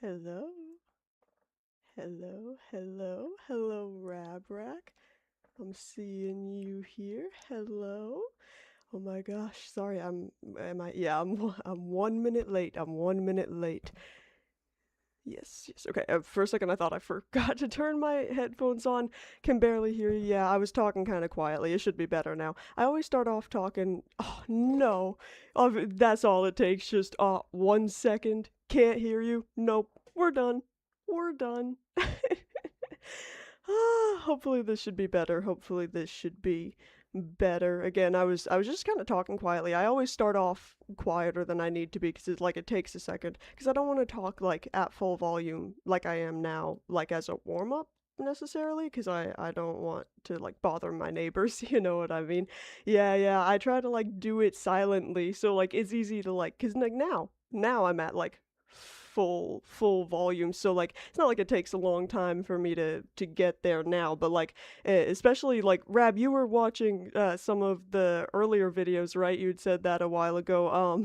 Hello, hello, Rabrack. I'm seeing you here. Hello. Oh my gosh, sorry. Yeah, I'm 1 minute late. I'm 1 minute late. Yes. Okay. For a second, I thought I forgot to turn my headphones on. Can barely hear you. Yeah, I was talking kind of quietly. It should be better now. I always start off talking. Oh no, that's all it takes. Just 1 second. Can't hear you. Nope. We're done. We're done. Hopefully this should be better. Hopefully this should be better. Again, I was just kind of talking quietly. I always start off quieter than I need to be because it takes a second because I don't want to talk like at full volume like I am now, like as a warm up necessarily because I don't want to like bother my neighbors. You know what I mean? Yeah, I try to like do it silently so like it's easy to like because like now I'm at like full volume, so like it's not like it takes a long time for me to get there now, but like especially like Rab, you were watching some of the earlier videos, right? You'd said that a while ago.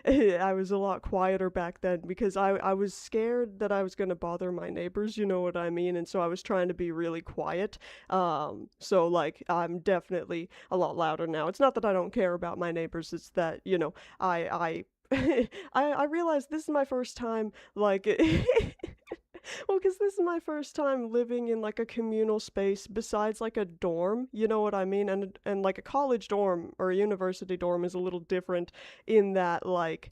I was a lot quieter back then because I was scared that I was going to bother my neighbors, you know what I mean? And so I was trying to be really quiet. So like I'm definitely a lot louder now. It's not that I don't care about my neighbors, it's that, I I realized this is my first time like well, because this is my first time living in like a communal space besides like a dorm, you know what I mean? And like a college dorm or a university dorm is a little different in that like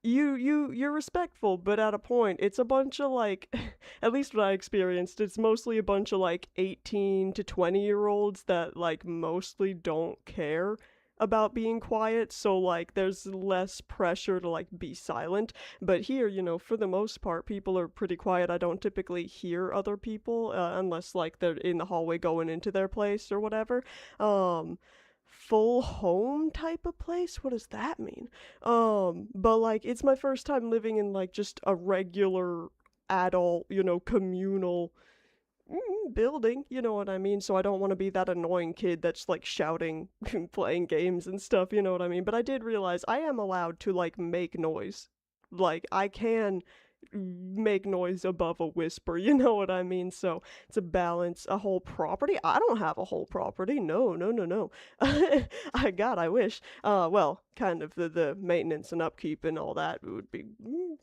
you're respectful, but at a point it's a bunch of like at least what I experienced, it's mostly a bunch of like 18 to 20-year-olds that like mostly don't care about being quiet, so like there's less pressure to like be silent. But here, for the most part people are pretty quiet. I don't typically hear other people unless like they're in the hallway going into their place or whatever. Full home type of place, what does that mean? But like it's my first time living in like just a regular adult, communal building, you know what I mean? So I don't want to be that annoying kid that's like shouting, playing games and stuff, you know what I mean? But I did realize I am allowed to like make noise. Like I can make noise above a whisper, you know what I mean? So it's a balance. A whole property? I don't have a whole property. No, no, no, no. I wish. Well, kind of the maintenance and upkeep and all that would be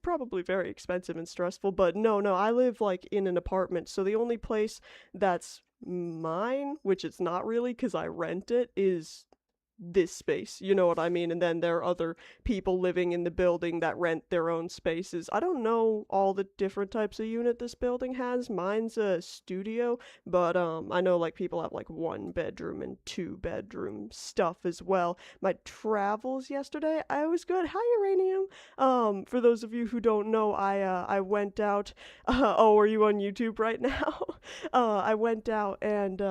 probably very expensive and stressful, but no, I live like in an apartment. So the only place that's mine, which it's not really because I rent it, is this space, you know what I mean? And then there are other people living in the building that rent their own spaces. I don't know all the different types of unit this building has. Mine's a studio, but I know like people have like 1 bedroom and 2 bedroom stuff as well. My travels yesterday, I was good. Hi Uranium. For those of you who don't know, I went out oh, are you on YouTube right now? I went out and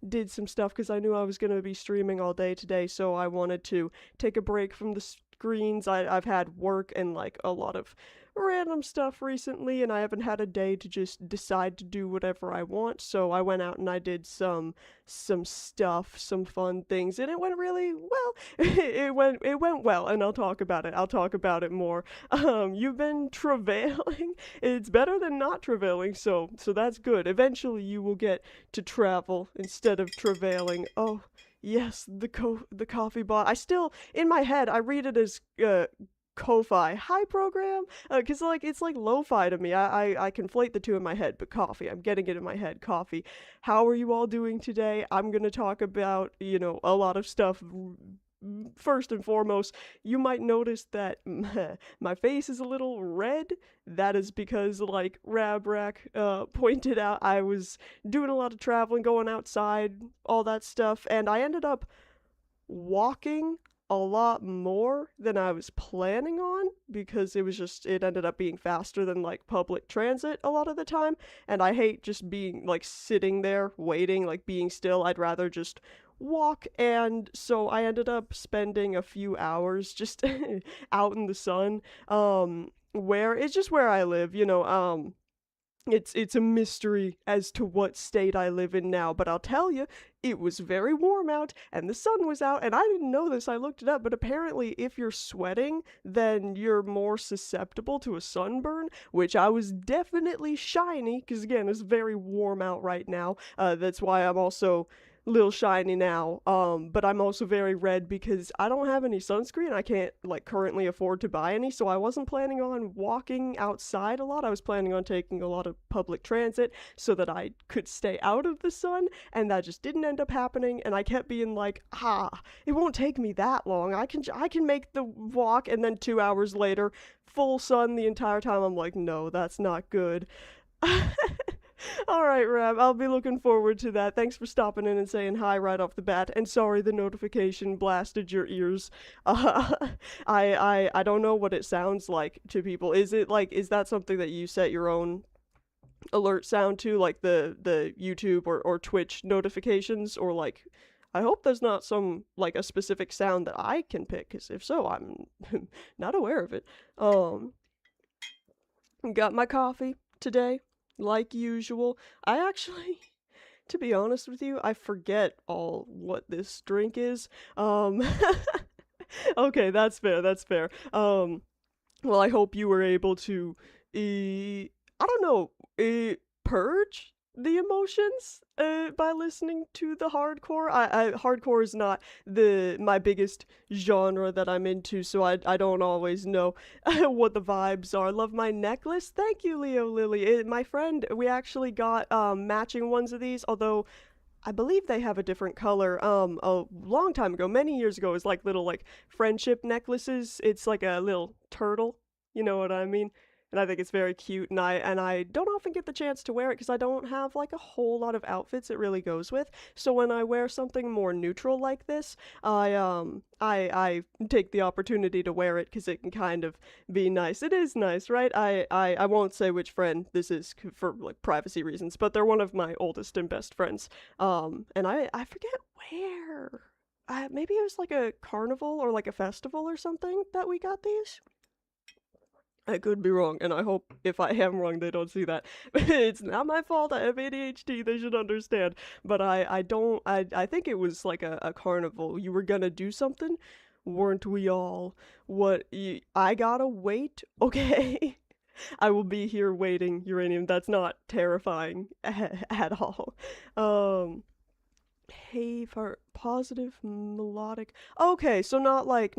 did some stuff because I knew I was going to be streaming all day today, so I wanted to take a break from the screens. I've had work and like a lot of random stuff recently, and I haven't had a day to just decide to do whatever I want. So I went out and I did some stuff, some fun things, and it went really well. It went well, and I'll talk about it. I'll talk about it more. You've been travailing. It's better than not travailing, so that's good. Eventually, you will get to travel instead of travailing. Oh, yes, the coffee bot. I still in my head I read it as Ko-fi. Hi program, because like it's like lo-fi to me. I conflate the two in my head, but coffee. I'm getting it in my head. Coffee. How are you all doing today? I'm gonna talk about a lot of stuff. First and foremost, you might notice that my face is a little red. That is because, like Rabrack pointed out, I was doing a lot of traveling, going outside, all that stuff, and I ended up walking a lot more than I was planning on because it ended up being faster than like public transit a lot of the time, and I hate just being like sitting there waiting, like being still. I'd rather just walk, and so I ended up spending a few hours just out in the sun, where it's just where I live, It's a mystery as to what state I live in now, but I'll tell you, it was very warm out and the sun was out, and I didn't know this. I looked it up, but apparently if you're sweating, then you're more susceptible to a sunburn, which I was definitely shiny because again, it's very warm out right now. That's why I'm also little shiny now. But I'm also very red because I don't have any sunscreen. I can't like currently afford to buy any, so I wasn't planning on walking outside a lot. I was planning on taking a lot of public transit so that I could stay out of the sun, and that just didn't end up happening. And I kept being like, it won't take me that long. I can make the walk, and then 2 hours later, full sun the entire time. I'm like, no, that's not good. All right, Rab, I'll be looking forward to that. Thanks for stopping in and saying hi right off the bat. And sorry the notification blasted your ears. Uh, I don't know what it sounds like to people. Is that something that you set your own alert sound to, like the YouTube or Twitch notifications, or like? I hope there's not some like a specific sound that I can pick, because if so, I'm not aware of it. Um, got my coffee today, like usual. I actually, to be honest with you, I forget all what this drink is. Um, okay, that's fair, that's fair. Well, I hope you were able to, I don't know, purge the emotions by listening to the hardcore. Hardcore is not my biggest genre that I'm into, so I don't always know what the vibes are. Love my necklace. Thank you, Leo Lily. My friend, we actually got matching ones of these, although I believe they have a different color. A long time ago, many years ago, it was like little like friendship necklaces. It's like a little turtle. You know what I mean? And I think it's very cute, and I don't often get the chance to wear it because I don't have like a whole lot of outfits it really goes with. So when I wear something more neutral like this, I take the opportunity to wear it because it can kind of be nice. It is nice, right? I won't say which friend this is for like privacy reasons, but they're one of my oldest and best friends. And I forget where. Maybe it was like a carnival or like a festival or something that we got these. I could be wrong, and I hope if I am wrong, they don't see that. It's not my fault. I have ADHD. They should understand. But I don't. I think it was like a carnival. You were gonna do something, weren't we all? I gotta wait. Okay. I will be here waiting, Uranium. That's not terrifying at all. Um, hey, for positive melodic. Okay, so not like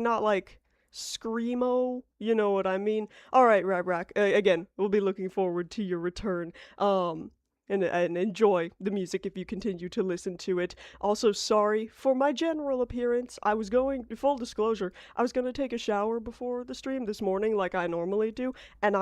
screamo. You know what I mean? All right, Rabrak. Again, we'll be looking forward to your return. And enjoy the music if you continue to listen to it. Also, sorry for my general appearance. I was going, full disclosure, I was going to take a shower before the stream this morning like I normally do, and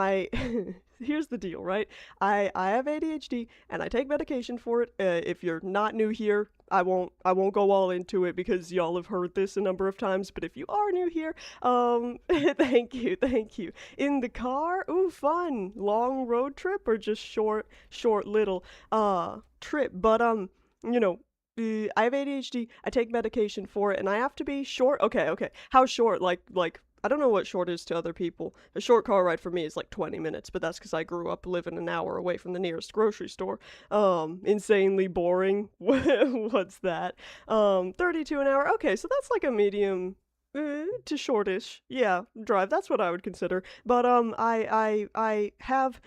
here's the deal, right? I have ADHD and I take medication for it. If you're not new here, I won't go all into it because y'all have heard this a number of times, but if you are new here, thank you. In the car? Ooh, fun. Long road trip or just short little trip. But you know, I have ADHD. I take medication for it, and I have to be short. Okay. How short? Like I don't know what short is to other people. A short car ride for me is like 20 minutes, but that's because I grew up living an hour away from the nearest grocery store. Insanely boring. What's that? 32 an hour. Okay, so that's like a medium to shortish, yeah, drive. That's what I would consider. But I have.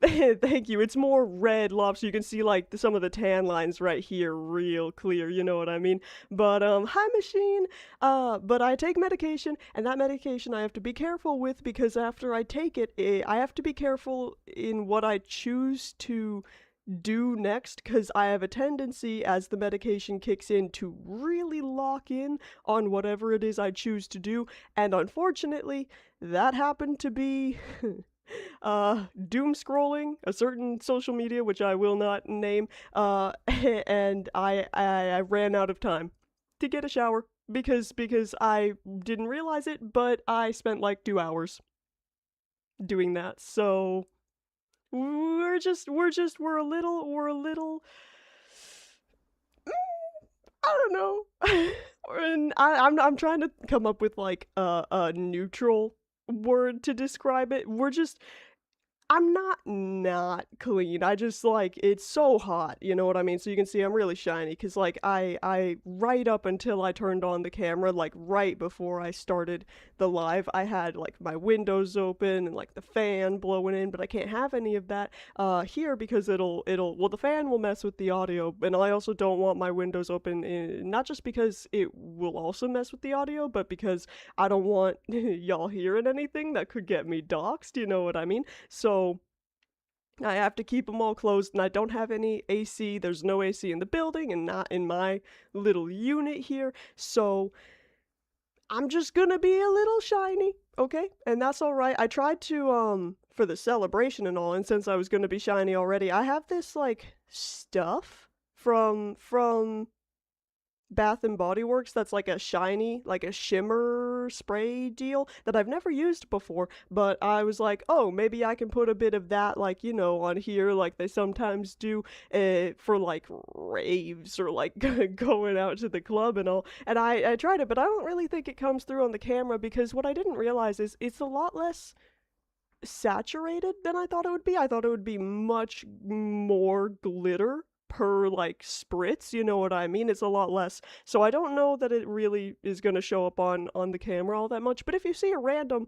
Thank you. It's more red lobster. You can see like some of the tan lines right here, real clear. You know what I mean? But hi machine. But I take medication, and that medication I have to be careful with because after I take it, I have to be careful in what I choose to do next because I have a tendency as the medication kicks in to really lock in on whatever it is I choose to do, and unfortunately that happened to be doom scrolling a certain social media which I will not name, and I ran out of time to get a shower because I didn't realize it, but I spent like 2 hours doing that. So we're a little I don't know. And I'm trying to come up with like a neutral word to describe it. I'm not clean. I just like it's so hot, you know what I mean? So you can see I'm really shiny cuz like I right up until I turned on the camera, like right before I started the live, I had like my windows open and like the fan blowing in, but I can't have any of that here because it'll well the fan will mess with the audio, and I also don't want my windows open not just because it will also mess with the audio, but because I don't want y'all hearing anything that could get me doxxed, you know what I mean? So I have to keep them all closed, and I don't have any AC. There's no AC in the building and not in my little unit here. So I'm just gonna be a little shiny, okay? And that's all right. I tried to for the celebration and all, and since I was gonna be shiny already, I have this like stuff from Bath and Body Works that's like a shiny, like a shimmer spray deal that I've never used before, but I was like, oh, maybe I can put a bit of that, like, you know, on here, like they sometimes do for like raves or like going out to the club and all. And I tried it, but I don't really think it comes through on the camera because what I didn't realize is it's a lot less saturated than I thought it would be. I thought it would be much more glitter per like spritz, you know what I mean? It's a lot less. So I don't know that it really is going to show up on the camera all that much, but if you see a random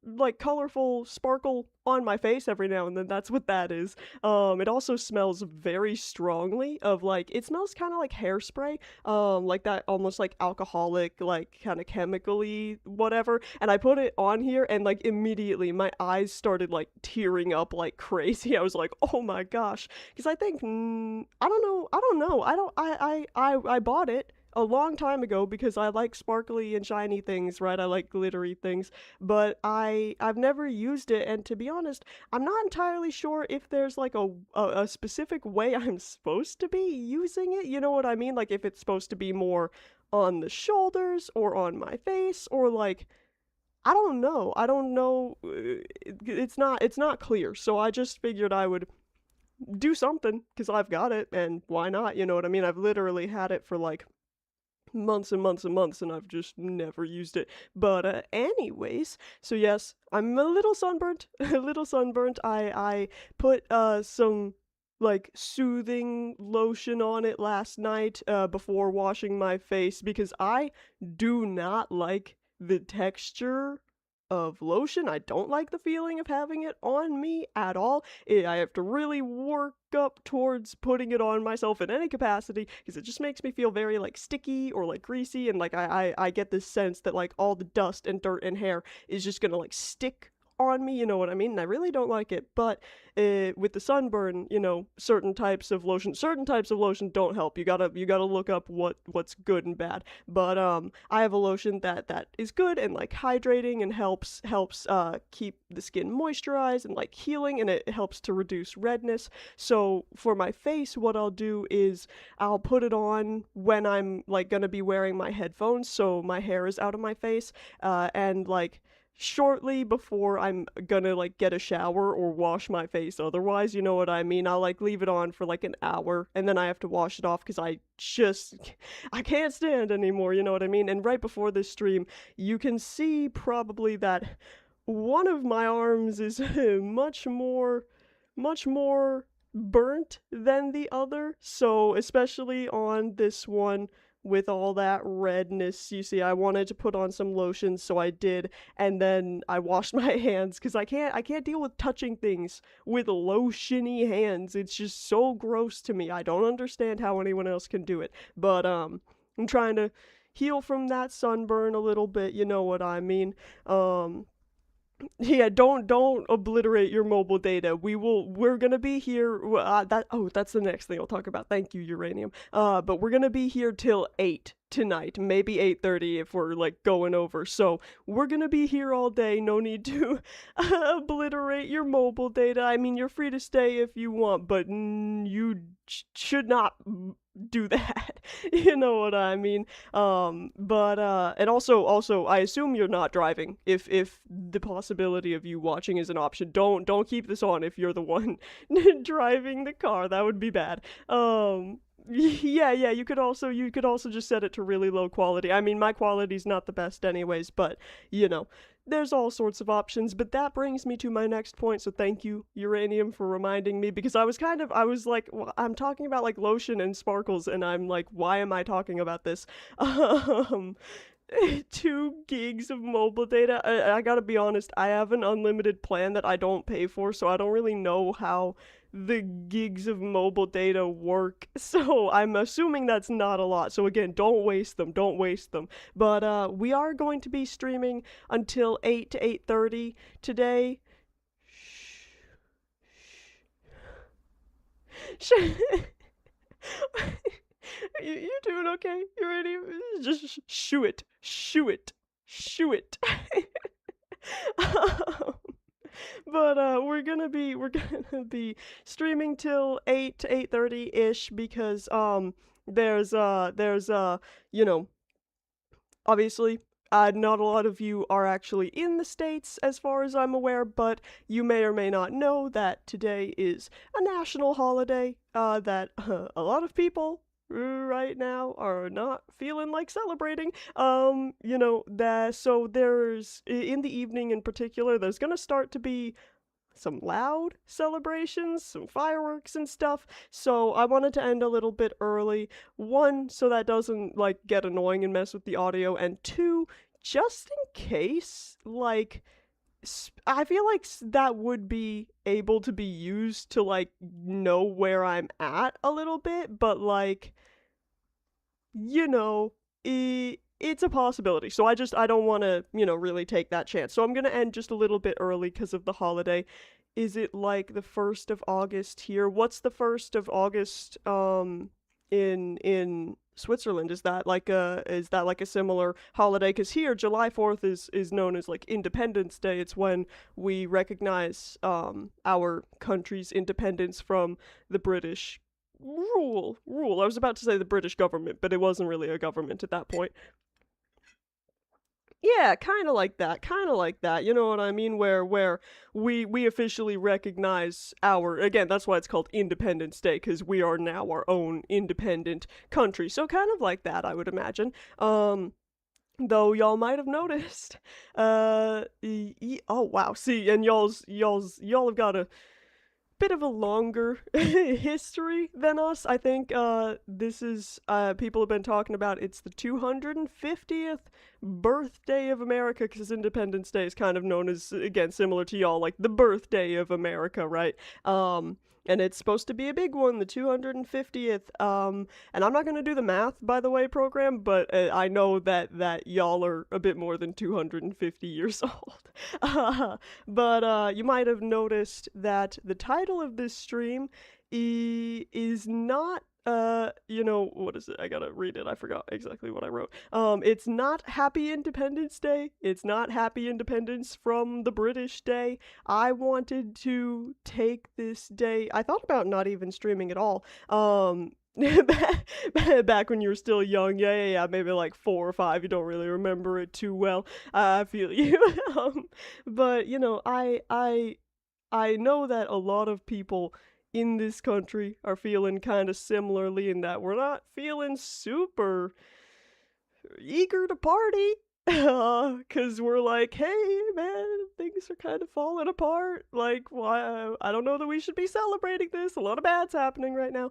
like colorful sparkle on my face every now and then, that's what that is. It also smells very strongly of like it smells kind of like hairspray, like that almost like alcoholic, like kind of chemically whatever. And I put it on here, and like immediately my eyes started like tearing up like crazy. I was like, oh my gosh, because I think I don't know, I bought it a long time ago because I like sparkly and shiny things, right? I like glittery things, but I've never used it, and to be honest, I'm not entirely sure if there's like a specific way I'm supposed to be using it. You know what I mean? Like if it's supposed to be more on the shoulders or on my face or like I don't know. I don't know. It's not clear. So I just figured I would do something because I've got it and why not? You know what I mean? I've literally had it for like months and months and months, and I've just never used it. But anyways, so yes, I'm a little sunburnt, a little sunburnt. I put some like soothing lotion on it last night before washing my face because I do not like the texture of lotion. I don't like the feeling of having it on me at all. I have to really work up towards putting it on myself in any capacity because it just makes me feel very like sticky or like greasy, and like I get this sense that like all the dust and dirt and hair is just gonna like stick on me, you know what I mean? And I really don't like it. But with the sunburn, you know, certain types of lotion don't help. You gotta look up what's good and bad. But I have a lotion that is good and like hydrating and helps keep the skin moisturized and like healing, and it helps to reduce redness. So for my face, what I'll do is I'll put it on when I'm like gonna be wearing my headphones, so my hair is out of my face, and like shortly before I'm gonna like get a shower or wash my face otherwise, you know what I mean? I'll like leave it on for like an hour and then I have to wash it off because I can't stand anymore, you know what I mean? And right before this stream, you can see probably that one of my arms is much more burnt than the other. So, especially on this one with all that redness, you see, I wanted to put on some lotion, so I did, and then I washed my hands because I can't deal with touching things with lotiony hands. It's just so gross to me. I don't understand how anyone else can do it. But I'm trying to heal from that sunburn a little bit, you know what I mean? Yeah, don't obliterate your mobile data. We're gonna be here. That's the next thing I'll talk about. Thank you, uranium. But we're gonna be here till 8 tonight, maybe 8:30 if we're like going over. So we're gonna be here all day. No need to obliterate your mobile data. I mean, you're free to stay if you want, but you should not do that. You know what I mean? But and also I assume you're not driving. If the possibility of you watching is an option, don't keep this on if you're the one driving the car. That would be bad. Yeah, you could also just set it to really low quality. I mean, my quality's not the best anyways, but you know, there's all sorts of options. But that brings me to my next point. So thank you, Uranium, for reminding me because I was like, I'm talking about like lotion and sparkles, and I'm like, why am I talking about this? Um, 2 gigs of mobile data. I gotta be honest, I have an unlimited plan that I don't pay for, so I don't really know how the gigs of mobile data work. So I'm assuming that's not a lot. So again, don't waste them. Don't waste them. But we are going to be streaming until 8 to 8:30 today. Shh. You doing okay? You ready? Just shoo it. Shoo it. Shoo it. But we're gonna be streaming till 8 to 8:30 ish because there's you know, obviously not a lot of you are actually in the States as far as I'm aware, but you may or may not know that today is a national holiday that a lot of people right now are not feeling like celebrating. That so there's in the evening in particular, there's gonna start to be some loud celebrations, some fireworks and stuff. So I wanted to end a little bit early. One, so that doesn't like get annoying and mess with the audio, and two, just in case, like I feel like that would be able to be used to like know where I'm at a little bit, but like you know, it's a possibility. So I don't want to, really take that chance. So I'm going to end just a little bit early because of the holiday. Is it like the 1st of August here? What's the 1st of August in Switzerland? Is that like a similar holiday? Cuz here July 4th is known as like Independence Day. It's when we recognize our country's independence from the British rule. I was about to say the British government, but it wasn't really a government at that point. Yeah, kind of like that. Kind of like that. You know what I mean? Where we officially recognize our again, that's why it's called Independence Day cuz we are now our own independent country. So kind of like that, I would imagine. Though y'all might have noticed. Oh wow. See, and y'all have got a bit of a longer history than us. I think this is people have been talking about it's the 250th birthday of America because Independence Day is kind of known as again similar to y'all like the birthday of America, right? And it's supposed to be a big one, the 250th. And I'm not going to do the math, by the way, program, but I know that y'all are a bit more than 250 years old. But you might have noticed that the title of this stream is not what is it? I gotta read it. I forgot exactly what I wrote. It's not Happy Independence Day. It's not Happy Independence from the British Day. I wanted to take this day. I thought about not even streaming at all. Back when you were still young, yeah, maybe like 4 or 5. You don't really remember it too well. I feel you. But I know that a lot of people in this country are feeling kind of similarly in that we're not feeling super eager to party. Cause we're like, hey man, things are kind of falling apart. Like, why? I don't know that we should be celebrating this. A lot of bad's happening right now.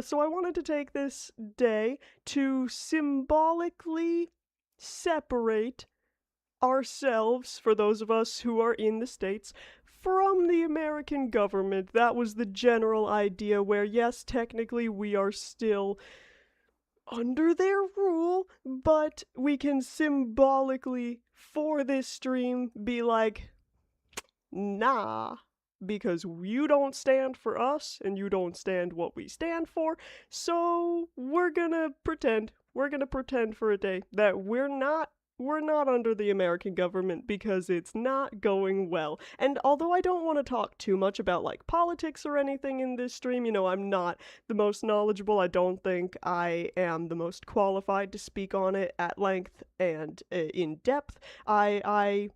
So I wanted to take this day to symbolically separate ourselves, for those of us who are in the States, from the American government. That was the general idea where, yes, technically we are still under their rule, but we can symbolically, for this stream, be like, nah, because you don't stand for us and you don't stand what we stand for, so we're gonna pretend. We're gonna pretend for a day that we're not under the American government because it's not going well. And although I don't want to talk too much about like politics or anything in this stream, I'm not the most knowledgeable. I don't think I am the most qualified to speak on it at length and in depth. I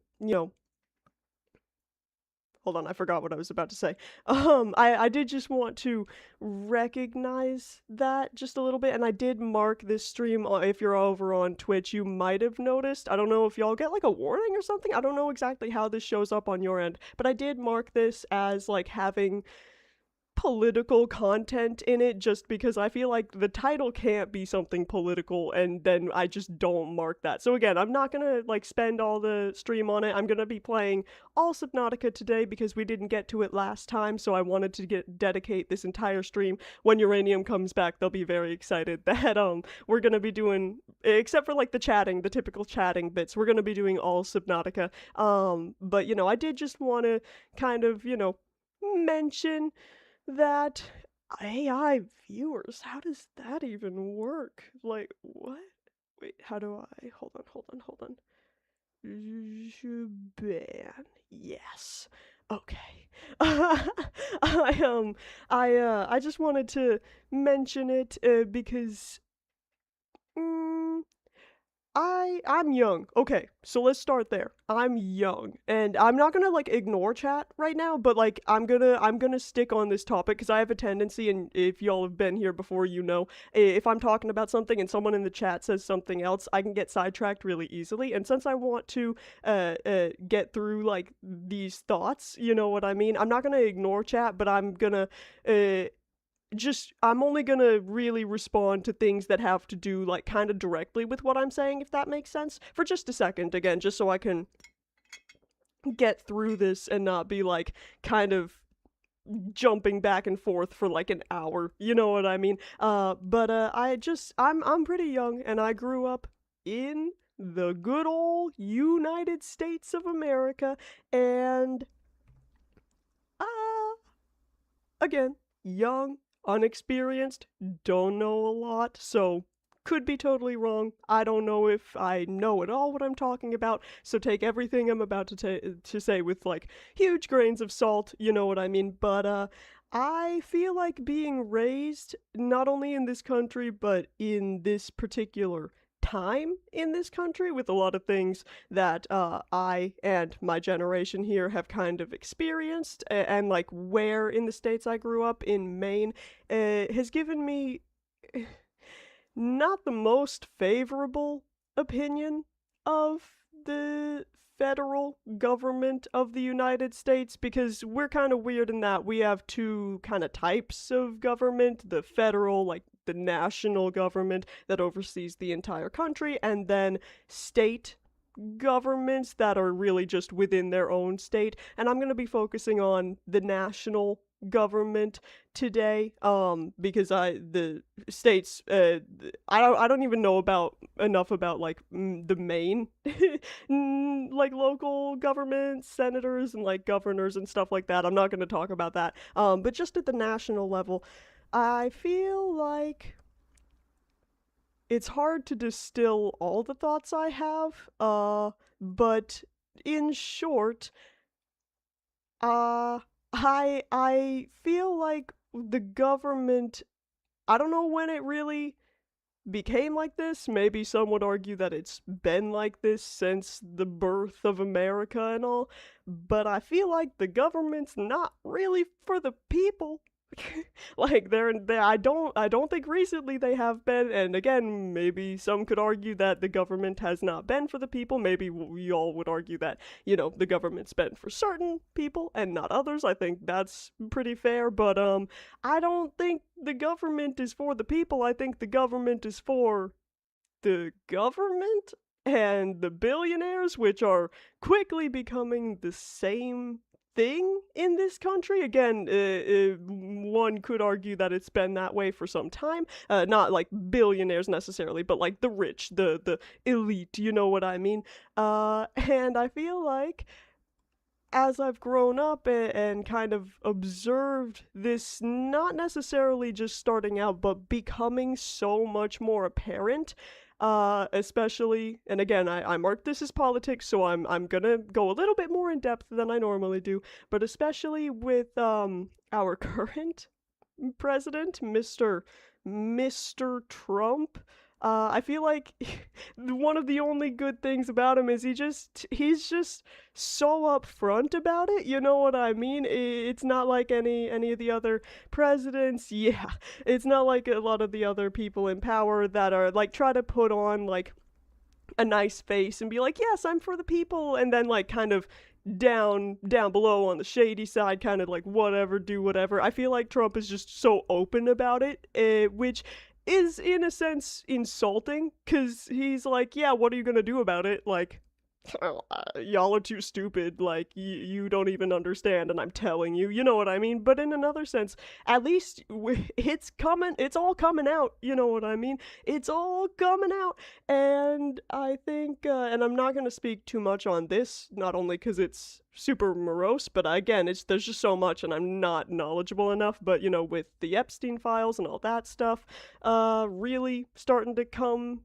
hold on, I forgot what I was about to say. I did just want to recognize that just a little bit, and I did mark this stream. If you're over on Twitch, you might have noticed. I don't know if y'all get like a warning or something. I don't know exactly how this shows up on your end, but I did mark this as like having political content in it just because I feel like the title can't be something political and then I just don't mark that. So again, I'm not gonna like spend all the stream on it. I'm gonna be playing all Subnautica today because we didn't get to it last time, so I wanted to dedicate this entire stream. When Uranium comes back, they'll be very excited that we're gonna be doing, except for like the chatting, the typical chatting bits, we're gonna be doing all Subnautica. But I did just wanna kind of, mention that AI viewers, how does that even work? Like, what? Wait, how do I? Hold on. Ban. Yes. Okay. I just wanted to mention it because mm, I'm young. Okay, so let's start there. I'm young, and I'm not gonna like ignore chat right now, but like I'm gonna stick on this topic because I have a tendency, and if y'all have been here before, if I'm talking about something and someone in the chat says something else, I can get sidetracked really easily. And since I want to get through like these thoughts, you know what I mean? I'm not gonna ignore chat, but I'm gonna uh I'm only gonna really respond to things that have to do like kind of directly with what I'm saying, if that makes sense, for just a second, again, just so I can get through this and not be like kind of jumping back and forth for like an hour, you know what I mean? I'm pretty young and I grew up in the good old United States of America, and uh again, young, unexperienced, don't know a lot, so could be totally wrong. I don't know if I know at all what I'm talking about, so take everything I'm about to say with like huge grains of salt, you know what I mean? But I feel like being raised not only in this country but in this particular time in this country with a lot of things that I and my generation here have kind of experienced, and like where in the States I grew up in Maine has given me not the most favorable opinion of the federal government of the United States, because we're kind of weird in that we have two kind of types of government: the federal, like the national government that oversees the entire country, and then state governments that are really just within their own state. And I'm going to be focusing on the national government today, because the states, I don't even know about enough about like the main like local government, senators and like governors and stuff like that. I'm not going to talk about that, but just at the national level, I feel like it's hard to distill all the thoughts I have, but in short, uh, I feel like the government, I don't know when it really became like this. Maybe some would argue that it's been like this since the birth of America and all, but I feel like the government's not really for the people. Like I don't think recently they have been, and again, maybe some could argue that the government has not been for the people. Maybe we all would argue that, the government's been for certain people and not others. I think that's pretty fair, but I don't think the government is for the people. I think the government is for the government and the billionaires, which are quickly becoming the same thing in this country. Again, one could argue that it's been that way for some time. Not like billionaires necessarily, but like the rich, the elite, you know what I mean? And I feel like as I've grown up and kind of observed this, not necessarily just starting out, but becoming so much more apparent, especially, and again, I marked this as politics, so I'm gonna go a little bit more in depth than I normally do, but especially with our current president, Mr. Trump. I feel like one of the only good things about him is he's just so upfront about it. You know what I mean? It's not like any of the other presidents. Yeah, it's not like a lot of the other people in power that are like try to put on like a nice face and be like, "Yes, I'm for the people," and then like kind of down below on the shady side, kind of like whatever, do whatever. I feel like Trump is just so open about it, which is in a sense insulting because he's like, "Yeah, what are you gonna do about it?" Like, y'all are too stupid, like you don't even understand and I'm telling you, you know what I mean? But in another sense, at least it's coming, it's all coming out, you know what I mean? It's all coming out. And I think and I'm not going to speak too much on this, not only cuz it's super morose, but again, it's there's just so much and I'm not knowledgeable enough, but you know, with the Epstein files and all that stuff really starting to come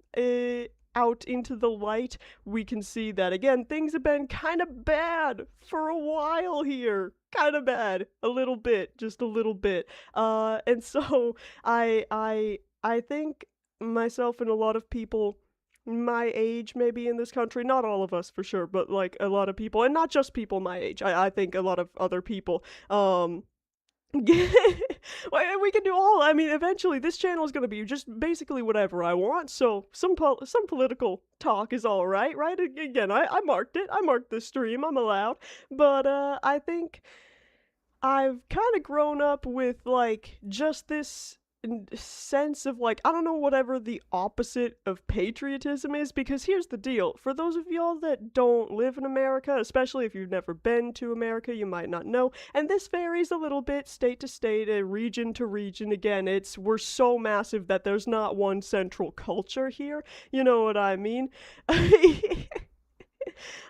out into the light, we can see that again things have been kind of bad for a while here, kind of bad, a little bit, just a little bit. And so I think myself and a lot of people my age maybe in this country, not all of us for sure, but like a lot of people, and not just people my age, I think a lot of other people well, we can do all. I mean, eventually, this channel is going to be just basically whatever I want. So some political talk is all right, right? Again, I marked it. I marked this stream. I'm allowed. But I think I've kind of grown up with like just this sense of like I don't know whatever the opposite of patriotism is, because here's the deal. For those of y'all that don't live in America, especially if you've never been to America, you might not know, and this varies a little bit state to state, region to region. Again, it's we're so massive that there's not one central culture here. You know what I mean?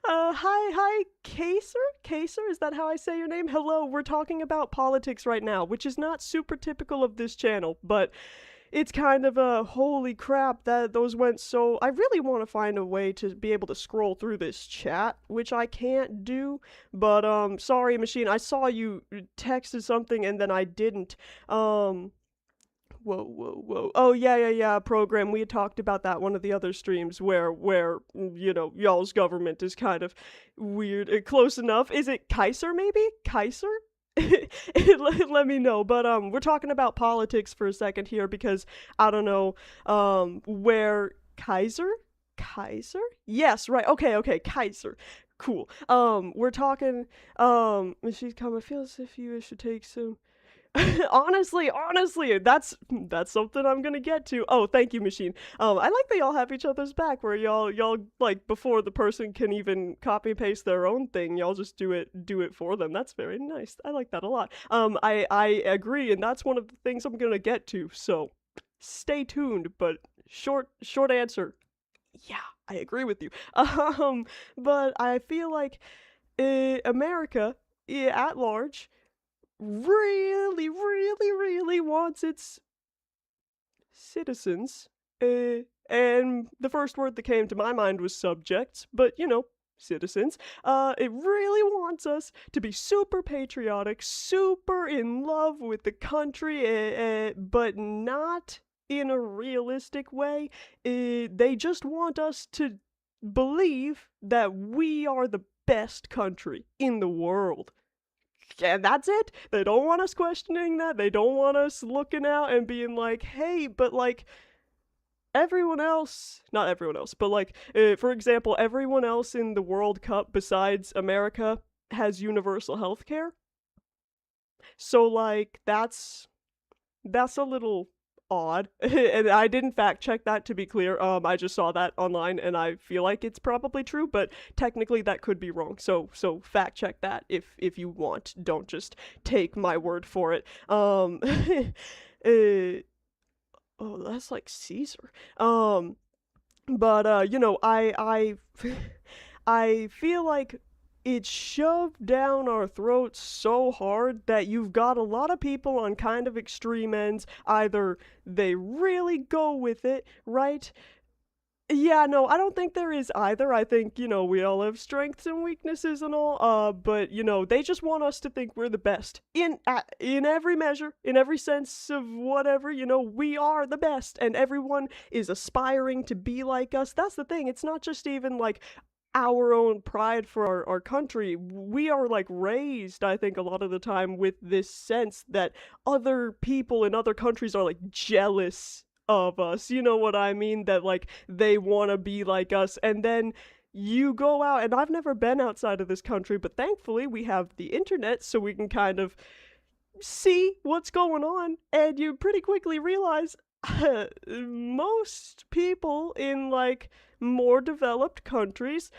Hi, Kaser? Kaser, is that how I say your name? Hello, we're talking about politics right now, which is not super typical of this channel, but it's kind of a holy crap that those went so. I really want to find a way to be able to scroll through this chat, which I can't do, but sorry, machine, I saw you texted something and then I didn't. Whoa. Oh, yeah. Program. We had talked about that one of the other streams where you know, y'all's government is kind of weird. Close enough. Is it Kaiser, maybe? Kaiser? Let me know. But we're talking about politics for a second here because I don't know where Kaiser? Kaiser? Yes, right. Okay, Kaiser. Cool. We're talking she's come. I feel as if you should take some honestly, that's something I'm gonna get to. Oh, thank you, machine. I like that y'all have each other's back, where y'all like before the person can even copy paste their own thing, y'all just do it for them. That's very nice. I like that a lot. I agree, and that's one of the things I'm gonna get to. So, stay tuned. But short answer, yeah, I agree with you. But I feel like America, at large really wants its citizens. And the first word that came to my mind was subjects, but you know, citizens. It really wants us to be super patriotic, super in love with the country, but not in a realistic way. They just want us to believe that we are the best country in the world. And that's it. They don't want us questioning that. They don't want us looking out and being like, hey, but like everyone else, not everyone else, but like, for example, everyone else in the World Cup besides America has universal health care. So like that's a little odd. And I didn't fact check that, to be clear. I just saw that online and I feel like it's probably true, but technically that could be wrong. So fact check that if you want. Don't just take my word for it. Oh, that's like Caesar. But you know, I feel like it's shoved down our throats so hard that you've got a lot of people on kind of extreme ends. Either they really go with it, right? Yeah, no, I don't think there is either. I think, we all have strengths and weaknesses and all, but they just want us to think we're the best in every measure, in every sense of whatever, we are the best and everyone is aspiring to be like us. That's the thing. It's not just even like our own pride for our country. We are like raised, I think, a lot of the time with this sense that other people in other countries are like jealous of us. You know what I mean? That like they want to be like us. And then you go out, and I've never been outside of this country, but thankfully we have the internet so we can kind of see what's going on. And you pretty quickly realize most people in like more developed countries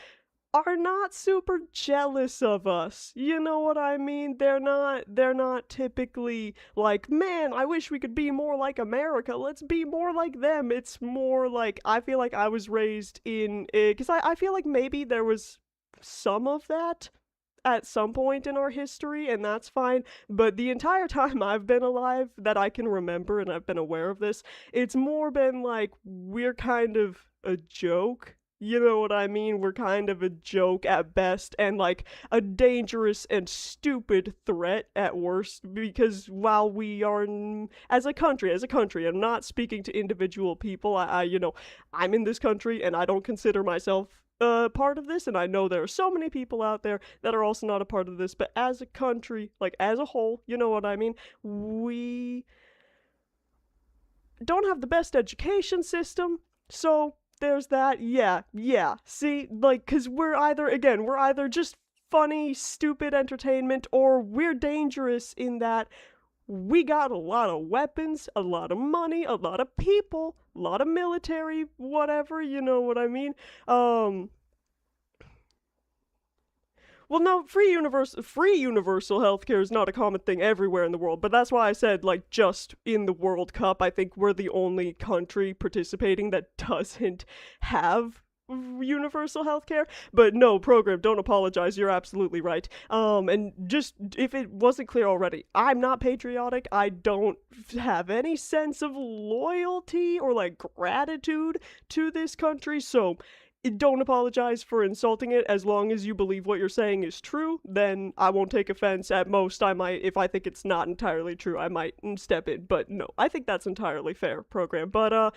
are not super jealous of us. You know what I mean? They're not typically like, "Man, I wish we could be more like America. Let's be more like them." It's more like I feel like I was raised in cuz I feel like maybe there was some of that at some point in our history, and that's fine. But the entire time I've been alive that I can remember, and I've been aware of this, it's more been like we're kind of a joke. You know what I mean? We're kind of a joke at best, and like a dangerous and stupid threat at worst. Because while we are, as a country, I'm not speaking to individual people. I'm in this country, and I don't consider myself part of this, and I know there are so many people out there that are also not a part of this, but as a country, like as a whole, you know what I mean? We don't have the best education system, so there's that. Yeah, yeah. See, like, cause we're either just funny, stupid entertainment, or we're dangerous in that we got a lot of weapons, a lot of money, a lot of people, a lot of military, whatever, you know what I mean? Um, well, no, free universal healthcare is not a common thing everywhere in the world, but that's why I said like just in the World Cup, I think we're the only country participating that doesn't have universal healthcare. But no, program, don't apologize. You're absolutely right. And just if it wasn't clear already, I'm not patriotic. I don't have any sense of loyalty or like gratitude to this country. So don't apologize for insulting it. As long as you believe what you're saying is true, then I won't take offense. At most, I might, if I think it's not entirely true, I might step in. But no, I think that's entirely fair, program. But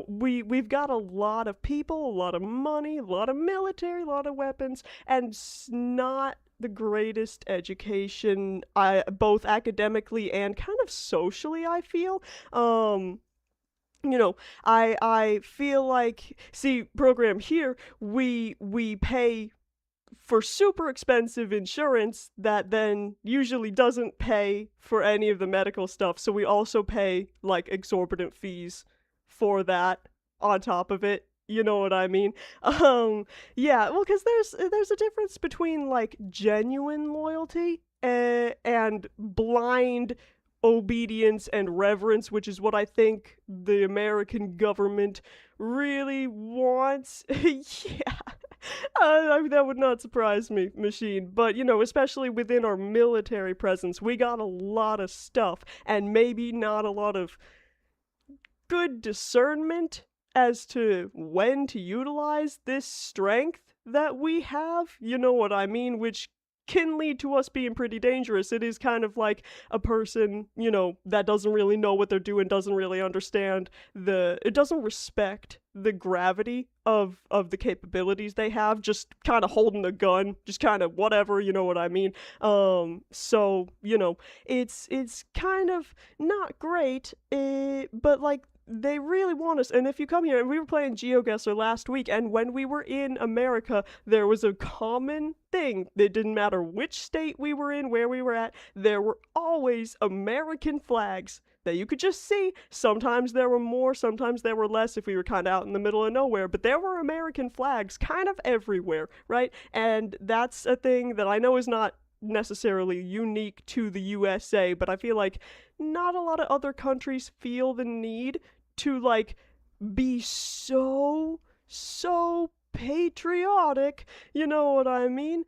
we've got a lot of people, a lot of money, a lot of military, a lot of weapons, and not the greatest education, I both academically and kind of socially, I feel. You know, I feel like, see, program here, we pay for super expensive insurance that then usually doesn't pay for any of the medical stuff. So we also pay like exorbitant fees for that on top of it. You know what I mean? Yeah, well, because there's a difference between like genuine loyalty and blind obedience and reverence, which is what I think the American government really wants. Yeah. I mean, that would not surprise me, Machine. But, especially within our military presence, we got a lot of stuff, and maybe not a lot of good discernment as to when to utilize this strength that we have. You know what I mean? Which can lead to us being pretty dangerous. It is kind of like a person, that doesn't really know what they're doing, doesn't really understand it doesn't respect the gravity of the capabilities they have, just kind of holding a gun, just kind of whatever, you know what I mean? So, it's kind of not great, but like they really want us. And if you come here, and we were playing GeoGuessr last week, and when we were in America, there was a common thing. It didn't matter which state we were in, where we were at, there were always American flags that you could just see. Sometimes there were more, sometimes there were less if we were kind of out in the middle of nowhere, but there were American flags kind of everywhere, right? And that's a thing that I know is not necessarily unique to the USA, but I feel like not a lot of other countries feel the need to like be so patriotic, you know what I mean?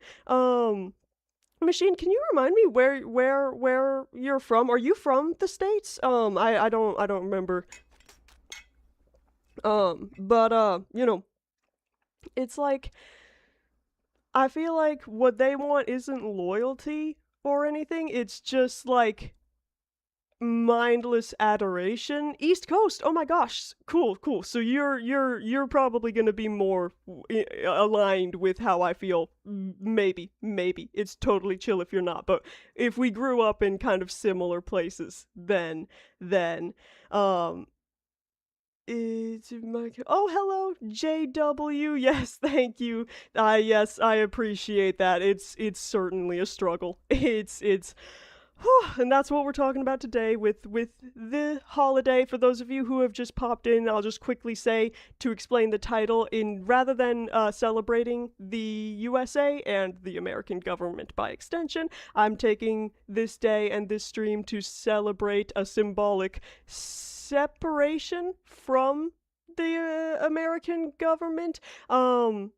Machine, can you remind me where you're from? Are you from the States? I don't remember. But It's like I feel like what they want isn't loyalty or anything. It's just like mindless adoration. East Coast. Oh my gosh. Cool, cool. So you're probably going to be more aligned with how I feel. Maybe. It's totally chill if you're not. But if we grew up in kind of similar places, then um it's my oh hello JW. Yes, thank you. Yes, I appreciate that. It's certainly a struggle. It's and that's what we're talking about today with the holiday. For those of you who have just popped in, I'll just quickly say to explain the title in rather than celebrating the USA and the American government by extension, I'm taking this day and this stream to celebrate a symbolic separation from the American government. I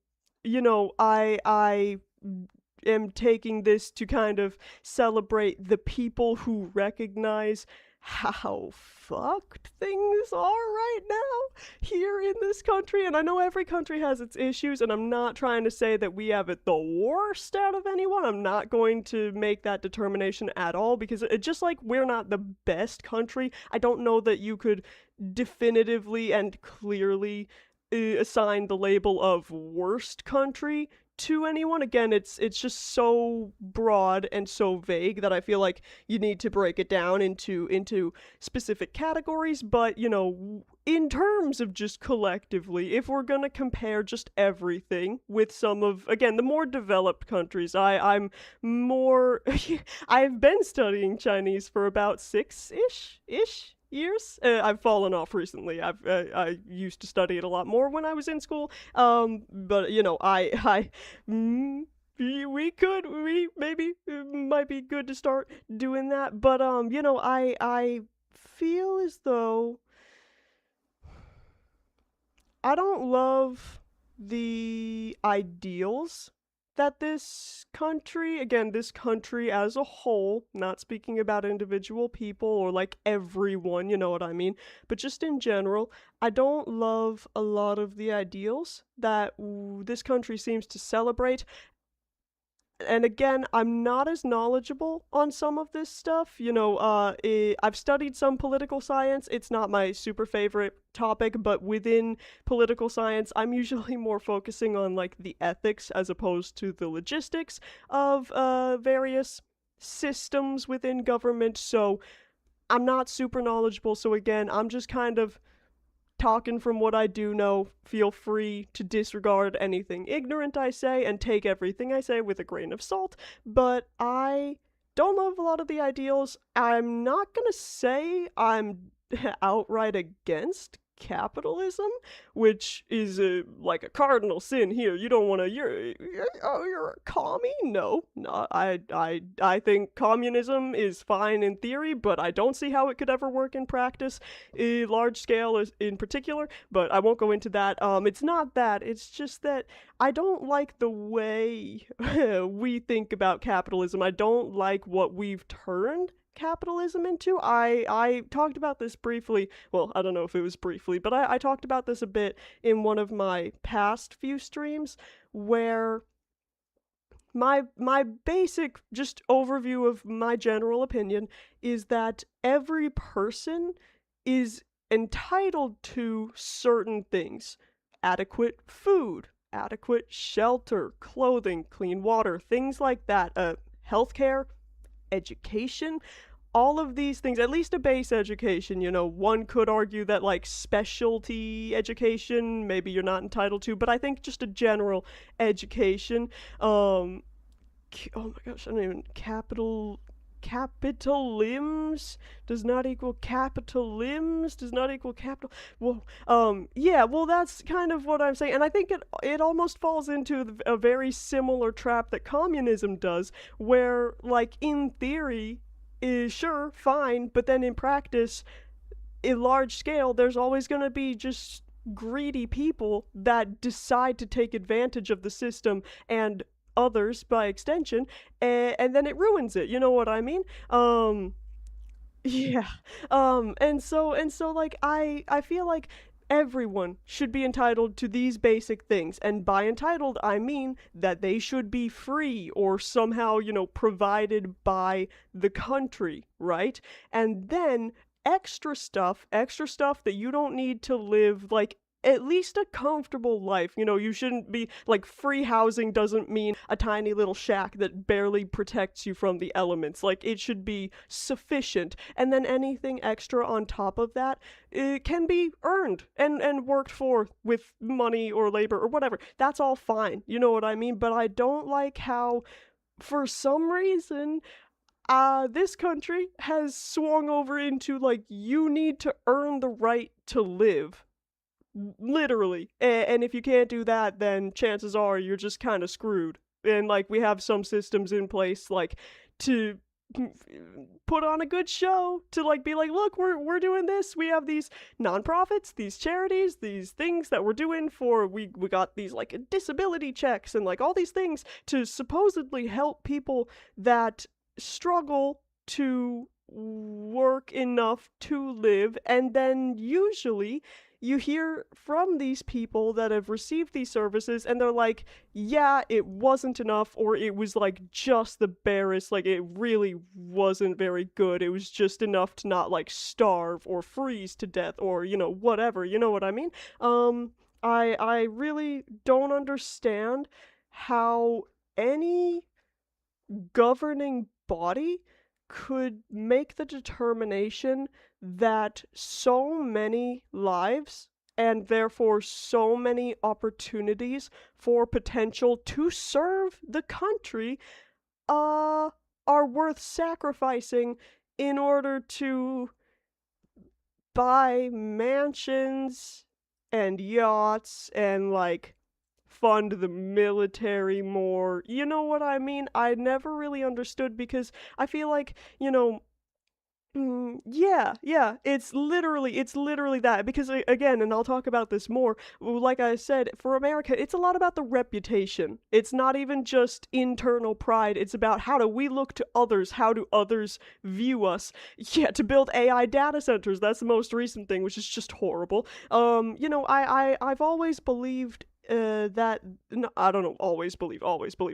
am taking this to kind of celebrate the people who recognize how fucked things are right now here in this country. And I know every country has its issues, and I'm not trying to say that we have it the worst out of anyone. I'm not going to make that determination at all because it just like we're not the best country. I don't know that you could definitively and clearly assign the label of worst country to anyone. Again, it's just so broad and so vague that I feel like you need to break it down into specific categories. But in terms of just collectively, if we're gonna compare just everything with some of again the more developed countries, I'm more I've been studying Chinese for about 6-ish years. I've fallen off recently. I used to study it a lot more when I was in school. But we maybe it might be good to start doing that. But I feel as though I don't love the ideals that this country as a whole, not speaking about individual people or like everyone, you know what I mean, but just in general, I don't love a lot of the ideals that this country seems to celebrate. And again, I'm not as knowledgeable on some of this stuff. I've studied some political science. It's not my super favorite topic, but within political science, I'm usually more focusing on like the ethics as opposed to the logistics of various systems within government. So I'm not super knowledgeable. So again, I'm just kind of talking from what I do know. Feel free to disregard anything ignorant I say and take everything I say with a grain of salt. But I don't love a lot of the ideals. I'm not gonna say I'm outright against capitalism, which is like a cardinal sin here. You don't want to. You're a commie. No, no. I think communism is fine in theory, but I don't see how it could ever work in practice, large scale in particular. But I won't go into that. It's not that. It's just that I don't like the way we think about capitalism. I don't like what we've turned capitalism into. I talked about this briefly. Well, I don't know if it was briefly, but I talked about this a bit in one of my past few streams where my basic just overview of my general opinion is that every person is entitled to certain things: adequate food, adequate shelter, clothing, clean water, things like that, healthcare, education, all of these things, at least a base education. One could argue that like specialty education, maybe you're not entitled to, but I think just a general education. Oh my gosh, I don't even, capitalims does not equal capitalims does not equal capital. Well, yeah, well, that's kind of what I'm saying, and I think it almost falls into a very similar trap that communism does, where like in theory is sure fine, but then in practice, in large scale, there's always going to be just greedy people that decide to take advantage of the system and others by extension, and then it ruins it. You know what I mean? Yeah. And so like I feel like everyone should be entitled to these basic things. And by entitled, I mean that they should be free or somehow, provided by the country, right? And then extra stuff that you don't need to live like at least a comfortable life. You shouldn't be like free housing doesn't mean a tiny little shack that barely protects you from the elements. Like it should be sufficient. And then anything extra on top of that, it can be earned and worked for with money or labor or whatever. That's all fine. You know what I mean? But I don't like how for some reason this country has swung over into like you need to earn the right to live. Literally. And if you can't do that, then chances are you're just kind of screwed. And like we have some systems in place like to put on a good show to like be like, look, we're doing this. We have these nonprofits, these charities, these things that we're doing for we got these like disability checks and like all these things to supposedly help people that struggle to work enough to live. And then usually you hear from these people that have received these services and they're like, yeah, it wasn't enough, or it was like just the barest, like it really wasn't very good. It was just enough to not like starve or freeze to death or, whatever, you know what I mean? I really don't understand how any governing body could make the determination that so many lives and therefore so many opportunities for potential to serve the country are worth sacrificing in order to buy mansions and yachts and like fund the military more. You know what I mean? I never really understood because I feel like, yeah, it's literally that because again, and I'll talk about this more, like I said, for America, it's a lot about the reputation. It's not even just internal pride. It's about how do we look to others? How do others view us? Yeah, to build AI data centers, that's the most recent thing, which is just horrible. I've always believed that no, I don't know, always believe,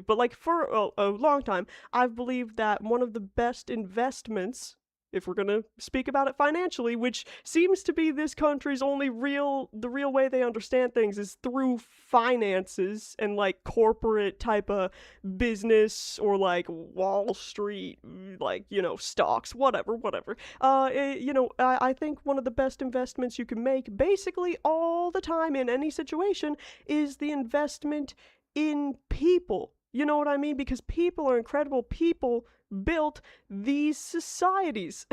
but like for a long time, I've believed that one of the best investments, if we're gonna speak about it financially, which seems to be this country's the real way they understand things is through finances and like corporate type of business or like Wall Street, like, stocks, whatever. I think one of the best investments you can make basically all the time in any situation is the investment in people. You know what I mean? Because people are incredible. People built these societies,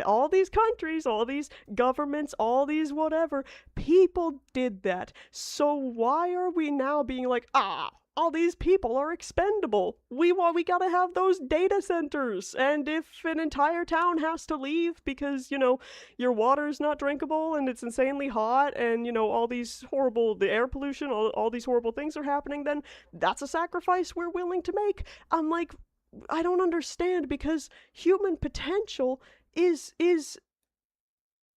all these countries, all these governments, all these whatever. People did that. So why are we now being like, all these people are expendable. We gotta have those data centers. And if an entire town has to leave because, your water's not drinkable and it's insanely hot and, all these the air pollution, all these horrible things are happening, then that's a sacrifice we're willing to make. I'm like, I don't understand because human potential is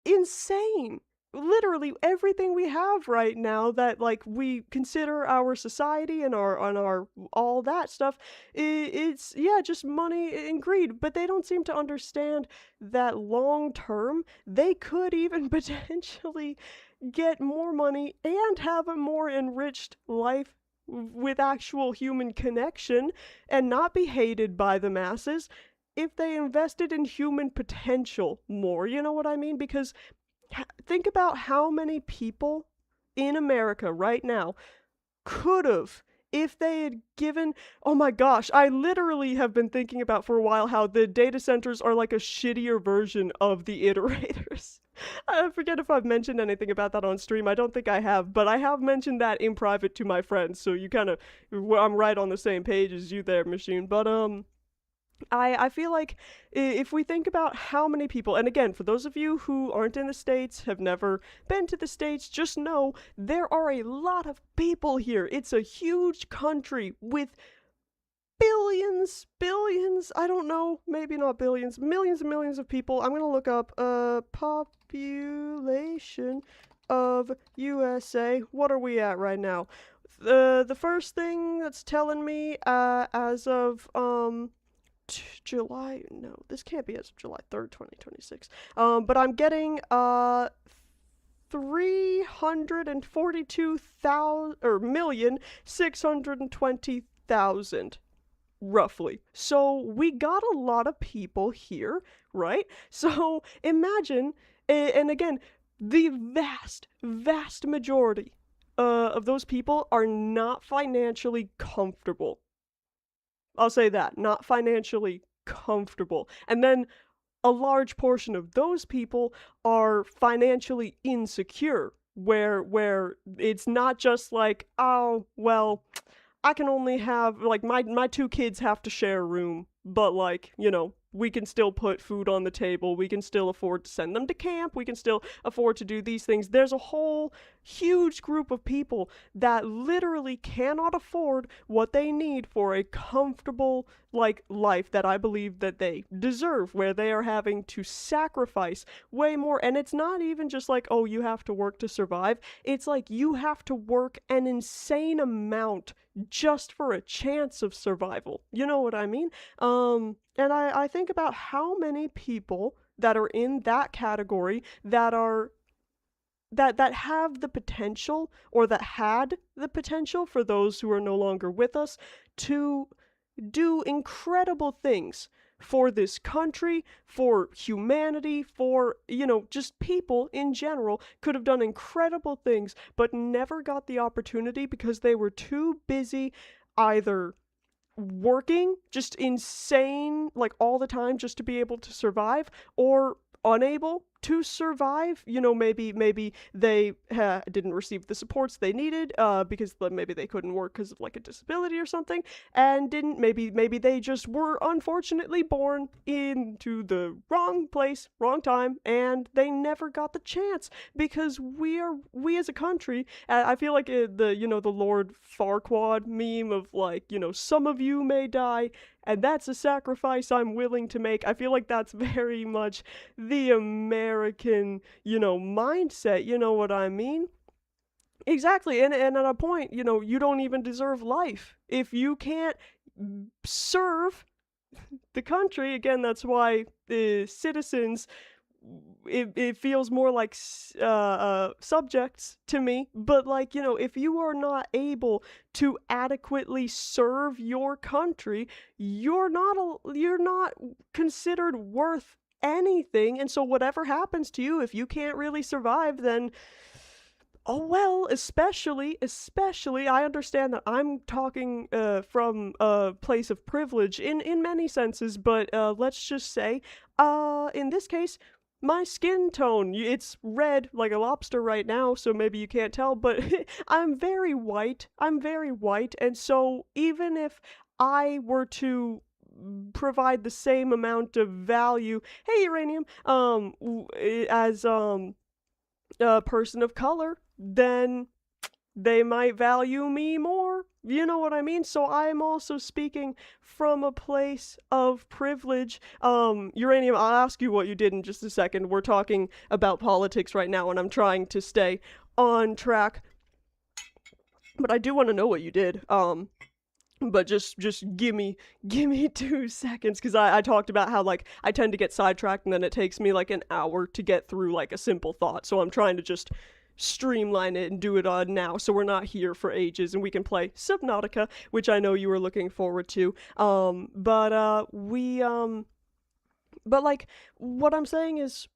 insane. Literally everything we have right now that like we consider our society and our all that stuff, it's yeah, just money and greed. But they don't seem to understand that long term they could even potentially get more money and have a more enriched life with actual human connection and not be hated by the masses if they invested in human potential more. You know what I mean? Because think about how many people in America right now could have, if they had given, oh my gosh, I literally have been thinking about for a while how the data centers are like a shittier version of the iterators. I forget if I've mentioned anything about that on stream. I don't think I have, but I have mentioned that in private to my friends, so you kind of, I'm right on the same page as you there, Machine. But I feel like if we think about how many people, and again, for those of you who aren't in the States, have never been to the States, just know there are a lot of people here. It's a huge country with billions, I don't know, maybe not billions, millions and millions of people. I'm gonna look up population of USA. What are we at right now? The first thing that's telling me as of July, no, this can't be as of July 3rd, 2026. But I'm getting 342,000 or million 620,000 roughly. So we got a lot of people here, right? So imagine, and again, the vast majority of those people are not financially comfortable. I'll say that, not financially comfortable. And then a large portion of those people are financially insecure, where it's not just like, oh, well, I can only have like my two kids have to share a room, but like, we can still put food on the table. We can still afford to send them to camp. We can still afford to do these things. There's a whole huge group of people that literally cannot afford what they need for a comfortable like life that I believe that they deserve, where they are having to sacrifice way more. And it's not even just like, oh, you have to work to survive. It's like you have to work an insane amount just for a chance of survival. You know what I mean? And I think about how many people that are in that category that are that have the potential, or that had the potential, for those who are no longer with us, to do incredible things for this country, for humanity, for, just people in general, could have done incredible things, but never got the opportunity because they were too busy either working just insane, like all the time, just to be able to survive, or unable to survive. Maybe they didn't receive the supports they needed because maybe they couldn't work because of like a disability or something, and didn't maybe they just were unfortunately born into the wrong place, wrong time, and they never got the chance because we as a country, I feel like the Lord Farquaad meme of like, some of you may die, and that's a sacrifice I'm willing to make. I feel like that's very much the American, mindset, you know what I mean? Exactly, and at a point, you don't even deserve life. If you can't serve the country, again, that's why the citizens, it feels more like subjects to me, but like, if you are not able to adequately serve your country, you're not considered worth anything. And so whatever happens to you, if you can't really survive, then oh well. Especially I understand that I'm talking from a place of privilege in many senses, but let's just say in this case, my skin tone, it's red like a lobster right now, so maybe you can't tell, but I'm very white. And so even if I were to provide the same amount of value, hey uranium, as a person of color, then they might value me more. You know what I mean? So I'm also speaking from a place of privilege. Uranium, I'll ask you what you did in just a second. We're talking about politics right now, and I'm trying to stay on track. But I do want to know what you did. But just give me 2 seconds, because I talked about how like I tend to get sidetracked and then it takes me like an hour to get through like a simple thought. So I'm trying to just streamline it and do it on now, so we're not here for ages and we can play Subnautica, which I know you were looking forward to. But like what I'm saying is,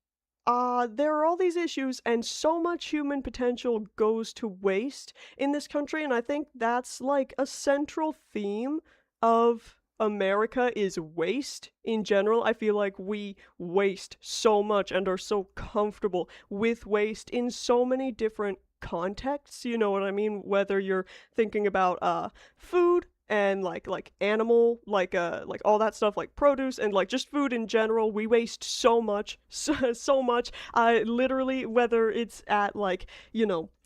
there are all these issues, and so much human potential goes to waste in this country, and I think that's like a central theme of America is waste in general. I feel like we waste so much and are so comfortable with waste in so many different contexts, you know what I mean? Whether you're thinking about food, and like animal, like all that stuff, like produce, and like just food in general, we waste so much, so much. I literally, whether it's at like,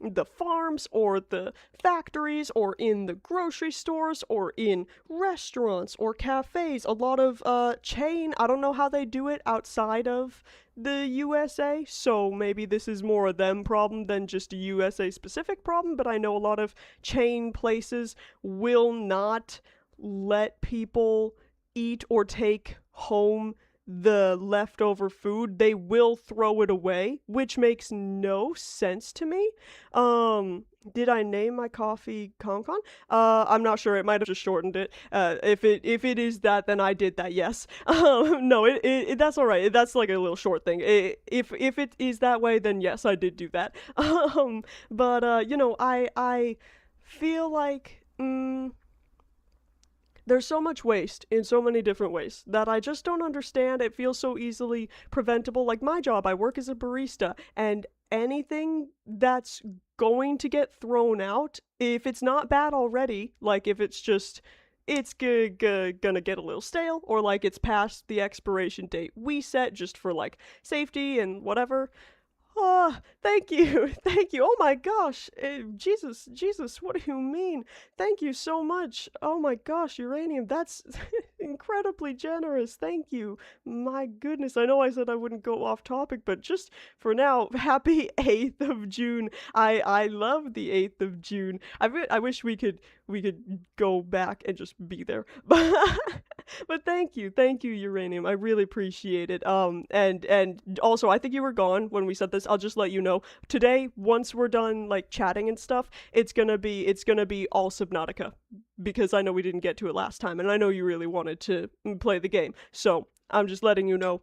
the farms or the factories or in the grocery stores or in restaurants or cafes. A lot of chain. I don't know how they do it outside of the USA, so maybe this is more a them problem than just a USA specific problem, but I know a lot of chain places will not let people eat or take home the leftover food. They will throw it away, which makes no sense to me. Did I name my coffee ConCon? I'm not sure. It might have just shortened it. If it is that, then I did that. Yes. No, that's all right. That's like a little short thing. If it is that way, then yes, I did do that. But I feel like there's so much waste in so many different ways that I just don't understand. It feels so easily preventable. Like my job, I work as a barista, and anything that's going to get thrown out, if it's not bad already, like if it's just it's gonna get a little stale, or like it's past the expiration date we set just for like safety and whatever. Oh, thank you. Thank you. Oh my gosh. Jesus, Jesus, what do you mean? Thank you so much. Oh my gosh, uranium, that's incredibly generous. Thank you. My goodness, I know I said I wouldn't go off topic, but just for now, happy 8th of June. I love the 8th of June. I wish we could go back and just be there. But thank you, uranium. I really appreciate it. And also, I think you were gone when we said this. I'll just let you know. Today, once we're done like chatting and stuff, it's gonna be all Subnautica because I know we didn't get to it last time, and I know you really wanted to play the game. So I'm just letting you know.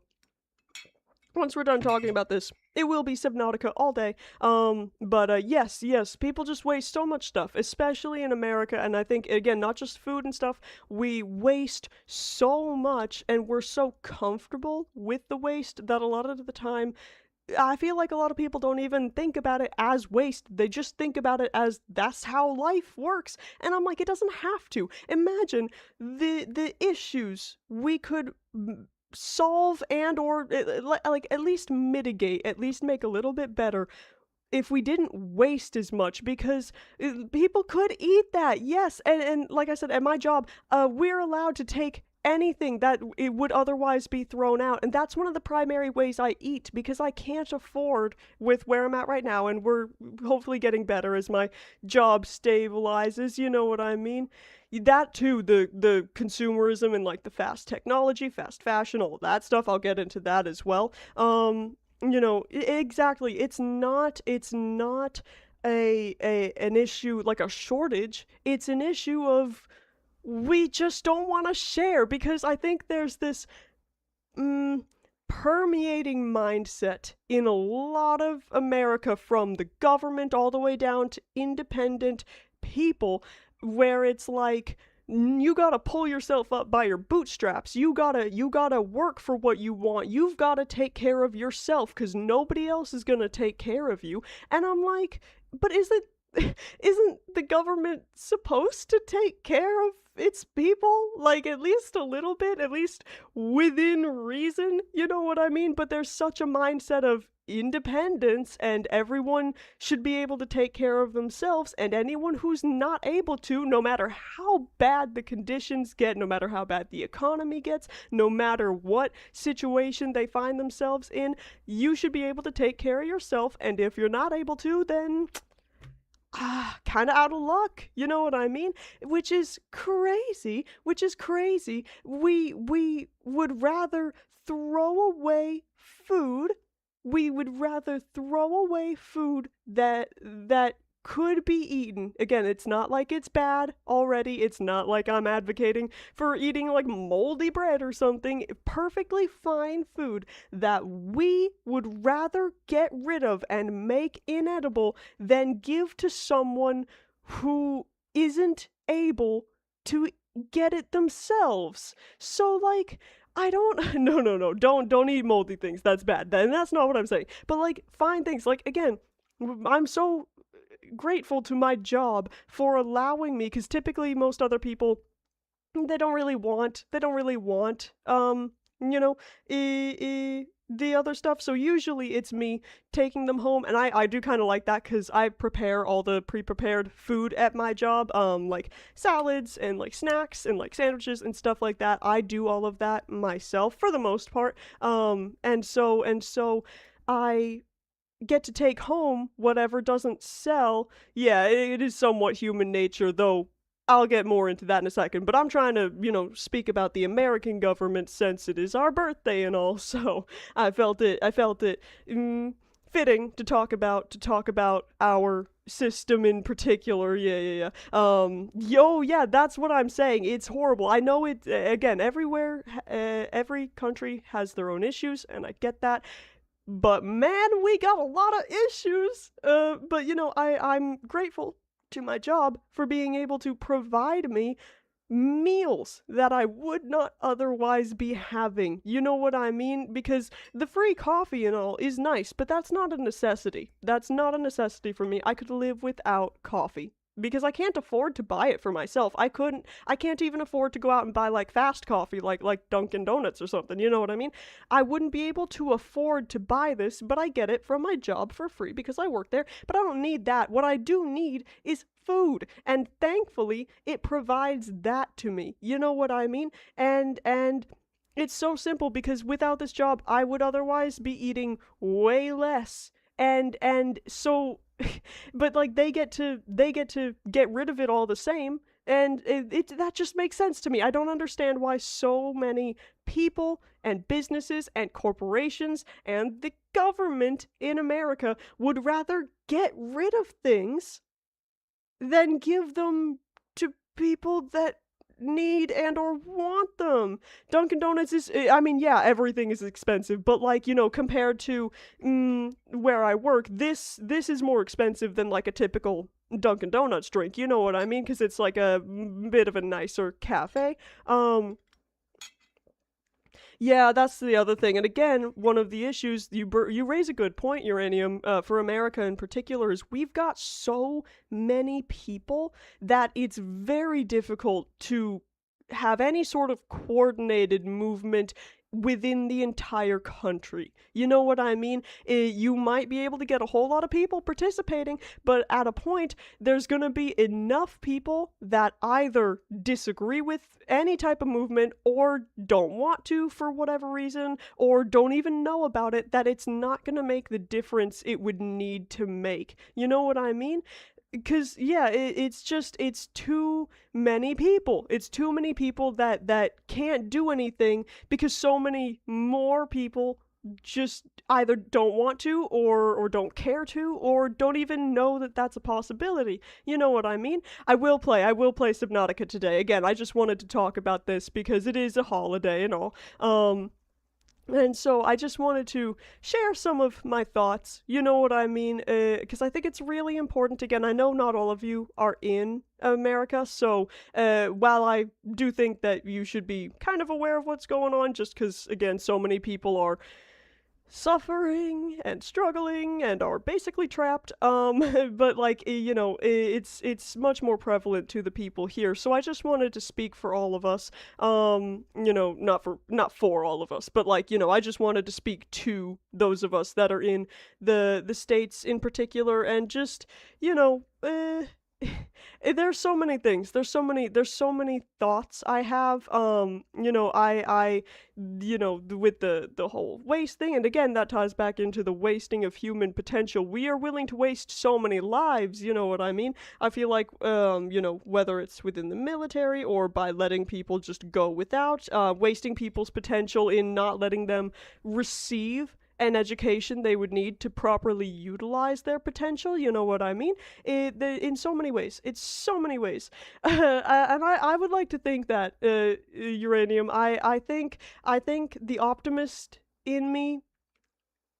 Once we're done talking about this, it will be Subnautica all day. But yes, people just waste so much stuff, especially in America. And I think, again, not just food and stuff, we waste so much and we're so comfortable with the waste that a lot of the time, I feel like a lot of people don't even think about it as waste. They just think about it as that's how life works. And I'm like, it doesn't have to. Imagine the issues we could solve and or like at least mitigate, at least make a little bit better if we didn't waste as much, because people could eat that. Yes, and like I said, at my job, we're allowed to take anything that it would otherwise be thrown out, and that's one of the primary ways I eat, because I can't afford, with where I'm at right now, and we're hopefully getting better as my job stabilizes, you know what I mean. That too, the consumerism and like the fast technology, fast fashion, all that stuff, I'll get into that as well. Exactly, it's not a an issue like a shortage. It's an issue of we just don't want to share, because I think there's this permeating mindset in a lot of America, from the government all the way down to independent people, where it's like you gotta pull yourself up by your bootstraps. You gotta work for what you want. You've gotta take care of yourself because nobody else is gonna take care of you. And I'm like, but isn't the government supposed to take care of its people? Like, at least a little bit, at least within reason, you know what I mean? But there's such a mindset of independence, and everyone should be able to take care of themselves, and anyone who's not able to, no matter how bad the conditions get, no matter how bad the economy gets, no matter what situation they find themselves in, you should be able to take care of yourself, and if you're not able to, then kind of out of luck, you know what I mean? Which is crazy. We would rather throw away food. We would rather throw away food that could be eaten. Again, it's not like it's bad already. It's not like I'm advocating for eating like moldy bread or something. Perfectly fine food that we would rather get rid of and make inedible than give to someone who isn't able to get it themselves. So like, I don't no, don't eat moldy things. That's bad. And that's not what I'm saying. But like, fine things. Like, again, I'm so grateful to my job for allowing me, because typically most other people, they don't really want you know the other stuff. So usually it's me taking them home, and I do kind of like that because I prepare all the pre-prepared food at my job, like salads and like snacks and like sandwiches and stuff like that. I do all of that myself for the most part. And so I get to take home whatever doesn't sell. Yeah, it is somewhat human nature, though I'll get more into that in a second. But I'm trying to, speak about the American government since it is our birthday and all. So I felt it fitting to talk about our system in particular. Yeah. Yeah, that's what I'm saying. It's horrible. I know it. Again, everywhere, every country has their own issues, and I get that. But man, we got a lot of issues. But I'm grateful to my job for being able to provide me meals that I would not otherwise be having. You know what I mean? Because the free coffee and all is nice, but that's not a necessity. That's not a necessity for me. I could live without coffee. Because I can't afford to buy it for myself. I can't even afford to go out and buy like fast coffee like Dunkin' Donuts or something, you know what I mean? I wouldn't be able to afford to buy this, but I get it from my job for free because I work there, but I don't need that. What I do need is food, and thankfully it provides that to me. You know what I mean? And it's so simple because without this job I would otherwise be eating way less. And so but like they get to get rid of it all the same, and that just makes sense to me. I don't understand why so many people and businesses and corporations and the government in America would rather get rid of things than give them to people that need and or want them. Dunkin' Donuts is, I mean, yeah, everything is expensive, but like, compared to where I work, this is more expensive than like a typical Dunkin' Donuts drink. You know what I mean? Because it's like a bit of a nicer cafe. Yeah, that's the other thing. And again, one of the issues you raise a good point, Uranium, for America in particular, is we've got so many people that it's very difficult to have any sort of coordinated movement within the entire country. You know what I mean? You might be able to get a whole lot of people participating, but at a point, there's going to be enough people that either disagree with any type of movement or don't want to for whatever reason, or don't even know about it, that it's not going to make the difference it would need to make. You know what I mean? Because yeah, it's too many people. It's too many people that can't do anything because so many more people just either don't want to or don't care to or don't even know that that's a possibility. You know what I mean? I will play Subnautica today. Again, I just wanted to talk about this because it is a holiday and all. And so I just wanted to share some of my thoughts, you know what I mean? Because I think it's really important. Again, I know not all of you are in America, so while I do think that you should be kind of aware of what's going on, just because, again, so many people are suffering and struggling and are basically trapped, but like it's much more prevalent to the people here, so I just wanted to speak for all of us. Not for all of us, but like, I just wanted to speak to those of us that are in the states in particular, and just there's so many things. There's so many thoughts I have. With the whole waste thing, and again, that ties back into the wasting of human potential. We are willing to waste so many lives, you know what I mean? I feel like, whether it's within the military or by letting people just go without, wasting people's potential in not letting them receive an education they would need to properly utilize their potential. You know what I mean? In so many ways. It's so many ways. And I would like to think that, Uranium, I think the optimist in me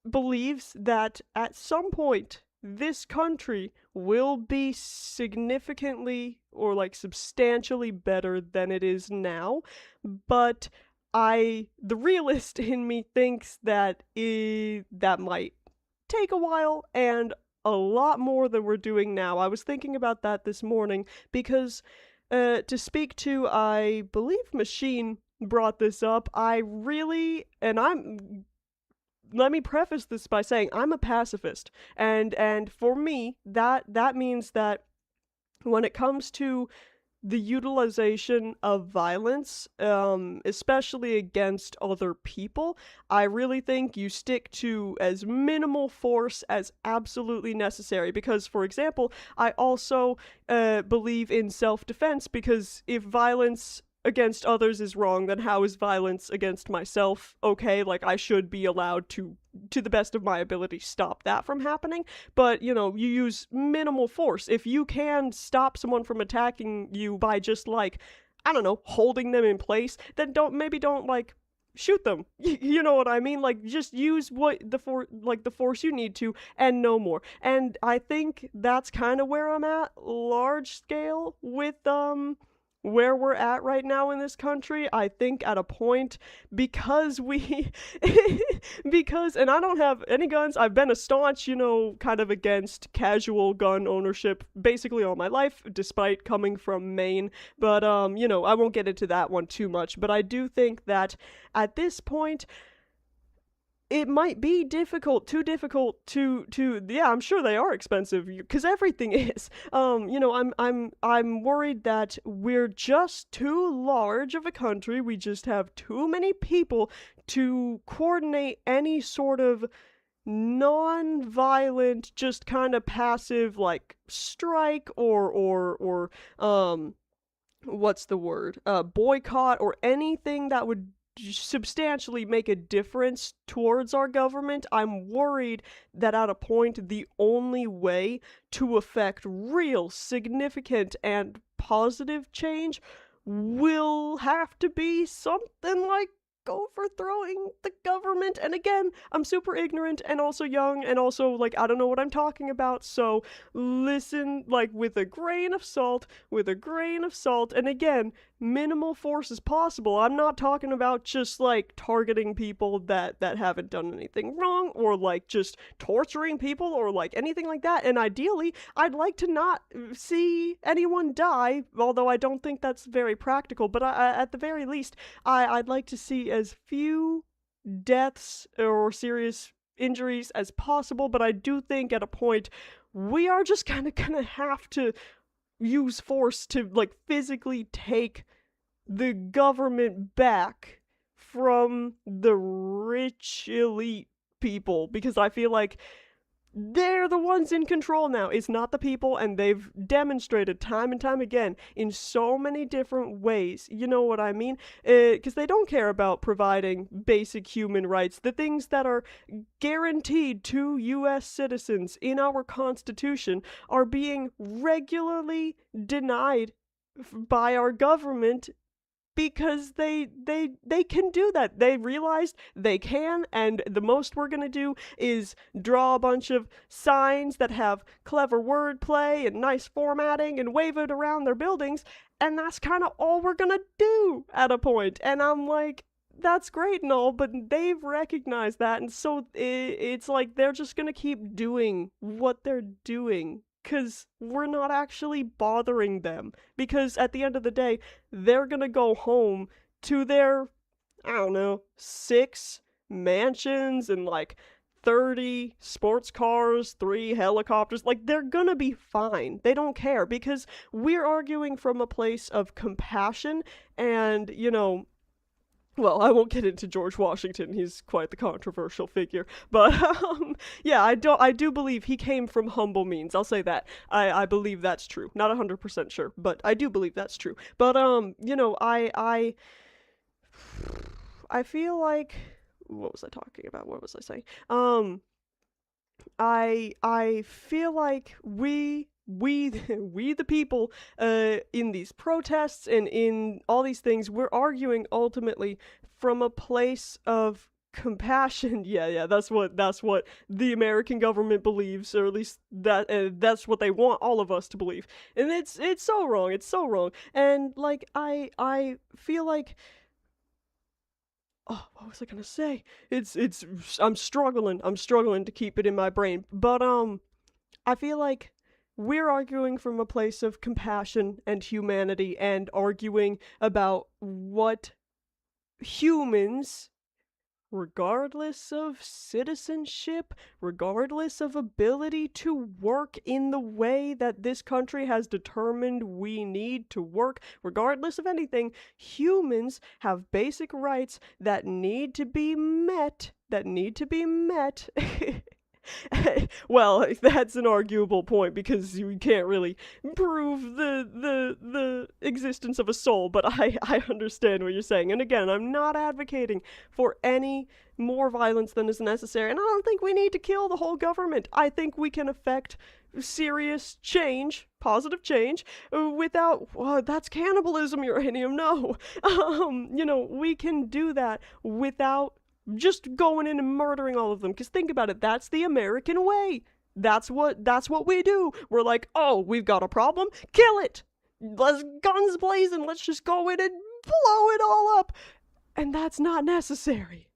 believes that at some point this country will be significantly or like substantially better than it is now, but the realist in me thinks that that might take a while and a lot more than we're doing now. I was thinking about that this morning because, to speak to, I believe Machine brought this up. I really, and I'm let me preface this by saying I'm a pacifist, and for me that means that when it comes to the utilization of violence, especially against other people, I really think you stick to as minimal force as absolutely necessary. Because, for example, I also believe in self defense, because if violence against others is wrong, then how is violence against myself okay? Like, I should be allowed to the best of my ability, stop that from happening. But, you use minimal force. If you can stop someone from attacking you by just, like, I don't know, holding them in place, then don't, like, shoot them. You know what I mean? Like, just use the force you need to, and no more. And I think that's kind of where I'm at, large scale, with where we're at right now in this country. I think at a point, because we because, and I don't have any guns. I've been a staunch, kind of against casual gun ownership basically all my life, despite coming from Maine. But I won't get into that one too much, but I do think that at this point it might be too difficult to yeah, I'm sure they are expensive, because everything is. I'm worried that we're just too large of a country. We just have too many people to coordinate any sort of non-violent, just kind of passive, like, strike, or what's the word, boycott, or anything that would substantially make a difference towards our government. I'm worried that at a point, the only way to affect real significant and positive change will have to be something like overthrowing the government. And again, I'm super ignorant and also young, and also, like, I don't know what I'm talking about, so listen, like, with a grain of salt, and again, minimal force is possible. I'm not talking about just, like, targeting people that haven't done anything wrong, or, like, just torturing people, or, like, anything like that. And ideally, I'd like to not see anyone die, although I don't think that's very practical. But at the very least, I'd like to see as few deaths or serious injuries as possible. But I do think at a point, we are just kind of gonna have to use force to, like, physically take the government back from the rich elite people, because I feel like they're the ones in control now. It's not the people, and they've demonstrated time and time again in so many different ways. You know what I mean? Because they don't care about providing basic human rights, the things that are guaranteed to U.S. citizens in our Constitution are being regularly denied by our government, because they can do that. They realized they can, and the most we're gonna do is draw a bunch of signs that have clever wordplay and nice formatting and wave it around their buildings, and that's kind of all we're gonna do at a point. And I'm like, that's great and all, but they've recognized that, and so it's like they're just gonna keep doing what they're doing, because we're not actually bothering them. Because at the end of the day, they're gonna go home to their, I don't know, 6 mansions and, like, 30 sports cars, 3 helicopters. Like, they're gonna be fine. They don't care, because we're arguing from a place of compassion. And, well, I won't get into George Washington. He's quite the controversial figure. But yeah, I do believe he came from humble means. I'll say that. I believe that's true. Not 100% sure, but I do believe that's true. But I feel like, what was I talking about? What was I saying? I feel like we we the people, in these protests and in all these things, we're arguing ultimately from a place of compassion. Yeah, that's what the American government believes, or at least that's what they want all of us to believe. And it's so wrong. It's so wrong. And, like, I feel like, oh, what was I gonna say? It's I'm struggling. I'm struggling to keep it in my brain. But I feel like we're arguing from a place of compassion and humanity, and arguing about what humans regardless of citizenship, regardless of ability to work in the way that this country has determined we need to work, regardless of anything, humans have basic rights that need to be met, that need to be met. Well, that's an arguable point because you can't really prove the existence of a soul, but I understand what you're saying. And again, I'm not advocating for any more violence than is necessary, and I don't think we need to kill the whole government. I think we can affect serious change, positive change, without that's cannibalism, uranium. No, we can do that without just going in and murdering all of them. Because think about it, that's the American way. That's what we do. We're like, oh, we've got a problem, kill it. Let's guns blazing. Let's just go in and blow it all up. And that's not necessary.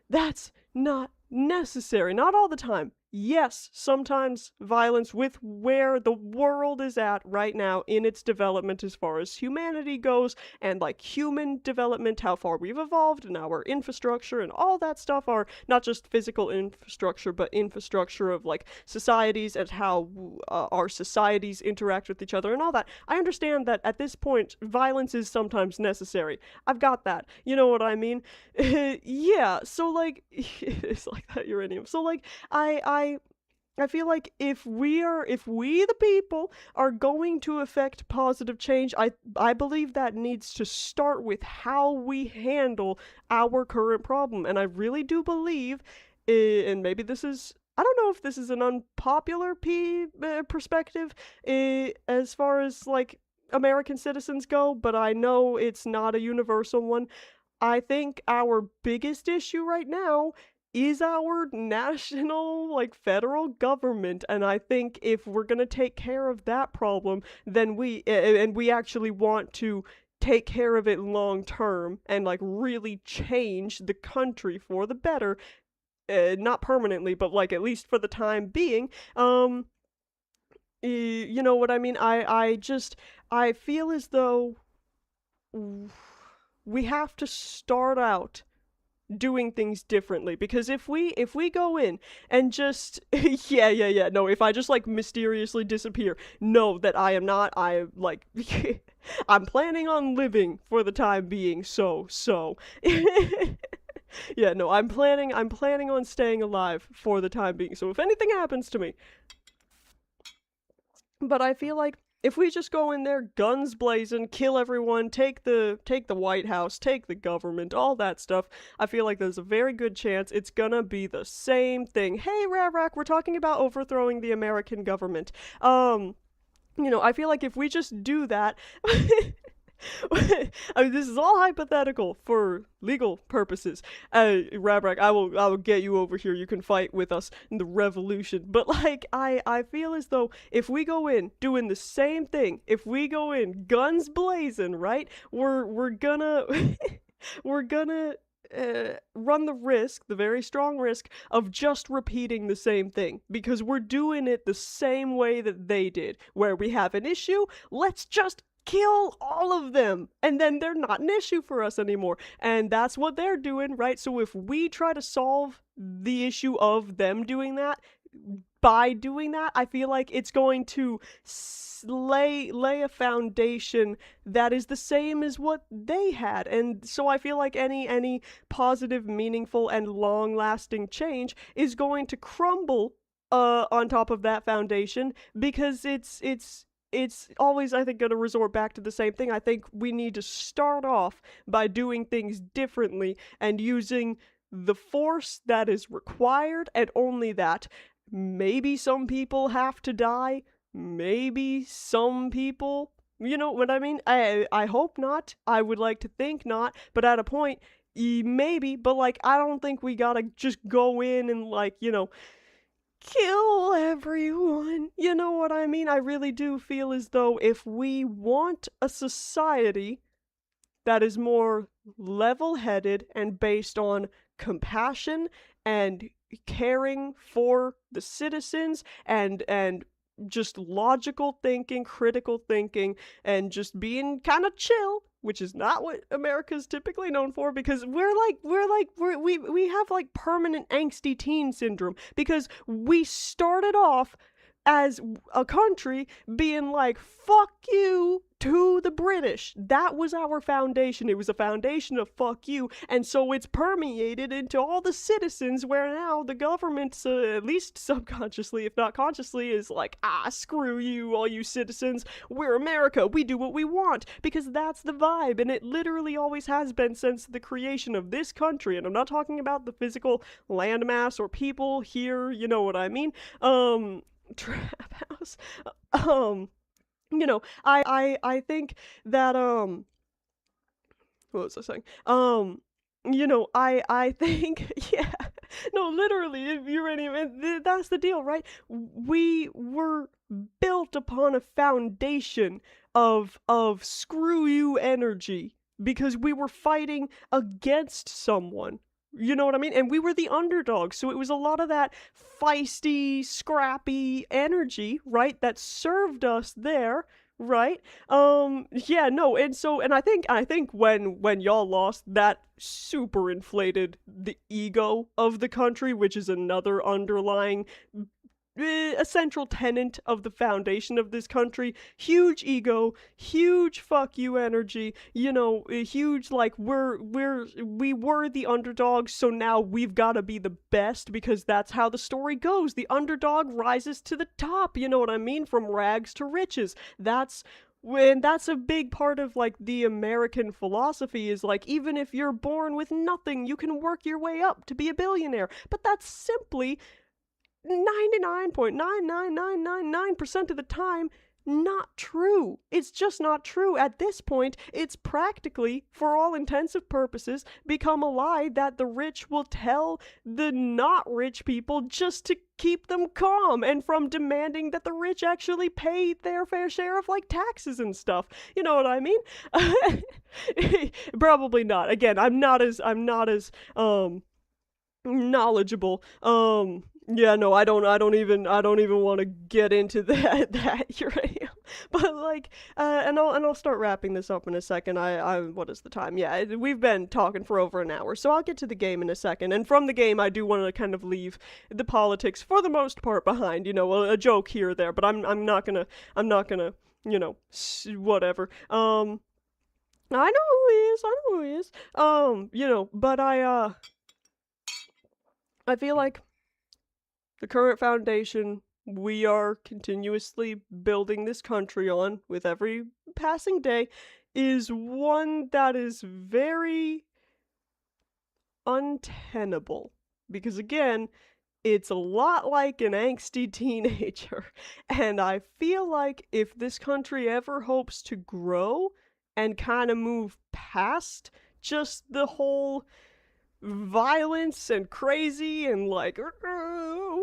That's not necessary. Not all the time. Yes, sometimes violence with where the world is at right now in its development as far as humanity goes, and like human development, how far we've evolved, and our infrastructure and all that stuff are not just physical infrastructure, but infrastructure of like societies and how our societies interact with each other and all that. I understand that at this point, violence is sometimes necessary. I've got that. You know what I mean? Yeah, so like, it's like that uranium. So like, I feel like if we the people are going to affect positive change, I believe that needs to start with how we handle our current problem. And I really do believe, and maybe this is, I don't know if this is an unpopular perspective as far as like American citizens go, but I know it's not a universal one. I think our biggest issue right now is our national, like, federal government, and I think if we're gonna take care of that problem, then we actually want to take care of it long term and, like, really change the country for the better, not permanently, but, like, at least for the time being, you know what I mean? I feel as though we have to start out doing things differently, because if we go in and just yeah, no, if I just like mysteriously disappear, know that I like I'm planning on living for the time being, so yeah, no, I'm planning on staying alive for the time being, so if anything happens to me. But I feel like if we just go in there, guns blazing, kill everyone, take the White House, take the government, all that stuff, I feel like there's a very good chance it's gonna be the same thing. Hey, Ravrak, we're talking about overthrowing the American government. I feel like if we just do that, I mean, this is all hypothetical for legal purposes. Rabrak, I will get you over here. You can fight with us in the revolution. But like, I feel as though if we go in doing the same thing, if we go in guns blazing, right? We're gonna we're gonna run the risk, the very strong risk, of just repeating the same thing, because we're doing it the same way that they did, where we have an issue, let's just kill all of them, and then they're not an issue for us anymore. And that's what they're doing, right? So if we try to solve the issue of them doing that, by doing that, I feel like it's going to lay a foundation that is the same as what they had. And so I feel like any positive, meaningful, and long-lasting change is going to crumble on top of that foundation, because it's always, I think, going to resort back to the same thing. I think we need to start off by doing things differently and using the force that is required, and only that. Maybe some people have to die. Maybe some people, you know what I mean? I hope not. I would like to think not. But at a point, maybe. But like, I don't think we gotta just go in and like, kill everyone. You know what I mean? I really do feel as though if we want a society that is more level-headed and based on compassion and caring for the citizens, and just logical thinking, critical thinking, and just being kind of chill, which is not what America's typically known for, because we have like permanent angsty teen syndrome, because we started off as a country being like, fuck you to the British. That was our foundation. It was a foundation of fuck you. And so it's permeated into all the citizens, where now the government, at least subconsciously, if not consciously, is like, screw you, all you citizens. We're America. We do what we want. Because that's the vibe. And it literally always has been since the creation of this country. And I'm not talking about the physical landmass or people here. You know what I mean? Trap house. I think that what was I saying? I think yeah. No, literally, if uranium, that's the deal, right? We were built upon a foundation of screw you energy, because we were fighting against someone. You know what I mean? And we were the underdog, so it was a lot of that feisty, scrappy energy, right, that served us there, right? Yeah, no, and I think when y'all lost, that super inflated the ego of the country, which is another underlying a central tenet of the foundation of this country. Huge ego, huge fuck you energy, a huge like we were the underdogs, so now we've got to be the best, because that's how the story goes. The underdog rises to the top, you know what I mean, from rags to riches. That's a big part of like the American philosophy, is like, even if you're born with nothing, you can work your way up to be a billionaire. But that's simply 99.99999% of the time not true. It's just not true. At this point, it's practically, for all intents and purposes, become a lie that the rich will tell the not rich people just to keep them calm, and from demanding that the rich actually pay their fair share of like taxes and stuff. You know what I mean? Probably not. Again, I'm not as knowledgeable. Yeah, no, I don't even want to get into that uranium. But like, and I'll start wrapping this up in a second. What is the time? Yeah, we've been talking for over an hour, so I'll get to the game in a second. And from the game, I do want to kind of leave the politics for the most part behind. A joke here or there, but I'm not gonna, whatever. I know who he is. But I feel like the current foundation we are continuously building this country on with every passing day is one that is very untenable. Because again, it's a lot like an angsty teenager. And I feel like if this country ever hopes to grow and kind of move past just the whole violence and crazy and like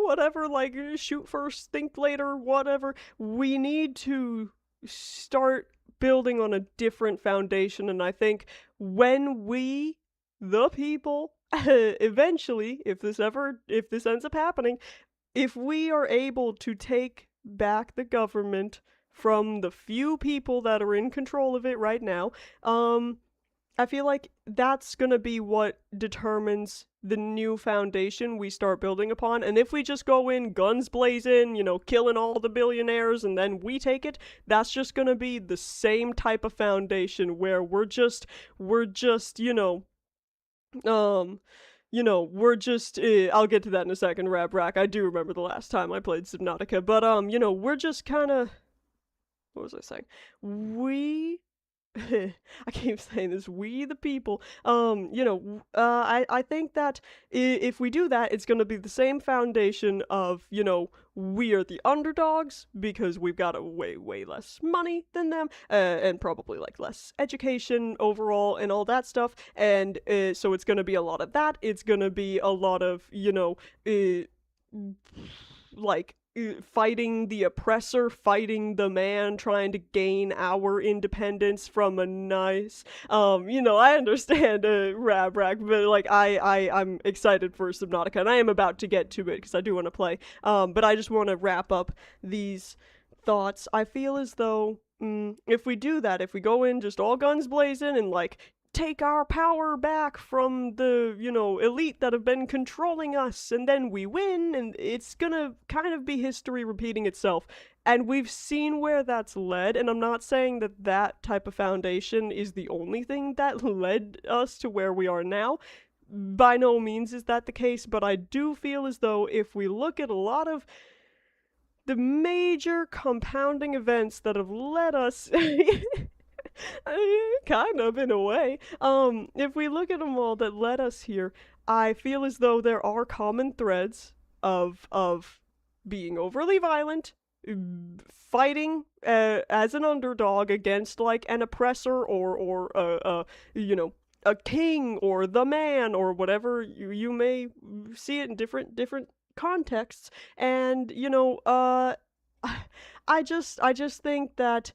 whatever, like shoot first, think later, whatever, we need to start building on a different foundation. And I think when we, the people, eventually, if this ends up happening, if we are able to take back the government from the few people that are in control of it right now, I feel like that's gonna be what determines the new foundation we start building upon. And if we just go in guns blazing, killing all the billionaires, and then we take it, that's just gonna be the same type of foundation where we're just, I'll get to that in a second, Rab Rack. I do remember the last time I played Subnautica, but, we're just kinda, what was I saying? I keep saying this, we the people. I think that if we do that, it's gonna be the same foundation of, we are the underdogs because we've got way less money than them, and probably like less education overall and all that stuff. And so it's gonna be a lot of that. It's gonna be a lot of, like fighting the oppressor, fighting the man, trying to gain our independence from a nice, I understand Rab Rack, but like I'm excited for Subnautica, and I am about to get to it because I do want to play. But I just want to wrap up these thoughts. I feel as though if we do that, if we go in just all guns blazing and like take our power back from the, elite that have been controlling us, and then we win, and it's gonna kind of be history repeating itself. And we've seen where that's led, and I'm not saying that that type of foundation is the only thing that led us to where we are now. By no means is that the case, but I do feel as though if we look at a lot of the major compounding events that have led us kind of in a way, if we look at them all that led us here, I feel as though there are common threads of being overly violent, fighting as an underdog against like an oppressor or a king or the man or whatever. You may see it in different contexts, and I just think that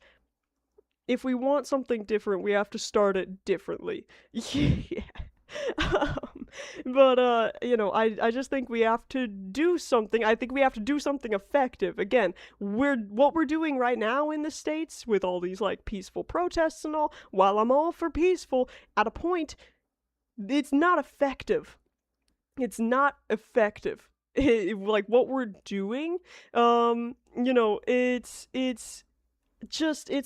if we want something different, we have to start it differently. Yeah. But I just think we have to do something. I think we have to do something effective. Again, what we're doing right now in the States with all these like peaceful protests and all, while I'm all for peaceful, at a point, it's not effective. It's not effective. Like what we're doing, it's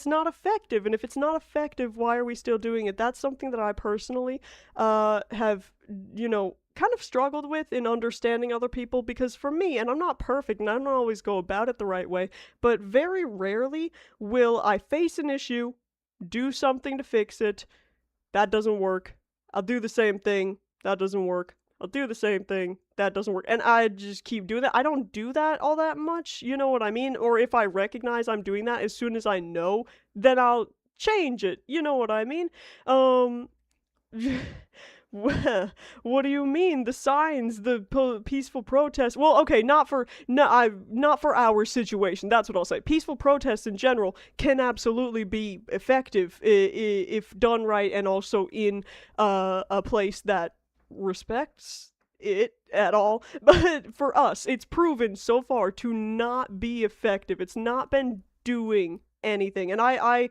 not effective. And if it's not effective, why are we still doing it? That's something that I personally have kind of struggled with in understanding other people, because for me, and I'm not perfect and I don't always go about it the right way, but very rarely will I face an issue, do something to fix it, that doesn't work, I'll do the same thing, that doesn't work, I'll do the same thing, that doesn't work. And I just keep doing that. I don't do that all that much, you know what I mean? Or if I recognize I'm doing that, as soon as I know, then I'll change it. You know what I mean? Um, what do you mean? The signs, the peaceful protests. Well, okay, not for our situation. That's what I'll say. Peaceful protests in general can absolutely be effective if done right, and also in a place that respects it at all. But for us, it's proven so far to not be effective. It's not been doing anything. And I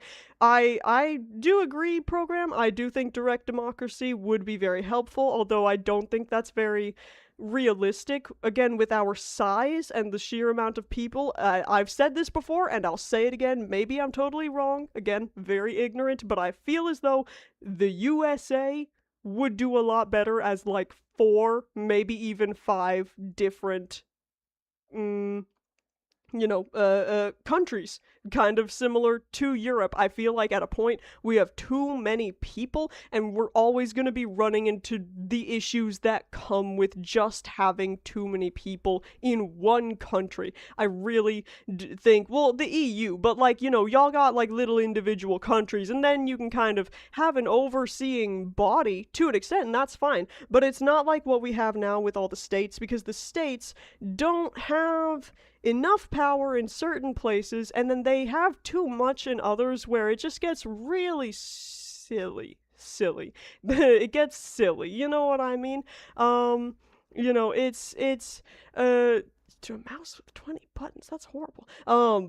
do agree, program. I do think direct democracy would be very helpful, although I don't think that's very realistic, again, with our size and the sheer amount of people. I've said this before and I'll say it again. Maybe I'm totally wrong, again, very ignorant, but I feel as though the USA would do a lot better as like 4, maybe even 5 different countries, kind of similar to Europe. I feel like at a point we have too many people, and we're always going to be running into the issues that come with just having too many people in one country. I really think, well, the EU, but like, y'all got like little individual countries, and then you can kind of have an overseeing body to an extent, and that's fine. But it's not like what we have now with all the states, because the states don't have enough power in certain places, and then they have too much in others, where it just gets really silly. It gets silly, you know what I mean? To a mouse with 20 buttons, that's horrible. I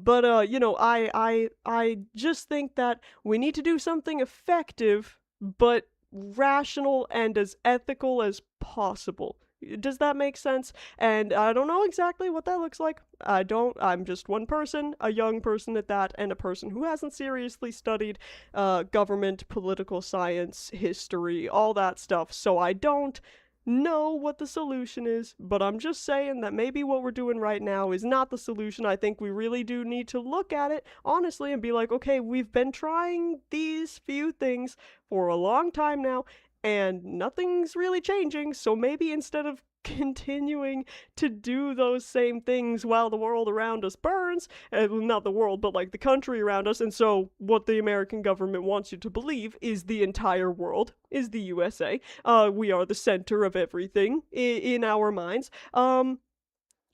just think that we need to do something effective, but rational and as ethical as possible. Does that make sense? And I don't know exactly what that looks like. I'm just one person, a young person at that, and a person who hasn't seriously studied government, political science, history, all that stuff. So I don't know what the solution is, but I'm just saying that maybe what we're doing right now is not the solution. I think we really do need to look at it honestly and be like, okay, we've been trying these few things for a long time now, and nothing's really changing, so maybe instead of continuing to do those same things while the world around us burns, not the world, but like the country around us, and so what the American government wants you to believe is the entire world, is the USA. We are the center of everything in our minds.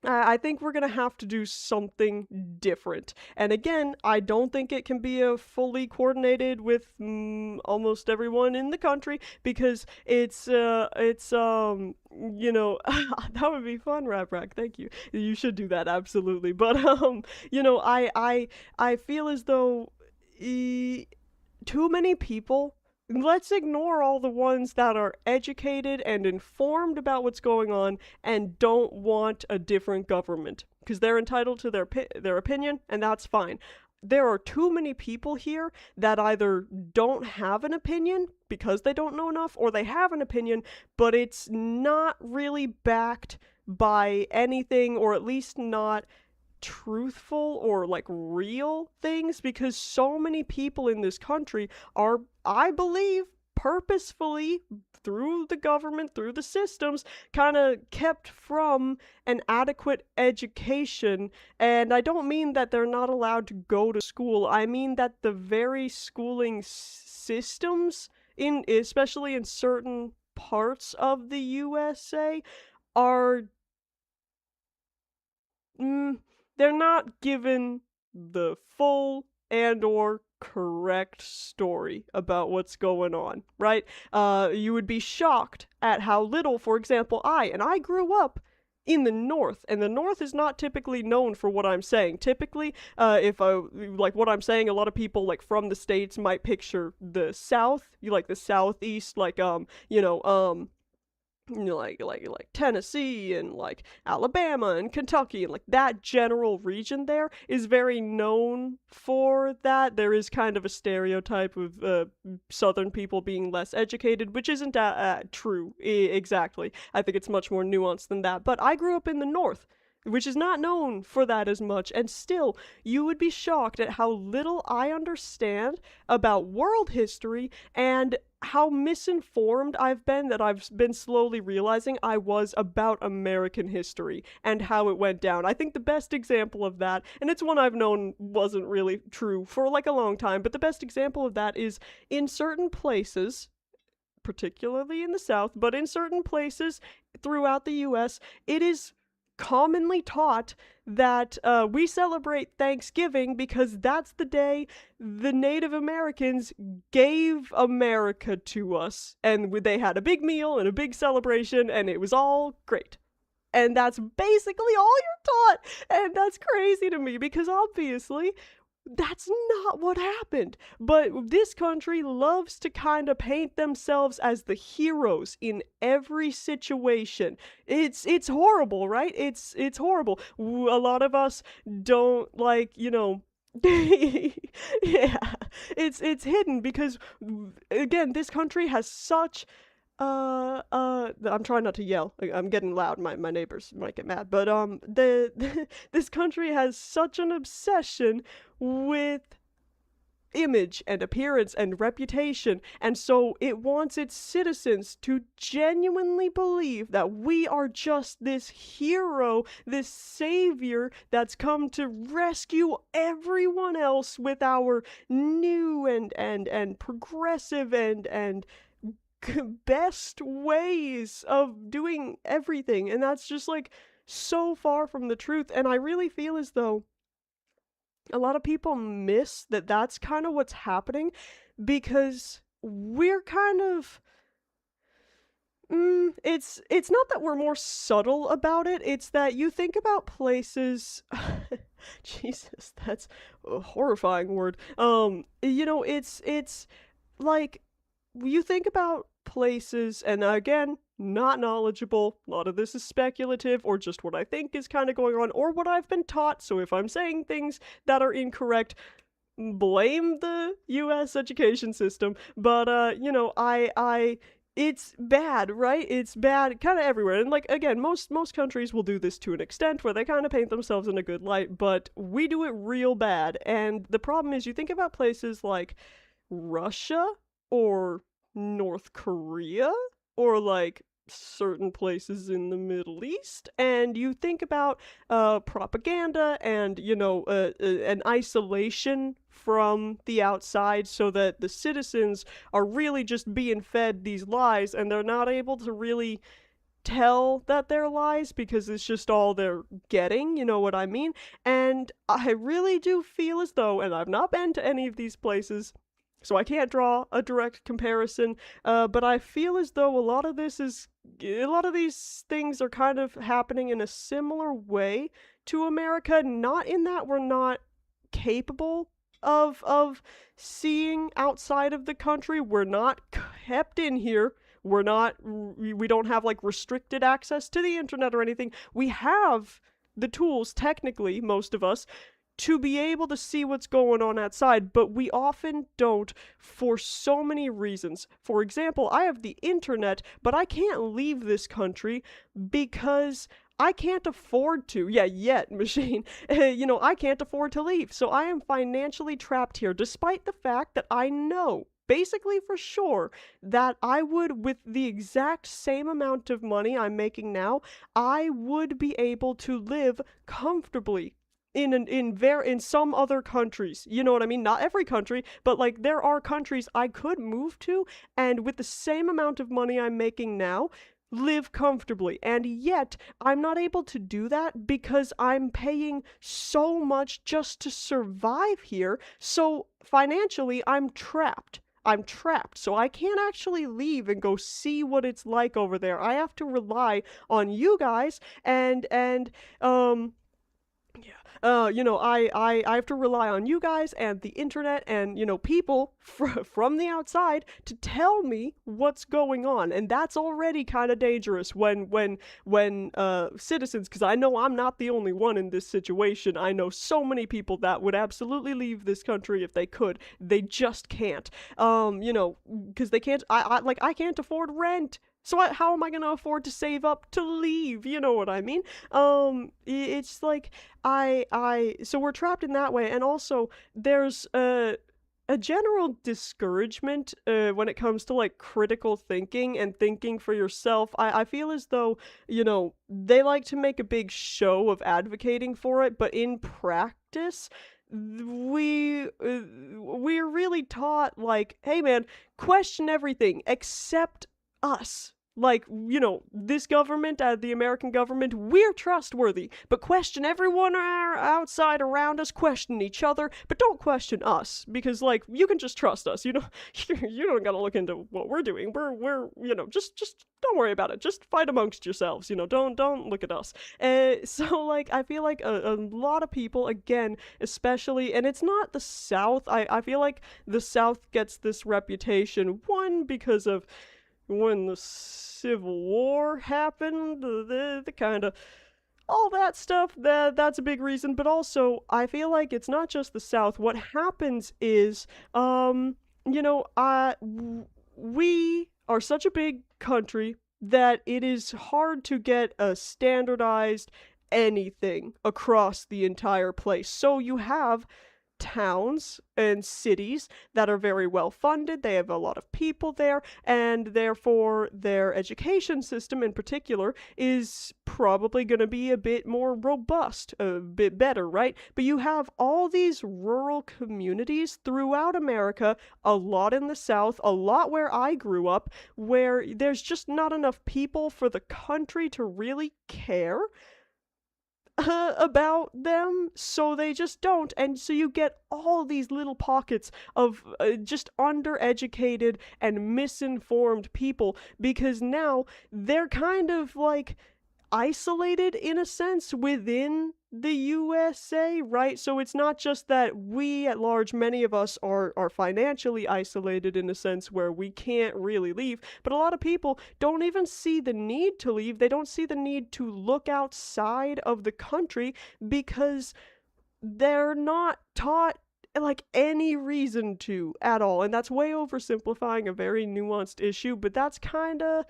I think we're gonna have to do something different. And again, I don't think it can be a fully coordinated with almost everyone in the country because that would be fun, Rap Rack. Thank you. You should do that absolutely. But I feel as though e- too many people. Let's ignore all the ones that are educated and informed about what's going on and don't want a different government because they're entitled to their opinion and that's fine. There are too many people here that either don't have an opinion because they don't know enough or they have an opinion but it's not really backed by anything or at least not truthful or like real things because so many people in this country are, I believe, purposefully through the government, through the systems, kind of kept from an adequate education. And I don't mean that they're not allowed to go to school. I mean that the very schooling systems in especially in certain parts of the USA are mm, they're not given the full and or correct story about what's going on, right? You would be shocked at how little, for example, I grew up in the North, and the North is not typically known for what I'm saying. Typically, if I like what I'm saying, a lot of people like from the States might picture the South, you like the Southeast, like like Tennessee and like Alabama and Kentucky and like that general region there is very known for that. There is kind of a stereotype of Southern people being less educated, which isn't true exactly. I think it's much more nuanced than that. But I grew up in the North, which is not known for that as much, and still, you would be shocked at how little I understand about world history and how misinformed I've been that I've been slowly realizing I was about American history and how it went down. I think the best example of that, and it's one I've known wasn't really true for like a long time, but the best example of that is in certain places, particularly in the South, but in certain places throughout the US, it is commonly taught that we celebrate Thanksgiving because that's the day the Native Americans gave America to us. And they had a big meal and a big celebration, and it was all great. And that's basically all you're taught. And that's crazy to me because obviously that's not what happened. But this country loves to kind of paint themselves as the heroes in every situation. It's horrible, right? It's horrible. A lot of us don't like, yeah, it's hidden because again, this country has such I'm trying not to yell. I'm getting loud. My neighbors might get mad. But this country has such an obsession with image and appearance and reputation, and so it wants its citizens to genuinely believe that we are just this hero, this savior that's come to rescue everyone else with our new and progressive and best ways of doing everything. And that's just like so far from the truth. And I really feel as though a lot of people miss that that's kind of what's happening because we're kind of it's not that we're more subtle about it. It's that you think about places Jesus, that's a horrifying word. It's like you think about places, and again, not knowledgeable. A lot of this is speculative or just what I think is kind of going on or what I've been taught. So if I'm saying things that are incorrect, blame the US education system. But it's bad, right? It's bad kind of everywhere. And like again, most countries will do this to an extent where they kind of paint themselves in a good light, but we do it real bad. And the problem is you think about places like Russia or North Korea or like certain places in the Middle East, and you think about propaganda and an isolation from the outside so that the citizens are really just being fed these lies and they're not able to really tell that they're lies because it's just all they're getting, you know what I mean? And I really do feel as though, and I've not been to any of these places, so I can't draw a direct comparison, but I feel as though a lot of these things are kind of happening in a similar way to America, not in that we're not capable of seeing outside of the country. We're not kept in here. We don't have like restricted access to the internet or anything. We have the tools, technically, most of us, to be able to see what's going on outside, but we often don't for so many reasons. For example, I have the internet, but I can't leave this country because I can't afford to. Yeah, yet, machine. I can't afford to leave. So I am financially trapped here, despite the fact that I know, basically for sure, that I would, with the exact same amount of money I'm making now, I would be able to live comfortably in some other countries. You know what I mean? Not every country, but like there are countries I could move to and with the same amount of money I'm making now live comfortably. And yet I'm not able to do that because I'm paying so much just to survive here. So financially I'm trapped. I'm trapped, so I can't actually leave and go see what it's like over there. I have to rely on you guys and yeah. I have to rely on you guys and the internet and, people from the outside to tell me what's going on. And that's already kind of dangerous when citizens, because I know I'm not the only one in this situation. I know so many people that would absolutely leave this country if they could. They just can't. Because they can't, I can't afford rent. So how am I going to afford to save up to leave? You know what I mean? It's like so we're trapped in that way. And also there's a general discouragement when it comes to like critical thinking and thinking for yourself. I feel as though, they like to make a big show of advocating for it, but in practice, we're really taught like, hey man, question everything except us. Like, this government, the American government, we're trustworthy, but question everyone outside around us, question each other, but don't question us, because, like, you can just trust us, you don't gotta look into what we're doing, we're just don't worry about it, just fight amongst yourselves, don't look at us. So, like, I feel like a lot of people, again, especially, and it's not the South, I feel like the South gets this reputation, one, because of when the Civil War happened, the kind of all that stuff, that's a big reason. But also, I feel like it's not just the South. What happens is, we are such a big country that it is hard to get a standardized anything across the entire place. So you have towns and cities that are very well funded, they have a lot of people there, and therefore their education system in particular is probably going to be a bit more robust, a bit better, right? But you have all these rural communities throughout America, a lot in the South, a lot where I grew up, where there's just not enough people for the country to really care about them, so they just don't. And so you get all these little pockets of just undereducated and misinformed people, because now they're kind of like isolated in a sense within the USA, right? So it's not just that we at large, many of us are financially isolated in a sense where we can't really leave, but a lot of people don't even see the need to leave. They don't see the need to look outside of the country because they're not taught like any reason to at all. And that's way oversimplifying a very nuanced issue, but that's kind of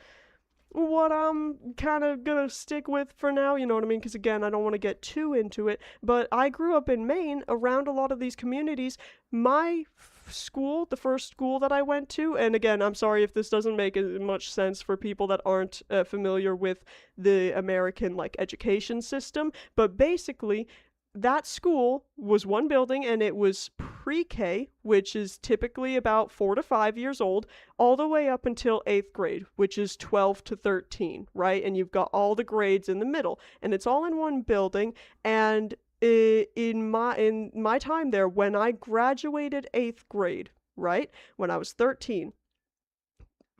what I'm kind of gonna stick with for now, you know what I mean? Because again, I don't want to get too into it, but I grew up in Maine around a lot of these communities. My school, the first school that I went to, and again, I'm sorry if this doesn't make much sense for people that aren't familiar with the American like education system, but basically that school was one building and it was pre-K, which is typically about 4 to 5 years old, all the way up until 8th grade, which is 12 to 13, right? And you've got all the grades in the middle, and it's all in one building. And in my time there, when I graduated 8th grade, right? When I was 13,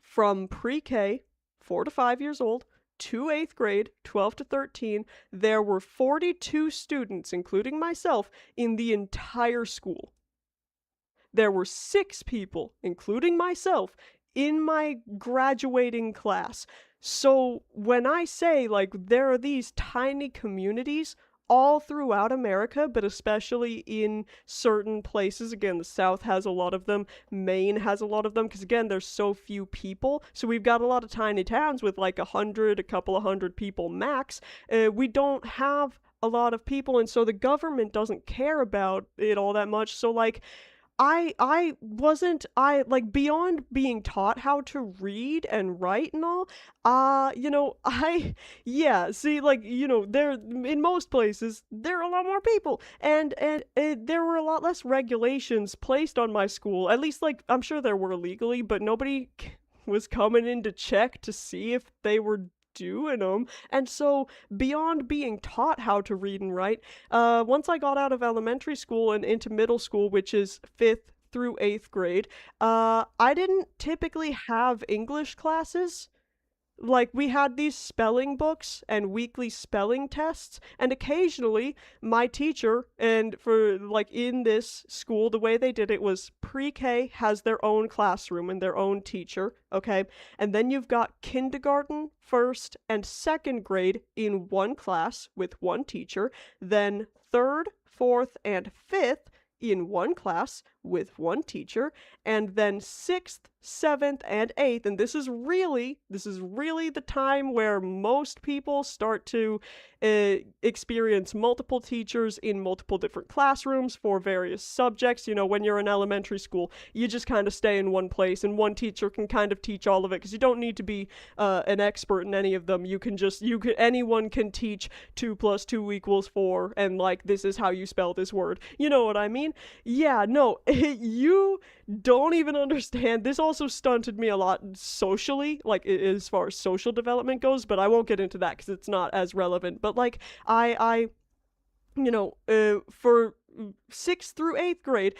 from pre-K, 4 to 5 years old, to 8th grade, 12 to 13, there were 42 students, including myself, in the entire school. There were 6 people, including myself, in my graduating class. So when I say, like, there are these tiny communities all throughout America, but especially in certain places. Again, the South has a lot of them. Maine has a lot of them because, again, there's so few people. So we've got a lot of tiny towns with like 100, a couple of hundred people max. We don't have a lot of people, and so the government doesn't care about it all that much. So like I wasn't I like beyond being taught how to read and write and all, I yeah, see, like, there in most places there are a lot more people, and there were a lot less regulations placed on my school. At least, like, I'm sure there were legally, but nobody was coming in to check to see if they were doing them. And so, beyond being taught how to read and write, once I got out of elementary school and into middle school, which is 5th through 8th grade, I didn't typically have English classes. Like, we had these spelling books and weekly spelling tests, and occasionally my teacher, and for like in this school, the way they did it was pre-K has their own classroom and their own teacher, okay? And then you've got kindergarten, first and second grade in one class with one teacher, then third, fourth, and fifth in one class with one teacher, and then 6th, 7th, and 8th, and this is really the time where most people start to experience multiple teachers in multiple different classrooms for various subjects. When you're in elementary school, you just kind of stay in one place, and one teacher can kind of teach all of it, because you don't need to be an expert in any of them. Anyone can teach 2 plus 2 equals 4, and like, this is how you spell this word. You know what I mean? Yeah, no, you don't even understand. This also stunted me a lot socially, like as far as social development goes, but I won't get into that because it's not as relevant. But like, for 6th through 8th grade,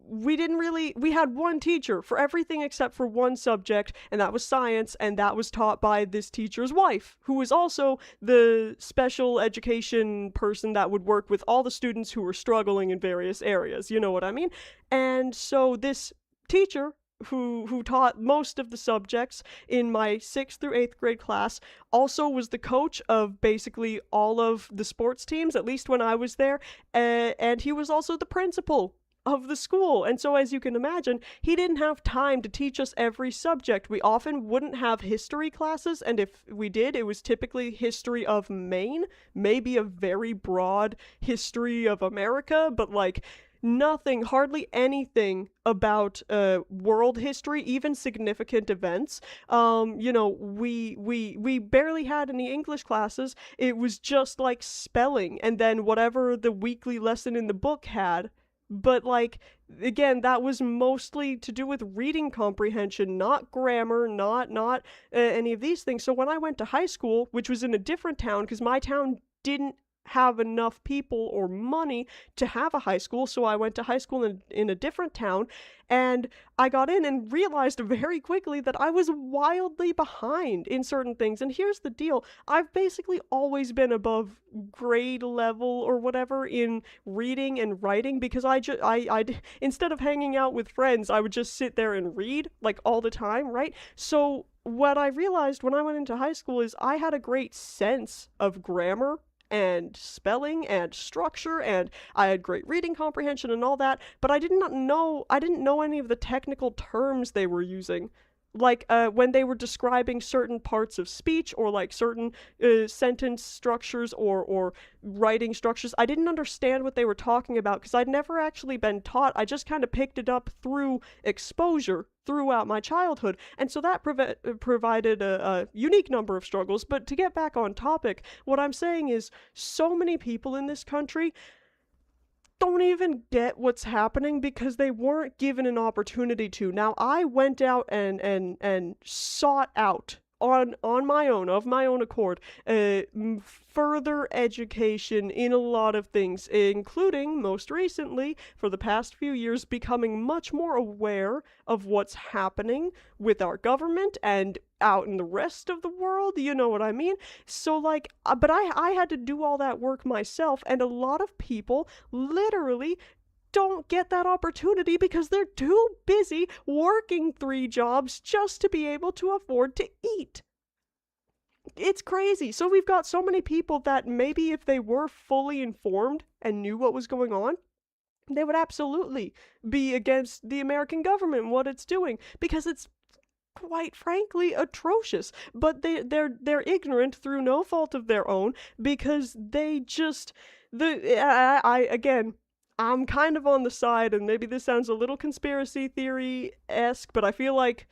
we had one teacher for everything except for one subject, and that was science, and that was taught by this teacher's wife, who was also the special education person that would work with all the students who were struggling in various areas. You know what I mean? And so this teacher, who taught most of the subjects in my 6th through 8th grade class, also was the coach of basically all of the sports teams, at least when I was there, and he was also the principal of the school. And so, as you can imagine, he didn't have time to teach us every subject. We often wouldn't have history classes, and if we did, it was typically history of Maine, maybe a very broad history of America, but like nothing, hardly anything about world history, even significant events. We barely had any English classes. It was just like spelling, and then whatever the weekly lesson in the book had. But like, again, that was mostly to do with reading comprehension, not grammar, not any of these things. So when I went to high school, which was in a different town, because my town didn't have enough people or money to have a high school, so I went to high school in a different town, and I got in and realized very quickly that I was wildly behind in certain things. And here's the deal: I've basically always been above grade level or whatever in reading and writing, because I instead of hanging out with friends, I would just sit there and read like all the time, right? So what I realized when I went into high school is I had a great sense of grammar and spelling and structure, and I had great reading comprehension and all that, but I didn't know any of the technical terms they were using. Like, when they were describing certain parts of speech, or like certain sentence structures or writing structures, I didn't understand what they were talking about because I'd never actually been taught. I just kind of picked it up through exposure throughout my childhood, and so that provided a unique number of struggles. But to get back on topic, what I'm saying is, so many people in this country don't even get what's happening because they weren't given an opportunity to. Now, I went out and sought out on my own, of my own accord, further education in a lot of things, including, most recently, for the past few years, becoming much more aware of what's happening with our government and out in the rest of the world, you know what I mean? So, like, but I had to do all that work myself, and a lot of people literally don't get that opportunity because they're too busy working 3 jobs just to be able to afford to eat. It's crazy. So we've got so many people that maybe if they were fully informed and knew what was going on, they would absolutely be against the American government and what it's doing because it's quite frankly atrocious. But they're ignorant through no fault of their own because they just I again, I'm kind of on the side, and maybe this sounds a little conspiracy theory-esque, but I feel like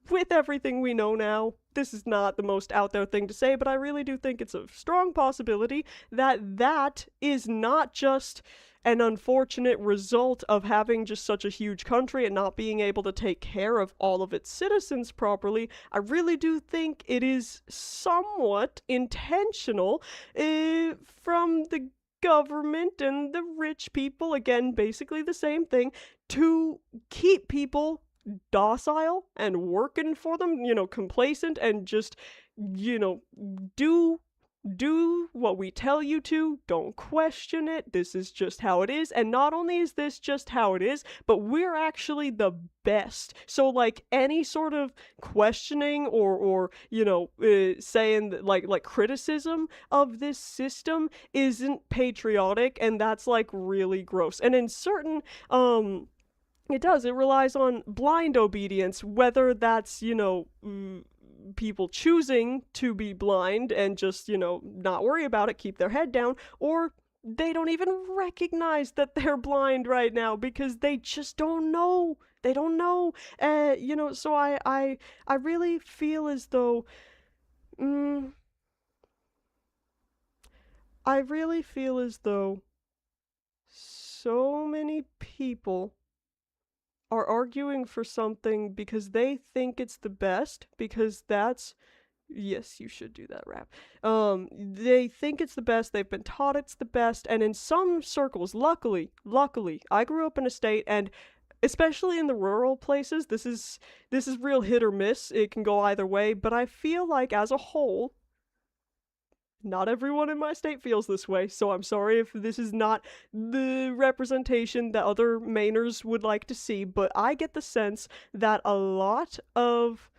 with everything we know now, this is not the most out there thing to say, but I really do think it's a strong possibility that that is not just an unfortunate result of having just such a huge country and not being able to take care of all of its citizens properly. I really do think it is somewhat intentional from the government and the rich people, again, basically the same thing, to keep people docile and working for them, complacent and just, you know, do what we tell you to. Don't question it. This is just how it is. And not only is this just how it is, but we're actually the best. So like any sort of questioning or saying that, like criticism of this system isn't patriotic, and that's like really gross. And in certain it relies on blind obedience, whether that's, people choosing to be blind and just, not worry about it, keep their head down, or they don't even recognize that they're blind right now because they just don't know. They don't know. So I really feel as though, mm, I really feel as though so many people are arguing for something because they think it's the best, because that's, yes, you should do that rap. They think it's the best, they've been taught it's the best, and in some circles, luckily, I grew up in a state, and especially in the rural places, this is real hit or miss. It can go either way, but I feel like as a whole, not everyone in my state feels this way, so I'm sorry if this is not the representation that other Mainers would like to see, but I get the sense that a lot of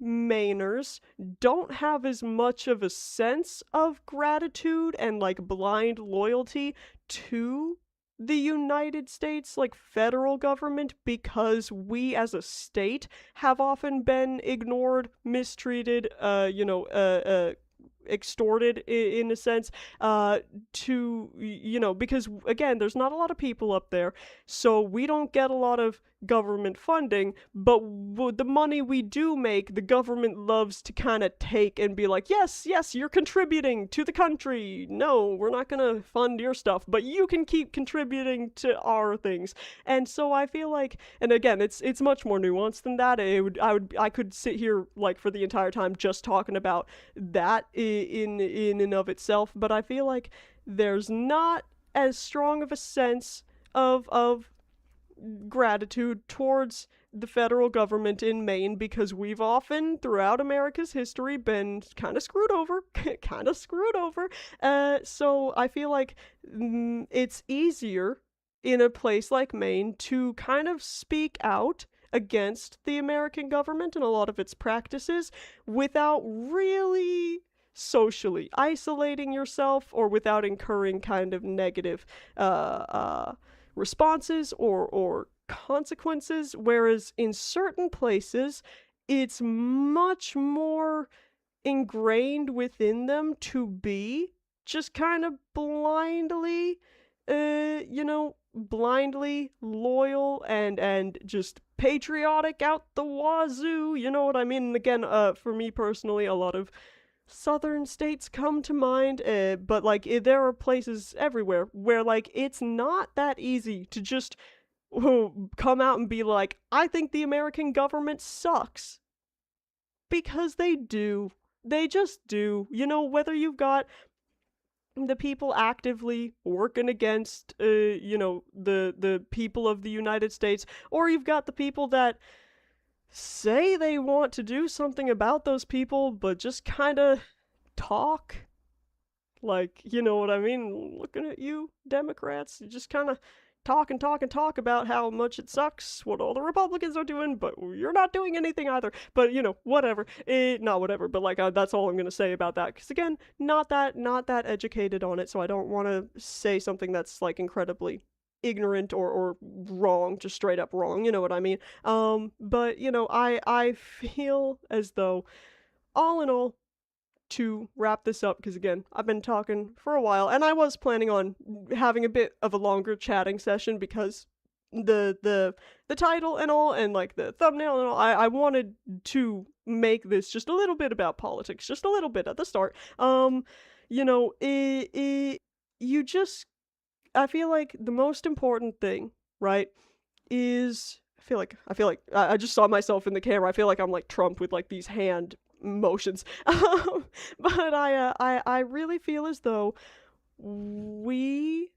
Mainers don't have as much of a sense of gratitude and like blind loyalty to the United States, like federal government, because we as a state have often been ignored, mistreated, extorted in a sense, because again, there's not a lot of people up there, so we don't get a lot of government funding, but the money we do make, the government loves to kind of take and be like, yes, you're contributing to the country. No, we're not gonna fund your stuff, but you can keep contributing to our things. And so I feel like, and again, it's much more nuanced than that. I could sit here like for the entire time just talking about that in and of itself, but I feel like there's not as strong of a sense of gratitude towards the federal government in Maine because we've often, throughout America's history, been kind of screwed over. So I feel like it's easier in a place like Maine to kind of speak out against the American government and a lot of its practices without really socially isolating yourself or without incurring kind of negative responses or consequences, whereas in certain places it's much more ingrained within them to be just kind of blindly loyal and just patriotic out the wazoo, you know what I mean? And again, for me personally, a lot of southern states come to mind, but like there are places everywhere where like it's not that easy to just come out and be like, I think the American government sucks. Because they do. They just do. You know, whether you've got the people actively working against, the people of the United States, or you've got the people that say they want to do something about those people, but just kind of talk. Like, you know what I mean? Looking at you, Democrats, you just kind of talk and talk and talk about how much it sucks what all the Republicans are doing, but you're not doing anything either. But whatever. Not whatever, but like that's all I'm gonna say about that. Because again, not that educated on it, so I don't want to say something that's like incredibly ignorant or wrong, just straight up wrong. You know what I mean? But I feel as though all in all, to wrap this up, because again, I've been talking for a while, and I was planning on having a bit of a longer chatting session because the title and all, and like the thumbnail and all, I wanted to make this just a little bit about politics, just a little bit at the start. You just, I feel like the most important thing, right, is I feel like I just saw myself in the camera. I feel like I'm like Trump with like these hand motions. But I really feel as though we,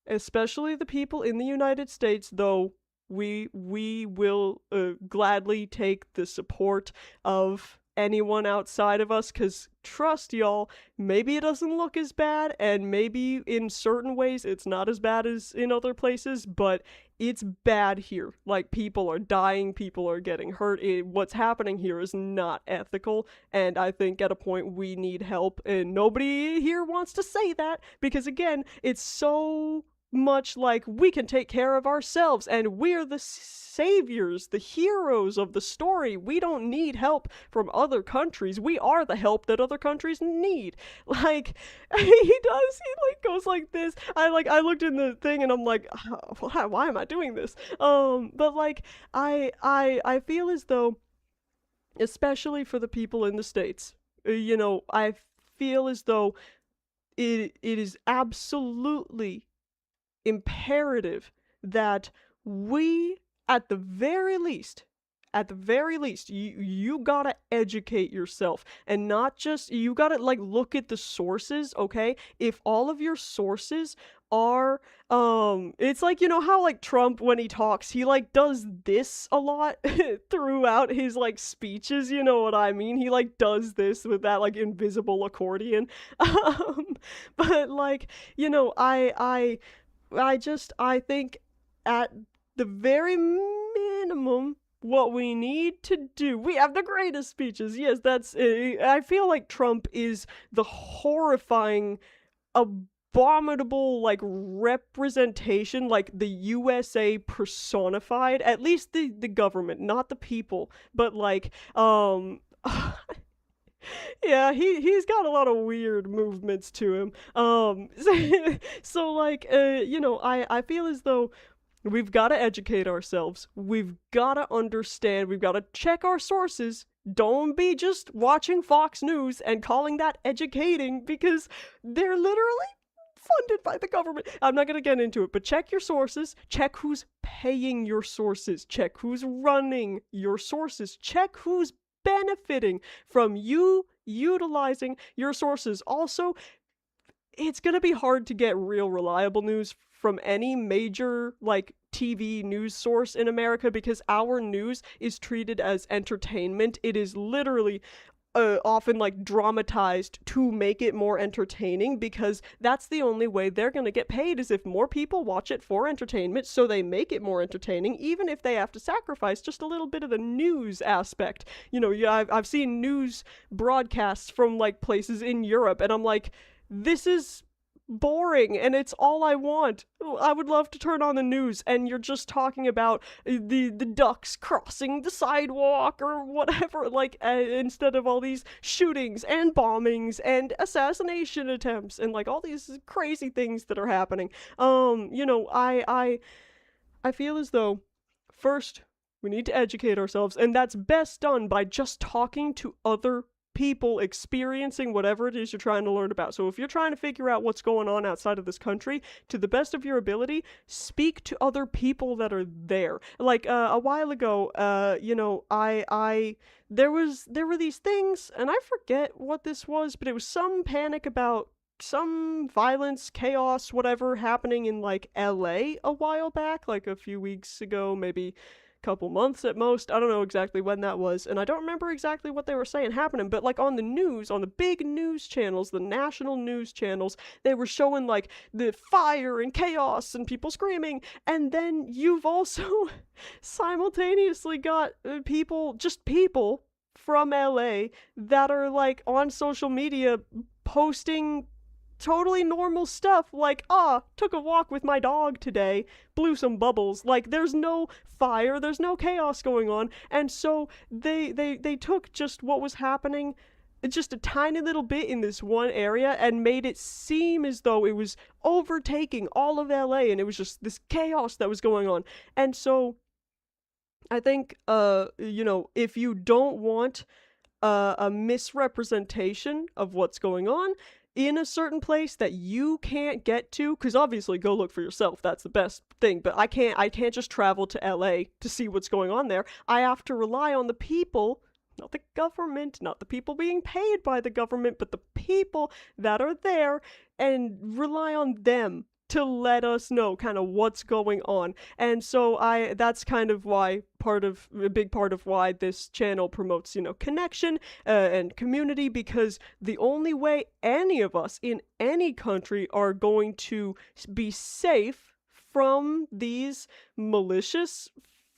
especially the people in the United States, though we will gladly take the support of anyone outside of us, because trust y'all, maybe it doesn't look as bad, and maybe in certain ways it's not as bad as in other places, but it's bad here. Like, people are dying, people are getting hurt. What's happening here is not ethical, and I think at a point we need help, and nobody here wants to say that, because again, it's so much like we can take care of ourselves and we're the saviors, the heroes of the story. We don't need help from other countries. We are the help that other countries need. Like, he like goes like this. I looked in the thing and I'm like, why am I doing this? But like I feel as though, especially for the people in the States, I feel as though it is absolutely imperative that we, at the very least, you gotta educate yourself, and not just, you gotta like look at the sources. Okay, if all of your sources are it's like, how like Trump, when he talks, he like does this a lot throughout his like speeches, you know what I mean? He like does this with that like invisible accordion. But like, I think at the very minimum, what we need to do, we have the greatest speeches. Yes, I feel like Trump is the horrifying, abominable, like, representation, like the USA personified, at least the government, not the people, but like, yeah, he's got a lot of weird movements to him. So like, I feel as though we've got to educate ourselves. We've got to understand. We've got to check our sources. Don't be just watching Fox News and calling that educating, because they're literally funded by the government. I'm not going to get into it, but check your sources. Check who's paying your sources. Check who's running your sources. Check who's benefiting from you utilizing your sources. Also, it's gonna be hard to get real reliable news from any major like TV news source in America, because our news is treated as entertainment. It is literally often like dramatized to make it more entertaining, because that's the only way they're gonna get paid, is if more people watch it for entertainment, so they make it more entertaining, even if they have to sacrifice just a little bit of the news aspect. I've seen news broadcasts from like places in Europe, and I'm like, this is boring, and it's all I want. I would love to turn on the news and you're just talking about the ducks crossing the sidewalk or whatever, like, instead of all these shootings and bombings and assassination attempts and like all these crazy things that are happening. I feel as though, first, we need to educate ourselves, and that's best done by just talking to other people experiencing whatever it is you're trying to learn about. So if you're trying to figure out what's going on outside of this country, to the best of your ability, speak to other people that are there. Like a while ago, I there were these things, and I forget what this was, but it was some panic about some violence, chaos, whatever happening in like LA a while back, like a few weeks ago, maybe couple months at most. I don't know exactly when that was, and I don't remember exactly what they were saying happening, but like on the news, on the big news channels, the national news channels, they were showing like the fire and chaos and people screaming, and then you've also simultaneously got people from LA that are like on social media posting totally normal stuff like, took a walk with my dog today, blew some bubbles. Like, there's no fire, there's no chaos going on. And so they took just what was happening just a tiny little bit in this one area and made it seem as though it was overtaking all of LA and it was just this chaos that was going on. And so I think if you don't want a misrepresentation of what's going on in a certain place that you can't get to, because obviously go look for yourself, that's the best thing, but I can't just travel to LA to see what's going on there. I have to rely on the people, not the government, not the people being paid by the government, but the people that are there, and rely on them to let us know kind of what's going on. And so that's kind of why a big part of why this channel promotes, connection and community, because the only way any of us in any country are going to be safe from these malicious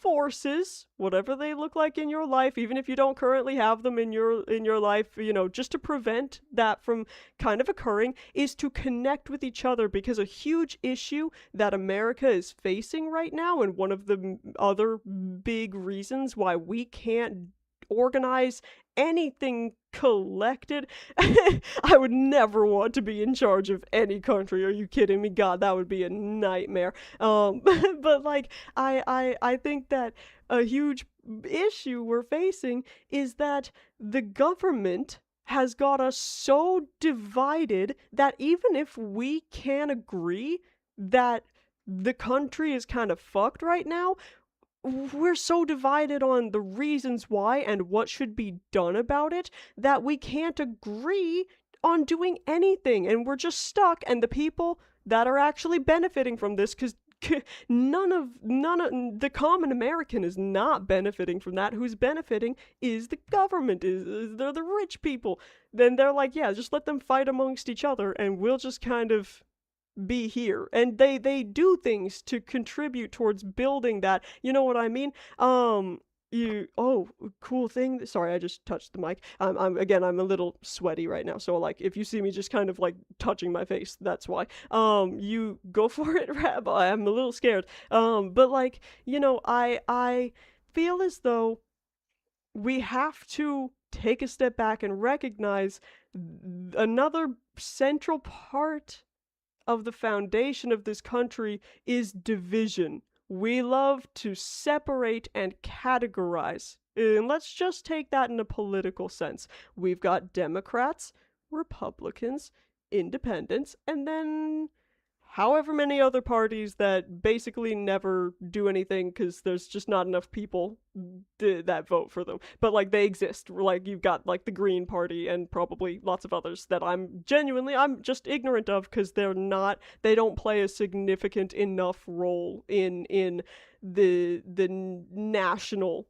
forces, whatever they look like in your life, even if you don't currently have them in your life, just to prevent that from kind of occurring, is to connect with each other. Because a huge issue that America is facing right now, and one of the other big reasons why we can't organize anything collected. I would never want to be in charge of any country. Are you kidding me? God, that would be a nightmare. But like, I think that a huge issue we're facing is that the government has got us so divided that even if we can agree that the country is kind of fucked right now, we're so divided on the reasons why and what should be done about it that we can't agree on doing anything, and we're just stuck. And the people that are actually benefiting from this, because none of the common American is not benefiting from that. Who's benefiting is the government, they're the rich people. Then they're like, yeah, just let them fight amongst each other and we'll just kind of be here. And they do things to contribute towards building that, you know what I mean? Cool thing, sorry, I just touched the mic. I'm a little sweaty right now, so like if you see me just kind of like touching my face, that's why. You go for it, Rabbi. I'm a little scared. But like, I feel as though we have to take a step back and recognize another central part of the foundation of this country is division. We love to separate and categorize. And let's just take that in a political sense. We've got Democrats, Republicans, Independents, and then however many other parties that basically never do anything because there's just not enough people that vote for them. But like they exist. Like you've got like the Green Party and probably lots of others that I'm just ignorant of because they don't play a significant enough role in the national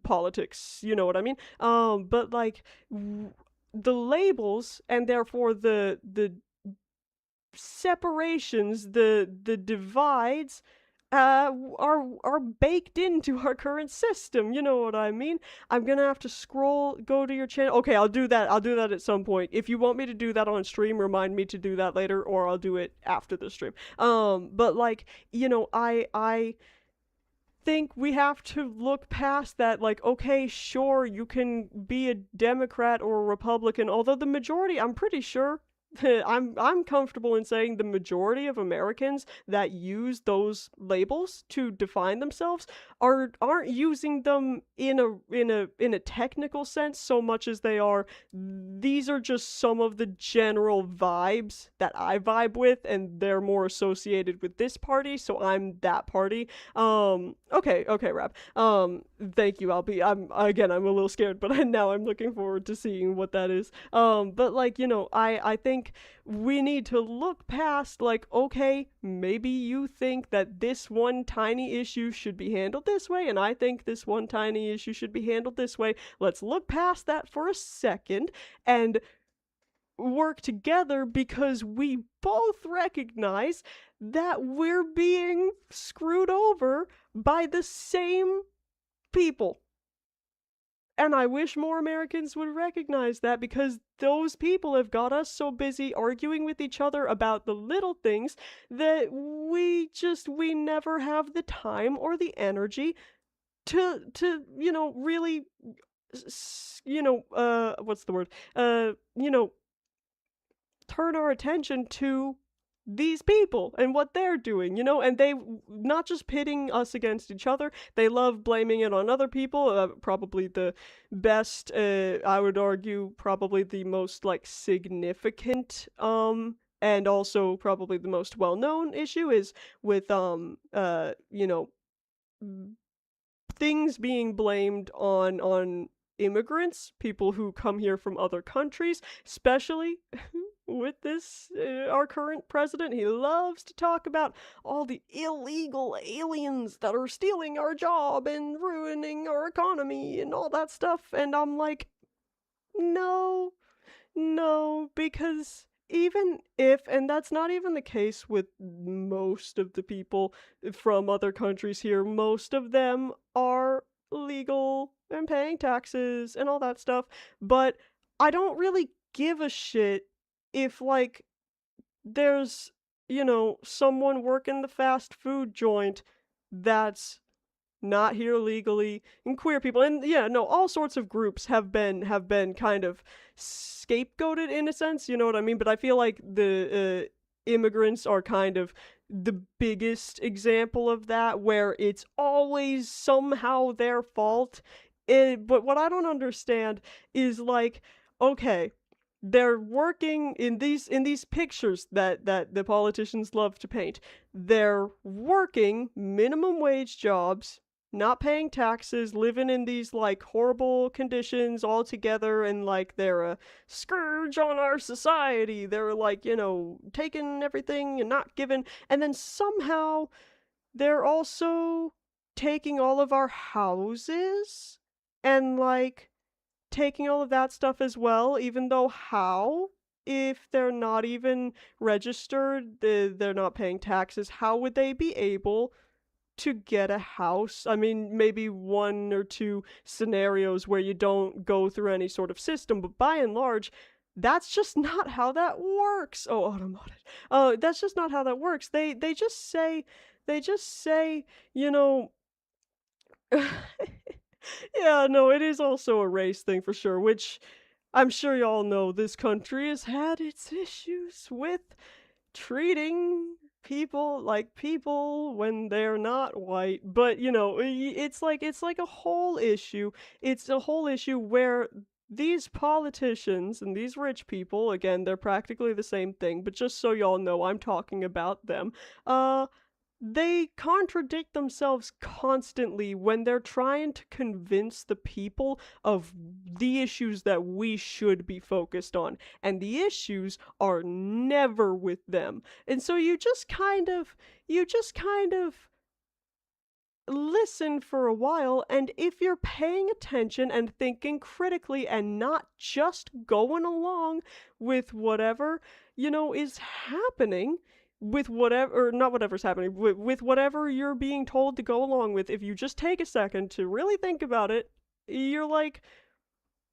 politics, you know what I mean? But like the labels and therefore the separations, the divides are baked into our current system, you know what I mean? I'm gonna have to go to your channel. Okay, I'll do that at some point. If you want me to do that on stream, remind me to do that later, or I'll do it after the stream. But like, I think we have to look past that. Like, okay, sure, you can be a Democrat or a Republican, although the majority, I'm pretty sure I'm comfortable in saying the majority of Americans that use those labels to define themselves aren't using them in a technical sense so much as they are, these are just some of the general vibes that I vibe with, and they're more associated with this party, so I'm that party. Okay, Rap. Thank you. I'm a little scared, but now I'm looking forward to seeing what that is. But like, I think we need to look past, like, okay, maybe you think that this one tiny issue should be handled this way, and I think this one tiny issue should be handled this way. Let's look past that for a second and work together, because we both recognize that we're being screwed over by the same people. And I wish more Americans would recognize that, because those people have got us so busy arguing with each other about the little things that we never have the time or the energy to really, what's the word? Turn our attention to these people and what they're doing, and they not just pitting us against each other, they love blaming it on other people. Probably the best, I would argue, probably the most like significant, and also probably the most well-known issue is with, things being blamed on immigrants, people who come here from other countries, especially with this, our current president. He loves to talk about all the illegal aliens that are stealing our job and ruining our economy and all that stuff, and I'm like, no, no, because even if, and that's not even the case with most of the people from other countries here, most of them are legal and paying taxes and all that stuff, but I don't really give a shit if, like, there's, someone working the fast food joint that's not here legally, and queer people, and yeah, no, all sorts of groups have been kind of scapegoated in a sense, you know what I mean? But I feel like the immigrants are kind of the biggest example of that, where it's always somehow their fault. But what I don't understand is, like, okay, they're working in these pictures that the politicians love to paint. They're working minimum wage jobs, not paying taxes, living in these like horrible conditions all together, and like they're a scourge on our society. They're like, taking everything and not giving, and then somehow they're also taking all of our houses and like taking all of that stuff as well, even though how? If they're not even registered, they're not paying taxes, how would they be able to get a house? I mean, maybe one or two scenarios where you don't go through any sort of system, but by and large, that's just not how that works. Oh, automotive. That's just not how that works. They just say, you know, yeah, no, it is also a race thing for sure, which I'm sure y'all know this country has had its issues with treating people like people when they're not white. But, it's like a whole issue. It's a whole issue where these politicians and these rich people, again, they're practically the same thing, but just so y'all know, I'm talking about them. They contradict themselves constantly when they're trying to convince the people of the issues that we should be focused on. And the issues are never with them. And so you just kind of listen for a while, and if you're paying attention and thinking critically and not just going along with whatever, is happening, with whatever, or not whatever's happening, with whatever you're being told to go along with, if you just take a second to really think about it, you're like,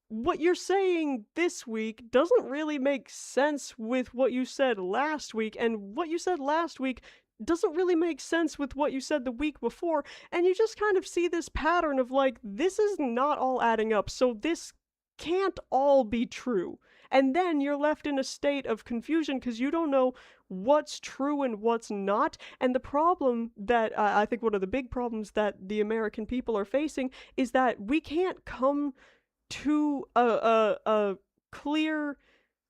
what you're saying this week doesn't really make sense with what you said last week, and what you said last week doesn't really make sense with what you said the week before, and you just kind of see this pattern of like, this is not all adding up, so this can't all be true. and then you're left in a state of confusion because you don't know what's true and what's not. And the problem that I think one of the big problems that the American people are facing is that we can't come to a clear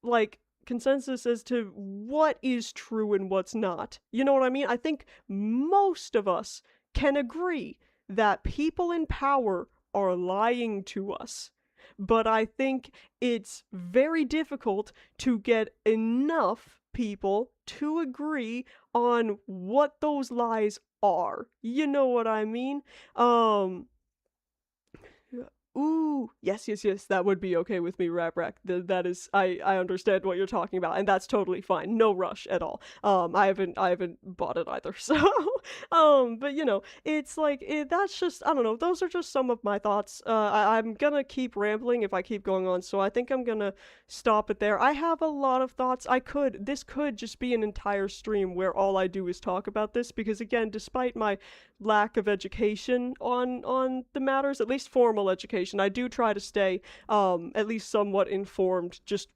like consensus as to what is true and what's not. You know what I mean? I think most of us can agree that people in power are lying to us. But I think it's very difficult to get enough people to agree on what those lies are. You know what I mean? Um Ooh, yes, yes, yes. That would be okay with me, Rap Rack. That is, I understand what you're talking about, and that's totally fine. No rush at all. I haven't bought it either. So, but it's like that's just I don't know. Those are just some of my thoughts. I'm gonna keep rambling if I keep going on, so I think I'm gonna stop it there. I have a lot of thoughts. This could just be an entire stream where all I do is talk about this because again, despite my lack of education on the matters, at least formal education. I do try to stay at least somewhat informed just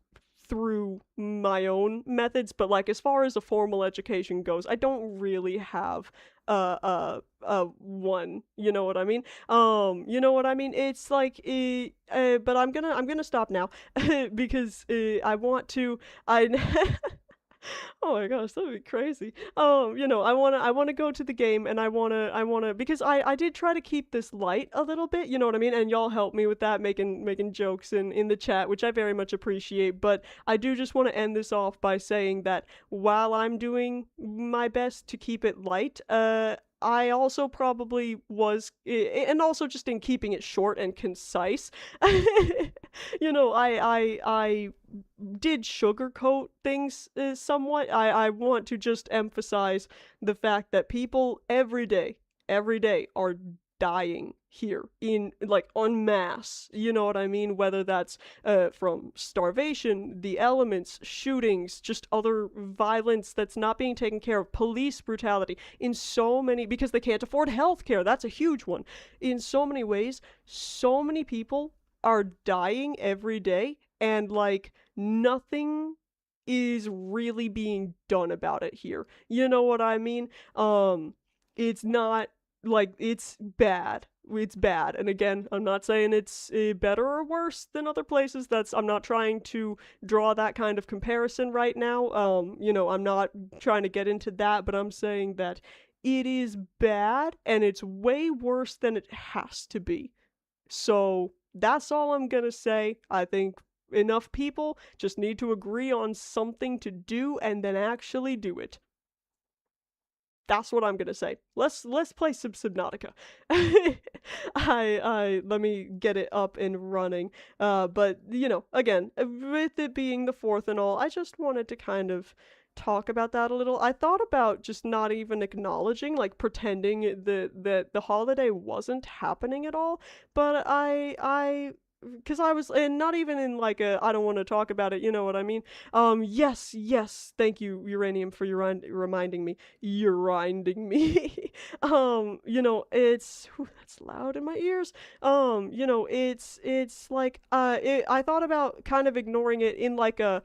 through my own methods, but like as far as a formal education goes, I don't really have one, you know what I mean? You know what I mean? It's like but I'm gonna stop now because I want to I Oh my gosh, that would be crazy. I wanna go to the game and I wanna because I did try to keep this light a little bit, you know what I mean? And y'all helped me with that, making jokes in the chat, which I very much appreciate. But I do just want to end this off by saying that while I'm doing my best to keep it light, I also probably was, and also just in keeping it short and concise. I did sugarcoat things somewhat. I want to just emphasize the fact that people every day are dying here in like en masse. You know what I mean? Whether that's from starvation, the elements, shootings, just other violence that's not being taken care of, police brutality, in so many because they can't afford health care. That's a huge one. In so many ways, so many people are dying every day and like nothing is really being done about it here. You know what I mean? It's not like it's bad. It's bad. And again, I'm not saying it's better or worse than other places. I'm not trying to draw that kind of comparison right now. I'm not trying to get into that, but I'm saying that it is bad and it's way worse than it has to be. So that's all I'm gonna say. I think enough people just need to agree on something to do and then actually do it. That's what I'm gonna say. Let's play some Subnautica. I let me get it up and running. But again, with it being the fourth and all, I just wanted to kind of talk about that a little. I thought about just not even acknowledging, like pretending that the holiday wasn't happening at all. But I because I was, and not even in like a, I don't want to talk about it, you know what I mean? Yes, yes, thank you, Uranium, for your reminding me. You're reminding me. It's, whew, that's loud in my ears. It's like, I thought about kind of ignoring it in like a,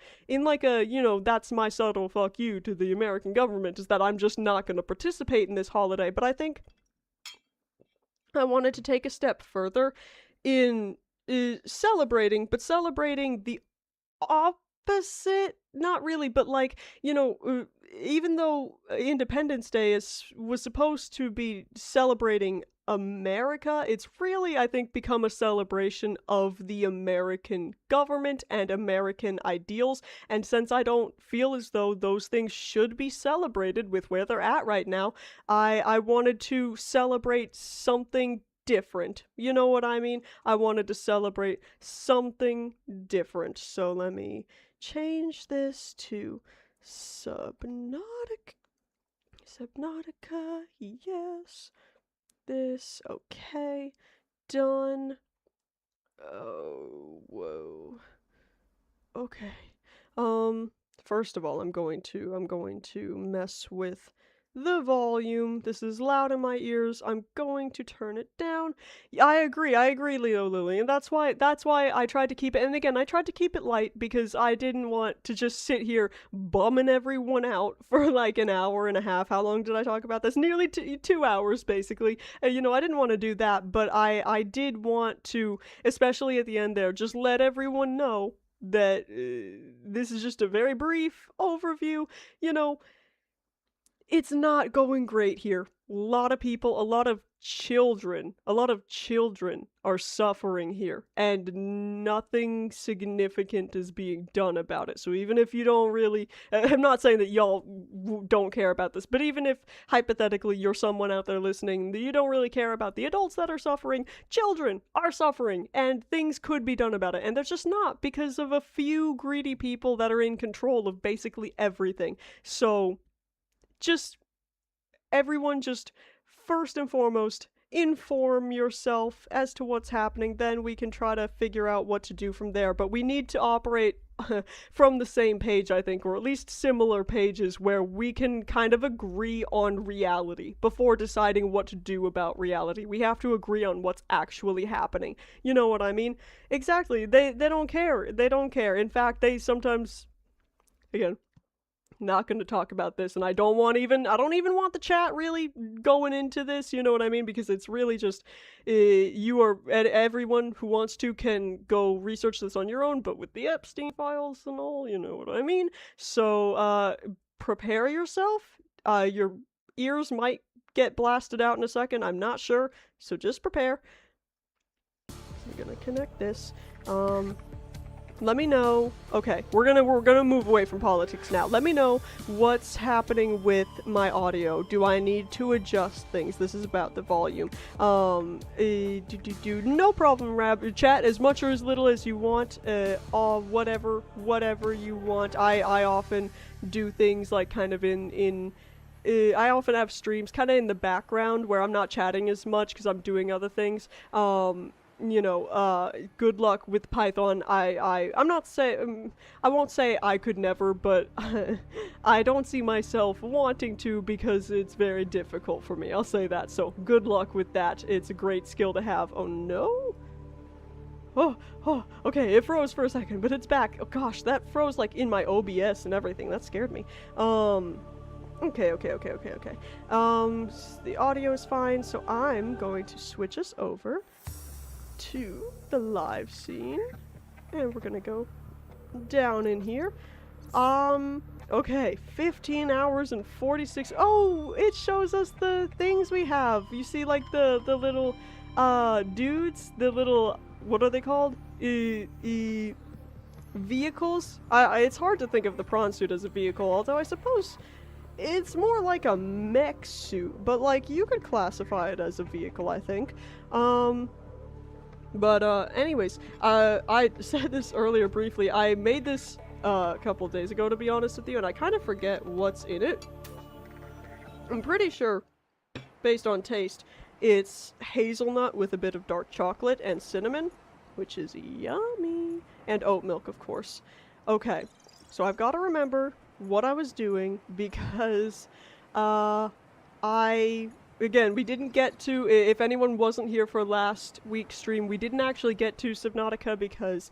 that's my subtle fuck you to the American government, is that I'm just not going to participate in this holiday. But I think I wanted to take a step further in celebrating, but celebrating the opposite, not really, but like, even though Independence Day was supposed to be celebrating America, it's really, I think, become a celebration of the American government and American ideals. And since I don't feel as though those things should be celebrated with where they're at right now, I wanted to celebrate something different. You know what I mean? I wanted to celebrate something different. So let me change this to Subnautica. Subnautica, yes. This, okay. Done. Oh, whoa. Okay. First of all, I'm going to mess with the volume. This is loud in my ears. I'm going to turn it down. Yeah, I agree, Leo Lily, and that's why I tried to keep it. And again, I tried to keep it light because I didn't want to just sit here bumming everyone out for like an hour and a half. How long did I talk about this? Nearly 2 hours, basically. I didn't want to do that, but I did want to, especially at the end there, just let everyone know that this is just a very brief overview. You know, it's not going great here. A lot of people, a lot of children are suffering here, and nothing significant is being done about it. So even if you don't really, I'm not saying that y'all don't care about this, but even if hypothetically you're someone out there listening that you don't really care about the adults that are suffering, children are suffering, and things could be done about it. And there's just not, because of a few greedy people that are in control of basically everything. So just everyone just first and foremost inform yourself as to what's happening, then we can try to figure out what to do from there. But we need to operate from the same page, I think, or at least similar pages where we can kind of agree on reality before deciding what to do about reality. We have to agree on what's actually happening. You know what I mean? Exactly. They don't care. They don't care. In fact, they sometimes, again, not going to talk about this, and I don't even want the chat really going into this, you know what I mean, because it's really just everyone who wants to can go research this on your own, but with the Epstein files and all, you know what I mean. So prepare yourself. Your ears might get blasted out in a second, I'm not sure, so just prepare. I'm gonna connect this. Let me know. Okay, we're gonna move away from politics now. Let me know what's happening with my audio. Do I need to adjust things? This is about the volume. No problem, chat as much or as little as you want. Whatever you want. I often do things like kind of I often have streams kind of in the background where I'm not chatting as much because I'm doing other things. Good luck with Python. I'm not saying, I won't say I could never, but I don't see myself wanting to because it's very difficult for me. I'll say that. So good luck with that. It's a great skill to have. Oh no? Oh, okay, it froze for a second, but it's back. Oh gosh, that froze like in my OBS and everything. That scared me. Okay. The audio is fine, so I'm going to switch us over to the live scene, and we're gonna go down in here. Okay, 15 hours and 46. Oh, it shows us the things we have. You see, like the little dudes, the little, what are they called? Vehicles. It's hard to think of the prawn suit as a vehicle, although I suppose it's more like a mech suit, but like you could classify it as a vehicle, I think. But anyways, I said this earlier briefly. I made this a couple days ago, to be honest with you, and I kind of forget what's in it. I'm pretty sure, based on taste, it's hazelnut with a bit of dark chocolate and cinnamon, which is yummy, and oat milk, of course. Okay, so I've got to remember what I was doing because again, we didn't get to, if anyone wasn't here for last week's stream, we didn't actually get to Subnautica because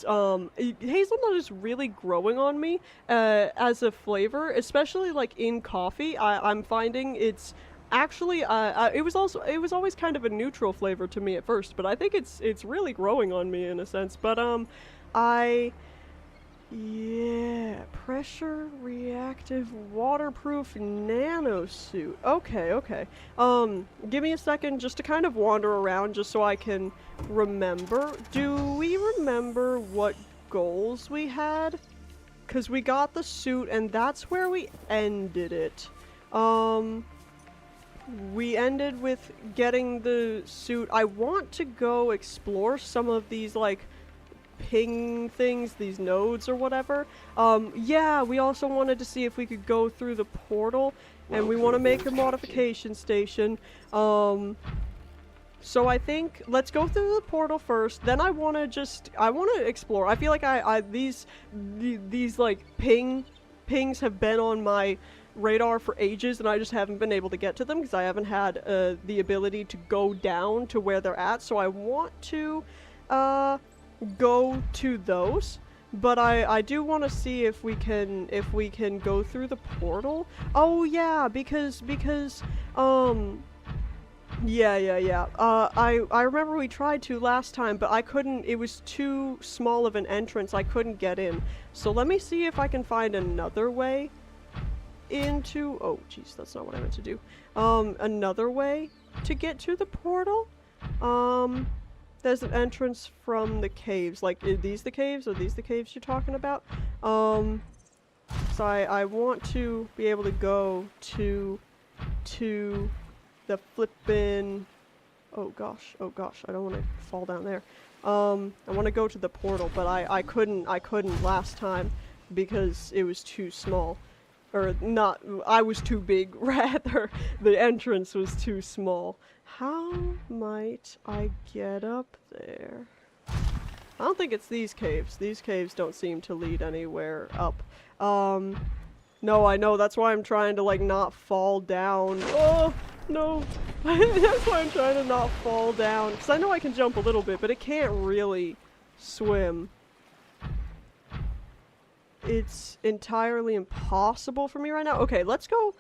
hazelnut is really growing on me as a flavor, especially like in coffee. I'm finding it's actually it was always kind of a neutral flavor to me at first, but I think it's really growing on me in a sense. But yeah, pressure reactive waterproof nano suit. Okay. Give me a second just to kind of wander around just so I can remember. Do we remember what goals we had? 'Cause we got the suit and that's where we ended it. We ended with getting the suit. I want to go explore some of these like ping things, these nodes or whatever. Yeah, we also wanted to see if we could go through the portal, and we want to make a modification station. So I think let's go through the portal first, then I want to explore. I feel like these like pings have been on my radar for ages, and I just haven't been able to get to them because I haven't had the ability to go down to where they're at. So I want to go to those, but I do want to see if we can go through the portal. Oh yeah, because yeah. I remember we tried to last time, but I couldn't. It was too small of an entrance. I couldn't get in. So let me see if I can find another way into. Oh, jeez, that's not what I meant to do. Another way to get to the portal. There's an entrance from the caves. Like, are these the caves? Are these the caves you're talking about? So I want to be able to go to the flippin'. Oh gosh, I don't want to fall down there. I want to go to the portal, but I couldn't last time because it was too small. Or not, I was too big, rather. The entrance was too small. How might I get up there? I don't think it's these caves. These caves don't seem to lead anywhere up. No, I know, that's why I'm trying to, like, not fall down. Oh, no. That's why I'm trying to not fall down. Because I know I can jump a little bit, but it can't really swim. It's entirely impossible for me right now. Okay, let's go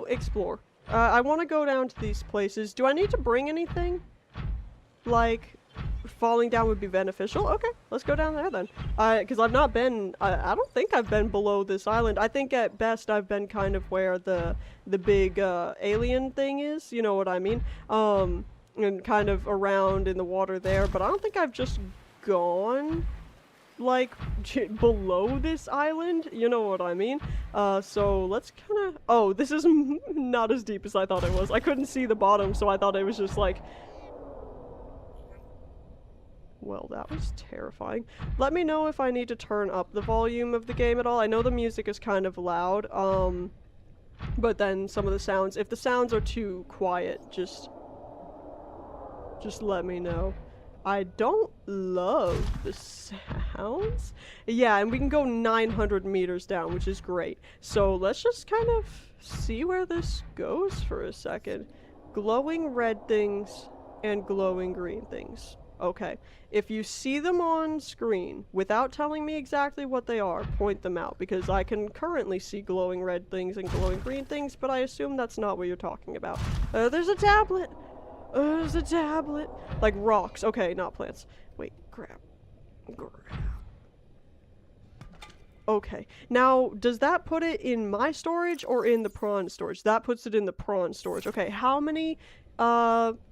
explore. I want to go down to these places. Do I need to bring anything? Like, falling down would be beneficial? Okay, let's go down there then. Because I've not been, I don't think I've been below this island. I think at best I've been kind of where the big, alien thing is, you know what I mean? And kind of around in the water there, but I don't think I've just gone like below this island, you know what I mean? So let's kind of, oh, this is not as deep as I thought it was. I couldn't see the bottom, so I thought it was just like, well, that was terrifying. Let me know if I need to turn up the volume of the game at all. I know the music is kind of loud, but then some of the sounds, if the sounds are too quiet, just let me know. I don't love the sounds. Yeah, and we can go 900 meters down, which is great. So let's just kind of see where this goes for a second. Glowing red things and glowing green things. Okay, if you see them on screen, without telling me exactly what they are, point them out, because I can currently see glowing red things and glowing green things, but I assume that's not what you're talking about. There's a tablet! There's a tablet! Like rocks. Okay, not plants. Wait, crap. Okay. Now, does that put it in my storage or in the prawn storage? That puts it in the prawn storage. Okay, how many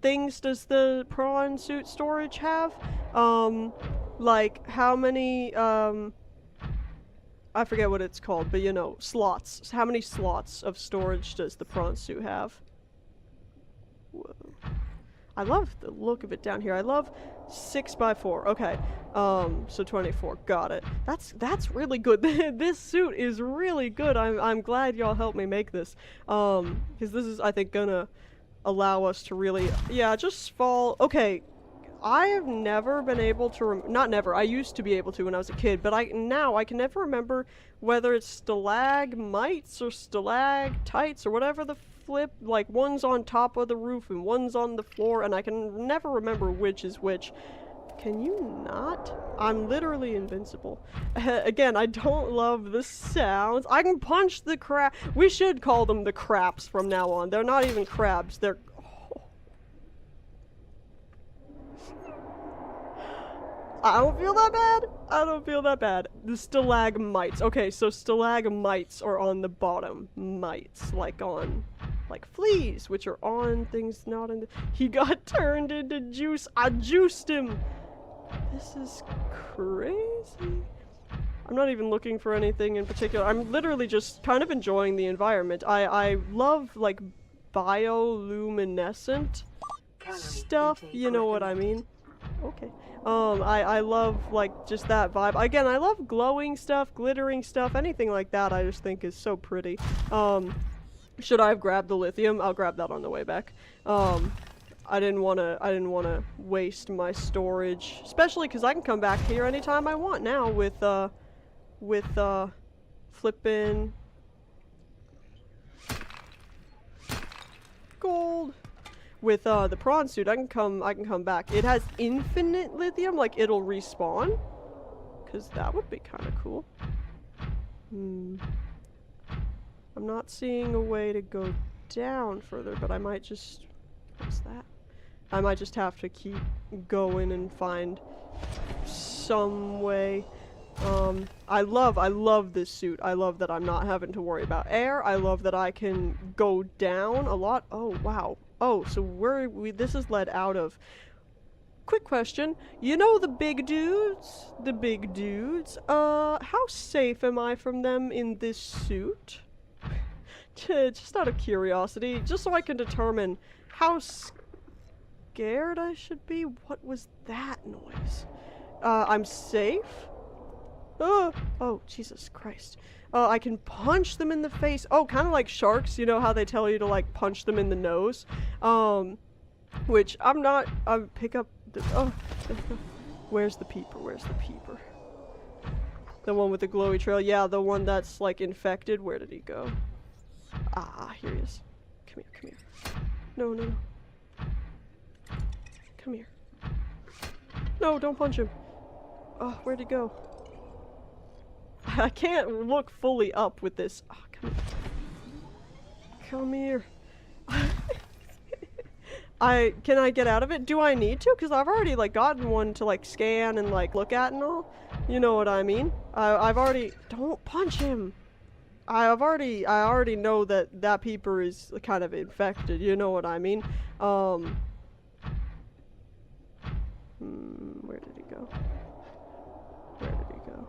things does the prawn suit storage have? Like, how many, I forget what it's called, but you know, slots. How many slots of storage does the prawn suit have? Whoa. I love the look of it down here. I love 6x4. Okay. So 24. Got it. That's really good. This suit is really good. I'm glad y'all helped me make this. Because this is, I think, gonna allow us to really, yeah, just fall. Okay. I have never been able to, not never, I used to be able to when I was a kid, but now I can never remember whether it's stalagmites or stalactites or whatever the flip, like one's on top of the roof and one's on the floor, and I can never remember which is which. Can you not? I'm literally invincible. Again, I don't love the sounds. I can punch the crab. We should call them the craps from now on. They're not even crabs, they're... I don't feel that bad. I don't feel that bad. The stalagmites. Okay, so stalagmites are on the bottom. Mites, like on, like fleas, which are on things not in the... He got turned into juice. I juiced him. This is crazy. I'm not even looking for anything in particular. I'm literally just kind of enjoying the environment. I love, like, bioluminescent stuff. You know what I mean? Okay. I love, like, just that vibe. Again, I love glowing stuff, glittering stuff, anything like that I just think is so pretty. Should I have grabbed the lithium? I'll grab that on the way back. I didn't wanna waste my storage, especially because I can come back here anytime I want now with flippin'... with the prawn suit, I can come back. It has infinite lithium, like it'll respawn. Cause that would be kind of cool. I'm not seeing a way to go down further, but I might just... What's that? I might just have to keep going and find some way. I love this suit. I love that I'm not having to worry about air. I love that I can go down a lot. Oh, wow. Oh, so this is led out of... Quick question. You know the big dudes? The big dudes? How safe am I from them in this suit? Just out of curiosity, just so I can determine how scared I should be. What was that noise? I'm safe? Oh, Jesus Christ. I can punch them in the face. Oh, kind of like sharks, you know how they tell you to, like, punch them in the nose? Which I'm not, pick up the, oh, where's the peeper? Where's the peeper? The one with the glowy trail? Yeah, the one that's, like, infected. Where did he go? Ah, here he is. Come here, come here. No, no, no. Come here. No, don't punch him. Oh, where'd he go? I can't look fully up with this. Oh, come here. Come here. Can I get out of it? Do I need to? Because I've already, like, gotten one to, like, scan and, like, look at and all. You know what I mean? I've already... Don't punch him! I already know that peeper is kind of infected, you know what I mean? Where did he go? Where did he go?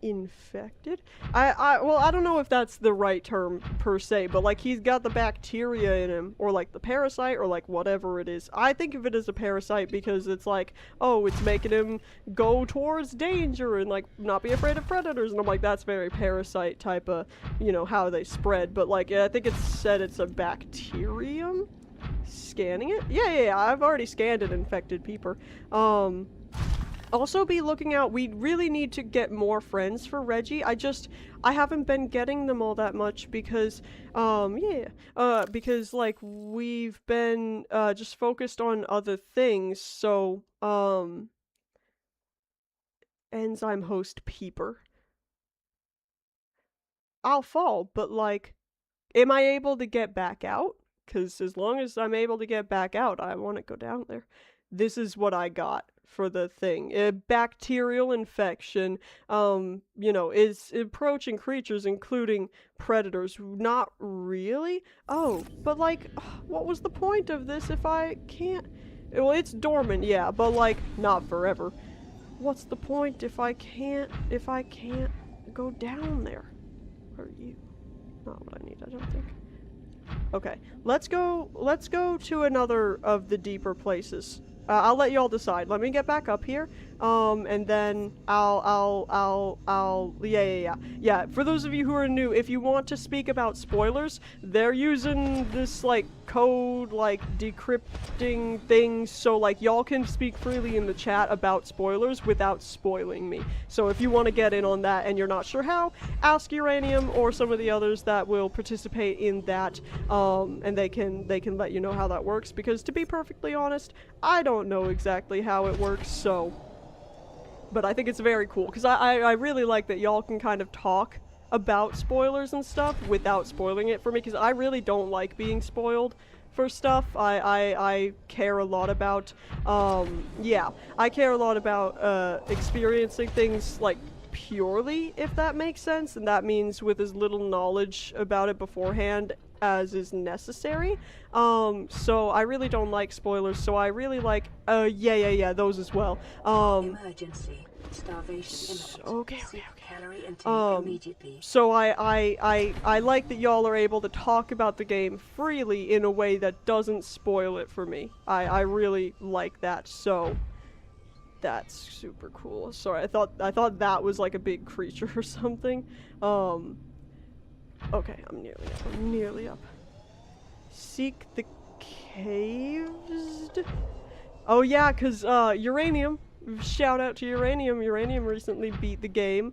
Infected? Well, I don't know if that's the right term per se, but like he's got the bacteria in him, or like the parasite, or like whatever it is. I think of it as a parasite because it's like, oh, it's making him go towards danger and like not be afraid of predators, and I'm like, that's very parasite type of, you know, how they spread. But like, I think it's said it's a bacterium. Scanning it? Yeah, I've already scanned an infected peeper. Also be looking out, we really need to get more friends for Reggie. I haven't been getting them all that much because, because, like, we've been, just focused on other things, so, enzyme host peeper. I'll fall, but, like, am I able to get back out? Because as long as I'm able to get back out, I want to go down there. This is what I got for the thing. A bacterial infection, you know, is approaching creatures, including predators. Not really? Oh, but like, what was the point of this if I can't? Well, it's dormant, yeah, but like, not forever. What's the point if I can't go down there? Are you? Not what I need, I don't think. Okay, let's go to another of the deeper places. I'll let y'all decide. Let me get back up here, and then yeah. For those of you who are new, if you want to speak about spoilers, they're using this, like, code, like, decrypting things, so, like, y'all can speak freely in the chat about spoilers without spoiling me. So if you want to get in on that and you're not sure how, ask Uranium or some of the others that will participate in that, and they can let you know how that works, because to be perfectly honest, I don't know exactly how it works, so... But I think it's very cool, because I really like that y'all can kind of talk about spoilers and stuff without spoiling it for me, because I really don't like being spoiled for stuff. I care a lot about, I care a lot about, experiencing things, like, purely, if that makes sense, and that means with as little knowledge about it beforehand as is necessary. So I really don't like spoilers, so I really like, those as well. Emergency. Starvation imminent. Okay. Calorie intake immediately. So I like that y'all are able to talk about the game freely in a way that doesn't spoil it for me. I really like that, so that's super cool. Sorry, I thought that was like a big creature or something. Okay, I'm nearly up. Seek the caves? Oh yeah, cause Uranium. Shout out to Uranium. Uranium recently beat the game,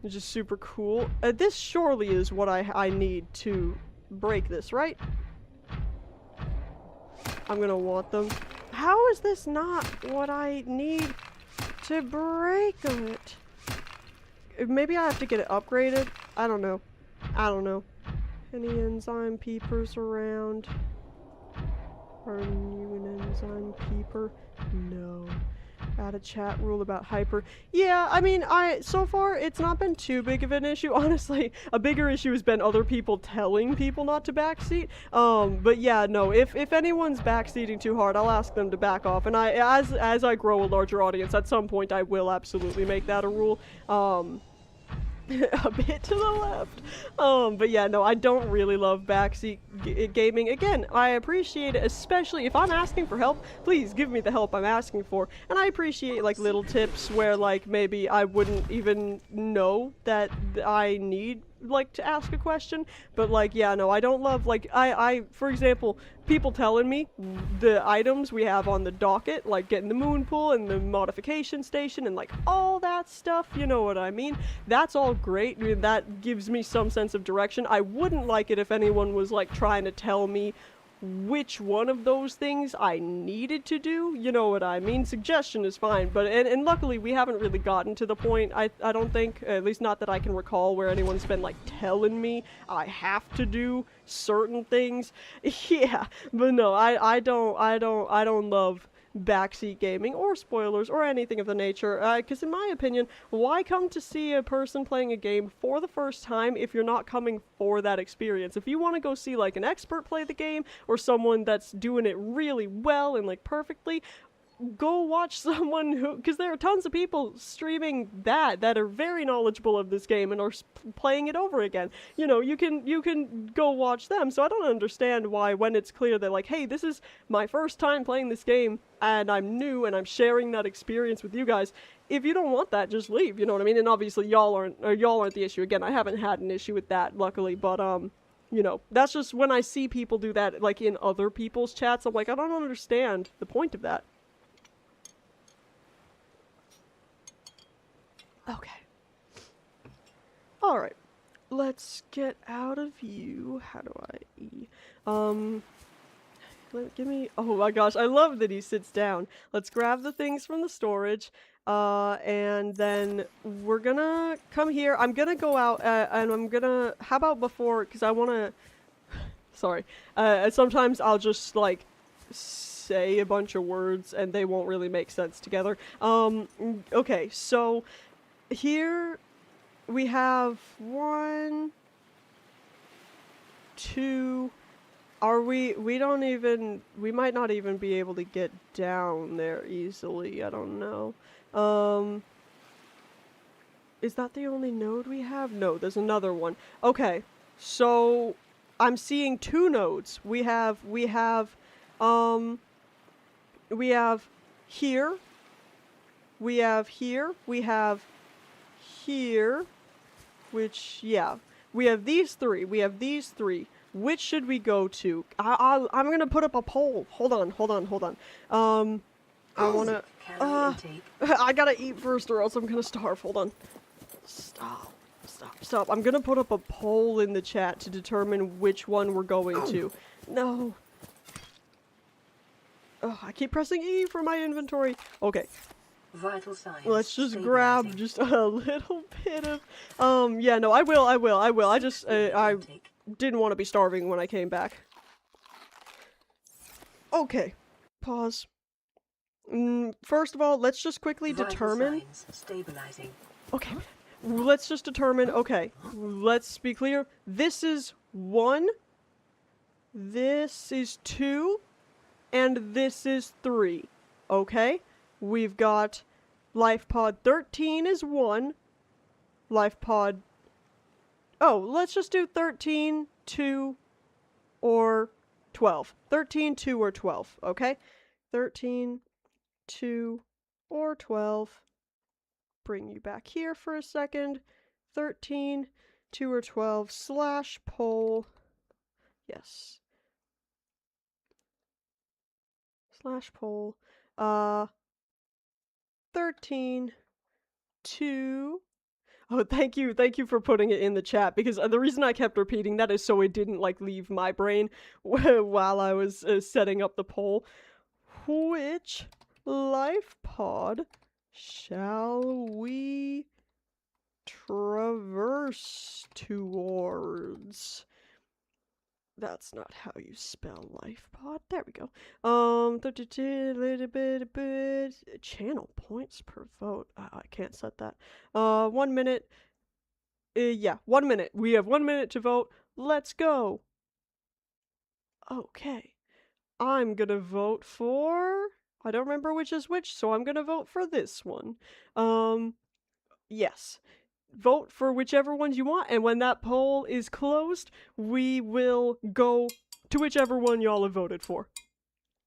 which is super cool. This surely is what I need to break this, right? I'm gonna want them. How is this not what I need to break it? Maybe I have to get it upgraded? I don't know. I don't know. Any enzyme peepers around? Are you an enzyme peeper? No. Add a chat rule about hyper. Yeah, I mean, so far it's not been too big of an issue. Honestly, a bigger issue has been other people telling people not to backseat. But yeah, no. If anyone's backseating too hard, I'll ask them to back off. And as I grow a larger audience, at some point I will absolutely make that a rule. A bit to the left. But yeah, no, I don't really love backseat gaming. Again, I appreciate it, especially if I'm asking for help, please give me the help I'm asking for. And I appreciate, like, little tips where, like, maybe I wouldn't even know that I need, like, to ask a question. But, like, yeah, no, I don't love, like, for example, people telling me the items we have on the docket, like getting the moon pool and the modification station and, like, all that stuff, you know what I mean? That's all great. I mean, that gives me some sense of direction. I wouldn't like it if anyone was, like, trying to tell me which one of those things I needed to do, you know what I mean? Suggestion is fine, but, and luckily we haven't really gotten to the point, I don't think, at least not that I can recall, where anyone's been, like, telling me I have to do certain things. Yeah, but no, I don't love backseat gaming or spoilers or anything of the nature, because in my opinion, why come to see a person playing a game for the first time if you're not coming for that experience? If you want to go see, like, an expert play the game or someone that's doing it really well and, like, perfectly, go watch someone who, because there are tons of people streaming that are very knowledgeable of this game and are playing it over again. You know, you can go watch them. So I don't understand why, when it's clear that, like, hey, this is my first time playing this game and I'm new and I'm sharing that experience with you guys, if you don't want that, just leave, you know what I mean? And obviously y'all aren't the issue. Again, I haven't had an issue with that, luckily, but you know, that's just when I see people do that, like, in other people's chats, I'm like, I don't understand the point of that. Okay. Alright. Let's get out of you. How do I E? Give me... Oh my gosh, I love that he sits down. Let's grab the things from the storage. And then we're gonna come here. I'm gonna go out, and I'm gonna... How about before... Because I wanna... Sorry. Sometimes I'll just, like, say a bunch of words and they won't really make sense together. Okay, so... Here we have 1, 2. We don't even, we might not even be able to get down there easily. I don't know. Is that the only node we have? No, there's another one. Okay, so I'm seeing 2 nodes. We have here, we have here, we have here, which, yeah, we have these 3, which should we go to? I'm gonna put up a poll. Hold on. I wanna, I gotta eat first or else I'm gonna starve. Hold on. Stop. I'm gonna put up a poll in the chat to determine which one we're going to. No. Oh, I keep pressing E for my inventory. Okay. Vital signs. Let's just grab just a little bit of, yeah, no, I will. I just, I didn't want to be starving when I came back. Okay. Pause. First of all, let's just quickly determine. Stabilizing. Okay. Let's just determine, okay. Let's be clear. This is 1. This is 2. And this is 3. Okay? We've got life pod 13 is 1. Life pod... Oh, let's just do 13, 2, or 12. 13, 2, or 12, okay? 13, 2, or 12. Bring you back here for a second. 13, 2, or 12 slash poll. Yes. Slash poll. 13, 2. Oh, thank you for putting it in the chat because the reason I kept repeating that is so it didn't like leave my brain while I was setting up the poll. Which life pod shall we traverse towards? That's not how you spell life pod. There we go. Little bit. Channel points per vote. Oh, I can't set that. 1 minute. Yeah, 1 minute. We have 1 minute to vote. Let's go. Okay. I'm gonna vote for. I don't remember which is which, so I'm gonna vote for this one. Yes. Vote for whichever ones you want, and when that poll is closed, we will go to whichever one y'all have voted for.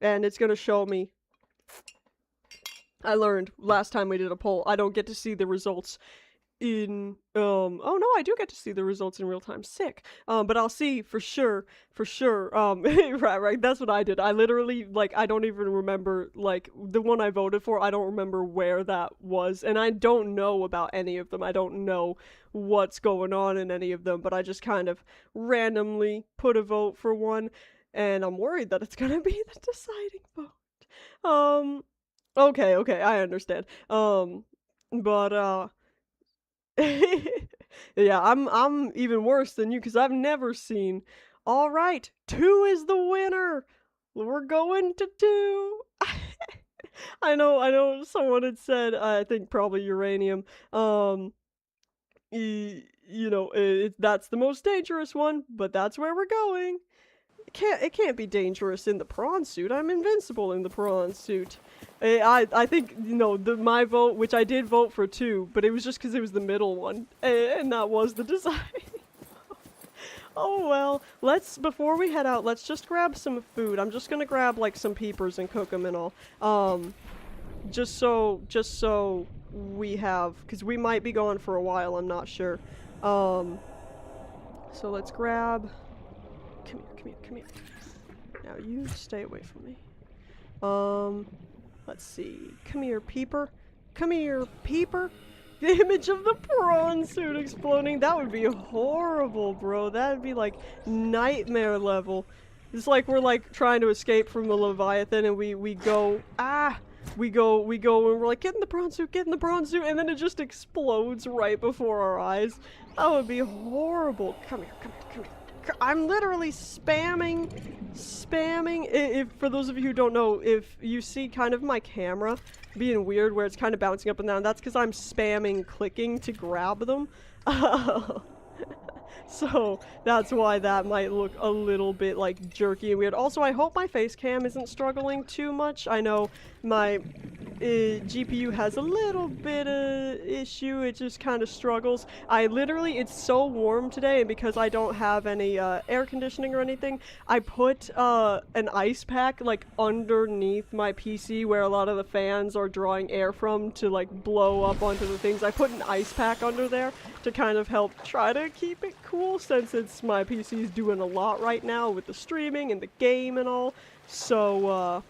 And it's gonna show me. I learned last time we did a poll, I don't get to see the results in oh no, I do get to see the results in real time. Sick. But I'll see for sure right, that's what I did. I literally, like, I don't even remember, like, the one I voted for, I don't remember where that was, and I don't know about any of them. I don't know what's going on in any of them, but I just kind of randomly put a vote for one, and I'm worried that it's gonna be the deciding vote. Okay, I understand. But yeah, I'm even worse than you because I've never seen. All right, 2 is the winner. We're going to 2. I know. Someone had said, I think probably uranium. You know, that's the most dangerous one, but that's where we're going. It can't be dangerous in the prawn suit. I'm invincible in the prawn suit. I think, you know, my vote, which I did vote for 2, but it was just because it was the middle one, and that was the design. Oh well, before we head out, let's just grab some food. I'm just gonna grab like some peepers and cook them and all. Just so we have, because we might be gone for a while. I'm not sure. So let's grab. Come here. Now you stay away from me. Let's see. Come here, peeper. Come here, peeper. The image of the prawn suit exploding. That would be horrible, bro. That would be like nightmare level. It's like we're like trying to escape from the Leviathan and we go, we go and we're like, get in the prawn suit, and then it just explodes right before our eyes. That would be horrible. Come here. I'm literally spamming. If for those of you who don't know, if you see kind of my camera being weird where it's kind of bouncing up and down, that's because I'm spamming clicking to grab them. So that's why that might look a little bit like jerky and weird. Also, I hope my face cam isn't struggling too much. I know my GPU has a little bit of issue. It just kind of struggles. It's so warm today, and because I don't have any air conditioning or anything, I put an ice pack like underneath my PC where a lot of the fans are drawing air from to like blow up onto the things. I put an ice pack under there to kind of help try to keep it cool since my PC's doing a lot right now with the streaming and the game and all. So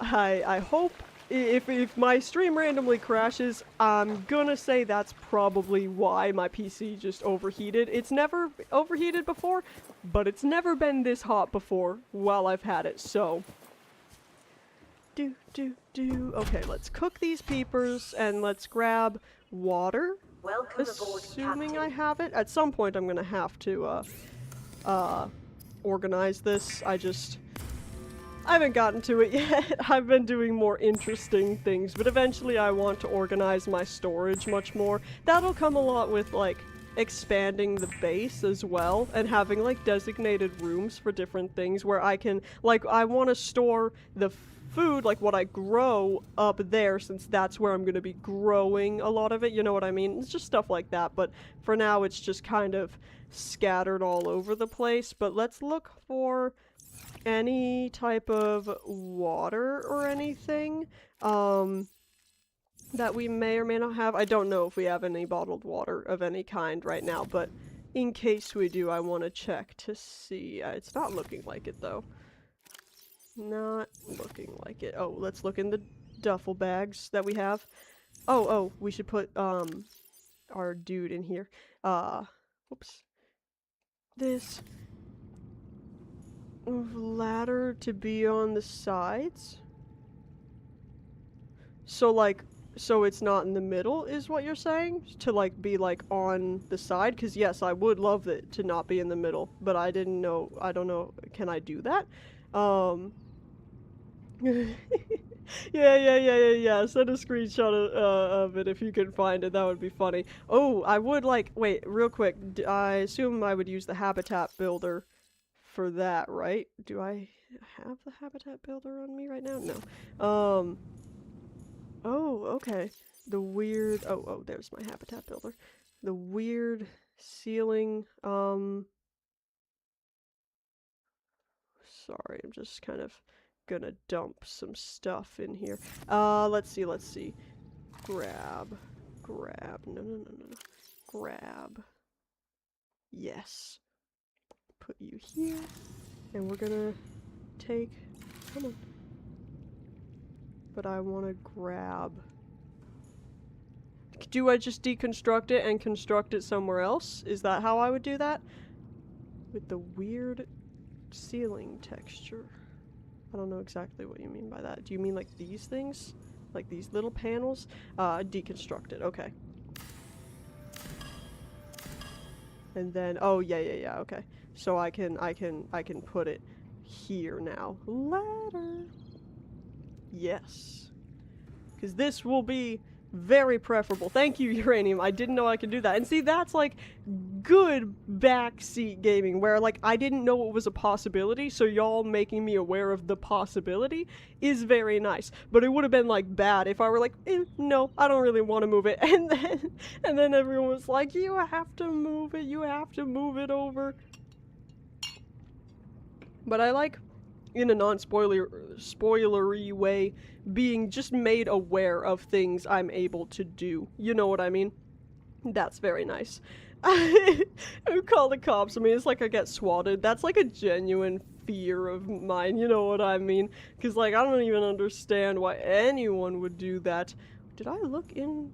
I hope if my stream randomly crashes, I'm gonna say that's probably why my PC just overheated. It's never overheated before, but it's never been this hot before while I've had it, so. Okay, let's cook these peepers and let's grab water. Welcome aboard, Assuming Captain. I have it. At some point I'm gonna have to organize this. I haven't gotten to it yet. I've been doing more interesting things, but eventually I want to organize my storage much more. That'll come a lot with, like, expanding the base as well, and having, like, designated rooms for different things where I can, like, I want to store the food, like what I grow, up there, since that's where I'm going to be growing a lot of it, you know what I mean? It's just stuff like that, but for now it's just kind of scattered all over the place. But let's look for any type of water or anything that we may or may not have. I don't know if we have any bottled water of any kind right now, but in case we do, I want to check to see. It's not looking like it though. Not looking like it. Oh, let's look in the duffel bags that we have. Oh, we should put our dude in here. Whoops. This ladder to be on the sides. So like, so it's not in the middle is what you're saying? To like be like on the side? Because yes, I would love it to not be in the middle, but I didn't know, I don't know, can I do that? Yeah. Send a screenshot of it if you can find it. That would be funny. Oh, I would like, wait, real quick. I assume I would use the habitat builder for that, right? Do I have the habitat builder on me right now? No. Oh, okay. The weird, oh, there's my habitat builder. The weird ceiling, sorry, I'm just kind of gonna dump some stuff in here. Let's see. Grab. No. Grab. Yes. Put you here. And we're gonna take, come on. But I wanna grab. Do I just deconstruct it and construct it somewhere else? Is that how I would do that? With the weird ceiling texture. I don't know exactly what you mean by that. Do you mean like these things? Like these little panels? Deconstruct it, okay. And then, oh yeah, okay. So I can put it here now. Ladder. Yes. Because this will be very preferable. Thank you, Uranium. I didn't know I could do that. And see, that's like good backseat gaming where like I didn't know it was a possibility, so y'all making me aware of the possibility is very nice. But it would have been like bad if I were like, no, I don't really want to move it. And then everyone was like, you have to move it over. But I like, in a non-spoilery way, being just made aware of things I'm able to do. You know what I mean? That's very nice. Who call the cops? I mean, it's like I get swatted. That's like a genuine fear of mine, you know what I mean? Because, like, I don't even understand why anyone would do that. Did I look in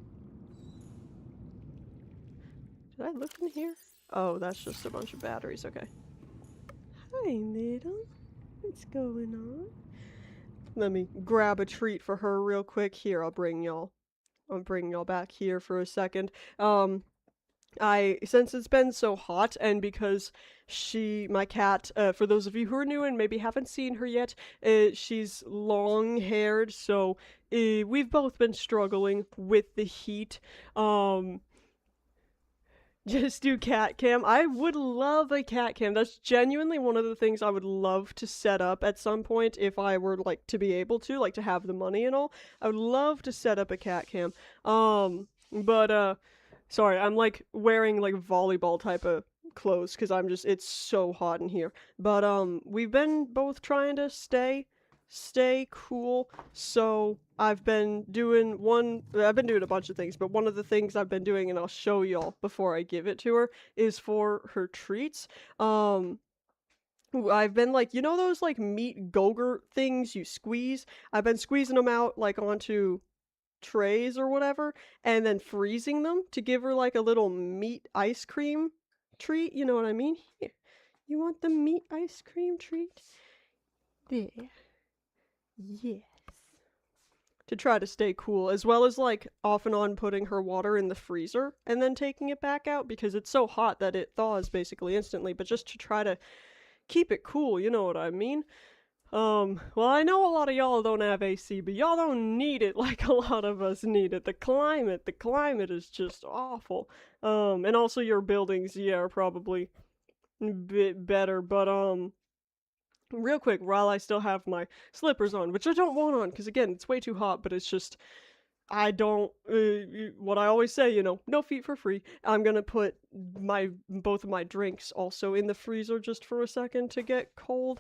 here? Oh, that's just a bunch of batteries, okay. Hi, little. What's going on? Let me grab a treat for her real quick. Here, I'll bring y'all back here for a second. Since it's been so hot and because my cat, for those of you who are new and maybe haven't seen her yet, she's long-haired, so we've both been struggling with the heat. Just do cat cam. I would love a cat cam. That's genuinely one of the things I would love to set up at some point if I were like to be able to, like to have the money and all. I would love to set up a cat cam. Sorry, I'm like wearing like volleyball type of clothes because it's so hot in here. But we've been both trying to stay cool. So I've been doing a bunch of things, but one of the things I've been doing, and I'll show y'all before I give it to her, is for her treats. I've been like, you know those like meat Go-Gurt things you squeeze? I've been squeezing them out like onto trays or whatever, and then freezing them to give her like a little meat ice cream treat. You know what I mean? Here, you want the meat ice cream treat? There. Yes. To try to stay cool, as well as like off and on putting her water in the freezer and then taking it back out because it's so hot that it thaws basically instantly, but just to try to keep it cool, you know what I mean? Well, I know a lot of y'all don't have AC, but y'all don't need it like a lot of us need it. The climate is just awful. And also your buildings, yeah, are probably a bit better, but real quick, while I still have my slippers on, which I don't want on, because again, it's way too hot, but it's just, I don't, what I always say, you know, no feet for free. I'm gonna put both of my drinks also in the freezer just for a second to get cold.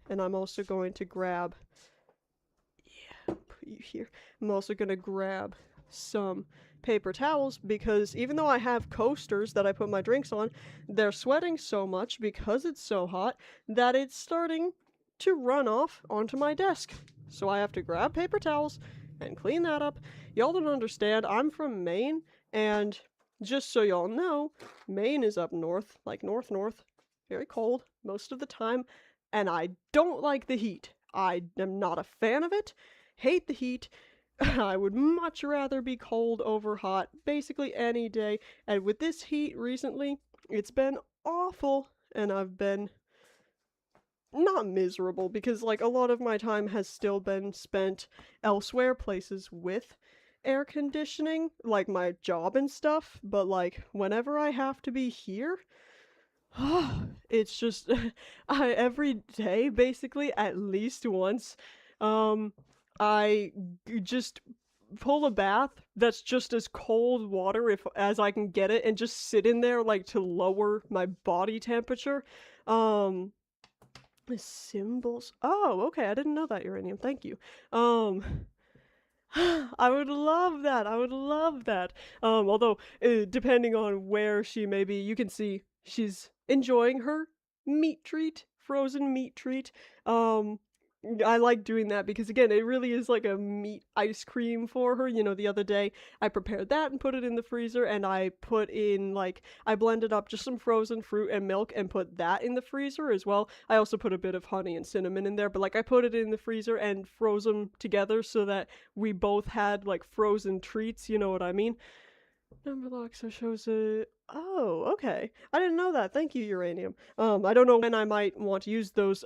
And I'm also going to grab, put you here. I'm also gonna grab some paper towels because even though I have coasters that I put my drinks on, they're sweating so much because it's so hot that it's starting to run off onto my desk. So I have to grab paper towels and clean that up. Y'all don't understand, I'm from Maine and just so y'all know, Maine is up north, like north, very cold most of the time, and I don't like the heat. I am not a fan of it, hate the heat. I would much rather be cold over hot basically any day, and with this heat recently, it's been awful, and I've been not miserable because like a lot of my time has still been spent elsewhere, places with air conditioning, like my job and stuff, but like whenever I have to be here, it's just I every day basically at least once um I just pull a bath that's just as cold water if as I can get it and just sit in there like to lower my body temperature. Um the symbols. Oh, okay. I didn't know that, uranium. Thank you. Um, I would love that. I would love that. Although, depending on where she may be, you can see she's enjoying her meat treat, frozen meat treat. Um, I like doing that because again, it really is like a meat ice cream for her. You know, the other day I prepared that and put it in the freezer, and I put in like I blended up just some frozen fruit and milk and put that in the freezer as well. I also put a bit of honey and cinnamon in there, but like I put it in the freezer and froze them together so that we both had like frozen treats, you know what I mean? Number lock so shows a oh, okay. I didn't know that. Thank you, uranium. I don't know when I might want to use those.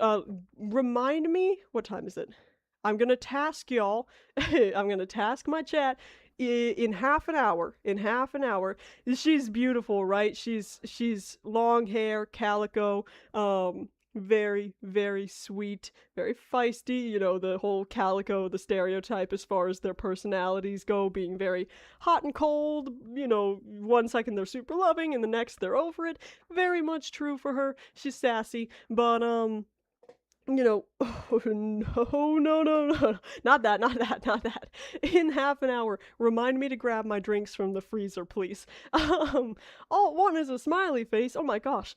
Remind me, what time is it? I'm gonna task y'all. I'm gonna task my chat in half an hour. In half an hour. She's beautiful, right? She's long hair, calico, very, very sweet, very feisty, you know, the whole calico, the stereotype as far as their personalities go, being very hot and cold, you know, one second they're super loving and the next they're over it. Very much true for her. She's sassy, but you know, oh, no, not that, not that, not that. In half an hour, remind me to grab my drinks from the freezer, please. All one is a smiley face. Oh my gosh.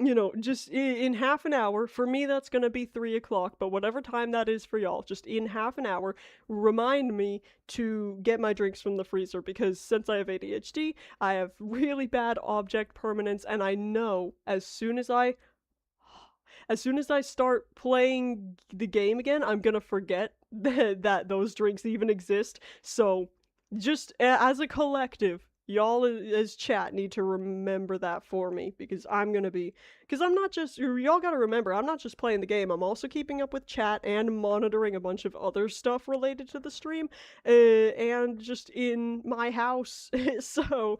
You know, just in half an hour. For me, that's gonna be 3 o'clock, but whatever time that is for y'all, just in half an hour, remind me to get my drinks from the freezer because since I have ADHD, I have really bad object permanence, and I know as soon as I start playing the game again, I'm gonna forget that those drinks even exist. So, just as a collective, y'all as chat need to remember that for me because because I'm not just, y'all gotta remember, I'm not just playing the game, I'm also keeping up with chat and monitoring a bunch of other stuff related to the stream, and just in my house. So,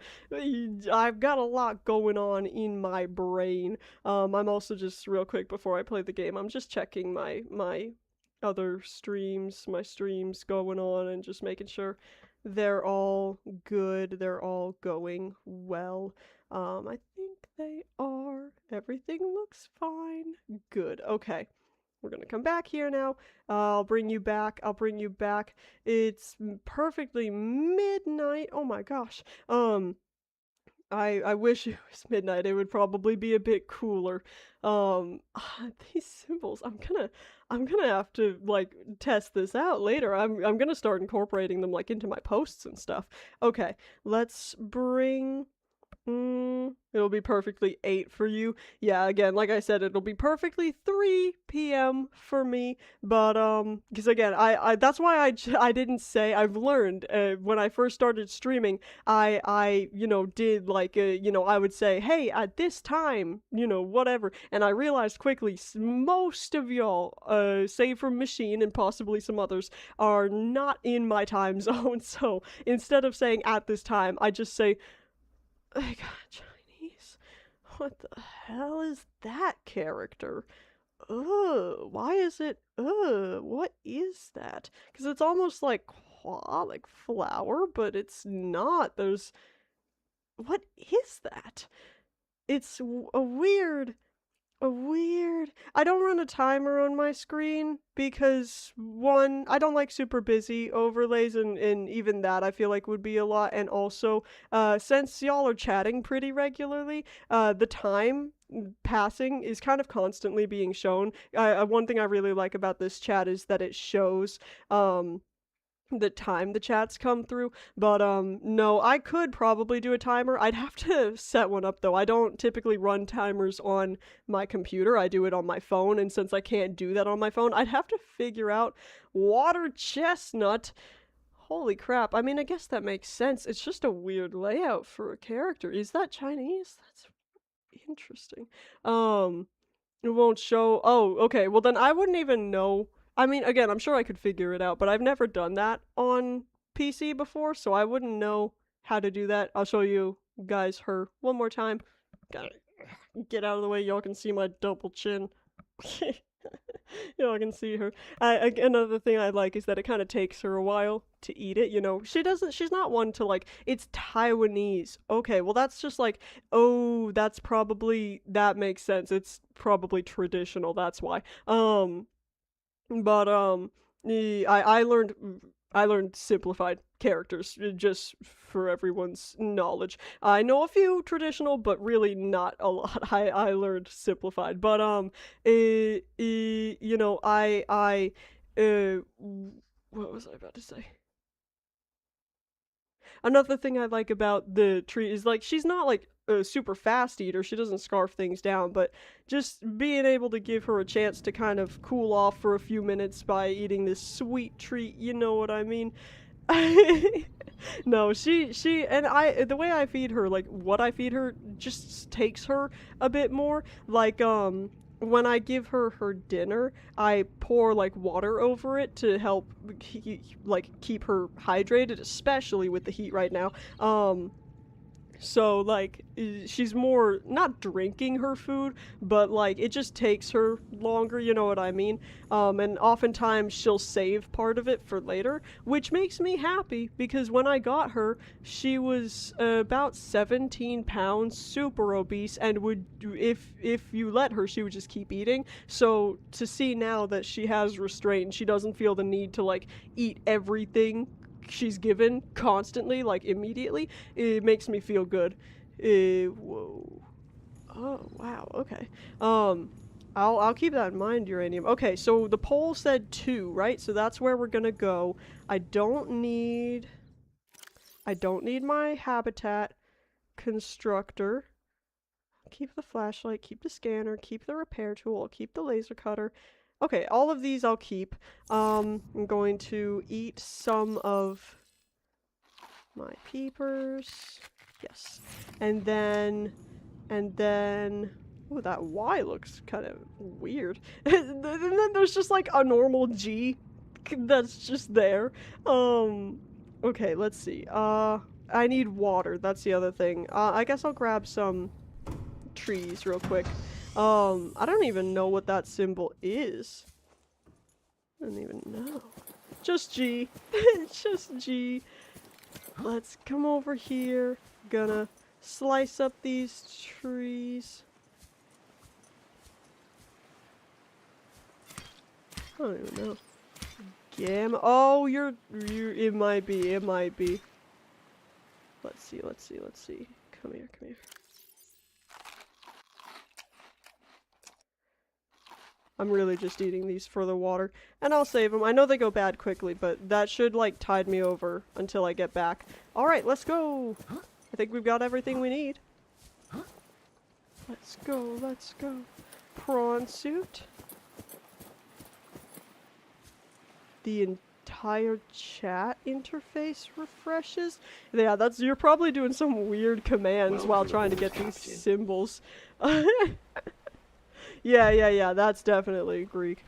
I've got a lot going on in my brain. I'm also just real quick before I play the game, I'm just checking my other streams, my streams going on and just making sure they're all good, they're all going well. I think they are. Everything looks fine. Good. Okay. We're gonna come back here now. I'll bring you back. I'll bring you back. It's perfectly midnight. Oh my gosh. I wish it was midnight. It would probably be a bit cooler. These symbols. I'm gonna have to like test this out later. I'm gonna start incorporating them like into my posts and stuff. Okay, let's bring it'll be perfectly 8 for you. Yeah, again, like I said, it'll be perfectly 3 p.m. for me. But because again, I that's why I didn't say I've learned when I first started streaming. I you know did like you know I would say hey at this time you know whatever, and I realized quickly most of y'all, save for Machine and possibly some others, are not in my time zone. So instead of saying at this time, I just say I got Chinese. What the hell is that character? Ugh, why is it? Ugh, what is that? Because it's almost like like flour, but it's not. What is that? It's a weird. I don't run a timer on my screen because one, I don't like super busy overlays, and even that I feel like would be a lot. And also, since y'all are chatting pretty regularly, the time passing is kind of constantly being shown. One thing I really like about this chat is that it shows the time the chats come through. But no, I could probably do a timer. I'd have to set one up though. I don't typically run timers on my computer. I do it on my phone, and since I can't do that on my phone, I'd have to figure out water chestnut. Holy crap. I mean, I guess that makes sense. It's just a weird layout for a character. Is that Chinese? That's interesting. Um it won't show. Oh, okay. Well, then I wouldn't even know. I mean, again, I'm sure I could figure it out, but I've never done that on PC before, so I wouldn't know how to do that. I'll show you guys her one more time. Gotta get out of the way. Y'all can see my double chin. Y'all can see her. Another thing I like is that it kind of takes her a while to eat it. You know, she's not one to like, it's Taiwanese. Okay, well, that's just like, oh, that makes sense. It's probably traditional. That's why. But I learned simplified characters just for everyone's knowledge. I know a few traditional, but really not a lot. I learned simplified. But you know, what was I about to say? Another thing I like about the tree is like she's not like a super fast eater. She doesn't scarf things down, but just being able to give her a chance to kind of cool off for a few minutes by eating this sweet treat, you know what I mean? No, she and I the way I feed her, like what I feed her just takes her a bit more. Like when I give her her dinner, I pour like water over it to help keep her hydrated, especially with the heat right now. So like she's more not drinking her food, but like it just takes her longer, you know what I mean? And oftentimes she'll save part of it for later, which makes me happy because when I got her, she was about 17 pounds, super obese, and would if you let her, she would just keep eating. So to see now that she has restraint, she doesn't feel the need to like eat everything she's given constantly, like immediately, it makes me feel good. Whoa. Oh wow. Okay. I'll keep that in mind. Uranium. Okay. So the poll said 2, right? So that's where we're gonna go. I don't need my habitat constructor. Keep the flashlight. Keep the scanner. Keep the repair tool. Keep the laser cutter. Okay, all of these I'll keep. I'm going to eat some of my peepers. Yes. And then, oh, that Y looks kind of weird. And then there's just like a normal G that's just there. Okay, let's see. I need water. That's the other thing. I guess I'll grab some trees real quick. I don't even know what that symbol is. I don't even know. Just G. Just G. Let's come over here. Gonna slice up these trees. I don't even know. Gamma. Oh, it might be. It might be. Let's see. Let's see. Let's see. Come here. Come here. I'm really just eating these for the water. And I'll save them. I know they go bad quickly, but that should, like, tide me over until I get back. Alright, let's go! I think we've got everything we need. Let's go, let's go. Prawn suit. The entire chat interface refreshes. Yeah, you're probably doing some weird commands while trying to get these symbols. Yeah, that's definitely Greek.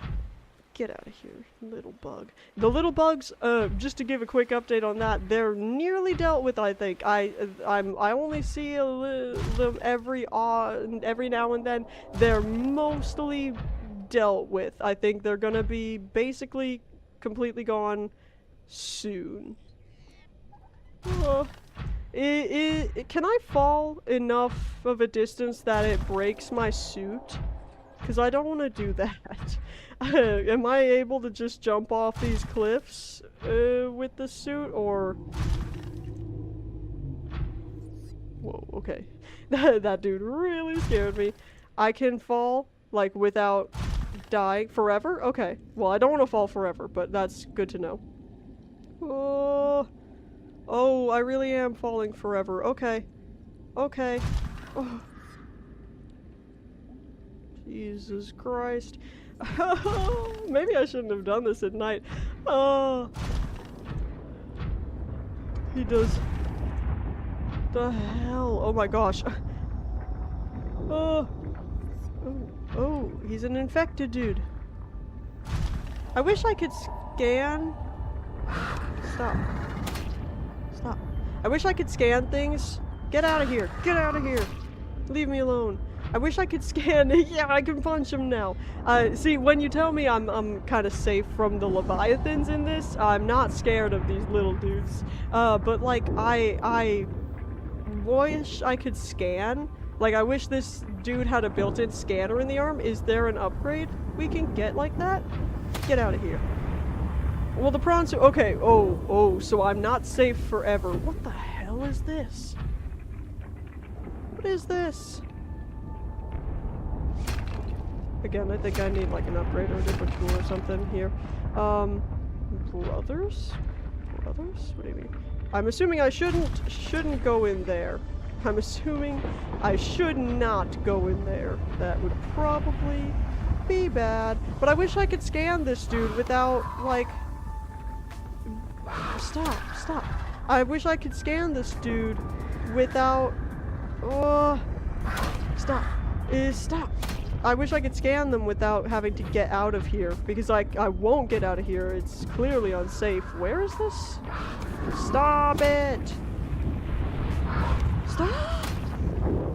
Get out of here, little bug. The little bugs, just to give a quick update on that, they're nearly dealt with, I think. I only see them every now and then. They're mostly dealt with. I think they're gonna be basically completely gone soon. Can I fall enough of a distance that it breaks my suit? Because I don't want to do that. Am I able to just jump off these cliffs with the suit, or... Whoa, okay. That dude really scared me. I can fall, like, without dying forever? Okay. Well, I don't want to fall forever, but that's good to know. Oh, oh, I really am falling forever. Okay, okay. Oh, Jesus Christ. Maybe I shouldn't have done this at night. Oh, he does. The hell? Oh my gosh. Oh, oh, oh, he's an infected dude. I wish I could scan. Stop. Stop. I wish I could scan things. Get out of here. Get out of here. Leave me alone. I wish I could scan. Yeah, I can punch him now. See, when you tell me I'm kind of safe from the Leviathans in this, I'm not scared of these little dudes. But like, I wish I could scan. Like, I wish this dude had a built-in scanner in the arm. Is there an upgrade we can get like that? Get out of here. Well, the prawn suit. Okay. Oh, so I'm not safe forever. What the hell is this? What is this? Again, I think I need like an upgrade or a different tool or something here. Brothers? Brothers? What do you mean? I'm assuming I shouldn't go in there. I'm assuming I should not go in there. That would probably be bad. But I wish I could scan this dude without, like... Stop, stop. I wish I could scan this dude without... Stop. Stop. I wish I could scan them without having to get out of here. Because I won't get out of here. It's clearly unsafe. Where is this? Stop it! Stop!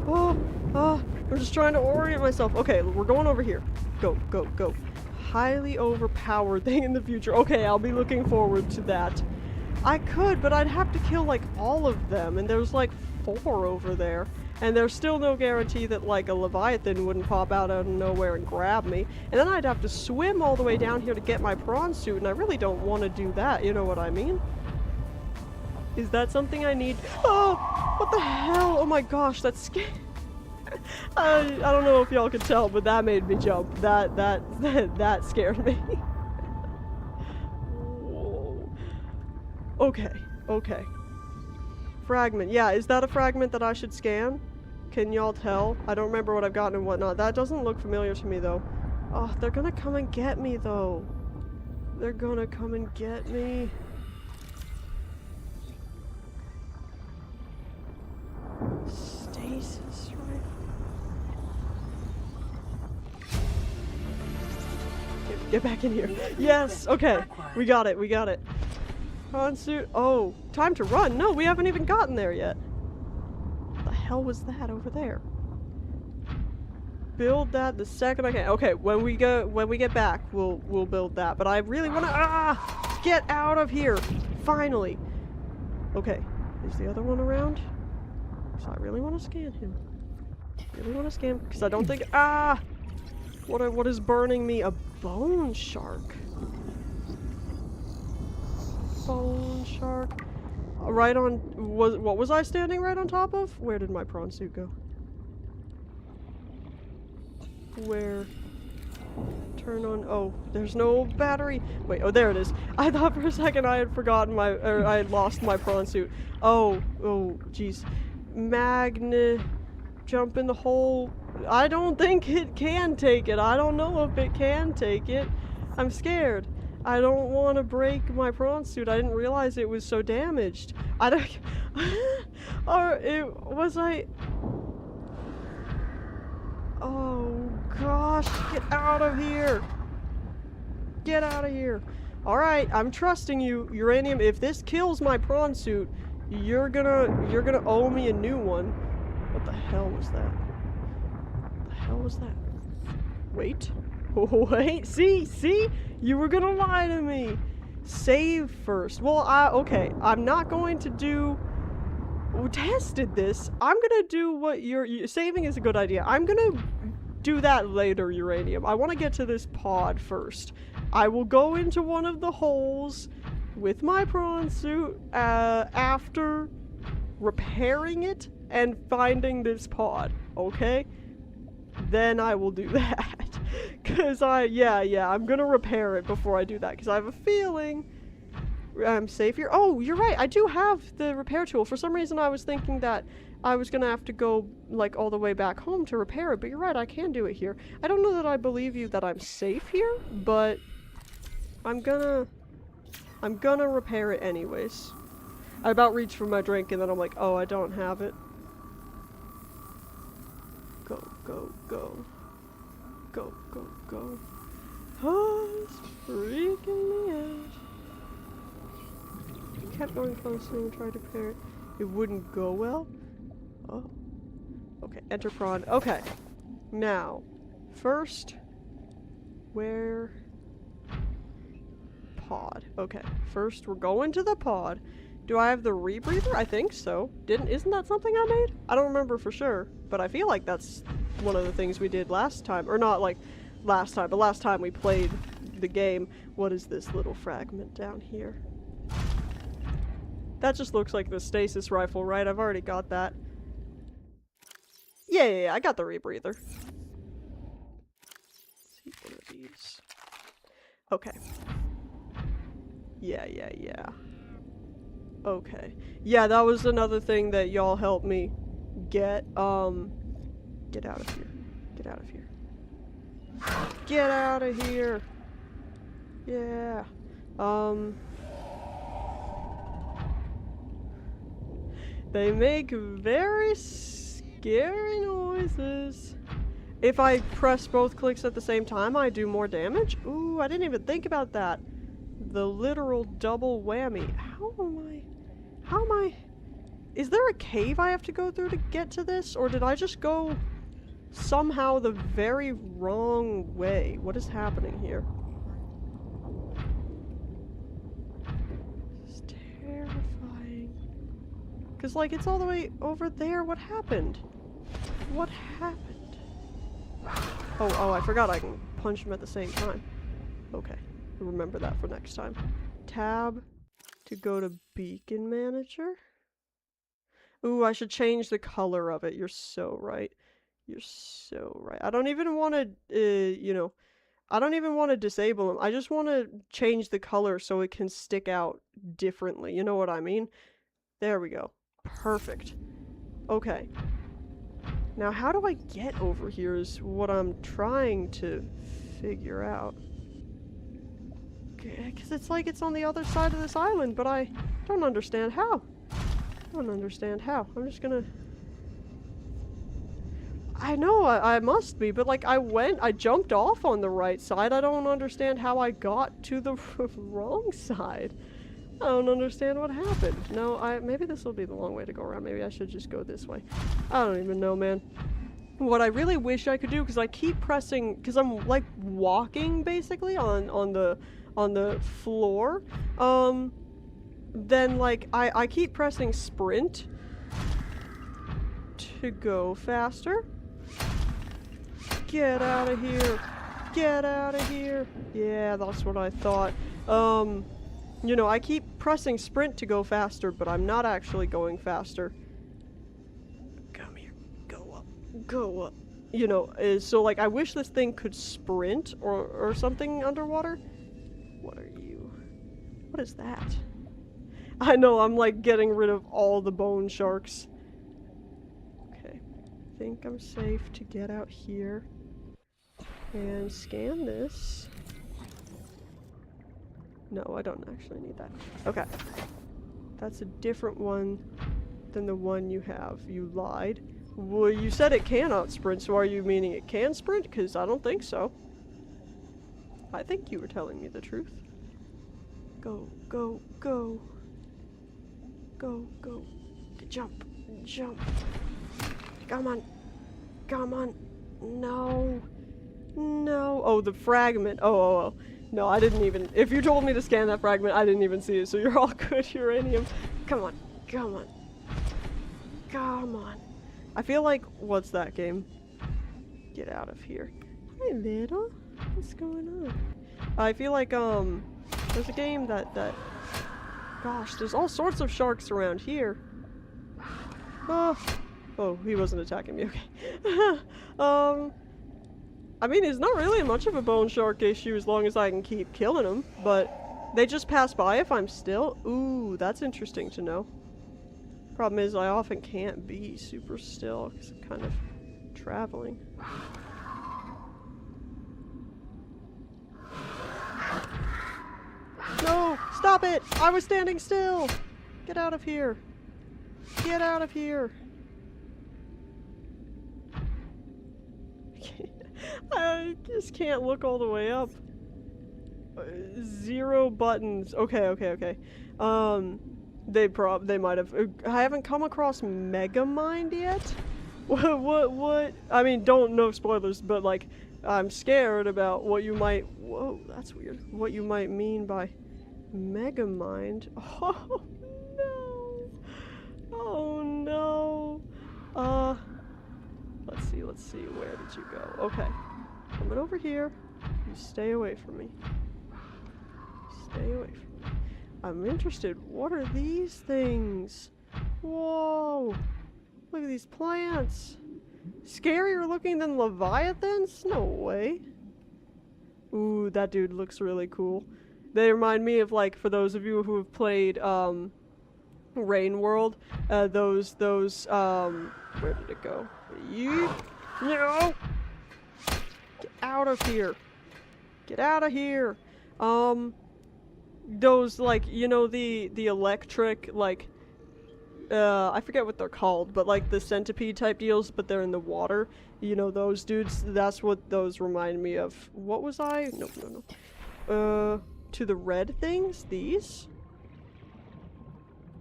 I'm just trying to orient myself. Okay, we're going over here. Go, go, go. Highly overpowered thing in the future. Okay, I'll be looking forward to that. I could, but I'd have to kill, like, all of them, and there's, like, 4 over there. And there's still no guarantee that, like, a Leviathan wouldn't pop out of nowhere and grab me. And then I'd have to swim all the way down here to get my prawn suit, and I really don't want to do that, you know what I mean? Is that something I need? Oh! What the hell? Oh my gosh, that's scary. I don't know if y'all could tell, but that made me jump. That scared me. Whoa. Okay, okay. Fragment. Yeah, is that a fragment that I should scan? Can y'all tell? I don't remember what I've gotten and whatnot. That doesn't look familiar to me, though. Oh, they're gonna come and get me, though. They're gonna come and get me. Stasis, right? Get back in here. Yes! Okay. We got it. We got it. Prawn suit. Oh, time to run. No, we haven't even gotten there yet. What the hell was that over there? Build that the second I can. Okay, when we get back, we'll build that. But I really want to get out of here. Finally. Okay. Is the other one around? So I really want to scan him. Really want to scan because I don't think what is burning me? A bone shark. Bone shark. Right on. What was I standing right on top of? Where did my prawn suit go? Where? Turn on. Oh, there's no battery. Wait. Oh, there it is. I thought for a second I had forgotten I had lost my prawn suit. Oh, jeez. Jump in the hole. I don't think it can take it. I don't know if it can take it. I'm scared. I don't want to break my prawn suit. I didn't realize it was so damaged. I don't... Oh, gosh. Get out of here. Get out of here. Alright, I'm trusting you, Uranium. If this kills my prawn suit, you're gonna owe me a new one. What the hell was that? What the hell was that? Wait. Wait, see? You were gonna lie to me. Save first. Well, okay. I'm not going to do... We tested this. I'm gonna do what saving is a good idea. I'm gonna do that later, Uranium. I want to get to this pod first. I will go into one of the holes with my prawn suit after repairing it and finding this pod, okay? Then I will do that. Cause I'm gonna repair it before I do that, because I have a feeling I'm safe here. Oh, you're right. I do have the repair tool. For some reason, I was thinking that I was gonna have to go, like, all the way back home to repair it, but you're right, I can do it here. I don't know that I believe you that I'm safe here, but I'm gonna repair it anyways. I about reached for my drink and then I'm like, oh, I don't have it. Go, go, go. Go, go, go. Oh, it's freaking me out. I kept going closer and tried to repair it. It wouldn't go well? Oh. Okay, enter prod. Okay. Now, first, where... pod. Okay, first we're going to the pod. Do I have the rebreather? I think so. Isn't that something I made? I don't remember for sure, but I feel like that's one of the things we did last time. Or not like last time, but last time we played the game. What is this little fragment down here? That just looks like the stasis rifle, right? I've already got that. Yeah, I got the rebreather. Let's see, one of these. Okay. Yeah. Okay. Yeah, that was another thing that y'all helped me get. Get out of here. Get out of here. Get out of here! Yeah. They make very scary noises. If I press both clicks at the same time, I do more damage? Ooh, I didn't even think about that. The literal double whammy. How am I... Is there a cave I have to go through to get to this? Or did I just go somehow the very wrong way? What is happening here? This is terrifying. Because, like, it's all the way over there. What happened? What happened? Oh, I forgot I can punch him at the same time. Okay. Remember that for next time. Tab to go to Beacon Manager. Ooh, I should change the color of it. You're so right. You're so right. I don't even want to, you know, I don't even want to disable them. I just want to change the color so it can stick out differently. You know what I mean? There we go. Perfect. Okay. Now, how do I get over here is what I'm trying to figure out. Because it's like it's on the other side of this island, but I don't understand how. I don't understand how. I'm just gonna... I know I must be, but like I jumped off on the right side. I don't understand how I got to the wrong side. I don't understand what happened. No, maybe this will be the long way to go around. Maybe I should just go this way. I don't even know, man. What I really wish I could do, because I keep pressing, because I'm like walking basically on the floor, then like I keep pressing sprint to go faster. Get out of here. Get out of here. Yeah, that's what I thought. You know, I keep pressing sprint to go faster, but I'm not actually going faster. Come here. Go up. Go up. You know, so like I wish this thing could sprint or something underwater. What are you? What is that? I know, I'm like getting rid of all the bone sharks. Okay. I think I'm safe to get out here and scan this. No, I don't actually need that. Okay. That's a different one than the one you have. You lied. Well, you said it cannot sprint, so are you meaning it can sprint? Because I don't think so. I think you were telling me the truth. Go, go, go. Go, go. Jump, jump. Come on. Come on. No. No. Oh, the fragment. Oh. No, I didn't even... If you told me to scan that fragment, I didn't even see it, so you're all good, uranium. Come on. Come on. Come on. I feel like... What's that game? Get out of here. Hi, little. What's going on? I feel like, there's a game that... Gosh, there's all sorts of sharks around here. Oh, he wasn't attacking me, okay. I mean, it's not really much of a bone shark issue as long as I can keep killing him, but They just pass by if I'm still? Ooh, that's interesting to know. Problem is, I often can't be super still because I'm kind of traveling. No! Stop it! I was standing still! Get out of here! Get out of here! I just can't look all the way up. 0 buttons. Okay. They might have. I haven't come across Megamind yet. What? I mean, no spoilers, but like, I'm scared about what you might. Whoa, that's weird. What you might mean by Megamind. Oh no. Let's see. Where did you go? Okay. Coming over here. You stay away from me. Stay away from me. I'm interested. What are these things? Whoa! Look at these plants. Scarier looking than Leviathans? No way. Ooh, that dude looks really cool. They remind me of, like, for those of you who have played, Rain World, where did it go? No! Get out of here. Get out of here. Those, like, you know, the electric, like, I forget what they're called, but like the centipede type deals, but they're in the water. You know, those dudes, that's what those remind me of. What was I? No. To the red things? These?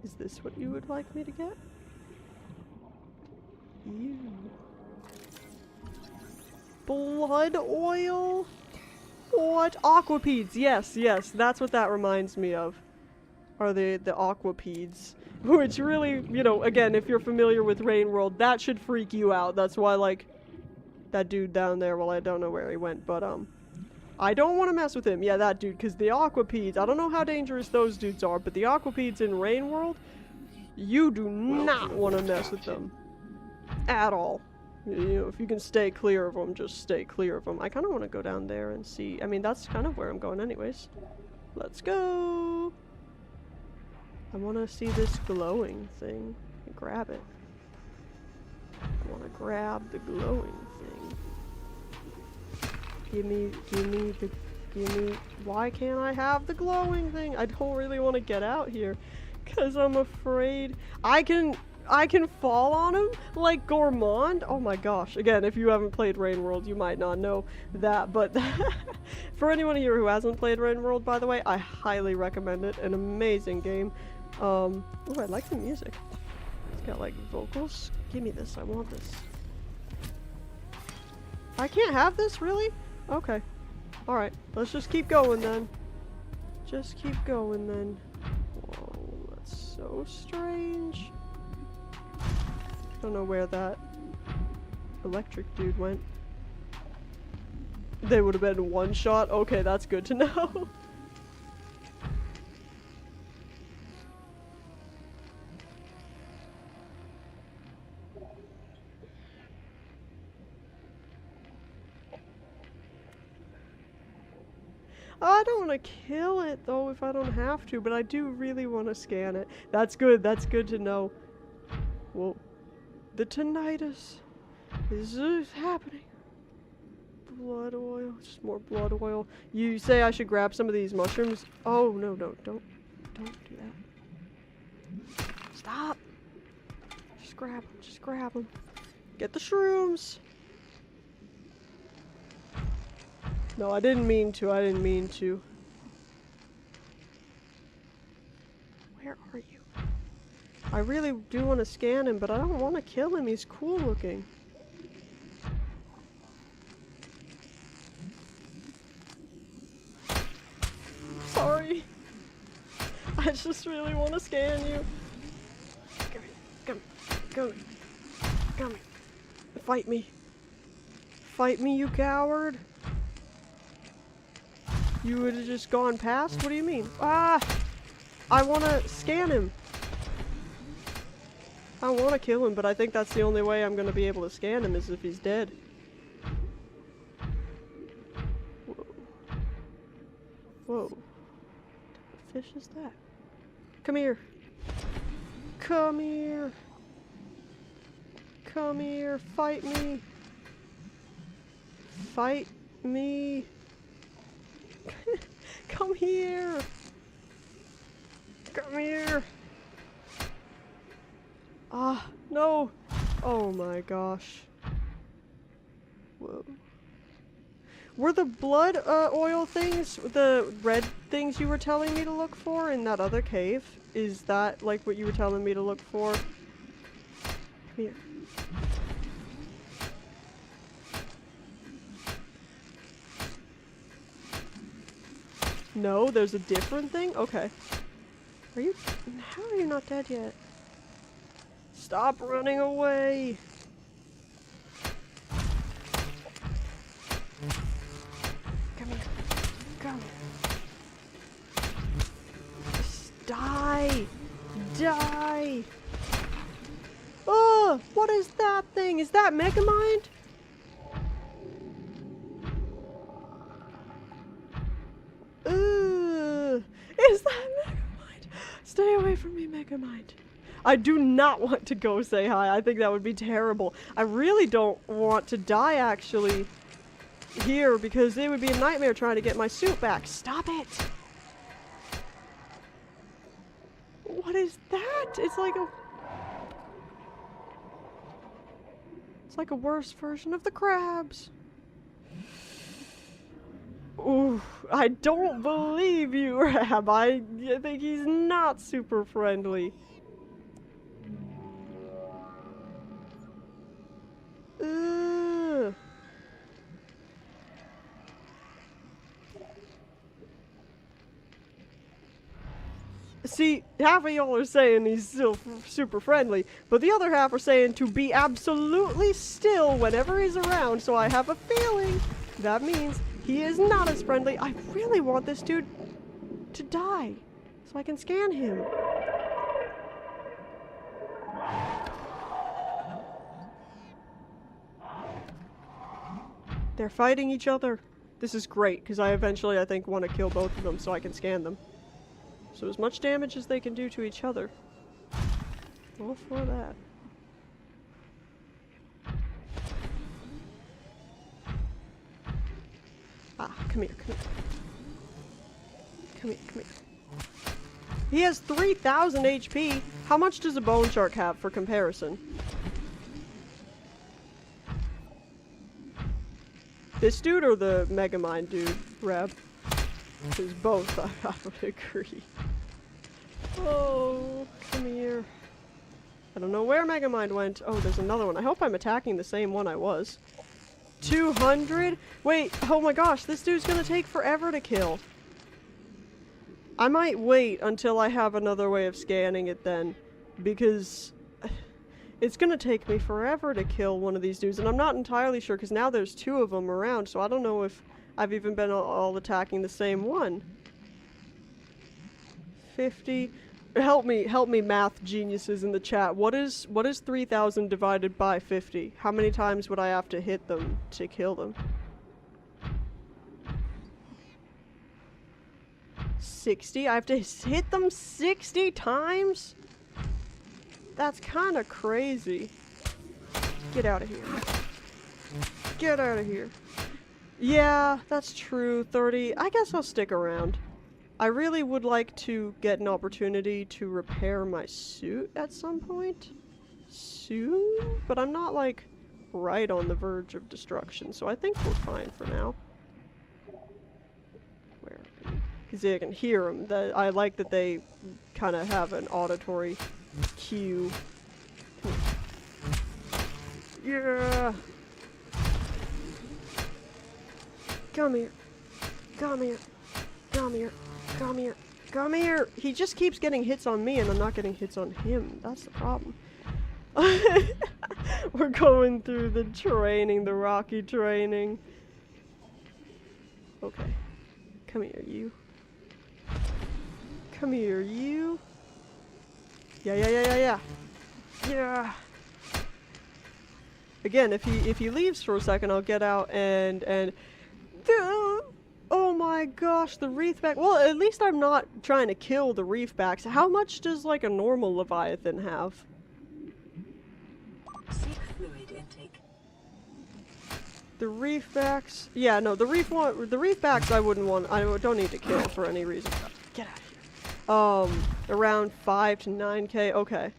Is this what you would like me to get? Ew. Blood oil? What? Aquapedes, yes, that's what that reminds me of. Are the aquapedes. Which really, you know, again, if you're familiar with Rain World, that should freak you out. That's why, like, that dude down there, well, I don't know where he went, but, I don't want to mess with him. Yeah, that dude, because the aquapedes, I don't know how dangerous those dudes are, but the aquapedes in Rain World, you do not want to mess with them. At all. You know, if you can stay clear of them, just stay clear of them. I kind of want to go down there and see. I mean, that's kind of where I'm going anyways. Let's go! I want to see this glowing thing. Grab it. I want to grab the glowing thing. Give me, why can't I have the glowing thing? I don't really want to get out here, cause I'm afraid I can fall on him like Gourmand. Oh my gosh. Again, if you haven't played Rain World, you might not know that, but for anyone here who hasn't played Rain World, by the way, I highly recommend it. An amazing game. Oh, I like the music. It's got like vocals. Give me this, I want this. I can't have this, really? Okay. Alright, let's just keep going then. Just keep going then. Whoa, that's so strange. I don't know where that electric dude went. They would have been one shot? Okay, that's good to know. I don't want to kill it though if I don't have to, but I do really want to scan it. That's good to know. Whoa. The tinnitus is happening. Blood oil, just more blood oil. You say I should grab some of these mushrooms? Oh, no, don't do that. Stop. Just grab them. Get the shrooms. No, I didn't mean to. Where are you? I really do want to scan him, but I don't want to kill him. He's cool looking. Sorry. I just really want to scan you. Come here. Fight me. Fight me, you coward. You would have just gone past? What do you mean? Ah! I want to scan him. I want to kill him, but I think that's the only way I'm going to be able to scan him is if he's dead. Whoa. Whoa. fish is that? Come here. Come here. Come here. Fight me. Fight me. Come here. Come here. Ah, no. Oh my gosh. Whoa. Were the blood oil things, the red things you were telling me to look for in that other cave? Is that like what you were telling me to look for? Come here. No, there's a different thing? Okay. Are you... How are you not dead yet? Stop running away! Come here. Come. Just die! Die! Oh! What is that thing? Is that Megamind? Is that Megamind? Stay away from me, Megamind. I do not want to go say hi. I think that would be terrible. I really don't want to die, actually, here, because it would be a nightmare trying to get my suit back. Stop it! What is that? It's like a... It's like a worse version of the crabs. Ooh, I don't believe you, Rab. I think he's not super friendly. See, half of y'all are saying he's still super friendly, but the other half are saying to be absolutely still whenever he's around, so I have a feeling that means he is not as friendly. I really want this dude to die, so I can scan him. They're fighting each other. This is great, because I eventually, I think, want to kill both of them so I can scan them. So as much damage as they can do to each other. All for that. Ah, come here, come here. Come here, come here. He has 3,000 HP. How much does a bone shark have for comparison? This dude or the Megamind dude, Rab? Because both, I would agree. Oh, come here. I don't know where Megamind went. Oh, there's another one. I hope I'm attacking the same one I was. 200? Wait, oh my gosh, this dude's gonna take forever to kill. I might wait until I have another way of scanning it then, because it's gonna take me forever to kill one of these dudes, and I'm not entirely sure, because now there's two of them around, so I don't know if I've even been all attacking the same one. 50. Help me math geniuses in the chat. What is 3,000 divided by 50? How many times would I have to hit them to kill them? 60? I have to hit them 60 times? That's kind of crazy. Get out of here. Get out of here. Yeah, that's true. 30. I guess I'll stick around. I really would like to get an opportunity to repair my suit at some point soon, but I'm not like right on the verge of destruction, so I think we're fine for now. Where? Because I can hear them. I like that they kind of have an auditory cue. Yeah. Come here. Come here. Come here. Come here. Come here! He just keeps getting hits on me and I'm not getting hits on him. That's the problem. We're going through the training, the rocky training. Okay. Come here, you. Come here, you. Yeah. Yeah. Again, if he leaves for a second, I'll get out and oh my my gosh, the reefback. Well, at least I'm not trying to kill the reefbacks. How much does like a normal Leviathan have? Seek fluid intake. The reefbacks. Yeah, no, the reefbacks I wouldn't want. I don't need to kill for any reason. Get out of here. Around 5 to 9k. Okay,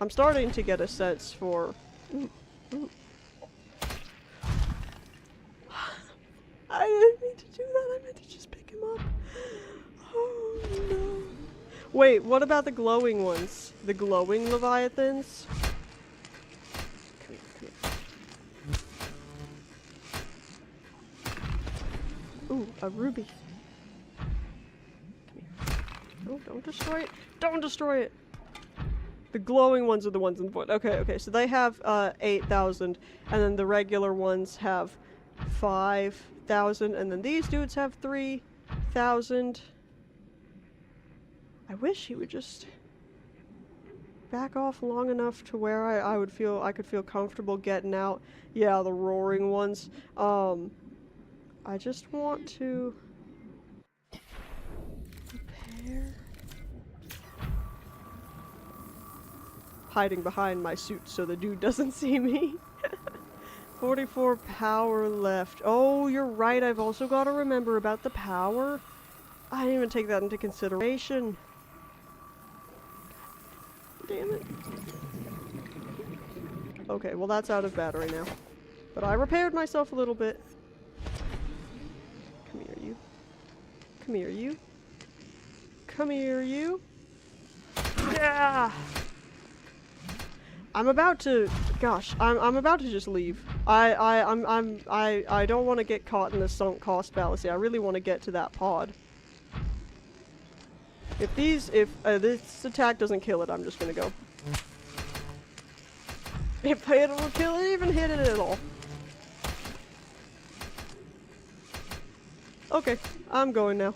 I'm starting to get a sense for. Ooh, ooh. I didn't mean to do that. I meant to just pick him up. Oh no. Wait, what about the glowing ones? The glowing Leviathans? Come here, come here. Ooh, a ruby. Come here. Oh, don't destroy it. Don't destroy it! The glowing ones are the ones in the void. Okay, okay, so they have 8,000, and then the regular ones have 5,000, and then these dudes have 3,000. I wish he would just back off long enough to where I could feel comfortable getting out. Yeah, the roaring ones. I just want to repair. Hiding behind my suit so the dude doesn't see me. 44 power left. Oh, you're right. I've also got to remember about the power. I didn't even take that into consideration. Damn it. Okay, well that's out of battery now. But I repaired myself a little bit. Come here, you. Come here, you. Come here, you. Yeah! I'm about to, gosh, I'm about to just leave. I don't want to get caught in the sunk cost fallacy. I really want to get to that pod. If this attack doesn't kill it, I'm just gonna go. If it will kill it, even hit it at all. Okay, I'm going now.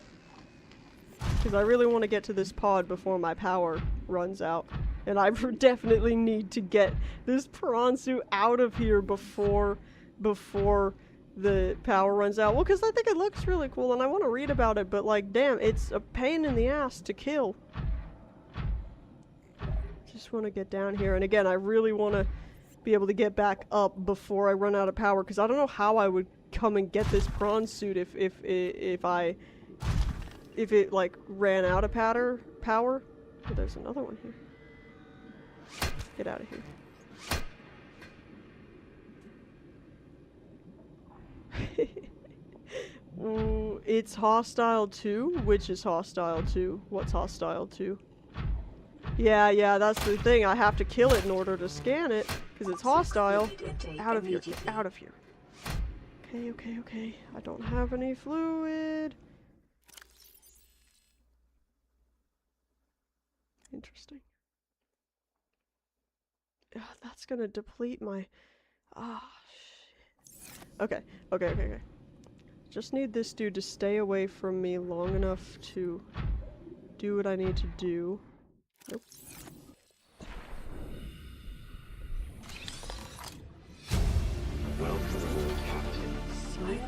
Because I really want to get to this pod before my power runs out. And I definitely need to get this prawn suit out of here before the power runs out. Well, because I think it looks really cool and I want to read about it, but like, damn, it's a pain in the ass to kill. Just want to get down here. And again, I really want to be able to get back up before I run out of power, because I don't know how I would come and get this prawn suit if it like ran out of power. Oh, there's another one here. Get out of here. Ooh, it's hostile too? Which is hostile too? What's hostile too? Yeah, that's the thing. I have to kill it in order to scan it, because it's hostile. Out of here, get out of here. Okay. I don't have any fluid. Interesting. Ugh, that's gonna deplete my... Ah, shit. Okay. Just need this dude to stay away from me long enough to do what I need to do. Nope.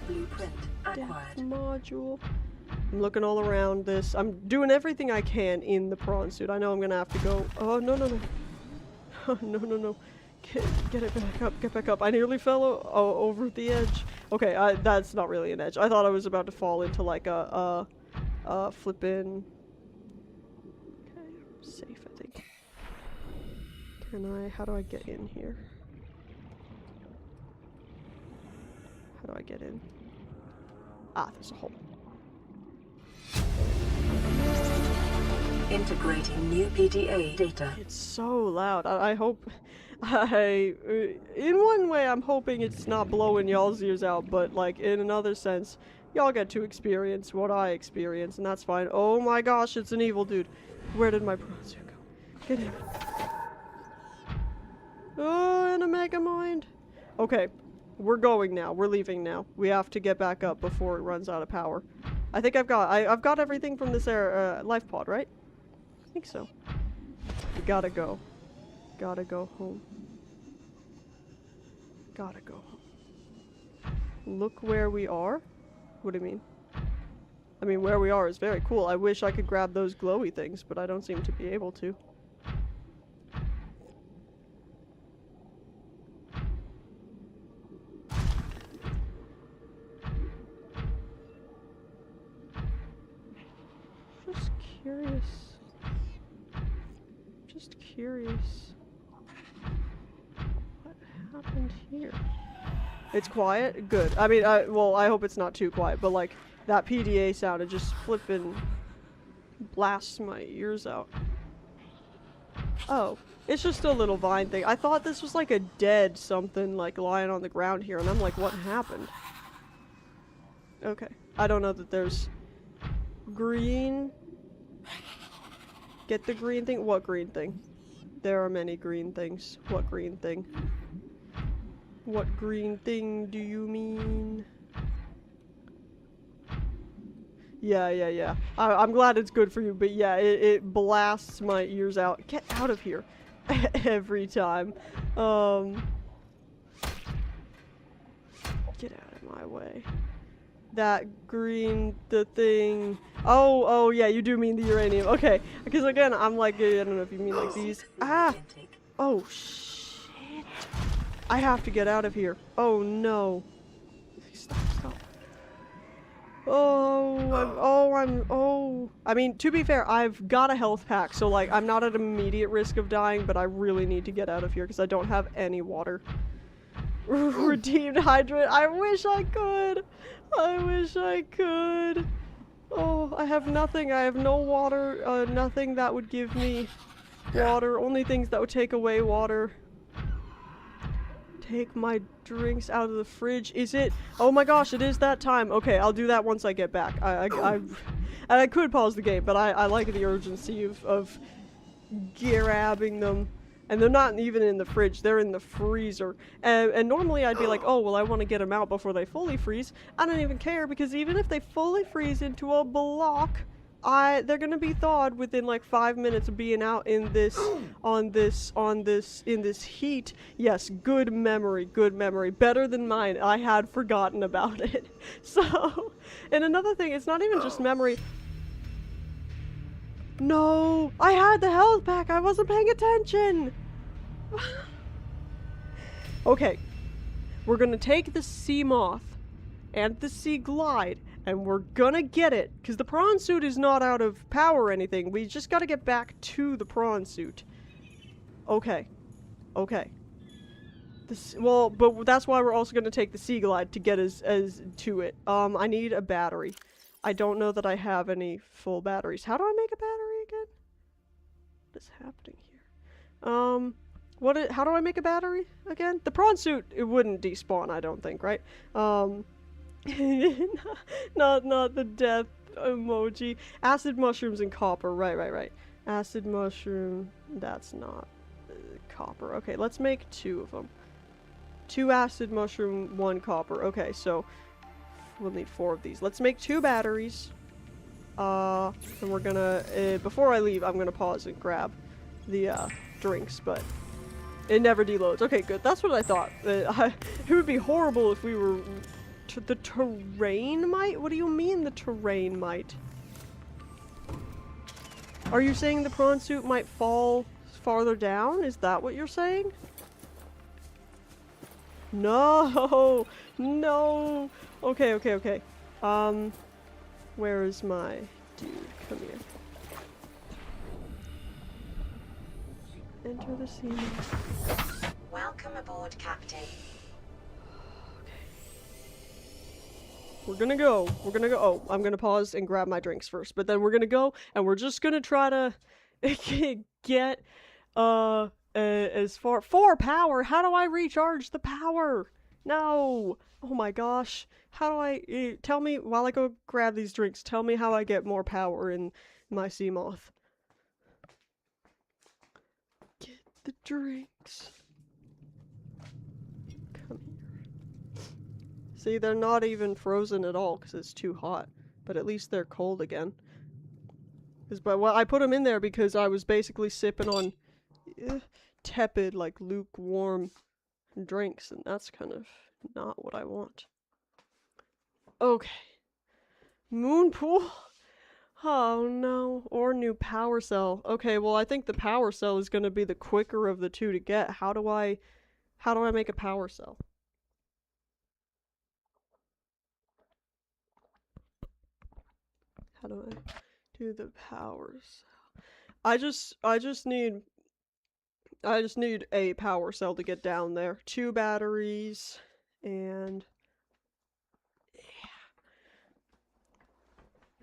Blueprint acquired. Module. I'm looking all around this. I'm doing everything I can in the prawn suit. I know I'm gonna have to go... Oh, no. Oh, no. Get it back up. Get back up. I nearly fell over the edge. Okay, that's not really an edge. I thought I was about to fall into like a flippin'... Okay, I'm safe, I think. How do I get in here? How do I get in? Ah, there's a hole. Integrating new PDA data. It's so loud. I hope... in one way, I'm hoping it's not blowing y'all's ears out, but, like, in another sense, y'all get to experience what I experience, and that's fine. Oh my gosh, it's an evil dude. Where did my prawn suit go? Get in. Oh, and a mega mind. Okay, we're going now. We're leaving now. We have to get back up before it runs out of power. I think I've got everything from this life pod, right? I think so. We gotta go. Gotta go home. Gotta go home. Look where we are? What do you mean? I mean, where we are is very cool. I wish I could grab those glowy things, but I don't seem to be able to. Just curious. Just curious. What happened here? It's quiet? Good. I mean, well, I hope it's not too quiet, but like, that PDA sound, it just flippin' blasts my ears out. Oh, it's just a little vine thing. I thought this was like a dead something, like, lying on the ground here, and I'm like, what happened? Okay. I don't know that there's green. Get the green thing? What green thing? There are many green things. What green thing? What green thing do you mean? Yeah. I'm glad it's good for you, but yeah, it blasts my ears out. Get out of here. Every time. Get out of my way. That green, the thing. Oh, yeah, you do mean the uranium. Okay, because again, I'm like, I don't know if you mean like these. Ah! Oh, shit. I have to get out of here. Oh, no. Stop. I mean, to be fair, I've got a health pack, so like, I'm not at immediate risk of dying, but I really need to get out of here because I don't have any water. Redeemed hydrant. I wish I could. Oh, I have nothing. I have no water. Nothing that would give me water. Only things that would take away water. Take my drinks out of the fridge. Is it? Oh my gosh, it is that time. Okay, I'll do that once I get back. And I could pause the game, but I like the urgency of grabbing them. And they're not even in the fridge, they're in the freezer. And normally I'd be like, oh, well, I want to get them out before they fully freeze. I don't even care, because even if they fully freeze into a block, they're gonna be thawed within like 5 minutes of being out in this, in this heat. Yes, good memory. Better than mine. I had forgotten about it. So, and another thing, it's not even just memory. No! I had the health pack! I wasn't paying attention! Okay. We're gonna take the sea moth and the sea glide, and we're gonna get it, because the prawn suit is not out of power or anything. We just gotta get back to the prawn suit. Okay. Well, but that's why we're also gonna take the sea glide to get us to it. I need a battery. I don't know that I have any full batteries. How do I make a battery again? What is happening here? How do I make a battery again? The prawn suit, it wouldn't despawn, I don't think, right? Not the death emoji. Acid mushrooms and copper, right. Acid mushroom, that's not copper. Okay, let's make 2 of them. 2 acid mushroom, 1 copper. Okay, so we'll need 4 of these. Let's make 2 batteries. And we're gonna, before I leave, I'm gonna pause and grab the, drinks, but it never deloads. Okay, good. That's what I thought. It would be horrible if we were... the terrain might? What do you mean the terrain might? Are you saying the prawn suit might fall farther down? Is that what you're saying? No! No! Okay. Where is my dude? Come here. Enter the sea. Welcome aboard, Captain. We're gonna go. Oh, I'm gonna pause and grab my drinks first, but then we're gonna go and we're just gonna try to get, as far... 4 power! How do I recharge the power? No! Oh my gosh. How do I... tell me, while I go grab these drinks, tell me how I get more power in my sea moth. Get the drinks. Come here. See, they're not even frozen at all because it's too hot. But at least they're cold again. Well, I put them in there because I was basically sipping on tepid, like lukewarm drinks, and that's kind of not what I want. Okay. Moon pool? Oh no. Or new power cell. Okay, well I think the power cell is gonna be the quicker of the two to get. How do I make a power cell? How do I do the power cell? I just need a power cell to get down there. 2 batteries and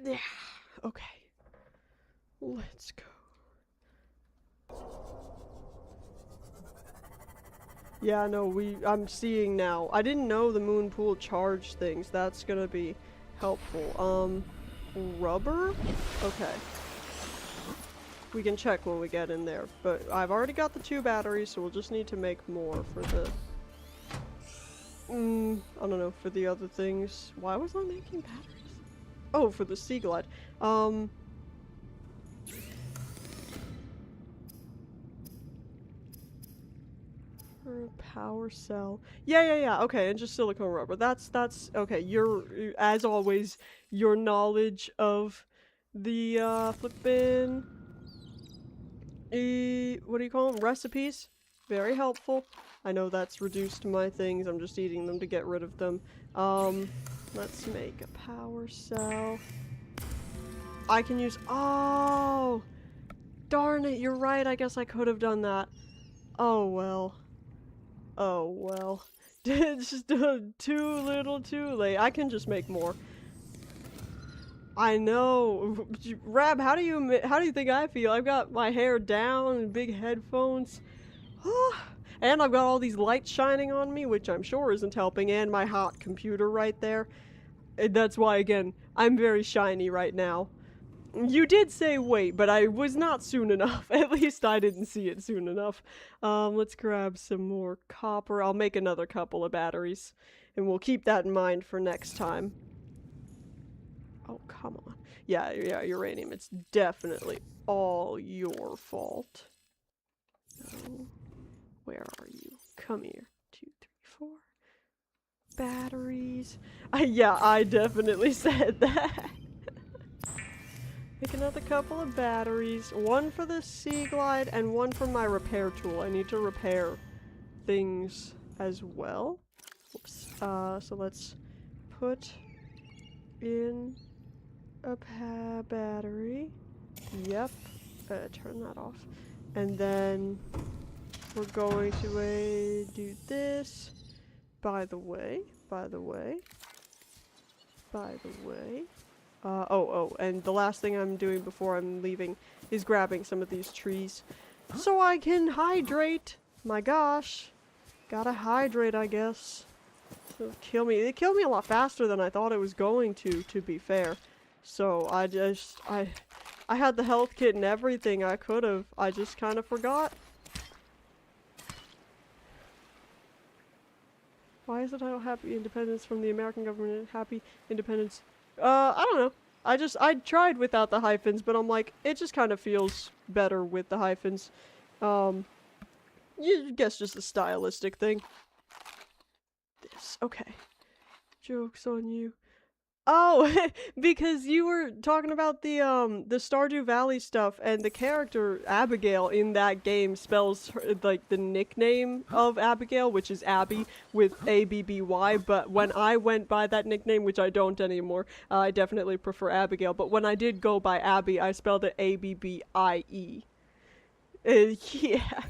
yeah. Okay. Let's go. Yeah, no, I'm seeing now. I didn't know the moon pool charged things. That's gonna be helpful. Rubber? Okay. We can check when we get in there. But I've already got the 2 batteries, so we'll just need to make more for the I don't know, for the other things. Why was I making batteries? Oh, for the Sea Glide. For a power cell. Yeah. Okay, and just silicone rubber. That's okay. As always, your knowledge of the flippin' what do you call them? Recipes. Very helpful. I know that's reduced my things. I'm just eating them to get rid of them. Let's make a power cell. I can use. Oh, darn it! You're right. I guess I could have done that. Oh well. Oh well. It's just too little too late. I can just make more. I know. Rab, how do you think I feel? I've got my hair down and big headphones. And I've got all these lights shining on me, which I'm sure isn't helping, and my hot computer right there. And that's why, again, I'm very shiny right now. You did say wait, but I was not soon enough. At least I didn't see it soon enough. Let's grab some more copper. I'll make another couple of batteries, and we'll keep that in mind for next time. Oh, come on. Yeah, uranium. It's definitely all your fault. No. Where are you? Come here. 2, 3, 4. Batteries. Yeah, I definitely said that. Make another couple of batteries. 1 for the Sea Glide and 1 for my repair tool. I need to repair things as well. Oops. So let's put in a battery. Yep. Turn that off. And then we're going to do this. By the way. And the last thing I'm doing before I'm leaving is grabbing some of these trees so I can hydrate. My gosh. Gotta hydrate, I guess. It'll kill me. It killed me a lot faster than I thought it was going to be fair. So I had the health kit and everything I could have. I just kind of forgot. Why is the title Happy Independence from the American government? Happy Independence. I don't know. I tried without the hyphens, but I'm like, it just kind of feels better with the hyphens. You guess just a stylistic thing. This. Okay. Joke's on you. Oh, because you were talking about the Stardew Valley stuff, and the character Abigail in that game spells her, like the nickname of Abigail, which is Abby with A-B-B-Y, but when I went by that nickname, which I don't anymore, I definitely prefer Abigail, but when I did go by Abby, I spelled it A-B-B-I-E. Yeah.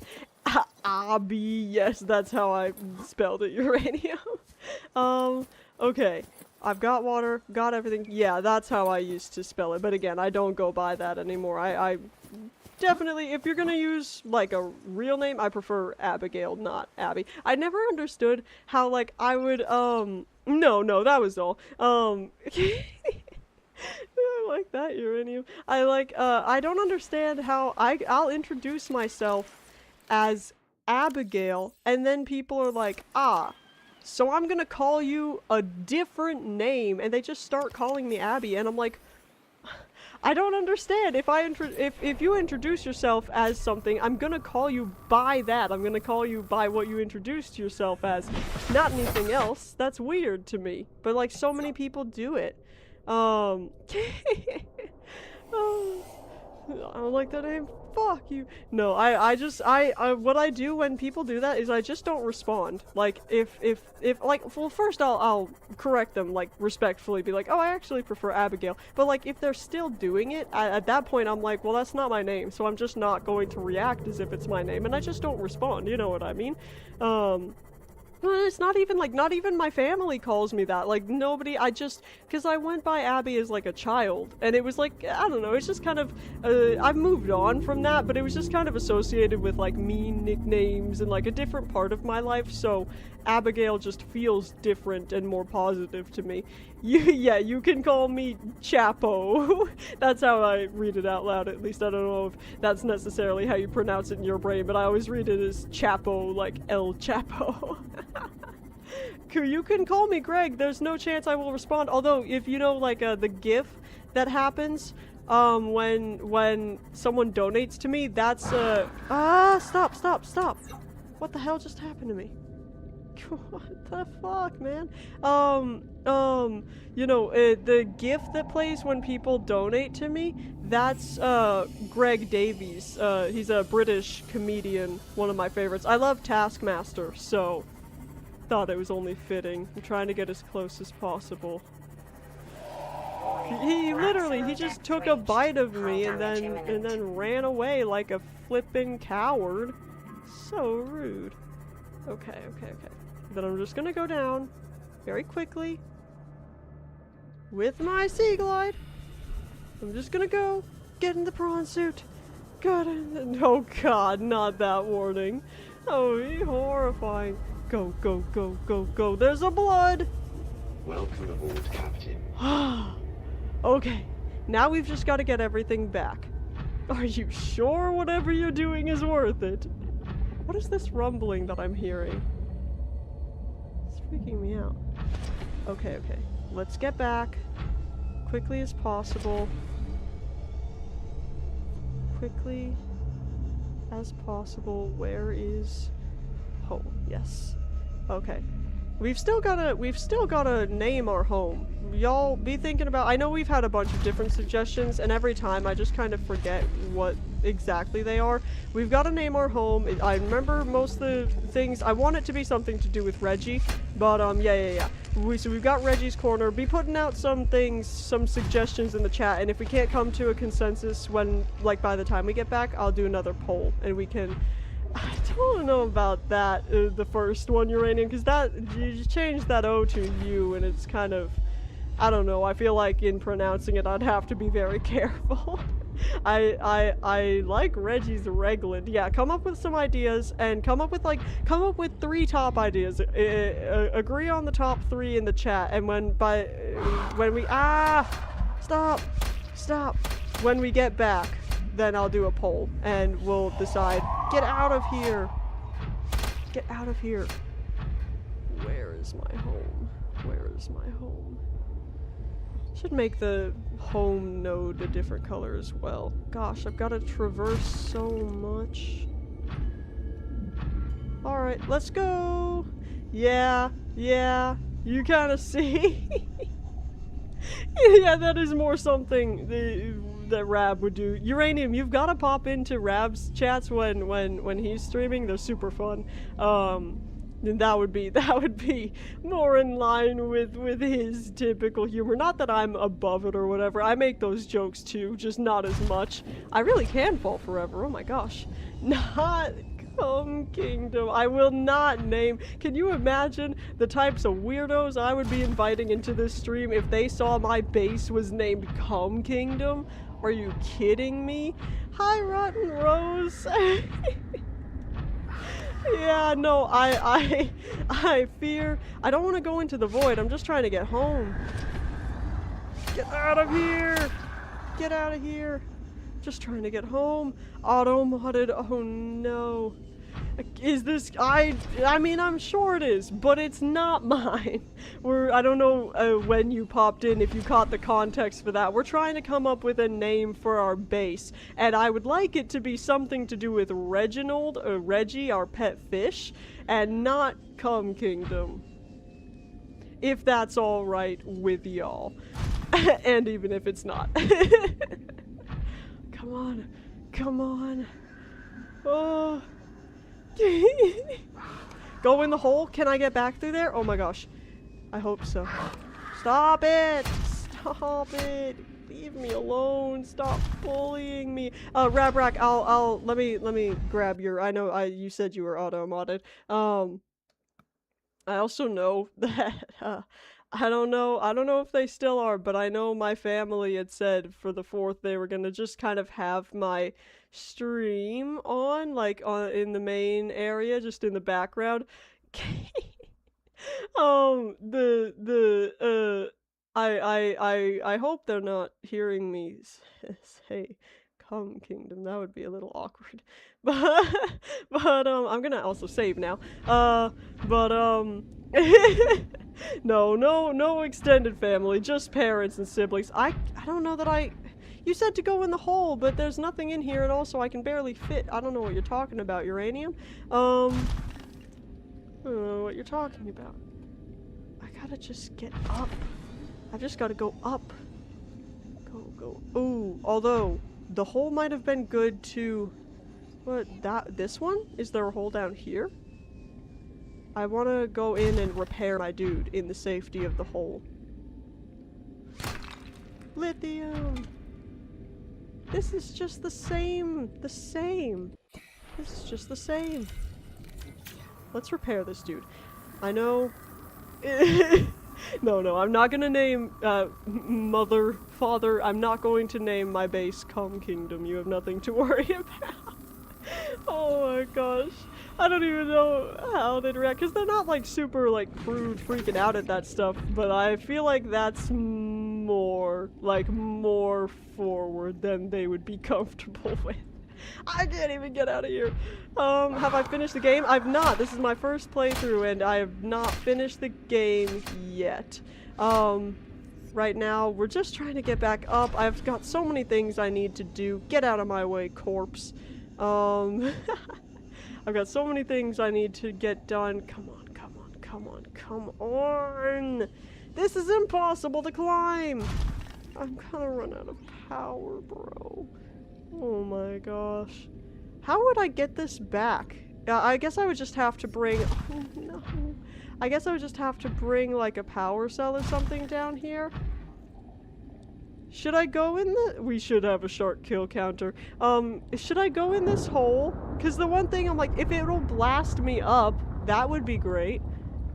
Abby, yes, that's how I spelled it, uranium. Okay. I've got water, got everything. Yeah, that's how I used to spell it. But again, I don't go by that anymore. I definitely, if you're gonna use, like, a real name, I prefer Abigail, not Abby. I never understood how, like, I would, no, that was all. I like that, uranium. I don't understand how I'll introduce myself as Abigail, and then people are like, so I'm gonna call you a different name, and they just start calling me Abby, and I'm like, I don't understand. If you introduce yourself as something, I'm gonna call you by that. I'm gonna call you by what you introduced yourself as, not anything else. That's weird to me. But like, so many people do it. Um, oh, I don't like that name. Fuck you. No, what I do when people do that is I just don't respond. Like, like, well, first I'll correct them, like, respectfully, be like, oh, I actually prefer Abigail. But, like, if they're still doing it, at that point I'm like, well, that's not my name, so I'm just not going to react as if it's my name, and I just don't respond, you know what I mean? Well, it's not even, like, not even my family calls me that. Like, nobody, because I went by Abby as, like, a child. And it was, like, I don't know, it's just kind of, I've moved on from that, but it was just kind of associated with, like, mean nicknames and, like, a different part of my life. So, Abigail just feels different and more positive to me. Yeah, you can call me Chapo. That's how I read it out loud, at least. I don't know if that's necessarily how you pronounce it in your brain, but I always read it as Chapo, like El Chapo. You can call me Greg. There's no chance I will respond. Although, if you know, like, the GIF that happens, when someone donates to me, that's, stop. What the hell just happened to me? What the fuck, man? You know, the GIF that plays when people donate to me, that's, Greg Davies. He's a British comedian, one of my favorites. I love Taskmaster, so thought it was only fitting. I'm trying to get as close as possible. He literally, he just took a bite of me and then ran away like a flippin' coward. So rude. Okay. Then I'm just gonna go down very quickly with my sea glide. I'm just gonna go get in the prawn suit. Oh god, not that warning. Oh, horrifying. Go. There's a blood. Welcome aboard, Captain. Okay, now we've just got to get everything back. Are you sure whatever you're doing is worth it? What is this rumbling that I'm hearing? It's freaking me out. Okay. Let's get back. Quickly as possible. Quickly as possible. Where is home? Yes. Okay. We've still gotta name our home. Y'all be thinking about, I know we've had a bunch of different suggestions, and every time I just kind of forget what exactly they are. We've gotta name our home. I remember most of the things. I want it to be something to do with Reggie, but yeah. So we've got Reggie's Corner. Be putting out some things, some suggestions in the chat, and if we can't come to a consensus when, like, by the time we get back, I'll do another poll, and we can... I don't know about that, the first one, Uranium, because that, you changed that O to U, and it's kind of, I don't know, I feel like in pronouncing it I'd have to be very careful. I like Reggie's Regland. Yeah, come up with some ideas, and come up with 3 top ideas. Agree on the top 3 in the chat, and when we, stop, when we get back, then I'll do a poll, and we'll decide. Get out of here! Get out of here! Where is my home? Where is my home? Should make the home node a different color as well. Gosh, I've got to traverse so much. Alright, let's go! Yeah, you kind of see? Yeah, that is more something that Rab would do. Uranium, you've got to pop into Rab's chats when he's streaming. They're super fun. And that would be more in line with his typical humor. Not that I'm above it or whatever. I make those jokes too, just not as much. I really can fall forever. Oh my gosh. Not Come Kingdom. I will not name. Can you imagine the types of weirdos I would be inviting into this stream if they saw my base was named Come Kingdom? Are you kidding me? Hi, Rotten Rose. Yeah, no, I fear. I don't want to go into the void. I'm just trying to get home. Get out of here. Get out of here. Just trying to get home. Auto-modded. Oh no. Is this... I mean, I'm sure it is, but it's not mine. I don't know when you popped in, if you caught the context for that. We're trying to come up with a name for our base, and I would like it to be something to do with Reggie, our pet fish, and not Come Kingdom. If that's alright with y'all. And even if it's not. Come on. Come on. Oh. Go in the hole? Can I get back through there? Oh my gosh. I hope so. Stop it! Stop it! Leave me alone. Stop bullying me. Rabrack, let me grab your, I know you said you were auto-modded. I also know that, I don't know if they still are, but I know my family had said for the 4th they were gonna just kind of have my stream on, like, in the main area, just in the background. I hope they're not hearing me say, "Come, Kingdom." That would be a little awkward. But I'm gonna also save now. No extended family, just parents and siblings. I don't know that you said to go in the hole, but there's nothing in here, and also I can barely fit. I don't know what you're talking about, uranium. I don't know what you're talking about. I gotta just get up. I've just gotta go up. Go. Ooh, although, the hole might have been good to... this one? Is there a hole down here? I wanna go in and repair my dude in the safety of the hole. Lithium! This is just the same. This is just the same. Let's repair this dude. I know... No, I'm not gonna name, mother, father, I'm not going to name my base Come Kingdom. You have nothing to worry about. Oh my gosh. I don't even know how they'd react, because they're not, like, super, like, crude freaking out at that stuff, but I feel like that's more forward than they would be comfortable with. I can't even get out of here. Have I finished the game? I've not. This is my first playthrough, and I have not finished the game yet. Right now, we're just trying to get back up. I've got so many things I need to do. Get out of my way, corpse. I've got so many things I need to get done. Come on. This is impossible to climb. I'm gonna run out of power, bro. Oh my gosh. How would I get this back? I guess I would just have to bring... Oh no. I guess I would just have to bring, like, a power cell or something down here. Should I go in the... We should have a shark kill counter. Should I go in this hole? Because the one thing I'm like, if it'll blast me up, that would be great.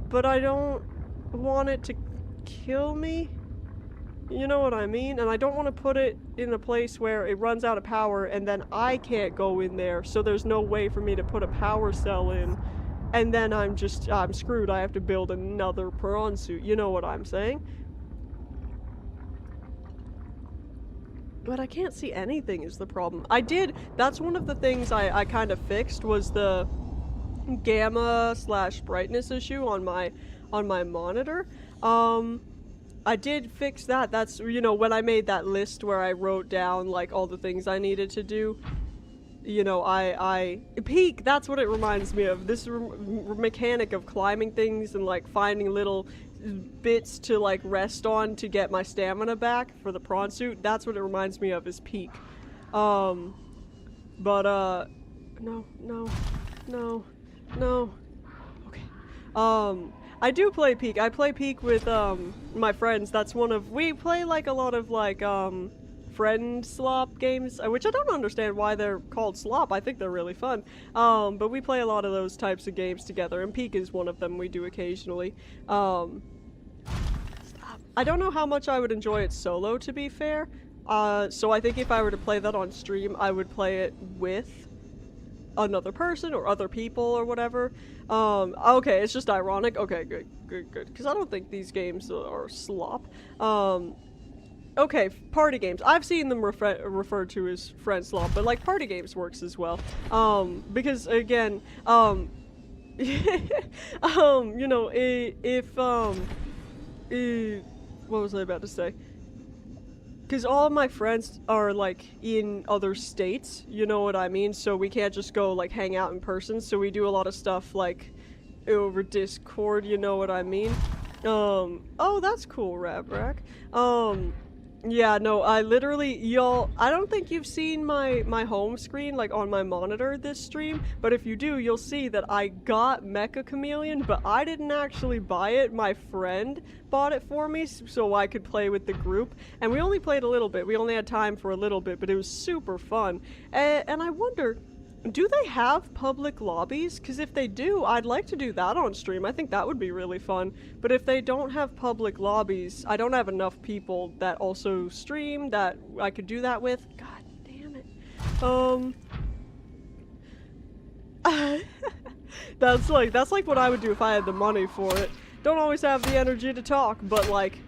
But I don't want it to kill me. You know what I mean? And I don't want to put it in a place where it runs out of power and then I can't go in there, so there's no way for me to put a power cell in. And then I'm screwed. I have to build another prawn suit. You know what I'm saying? But I can't see anything is the problem. That's one of the things I kind of fixed, was the gamma/brightness issue on my monitor. I did fix that. That's, you know, when I made that list where I wrote down, like, all the things I needed to do. You know, peak, that's what it reminds me of. This mechanic of climbing things and, like, finding little bits to, like, rest on to get my stamina back for the prawn suit. That's what it reminds me of, is peak. No. Okay. I do play peak. I play peak with, my friends. That's we play, like, a lot of, like, friend slop games, which I don't understand why they're called slop. I think they're really fun. But we play a lot of those types of games together, and peak is one of them we do occasionally. I don't know how much I would enjoy it solo, to be fair. So I think if I were to play that on stream, I would play it with another person or other people or whatever. Okay, it's just ironic. Okay, good. Because I don't think these games are slop. Okay, party games. I've seen them referred to as friend slop, but, like, party games works as well. Because, again, you know, what was I about to say? Because all of my friends are, like, in other states, you know what I mean? So we can't just go, like, hang out in person, so we do a lot of stuff, like, over Discord, you know what I mean? Oh, that's cool, Rabrack. Yeah, no, I literally, y'all, I don't think you've seen my home screen, like, on my monitor this stream, but if you do, you'll see that I got Mecha Chameleon, but I didn't actually buy it. My friend bought it for me so I could play with the group, and we only played a little bit. We only had time for a little bit, but it was super fun. And I wonder, do they have public lobbies? Because if they do, I'd like to do that on stream. I think that would be really fun. But if they don't have public lobbies, I don't have enough people that also stream that I could do that with. God damn it. That's like what I would do if I had the money for it. Don't always have the energy to talk, but like,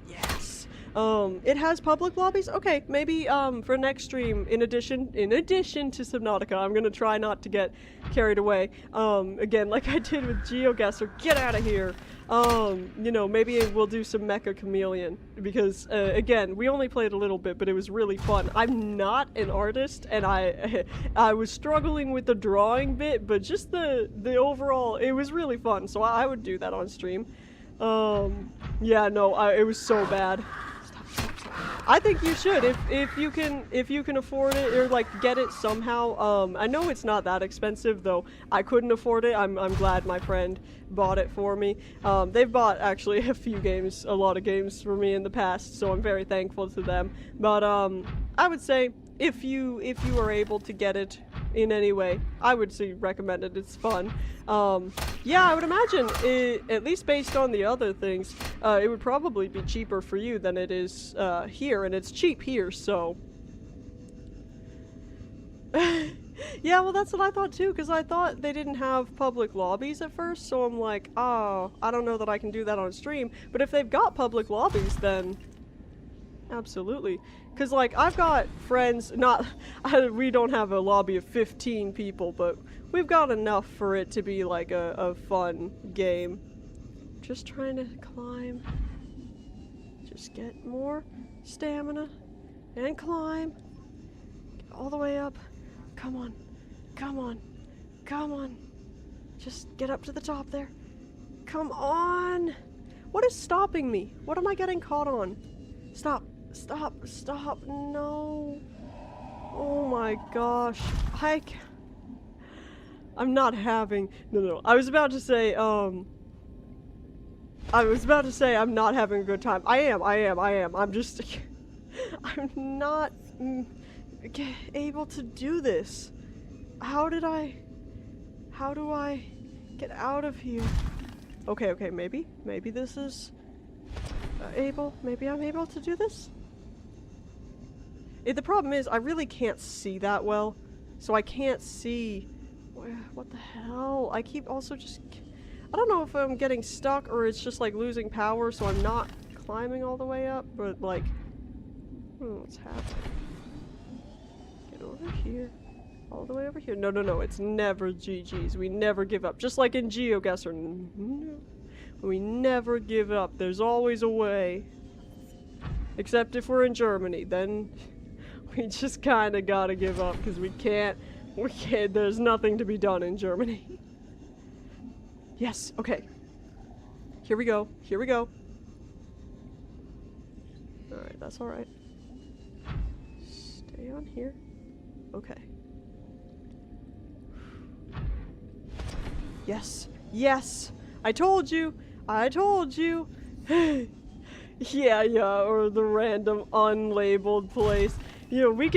yes. It has public lobbies? Okay, maybe, for next stream, in addition to Subnautica, I'm gonna try not to get carried away. Again, like I did with GeoGuessr, get out of here! You know, maybe we'll do some Mecha Chameleon, because, again, we only played a little bit, but it was really fun. I'm not an artist, and I was struggling with the drawing bit, but just the overall, it was really fun, so I would do that on stream. Yeah, no, it was so bad. I think you should if you can afford it or like get it somehow. I know it's not that expensive though. I couldn't afford it. I'm glad my friend bought it for me. They've bought actually a lot of games for me in the past, so I'm very thankful to them. But I would say if you are able to get it in any way, I would recommend it. It's fun. Yeah, I would imagine at least based on the other things, it would probably be cheaper for you than it is here, and it's cheap here, so. Yeah, well, that's what I thought too, because I thought they didn't have public lobbies at first, so I'm like, oh, I don't know that I can do that on stream. But if they've got public lobbies, then absolutely. Because, like, I've got friends, we don't have a lobby of 15 people, but we've got enough for it to be, like, a fun game. Just trying to climb. Just get more stamina. And climb. Get all the way up. Come on. Come on. Come on. Just get up to the top there. Come on! What is stopping me? What am I getting caught on? Stop. Stop, stop, no. Oh my gosh. I'm not having, no. I was about to say I'm not having a good time. I am. I'm just, I'm not able to do this. How do I get out of here? Okay, maybe this is maybe I'm able to do this? The problem is, I really can't see that well, so I can't see. What the hell? I keep also just. I don't know if I'm getting stuck or it's just like losing power, so I'm not climbing all the way up, but like. What's happening? Get over here. All the way over here. No, it's never GG's. We never give up. Just like in GeoGuessr. No. We never give up. There's always a way. Except if we're in Germany, then. We just kinda gotta give up because we can't, there's nothing to be done in Germany. Yes, okay. Here we go. Alright, that's alright. Stay on here. Okay. Yes! I told you! Yeah, or the random unlabeled place. You know, we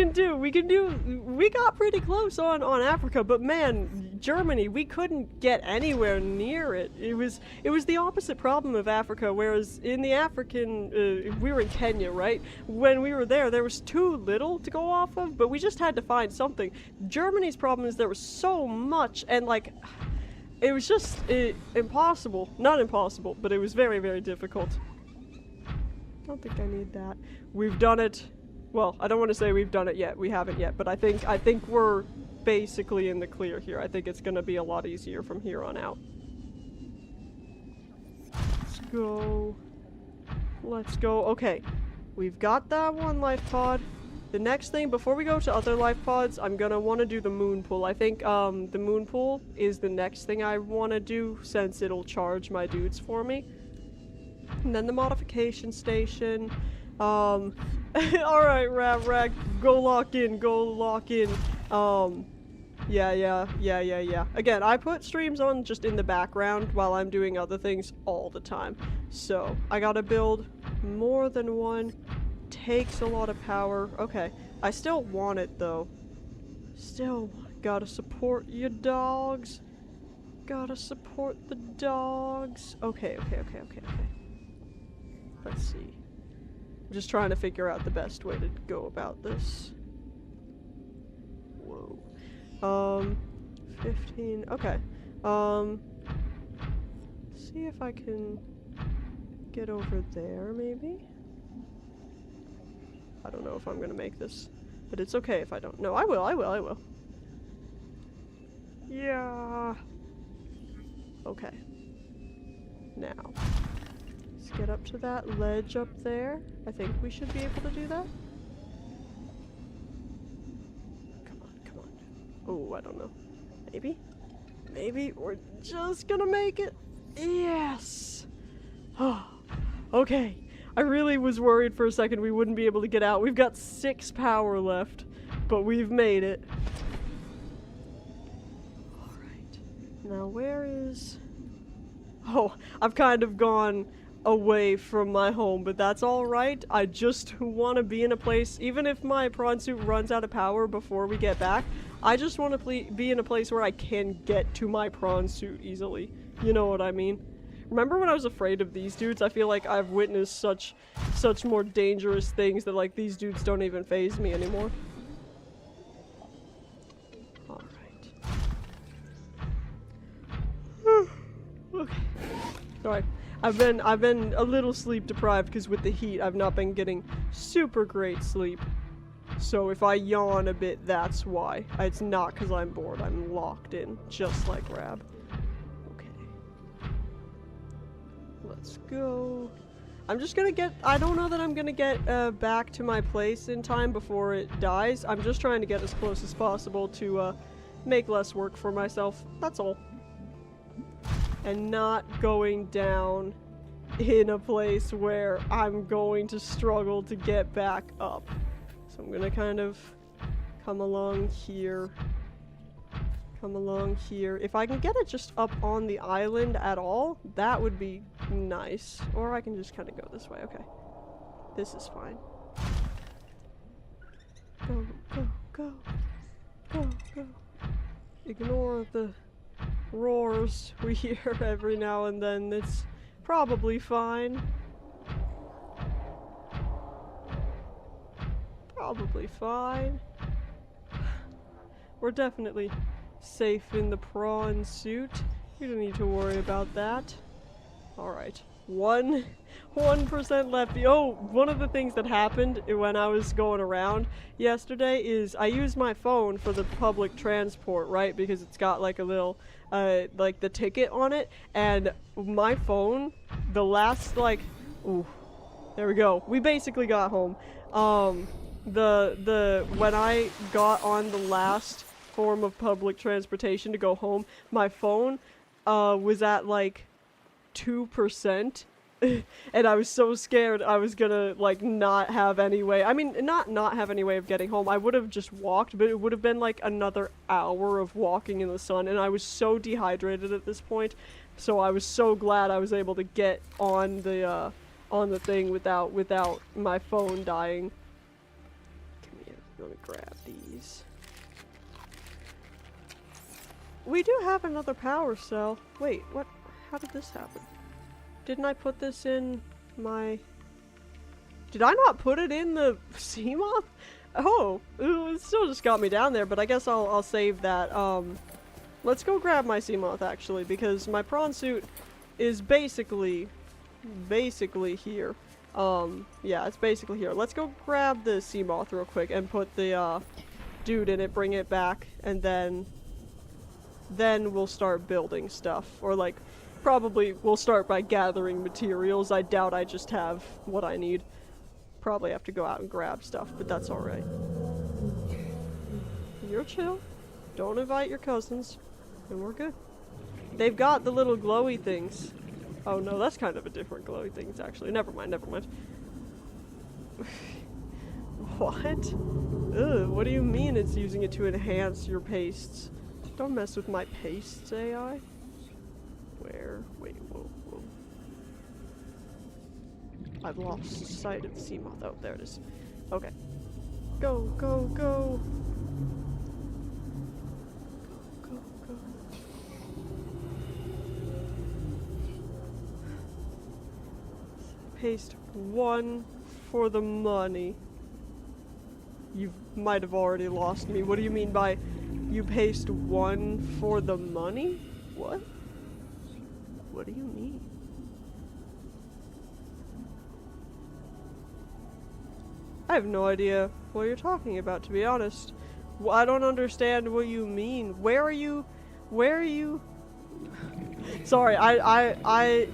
got pretty close on Africa, but man, Germany, we couldn't get anywhere near it. It was the opposite problem of Africa, whereas in the African, we were in Kenya, right? When we were there was too little to go off of, but we just had to find something. Germany's problem is there was so much, and like, it was just impossible. Not impossible, but it was very, very difficult. I don't think I need that. We've done it. Well, I don't want to say we've done it yet. We haven't yet, but I think we're basically in the clear here. I think it's going to be a lot easier from here on out. Let's go. Okay. We've got that one life pod. The next thing, before we go to other life pods, I'm going to want to do the moon pool. I think the moon pool is the next thing I want to do since it'll charge my dudes for me. And then the modification station. Alright, Rag, go lock in, go lock in. Yeah. Again, I put streams on just in the background while I'm doing other things all the time. So, I gotta build more than one. Takes a lot of power. Okay, I still want it though. Still gotta support your dogs. Gotta support the dogs. Okay. Let's see. I'm just trying to figure out the best way to go about this. Whoa. 15. Okay. See if I can get over there, maybe? I don't know if I'm gonna make this, but it's okay if I don't. No, I will. Yeah. Okay. Now, let's get up to that ledge up there. I think we should be able to do that. Come on. Oh, I don't know. Maybe we're just gonna make it. Yes. Oh, okay. I really was worried for a second we wouldn't be able to get out. We've got 6 power left, but we've made it. Alright. Now where is... Oh, I've kind of gone away from my home, but that's alright. I just want to be in a place, even if my prawn suit runs out of power before we get back, I just want to be in a place where I can get to my prawn suit easily. You know what I mean? Remember when I was afraid of these dudes? I feel like I've witnessed such more dangerous things that, like, these dudes don't even faze me anymore. Alright. Okay. Sorry. I've been a little sleep deprived because with the heat I've not been getting super great sleep. So if I yawn a bit, that's why. It's not because I'm bored. I'm locked in, just like Rab. Let's go. I'm just gonna get... I don't know that I'm gonna get back to my place in time before it dies. I'm just trying to get as close as possible to make less work for myself. That's all. And not going down in a place where I'm going to struggle to get back up. So I'm gonna kind of come along here. Come along here. If I can get it just up on the island at all, that would be nice. Or I can just kind of go this way. Okay. This is fine. Go. Ignore the roars we hear every now and then. It's probably fine. Probably fine. We're definitely safe in the prawn suit. We don't need to worry about that. Alright. 1% left. Oh, one of the things that happened when I was going around yesterday is I used my phone for the public transport, right? Because it's got like a little, like the ticket on it. And my phone, the last like, ooh, there we go. We basically got home. When I got on the last form of public transportation to go home, my phone was at like 2%. And I was so scared I was gonna like not have any way. I mean, not have any way of getting home. I would have just walked, but it would have been like another hour of walking in the sun, and I was so dehydrated at this point. So I was so glad I was able to get on the thing without my phone dying. Come here, let me grab these. We do have another power cell. Wait, what? How did this happen? Didn't I put this in my... Did I not put it in the sea moth? Oh, it still just got me down there, but I guess I'll save that. Let's go grab my sea moth actually, because my prawn suit is basically here. Yeah, it's basically here. Let's go grab the sea moth real quick and put the dude in it, bring it back, and then we'll start building stuff, or like probably we'll start by gathering materials. I doubt I just have what I need. Probably have to go out and grab stuff, but that's alright. You're chill. Don't invite your cousins, and we're good. They've got the little glowy things. Oh no, that's kind of a different glowy things actually. Never mind. What? Ugh, what do you mean it's using it to enhance your pastes? Don't mess with my pastes, AI. Where? Wait, whoa, whoa. I've lost sight of the sea moth. Oh, there it is. Okay. Go, go, go! Go, go, go. Paste 1 for the money. You might have already lost me. What do you mean by you paste 1 for the money? What? What do you mean? I have no idea what you're talking about, to be honest. I don't understand what you mean. Where are you? Sorry, I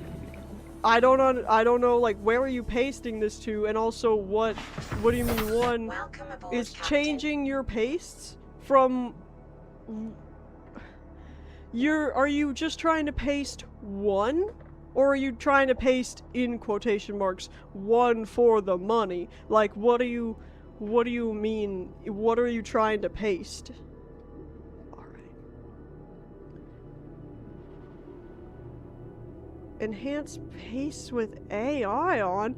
don't know, like, where are you pasting this to, and also what do you mean 1 Welcome aboard, is Captain. changing your pastes from... Are you just trying to paste 1? Or are you trying to paste, in quotation marks, 1 for the money? Like, what do you mean, what are you trying to paste? Alright. Enhance paste with AI on?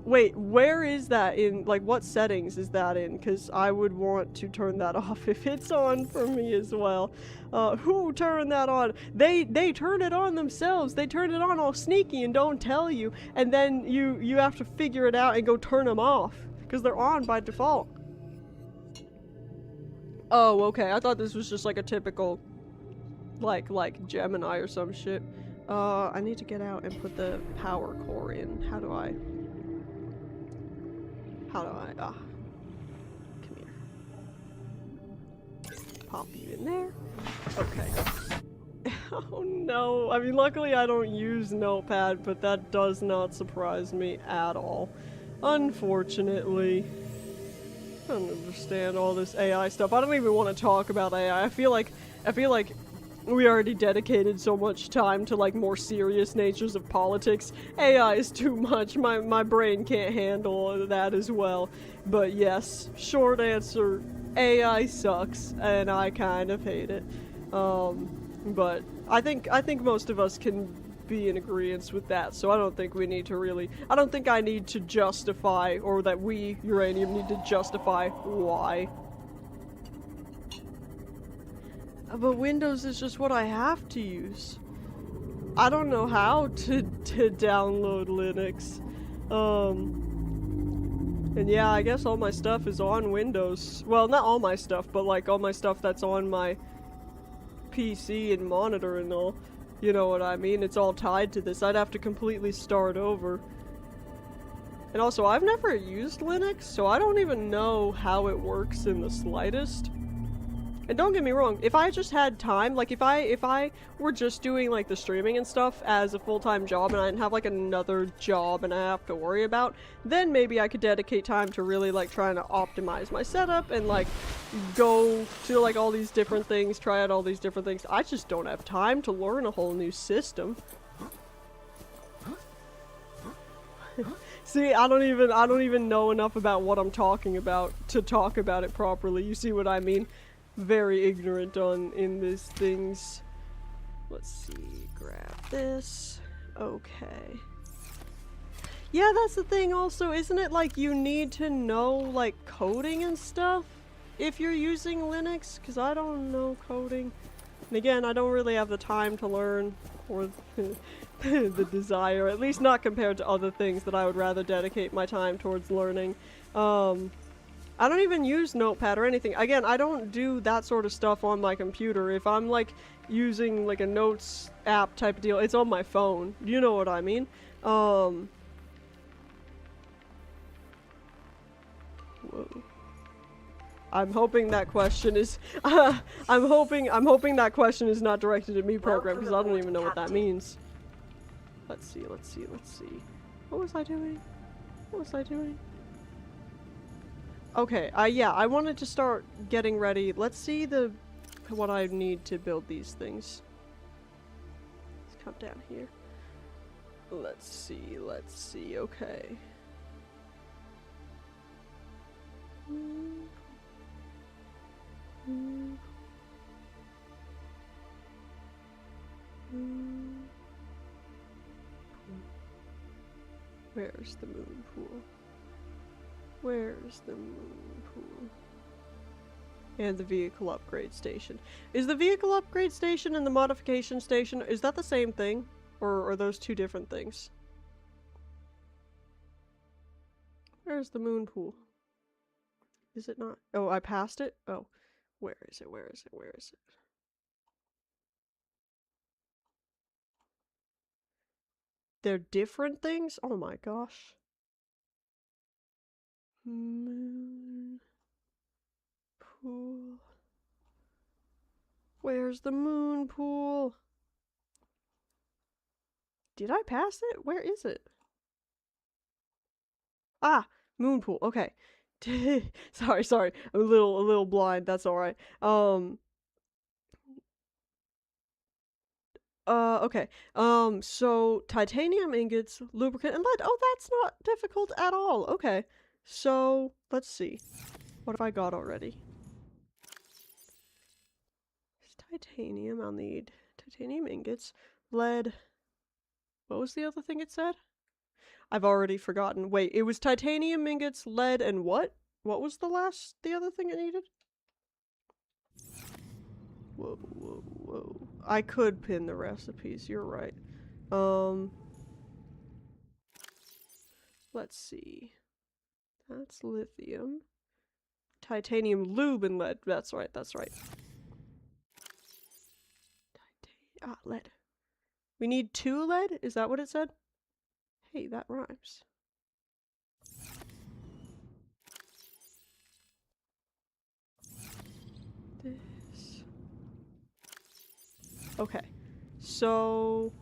Wait, where is that in, like, what settings is that in? Because I would want to turn that off if it's on for me as well. Who turned that on? They turn it on themselves. They turn it on all sneaky and don't tell you, and then you have to figure it out and go turn them off because they're on by default. Oh, okay. I thought this was just like a typical, like Gemini or some shit. I need to get out and put the power core in. How do I? Come here. Pop you in there. Okay. Oh no. I mean, luckily I don't use Notepad, but that does not surprise me at all. Unfortunately. I don't understand all this AI stuff. I don't even want to talk about AI. I feel like we already dedicated so much time to, like, more serious natures of politics. AI is too much. My brain can't handle that as well. But yes, short answer, AI sucks, and I kind of hate it. But I think most of us can be in agreement with that, so I don't think we need to really... I don't think I need to justify, or that we, Uranium, need to justify why. But Windows is just what I have to use. I don't know how to download Linux. And yeah, I guess all my stuff is on Windows. Well, not all my stuff, but like all my stuff that's on my PC and monitor and all. You know what I mean? It's all tied to this. I'd have to completely start over. And also, I've never used Linux, so I don't even know how it works in the slightest. And don't get me wrong, if I just had time, like if I were just doing like the streaming and stuff as a full-time job and I didn't have like another job and I have to worry about, then maybe I could dedicate time to really like trying to optimize my setup and like go to like all these different things, try out all these different things. I just don't have time to learn a whole new system. See, I don't even know enough about what I'm talking about to talk about it properly. You see what I mean? Very ignorant in these things. Let's see, grab this. Okay. Yeah, that's the thing also, isn't it like you need to know like coding and stuff if you're using Linux? Because I don't know coding. And again, I don't really have the time to learn or the desire, at least not compared to other things that I would rather dedicate my time towards learning. I don't even use Notepad or anything. Again, I don't do that sort of stuff on my computer. If I'm like using like a notes app type of deal, it's on my phone. You know what I mean? Whoa. I'm hoping that question is I'm hoping that question is not directed at me, program, because I don't even know what that means. Let's see. What was I doing? Okay, yeah, I wanted to start getting ready. Let's see what I need to build these things. Let's come down here. Let's see, okay. Where's the moon pool? Where's the moon pool? And the vehicle upgrade station. Is the vehicle upgrade station and the modification station, is that the same thing? Or are those two different things? Where's the moon pool? Is it not? Oh, I passed it? Oh. Where is it? Where is it? Where is it? They're different things? Oh my gosh. Moon pool. Where's the moon pool? Did I pass it? Where is it? Ah, moon pool. Okay. sorry. I'm a little blind. That's all right. Okay. So titanium ingots, lubricant, and lead. Oh, that's not difficult at all. Okay. So, let's see. What have I got already? It's titanium. I'll need titanium ingots, lead. What was the other thing it said? I've already forgotten. Wait, it was titanium ingots, lead, and what? What was the other thing it needed? Whoa. I could pin the recipes, you're right. Let's see. That's lithium. Titanium lube and lead. That's right. Lead. We need 2 lead? Is that what it said? Hey, that rhymes. This. Okay. So,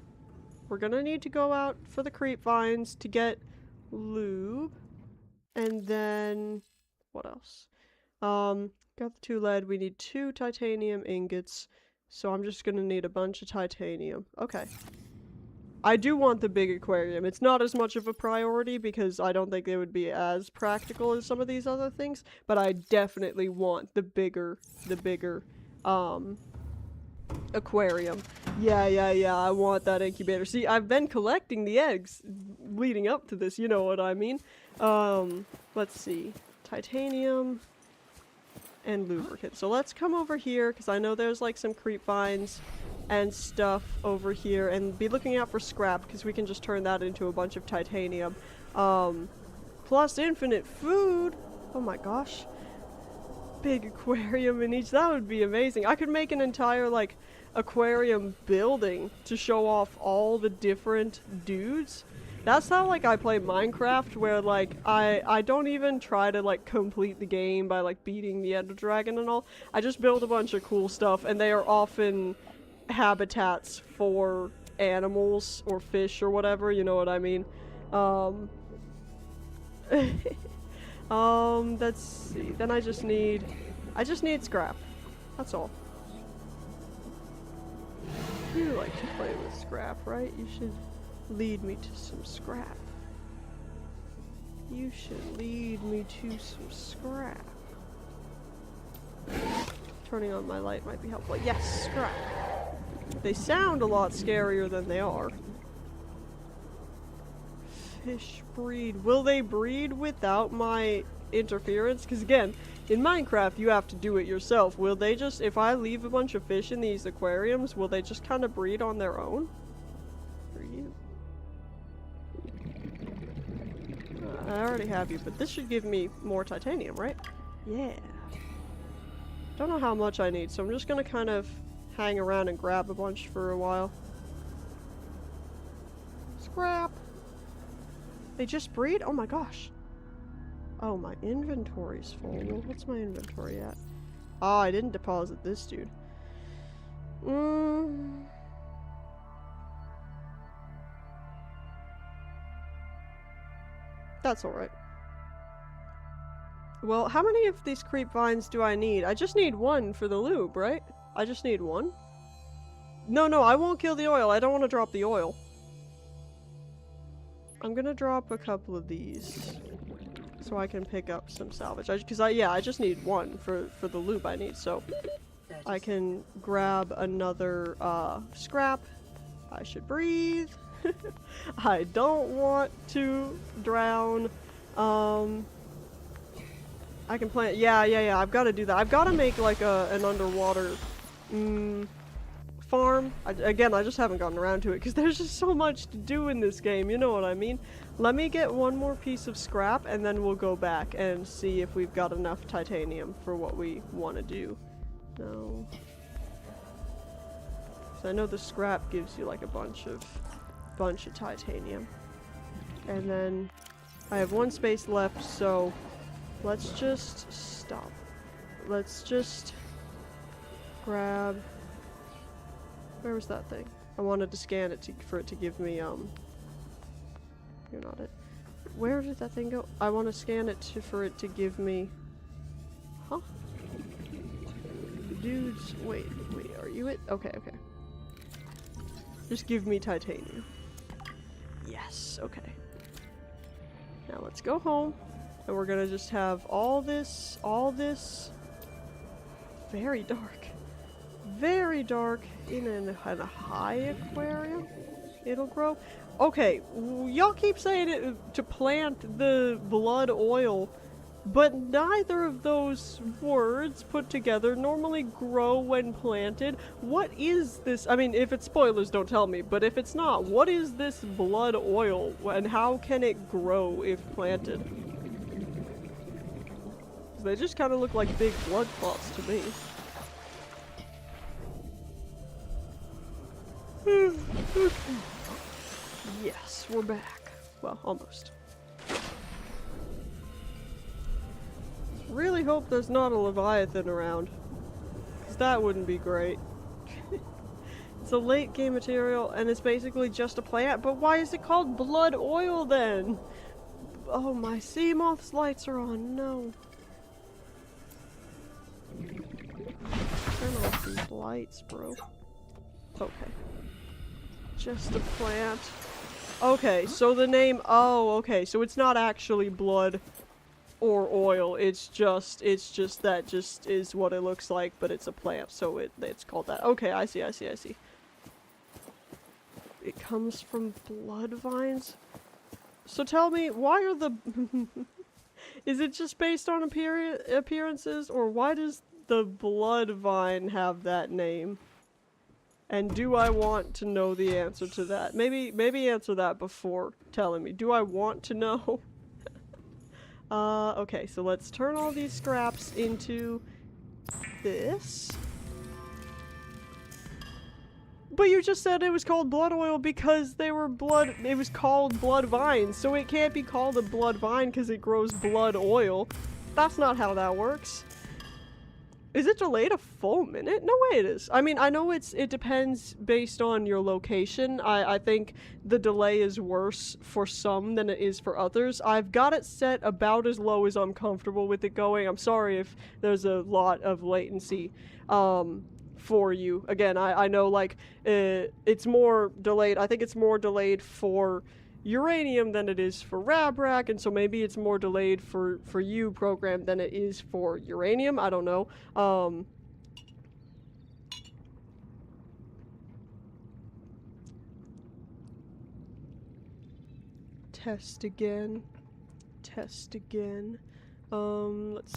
we're gonna need to go out for the creep vines to get lube. And then, what else? Got the 2 lead. We need 2 titanium ingots. So I'm just gonna need a bunch of titanium. Okay. I do want the big aquarium. It's not as much of a priority because I don't think they would be as practical as some of these other things, but I definitely want the bigger, aquarium. Yeah, I want that incubator. See, I've been collecting the eggs leading up to this, you know what I mean? Let's see. Titanium and lubricant. So let's come over here, because I know there's like some creep vines and stuff over here, and be looking out for scrap, because we can just turn that into a bunch of titanium. Plus infinite food! Oh my gosh. Big aquarium in each. That would be amazing. I could make an entire, like, aquarium building to show off all the different dudes. That's how, like, I play Minecraft, where, like, I don't even try to, like, complete the game by, like, beating the Ender Dragon and all. I just build a bunch of cool stuff, and they are often habitats for animals or fish or whatever, you know what I mean? Let's see. Then I just need scrap. That's all. You like to play with scrap, right? You should lead me to some scrap. You should lead me to some scrap. Turning on my light might be helpful. Yes, scrap. They sound a lot scarier than they are. Fish breed. Will they breed without my interference? Because again, in Minecraft you have to do it yourself. Will they just, if I leave a bunch of fish in these aquariums, will they just kind of breed on their own? For you. I already have you, but this should give me more titanium, right? Yeah. Don't know how much I need, so I'm just gonna kind of hang around and grab a bunch for a while. Scrap! They just breed? Oh my gosh. Oh, my inventory's full. Well, what's my inventory at? Ah, I didn't deposit this dude. That's alright. Well, how many of these creep vines do I need? I just need 1 for the lube, right? I just need 1? No, I won't kill the oil. I don't want to drop the oil. I'm gonna drop a couple of these. so I can pick up some salvage. Because I just need one for the loop I need, so I can grab another scrap. I should breathe. I don't want to drown. I can plant. Yeah. I've got to do that. I've got to make like an underwater farm. Again, I just haven't gotten around to it because there's just so much to do in this game. You know what I mean? Let me get one more piece of scrap and then we'll go back and see if we've got enough titanium for what we want to do. No. So I know the scrap gives you like a bunch of titanium. And then I have one space left, so let's just stop. Let's just grab... Where was that thing? I wanted to scan it for it to give me, You're not it. Where did that thing go? I want to scan it for it to give me... Huh? Dudes, wait, are you it? Okay. Just give me titanium. Yes, okay. Now let's go home. And we're gonna just have all this very dark in a high aquarium. It'll grow. Okay, y'all keep saying it to plant the blood oil, but neither of those words put together normally grow when planted. What is this? I mean, if it's spoilers, don't tell me, but if it's not, what is this blood oil and how can it grow if planted? They just kind of look like big blood clots to me. Okay. Yes, we're back. Well, almost. Really hope there's not a Leviathan around, because that wouldn't be great. It's a late game material, and it's basically just a plant, but why is it called blood oil then? Oh, my sea moth's lights are on, no. Turn off these lights, bro. Okay. Just a plant. Okay, so the name, oh, okay, so it's not actually blood or oil, it's just that just is what it looks like, but it's a plant, so it's called that. Okay, I see. It comes from blood vines? So tell me, why are the... Is it just based on appearances, or why does the blood vine have that name? And do I want to know the answer to that? Maybe answer that before telling me. Do I want to know? Okay, so let's turn all these scraps into this. But you just said it was called blood oil because they were blood, it was called blood vines, so it can't be called a blood vine because it grows blood oil. That's not how that works. Is it delayed a full minute? No way it is. I mean, I know it depends based on your location. I think the delay is worse for some than it is for others. I've got it set about as low as I'm comfortable with it going. I'm sorry if there's a lot of latency for you. Again, I know like it's more delayed. I think it's more delayed for uranium than it is for Rabrack, and so maybe it's more delayed for you program than it is for uranium. I don't know. Test again. Let's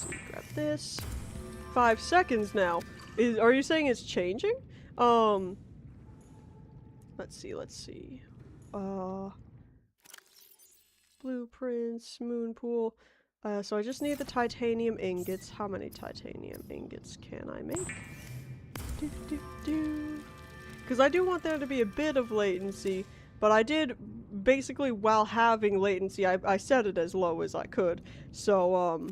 see, grab this. 5 seconds now. Are you saying it's changing? Let's see. Blueprints, moon pool. So I just need the titanium ingots. How many titanium ingots can I make? Because I do want there to be a bit of latency, but I did basically, while having latency, I set it as low as I could. So,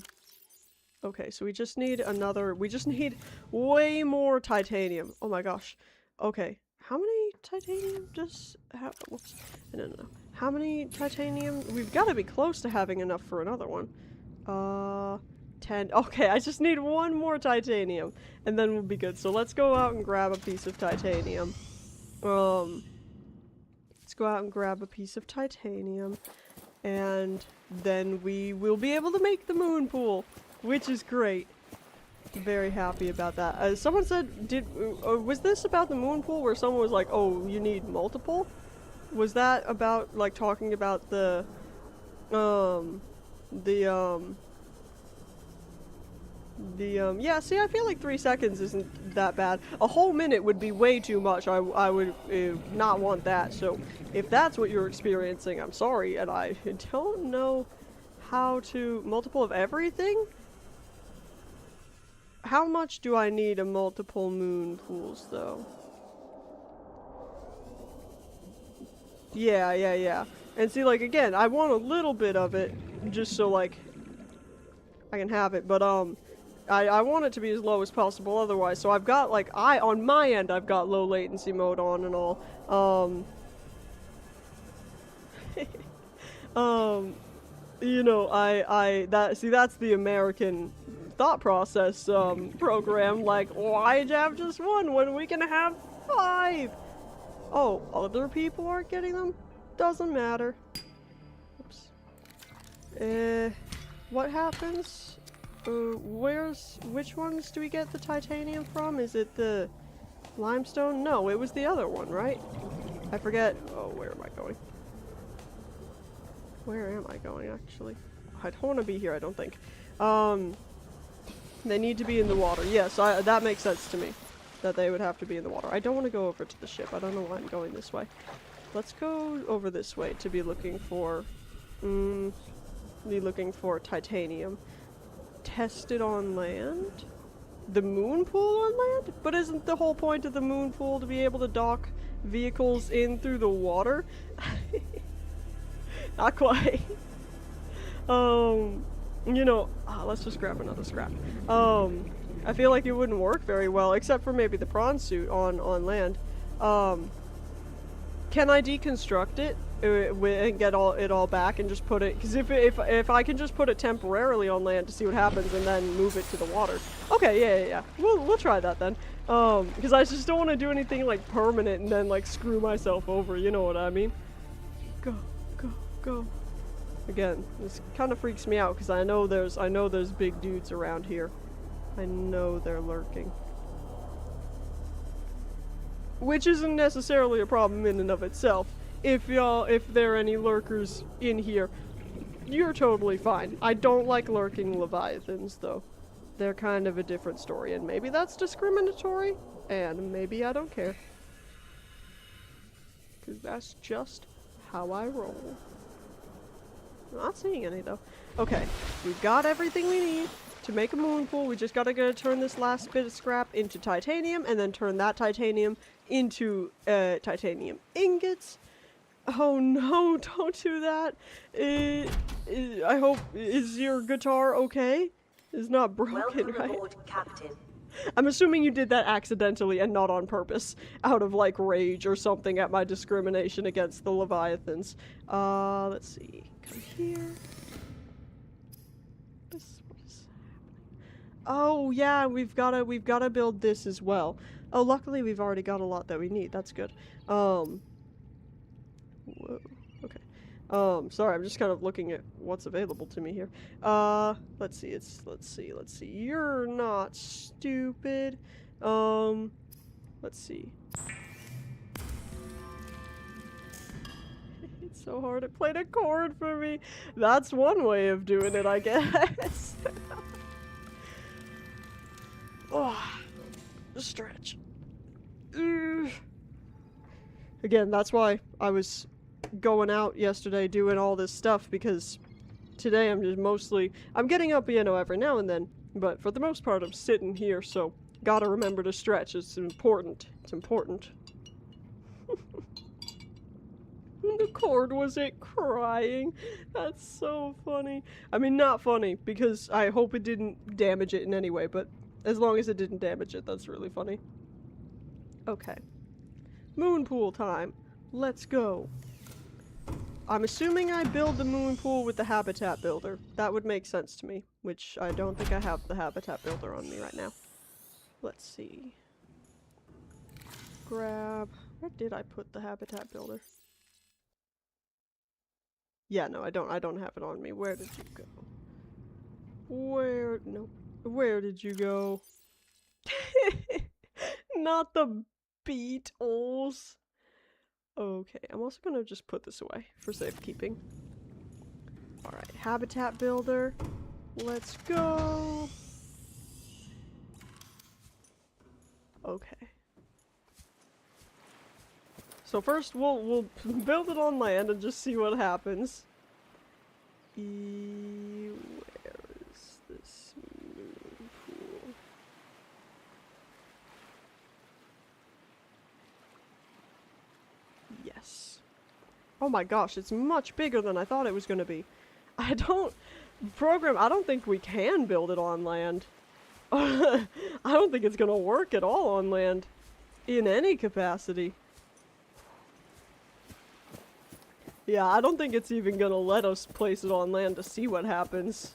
okay, so we just need way more titanium. Oh my gosh. Okay, how many titanium does have? Whoops. No. How many titanium? We've got to be close to having enough for another one. 10. Okay, I just need one more titanium, and then we'll be good. So let's go out and grab a piece of titanium. Let's go out and grab a piece of titanium. And then we will be able to make the moon pool, which is great. Very happy about that. Someone said, was this about the moon pool where someone was like, oh, you need multiple? Was that about, like, talking about yeah, see, I feel like 3 seconds isn't that bad. A whole minute would be way too much. I would not want that. So if that's what you're experiencing, I'm sorry, and I don't know how to multiple of everything? How much do I need a multiple moon pools, though? Yeah. And see, like, again, I want a little bit of it, just so, like, I can have it, but, I want it to be as low as possible otherwise, so I've got, like, on my end, I've got low latency mode on and all, you know, that's the American thought process, program, like, why'd you have just one when we can have 5? Oh, other people aren't getting them? Doesn't matter. Oops. What happens? Which ones do we get the titanium from? Is it the limestone? No, it was the other one, right? I forget. Oh, where am I going? Where am I going, actually? I don't want to be here, I don't think. They need to be in the water. Yes, that makes sense to me. That they would have to be in the water. I don't want to go over to the ship. I don't know why I'm going this way. Let's go over this way to be looking for... titanium. Test it on land? The moon pool on land? But isn't the whole point of the moon pool to be able to dock vehicles in through the water? Not quite. You know, let's just grab another scrap. I feel like it wouldn't work very well, except for maybe the prawn suit on land. Can I deconstruct it and get it all back and just put it? Because if I can just put it temporarily on land to see what happens and then move it to the water. Okay, yeah. We'll try that then. Because I just don't want to do anything like permanent and then like screw myself over. You know what I mean? Go. Again, this kind of freaks me out because I know there's big dudes around here. I know they're lurking. Which isn't necessarily a problem in and of itself. If there are any lurkers in here, you're totally fine. I don't like lurking leviathans, though. They're kind of a different story, and maybe that's discriminatory, and maybe I don't care. Because that's just how I roll. Not seeing any, though. Okay, we've got everything we need to make a moon pool. We just gotta go turn this last bit of scrap into titanium, and then turn that titanium into titanium ingots. Oh no, don't do that. I hope, is your guitar okay? It's not broken, Welcome right? aboard, Captain. I'm assuming you did that accidentally and not on purpose, out of like rage or something at my discrimination against the leviathans. Let's see. Come here. What is happening? Oh yeah, we've gotta build this as well. Oh, luckily we've already got a lot that we need. That's good. Whoa. Okay. Sorry, I'm just kind of looking at what's available to me here. Let's see. You're not stupid. Let's see. It's so hard. It played a chord for me. That's one way of doing it, I guess. Oh, stretch. Again, that's why I was going out yesterday doing all this stuff, because today I'm just I'm getting up, you know, every now and then, but for the most part I'm sitting here, so gotta remember to stretch. It's important. It's important. The cord, was it crying? That's so funny. I mean, not funny, because I hope it didn't damage it in any way, but as long as it didn't damage it, that's really funny. Okay. Moon pool time. Let's go. I'm assuming I build the moon pool with the habitat builder. That would make sense to me, which I don't think I have the habitat builder on me right now. Let's see. Grab... Where did I put the habitat builder? Yeah, no, I don't have it on me. Where did you go? Where did you go? Not the beetles. Okay, I'm also gonna just put this away for safekeeping. Alright, habitat builder. Let's go. Okay. So first we'll build it on land and just see what happens. Where is this moon pool? Yes. Oh my gosh, it's much bigger than I thought it was gonna be. I don't think we can build it on land. I don't think it's gonna work at all on land. In any capacity. Yeah, I don't think it's even gonna let us place it on land to see what happens.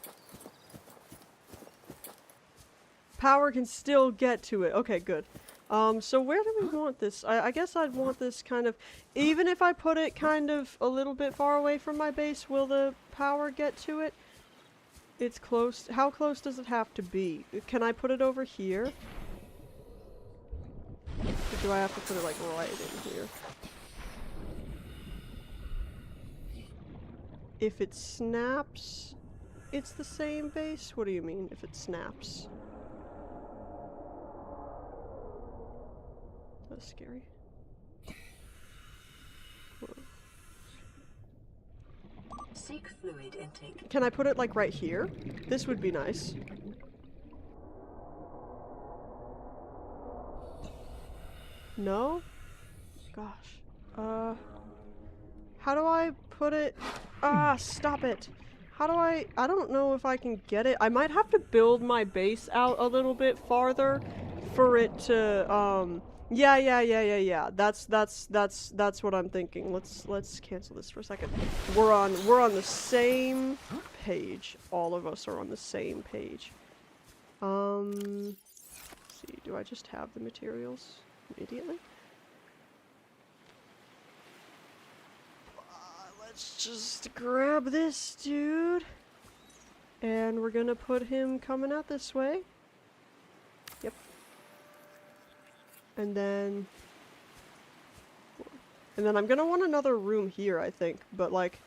Power can still get to it. Okay, good. So where do we want this? I guess I'd want this kind of... Even if I put it kind of a little bit far away from my base, will the power get to it? It's close. How close does it have to be? Can I put it over here? Or do I have to put it, like, right in here? If it snaps, it's the same base? What do you mean, if it snaps? That's scary. Seek fluid intake. Can I put it, like, right here? This would be nice. No? Gosh. How do I put it? Ah, stop it. How do I don't know if I can get it. I might have to build my base out a little bit farther for it to, yeah. That's what I'm thinking. Let's cancel this for a second. We're on the same page. All of us are on the same page. Let's see, do I just have the materials immediately? Let's just grab this dude. And we're gonna put him coming out this way. Yep. And then I'm gonna want another room here, I think. But like,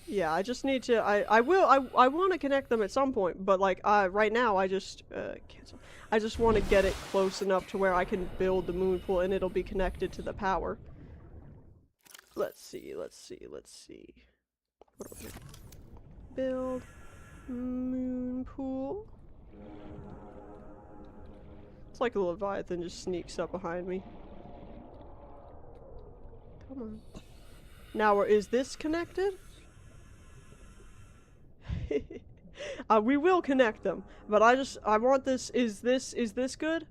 yeah, I just need to, I want to connect them at some point, but like, right now I just, cancel. I just want to get it close enough to where I can build the moon pool and it'll be connected to the power. Let's see. What do we do? Build moon pool. It's like a Leviathan just sneaks up behind me. Come on. Now, is this connected? We will connect them, but I want this, is this good?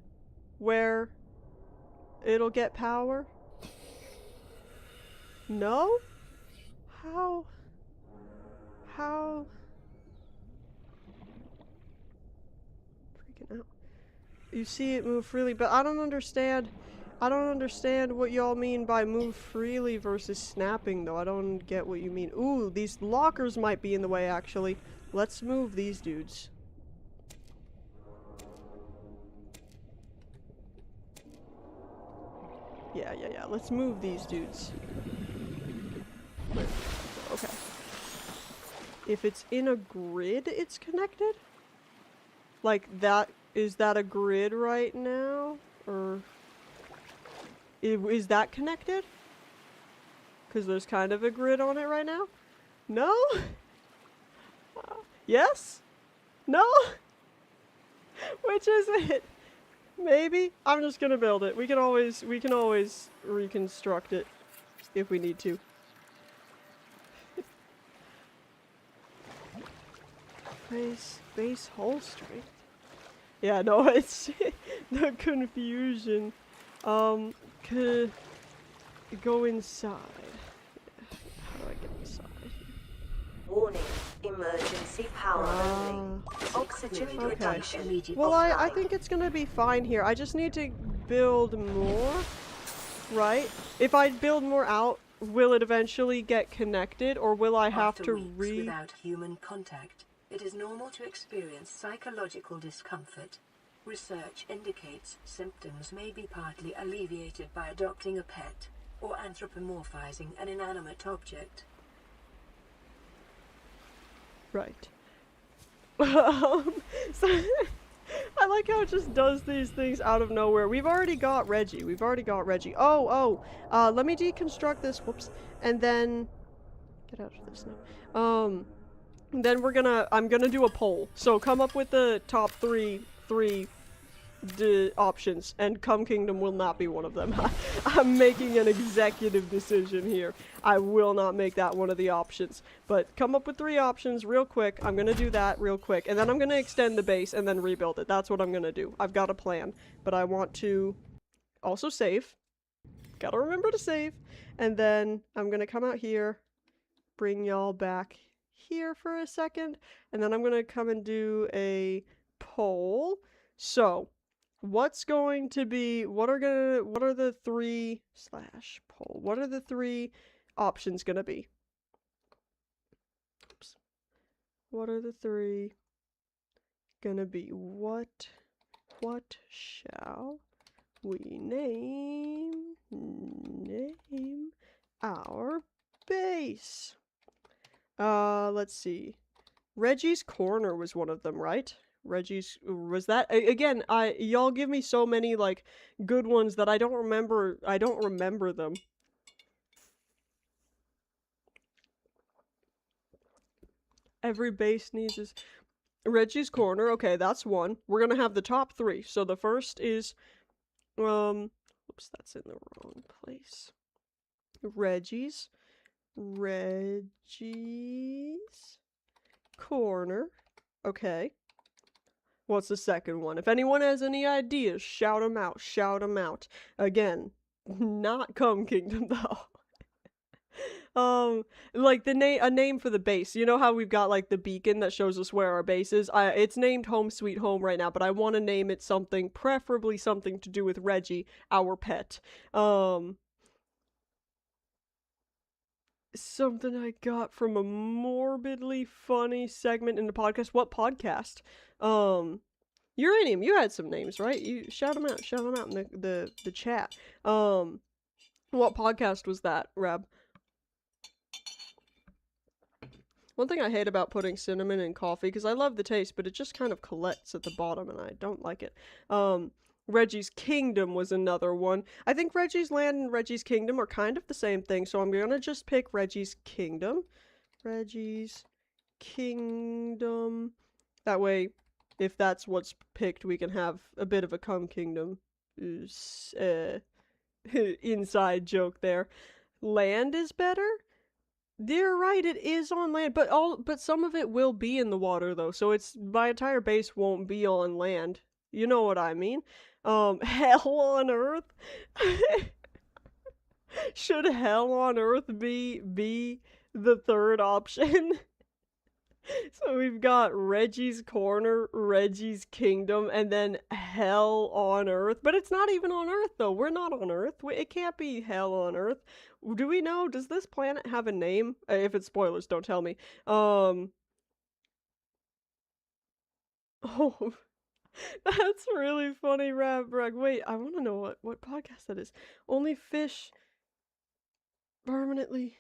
Where it'll get power? No? How? Freaking out. You see it move freely, but I don't understand what y'all mean by move freely versus snapping, though. I don't get what you mean. Ooh, these lockers might be in the way, actually. Let's move these dudes. Yeah. Let's move these dudes. Okay. If it's in a grid, it's connected? Like that, is that a grid right now? Or is that connected? Because there's kind of a grid on it right now? No? Yes? No? Which is it? Maybe? I'm just gonna build it. We can always reconstruct it if we need to. Base hull strength. Yeah, no, it's the confusion. Go inside. How do I get inside? Warning. Emergency power only. Oxygen production immediately. Well, I think it's gonna be fine here. I just need to build more, right? If I build more out, will it eventually get connected, or will I have After to weeks without human contact, it is normal to experience psychological discomfort. Research indicates symptoms may be partly alleviated by adopting a pet or anthropomorphizing an inanimate object. Right. So I like how it just does these things out of nowhere. We've already got Reggie. Let me deconstruct this. Whoops. And then get out of this now. Then I'm gonna do a poll. So come up with the top three options, and Come Kingdom will not be one of them. I'm making an executive decision here. I will not make that one of the options. But come up with 3 options real quick. I'm gonna do that real quick, and then I'm gonna extend the base and then rebuild it. That's what I'm gonna do. I've got a plan, but I want to also save. Gotta remember to save. And then I'm gonna come out here, bring y'all back here for a second, and then I'm gonna come and do a poll. So what's going to be, what are the 3 / poll, what are the 3 options gonna be? Oops. What are the 3 gonna be? What shall we name our base? Let's see. Reggie's Corner was one of them, right? Was that again? Y'all give me so many like good ones that I don't remember them. Every base needs is Reggie's Corner. Okay, that's one. We're gonna have the top 3. So the first is oops, that's in the wrong place. Reggie's Corner. Okay. What's the second one? If anyone has any ideas, shout them out. Shout them out. Again, not Come Kingdom though. Like a name for the base. You know how we've got like the beacon that shows us where our base is? It's named Home Sweet Home right now, but I want to name it something, preferably something to do with Reggie, our pet. Something I got from a morbidly funny segment in the podcast. What podcast? Uranium, you had some names, right? You shout them out in the chat. What podcast was that, Rab? One thing I hate about putting cinnamon in coffee, because I love the taste, but it just kind of collects at the bottom, and I don't like it. Reggie's Kingdom was another one. I think Reggie's Land and Reggie's Kingdom are kind of the same thing, so I'm gonna just pick Reggie's Kingdom. Reggie's Kingdom. That way, if that's what's picked, we can have a bit of a Come Kingdom inside joke there. Land is better? You're right, it is on land, but some of it will be in the water though, so my entire base won't be on land. You know what I mean? Hell on Earth? Should Hell on Earth be the third option? So we've got Reggie's Corner, Reggie's Kingdom, and then Hell on Earth. But it's not even on Earth, though. We're not on Earth. It can't be Hell on Earth. Do we know? Does this planet have a name? If it's spoilers, don't tell me. Oh, that's really funny, Rabrag. Wait, I want to know what podcast that is. Only fish permanently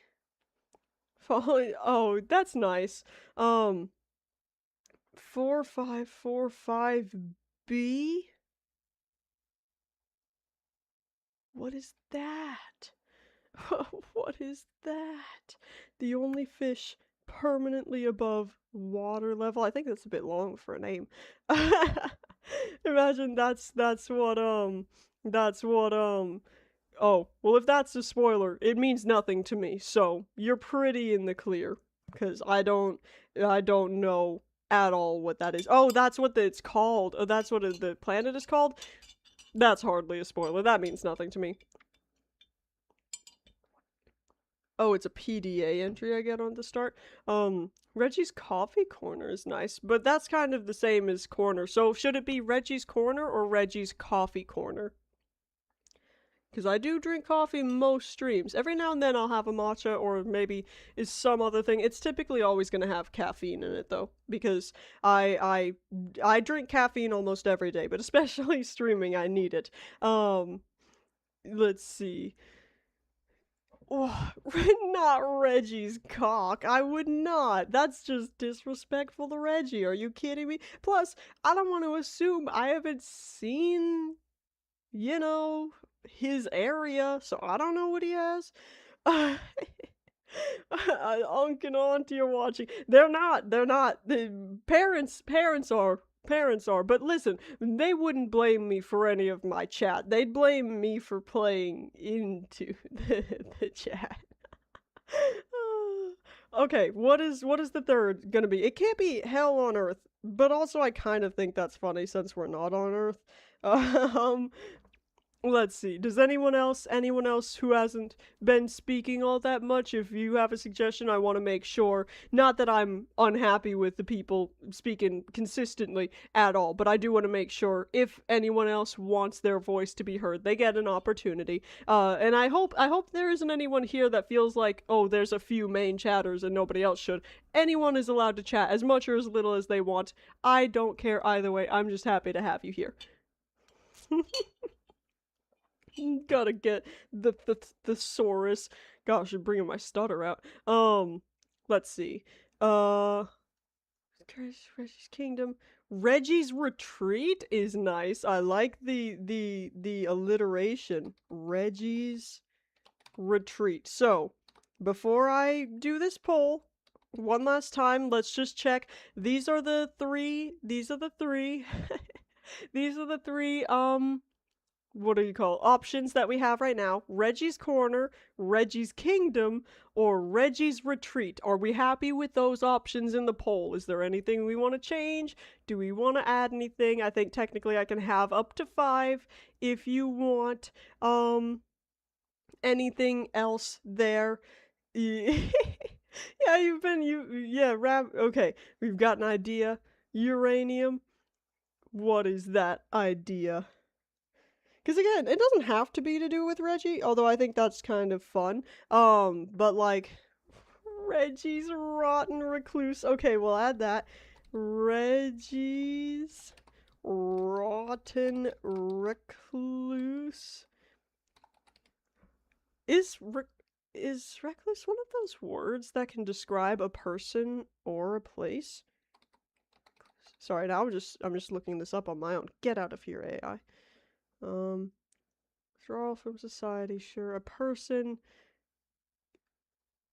falling. Oh, that's nice. 4545B? What is that? What is that? The only fish permanently above water level. I think that's a bit long for a name. Imagine that's what oh, well, if that's a spoiler, it means nothing to me. So, you're pretty in the clear, cuz I don't know at all what that is. Oh, that's what it's called. Oh, that's what the planet is called. That's hardly a spoiler. That means nothing to me. Oh, it's a PDA entry I get on the start. Reggie's Coffee Corner is nice, but that's kind of the same as Corner. So should it be Reggie's Corner or Reggie's Coffee Corner? Because I do drink coffee most streams. Every now and then I'll have a matcha or maybe is some other thing. It's typically always going to have caffeine in it though, because I drink caffeine almost every day, but especially streaming, I need it. Um, let's see. Oh, not Reggie's cock. I would not. That's just disrespectful to Reggie. Are you kidding me? Plus, I don't want to assume I haven't seen, you know, his area, so I don't know what he has. Unc and Auntie are watching. They're not. They're not. The parents are. Parents are. But listen, they wouldn't blame me for any of my chat. They'd blame me for playing into the chat. Okay, what is the third gonna be? It can't be hell on earth, but also I kind of think that's funny since we're not on Earth. Um, Let's see. Does anyone else who hasn't been speaking all that much, if you have a suggestion, I want to make sure, not that I'm unhappy with the people speaking consistently at all, but I do want to make sure if anyone else wants their voice to be heard, they get an opportunity. And I hope there isn't anyone here that feels like, oh, there's a few main chatters and nobody else should. Anyone is allowed to chat as much or as little as they want. I don't care either way. I'm just happy to have you here. Gotta get the thesaurus. Gosh, I'm bringing my stutter out. Let's see. Uh, Reggie's Kingdom. Reggie's Retreat is nice. I like the alliteration. Reggie's Retreat. So, before I do this poll, one last time, let's just check. These are the three. These are the three. These are the three. What do you call options that we have right now? Reggie's Corner, Reggie's Kingdom, or Reggie's Retreat. Are we happy with those options in the poll? Is there anything we want to change? Do we want to add anything? I think technically I can have up to 5 if you want. Anything else there? Yeah, okay. We've got an idea. Uranium. What is that idea? Because again, it doesn't have to be to do with Reggie, although I think that's kind of fun. But like, Reggie's Rotten Recluse. Okay, we'll add that. Reggie's Rotten Recluse. Is recluse one of those words that can describe a person or a place? Sorry, now I'm just looking this up on my own. Get out of here, AI. Withdrawal from society, sure. A person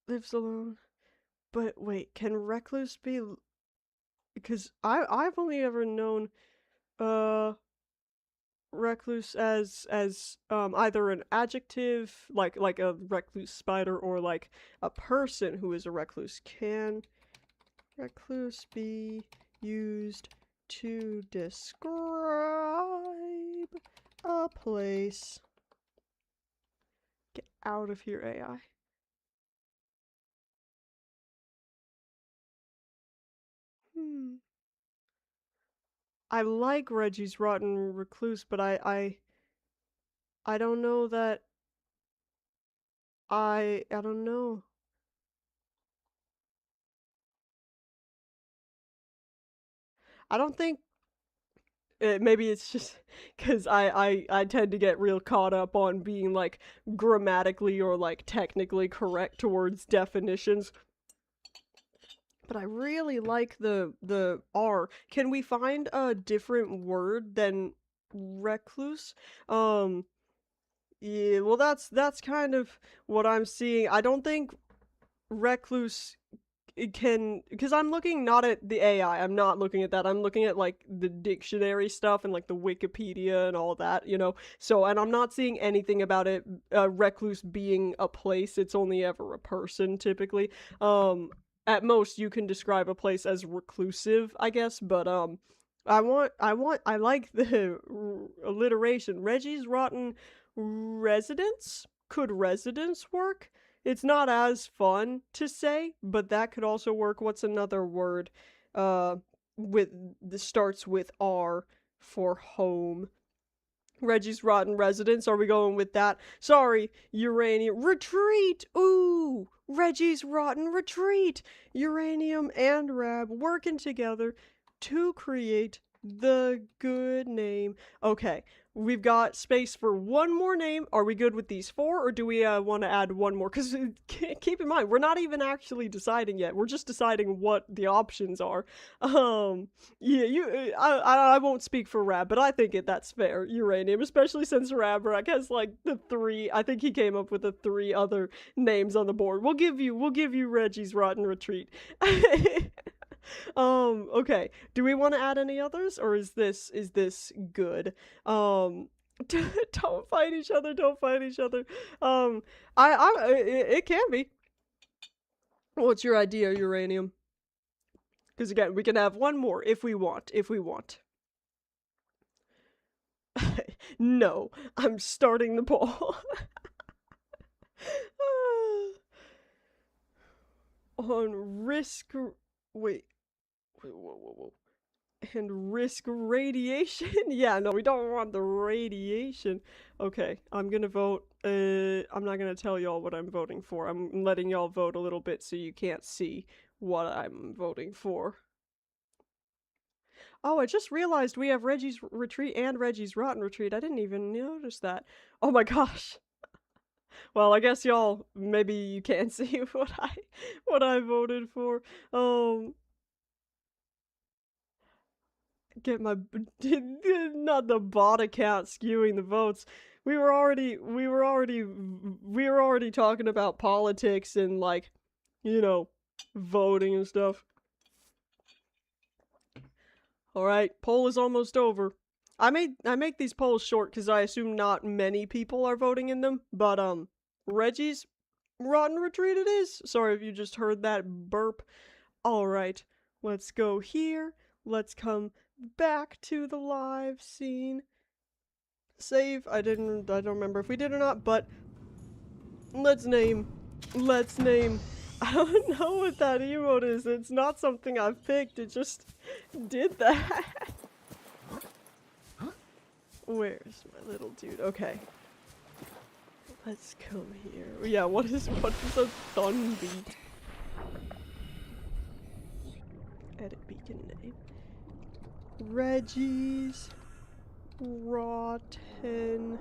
lives alone. But wait, can recluse be... Because I've only ever known, recluse as either an adjective, like a recluse spider, or like a person who is a recluse. Can recluse be used to describe a place? Get out of here, AI. I like Reggie's Rotten Recluse, but I don't know that I don't know. I don't think maybe it's just because I tend to get real caught up on being like grammatically or like technically correct towards definitions. But I really like the R. Can we find a different word than recluse? Yeah, well that's kind of what I'm seeing. I don't think recluse it can, because I'm looking not at the AI. I'm not looking at that. I'm looking at like the dictionary stuff and like the Wikipedia and all that, you know. So, and I'm not seeing anything about it recluse being a place. It's only ever a person typically. At most you can describe a place as reclusive, I guess, but I like the alliteration. Reggie's Rotten Residence? Could residence work? It's not as fun to say, but that could also work. What's another word with starts with R for home? Reggie's Rotten Residence. Are we going with that? Sorry, Uranium. Retreat! Ooh! Reggie's Rotten Retreat! Uranium and Rab working together to create the good name. Okay, we've got space for one more name. Are we good with these four, or do we want to add one more? Because keep in mind, we're not even actually deciding yet. We're just deciding what the options are. Yeah, I won't speak for Rab, but I think that's fair. Uranium, especially since Rabrek has like the three. I think he came up with the three other names on the board. We'll give you Reggie's Rotten Retreat. Okay. Do we want to add any others, or is this good? Don't fight each other. Don't fight each other. It can be. What's your idea, Uranium? Because again, we can have one more if we want. If we want. No, I'm starting the poll. On risk. Wait. Whoa. And risk radiation? Yeah, no, we don't want the radiation. Okay, I'm gonna vote. I'm not gonna tell y'all what I'm voting for. I'm letting y'all vote a little bit so you can't see what I'm voting for. Oh, I just realized we have Reggie's Retreat and Reggie's Rotten Retreat. I didn't even notice that. Oh my gosh. Well, I guess y'all, maybe you can't see what I voted for. Get my not the bot account skewing the votes. We were already talking about politics and like, voting and stuff. All right, poll is almost over. I make these polls short because I assume not many people are voting in them. But Reggie's Rotten Retreat it is. Sorry if you just heard that burp. All right, let's go here. Let's come back to the live scene. Save. I don't remember if we did or not, but let's name. I don't know what that emote is. It's not something I've picked. It just did that. Where's my little dude? Okay. Let's come here. Yeah, what is a thun beat? Edit beacon name. Reggie's Rotten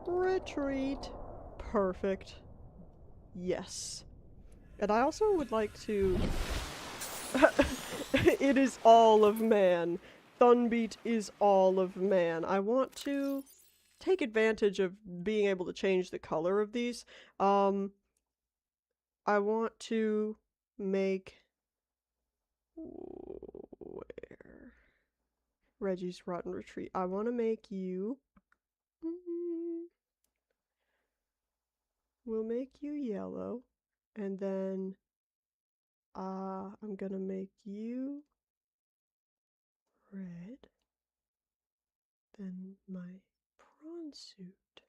Retreat. Perfect. Yes. And I also would like to... It is all of man. Thunbeat is all of man. I want to take advantage of being able to change the color of these. I want to make... Where? Reggie's Rotten Retreat. I want to make you... We'll make you yellow. And then... I'm gonna make you... red. Then my prawn suit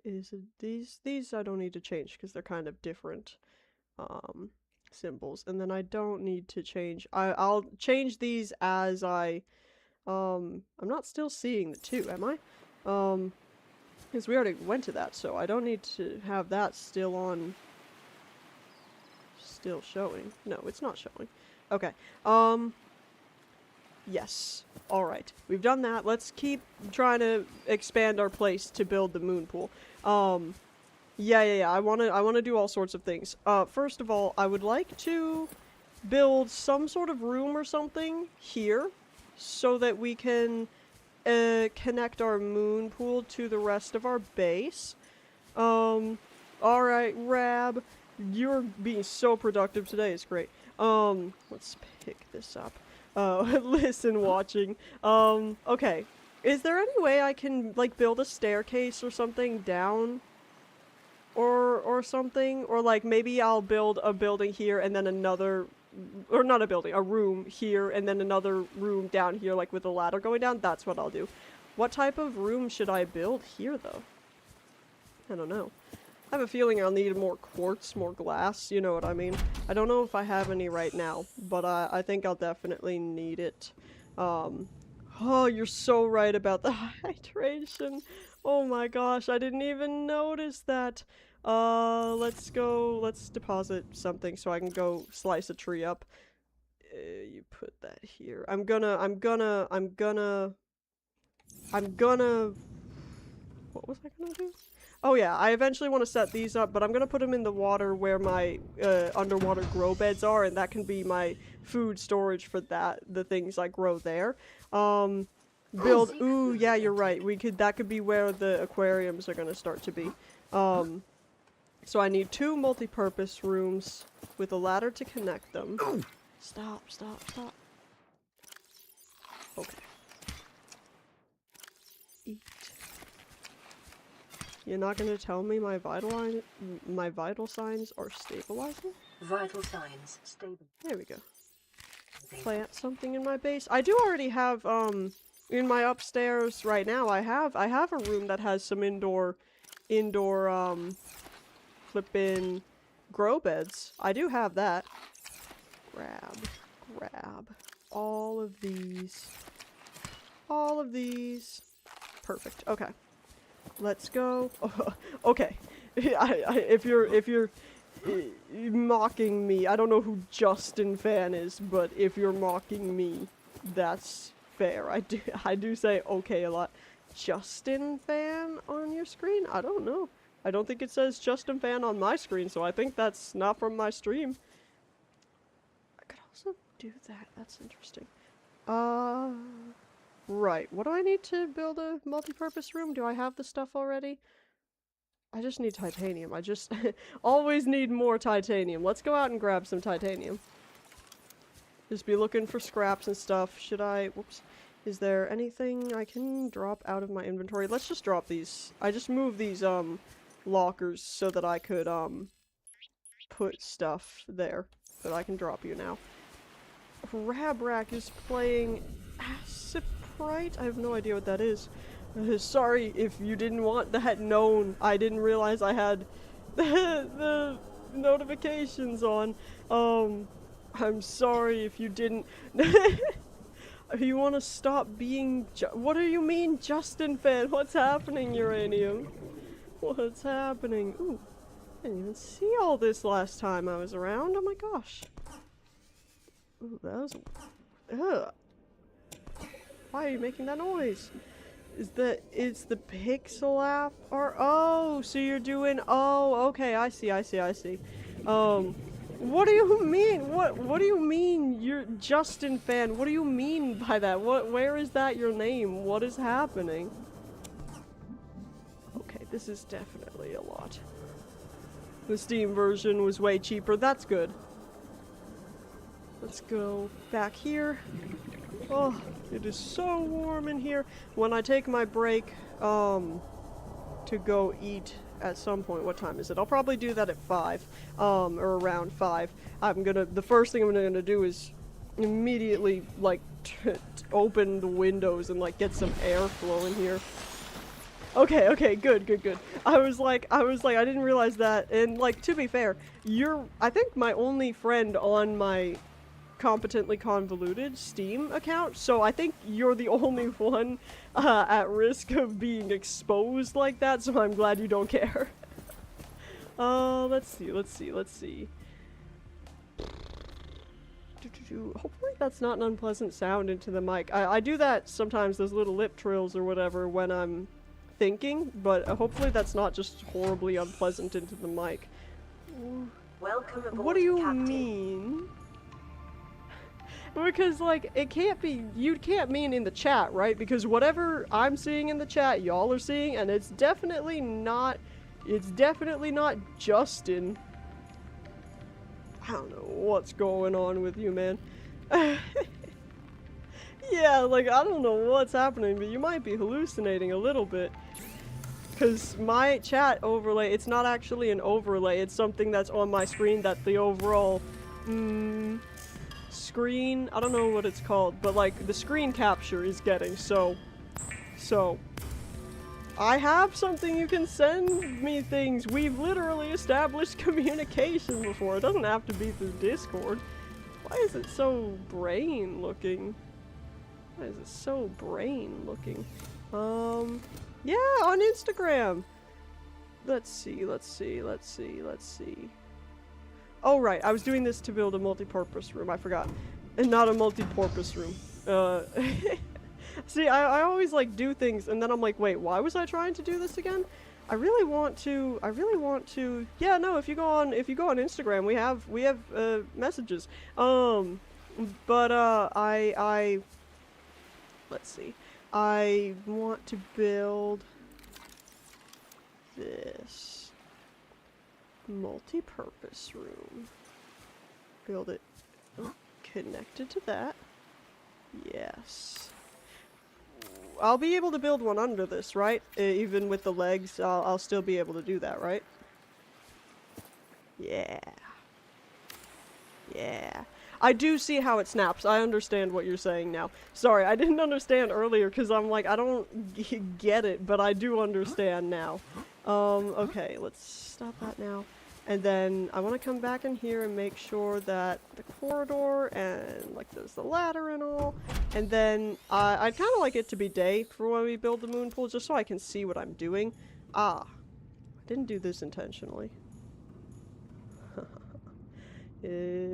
is these I don't need to change because they're kind of different symbols. And then I don't need to change. I'll change these as I'm not still seeing the two, am I? Because we already went to that, so I don't need to have that still on. Still showing. No, it's not showing. Okay. Yes. Alright. We've done that. Let's keep trying to expand our place to build the moon pool. Yeah. I wanna do all sorts of things. First of all, I would like to build some sort of room or something here so that we can connect our moon pool to the rest of our base. Alright, Rab. You're being so productive today. It's great. Let's pick this up. Listen, watching. Okay. Is there any way I can, like, build a staircase or something down? Or something? Or, like, maybe I'll build a building here and then another... Or not a building, a room here and then another room down here, like, with a ladder going down? That's what I'll do. What type of room should I build here, though? I don't know. I have a feeling I'll need more quartz, more glass, you know what I mean? I don't know if I have any right now, but I think I'll definitely need it. Oh, you're so right about the hydration. Oh my gosh, I didn't even notice that. Let's go, let's deposit something so I can go slice a tree up. You put that here. What was I gonna do? Oh yeah, I eventually want to set these up, but I'm gonna put them in the water where my underwater grow beds are, and that can be my food storage for the things I grow there. Build, ooh, yeah, you're right. That could be where the aquariums are gonna start to be. So I need 2 multi-purpose rooms with a ladder to connect them. Stop. Okay. Eat. You're not gonna tell me my vital signs are stabilizing? Vital signs stable. There we go. Plant something in my base. I do already have, in my upstairs right now, I have a room that has some indoor, flippin' grow beds. I do have that. Grab. All of these. Perfect. Okay. Let's go. Okay. If you're mocking me, I don't know who Justin Fan is, but if you're mocking me, that's fair. I do say okay a lot. Justin Fan on your screen? I don't know. I don't think it says Justin Fan on my screen, so I think that's not from my stream. I could also do that. That's interesting. Right. What do I need to build a multi-purpose room? Do I have the stuff already? I just need titanium. I just always need more titanium. Let's go out and grab some titanium. Just be looking for scraps and stuff. Should I... Whoops. Is there anything I can drop out of my inventory? Let's just drop these. I just moved these, lockers so that I could, put stuff there. But I can drop you now. Rabrack is playing Aciprite? I have no idea what that is. Sorry if you didn't want that known. I didn't realize I had the notifications on. I'm sorry if you didn't. You want to stop being what do you mean, Justin Fan? What's happening, Uranium? What's happening? Ooh, I didn't even see all this last time I was around. Oh my gosh. Ooh, that was... Ugh. Why are you making that noise? Is the pixel app or oh, so you're doing oh, okay, I see. What do you mean? What do you mean you're Justin Fan? What do you mean by that? Where is that your name? What is happening? Okay, this is definitely a lot. The Steam version was way cheaper. That's good. Let's go back here. Oh, it is so warm in here. When I take my break, to go eat at some point, what time is it? I'll probably do that at 5, or around 5. The first thing I'm gonna do is immediately, like, open the windows and, like, get some airflow in here. Okay, good. I was like, I didn't realize that, and, like, to be fair, you're, I think, my only friend on my competently convoluted Steam account, so I think you're the only one at risk of being exposed like that, so I'm glad you don't care. Let's see. Hopefully that's not an unpleasant sound into the mic. I do that sometimes, those little lip trills or whatever, when I'm thinking, but hopefully that's not just horribly unpleasant into the mic. Welcome aboard, What do you Captain. mean? Because, like, it can't be, you can't mean in the chat, right? Because whatever I'm seeing in the chat, y'all are seeing, and it's definitely not Justin. I don't know what's going on with you, man. Yeah, like, I don't know what's happening, but you might be hallucinating a little bit. Because my chat overlay, it's not actually an overlay, it's something that's on my screen that the overall, screen, I don't know what it's called, but like the screen capture is getting, so I have something you can send me things. We've literally established communication before. It doesn't have to be through Discord. Why is it so brain looking? Why is it so brain looking? Yeah, on Instagram. Let's see. Oh, right. I was doing this to build a multi-purpose room. I forgot. And not a multi-purpose room. See, I always, like, do things, and then I'm like, wait, why was I trying to do this again? I really want to, yeah, no, if you go on Instagram, we have, messages. Let's see. I want to build this multi-purpose room. Build it connected to that. Yes. I'll be able to build one under this, right? Even with the legs, I'll still be able to do that, right? Yeah. Yeah. I do see how it snaps. I understand what you're saying now. Sorry, I didn't understand earlier because I'm like, I don't get it, but I do understand now. Okay, let's stop that now. And then I want to come back in here and make sure that the corridor and like there's the ladder and all. And then I'd kind of like it to be day for when we build the moon pool just so I can see what I'm doing. Ah, I didn't do this intentionally. That's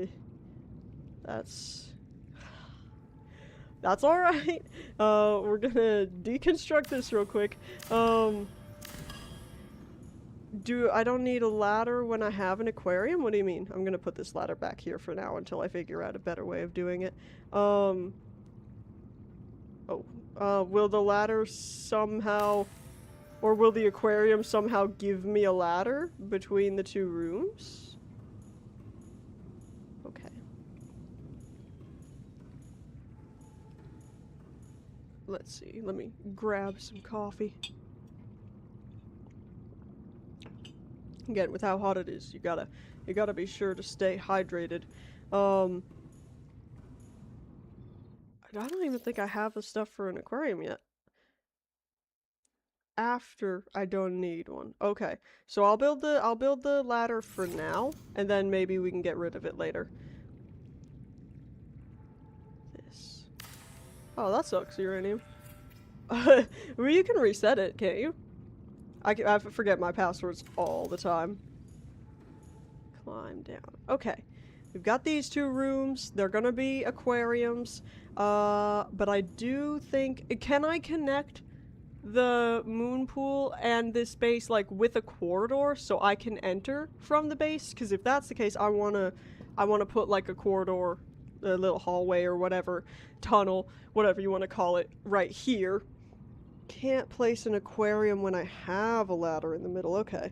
alright. We're gonna deconstruct this real quick. I don't need a ladder when I have an aquarium? What do you mean? I'm gonna put this ladder back here for now until I figure out a better way of doing it. Will the ladder somehow, or will the aquarium somehow give me a ladder between the two rooms? Okay. Let's see, let me grab some coffee. Again, with how hot it is, you gotta be sure to stay hydrated. I don't even think I have the stuff for an aquarium yet. After I don't need one. Okay, so I'll build the ladder for now, and then maybe we can get rid of it later. This. Oh, that sucks, uranium. Well, you can reset it, can't you? I forget my passwords all the time. Climb down. Okay. We've got these two rooms. They're gonna be aquariums. But I do think... Can I connect the moon pool and this base, like, with a corridor so I can enter from the base? Because if that's the case, I wanna put, like, a corridor, a little hallway or whatever, tunnel, whatever you want to call it, right here. Can't place an aquarium when I have a ladder in the middle. Okay.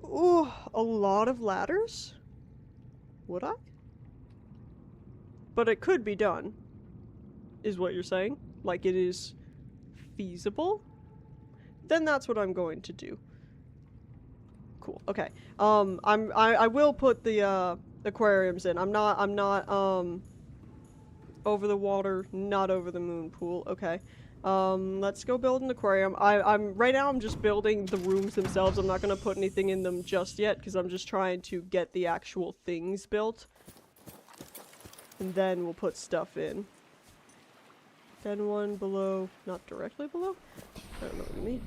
Ooh, a lot of ladders? Would I? But it could be done, is what you're saying? Like it is feasible? Then that's what I'm going to do. Cool. Okay. I will put the aquariums in. I'm not over the water, not over the moon pool. Okay. Let's go build an aquarium. Right now I'm just building the rooms themselves. I'm not gonna put anything in them just yet, because I'm just trying to get the actual things built. And then we'll put stuff in. Then one below, not directly below? I don't know what you mean.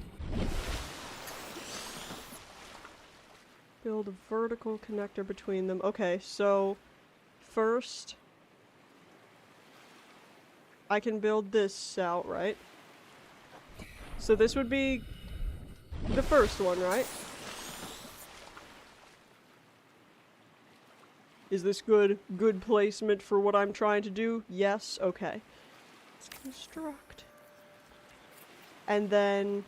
Build a vertical connector between them. Okay, so first I can build this out, right? So this would be the first one, right? Is this good placement for what I'm trying to do? Yes, okay. Let's construct. And then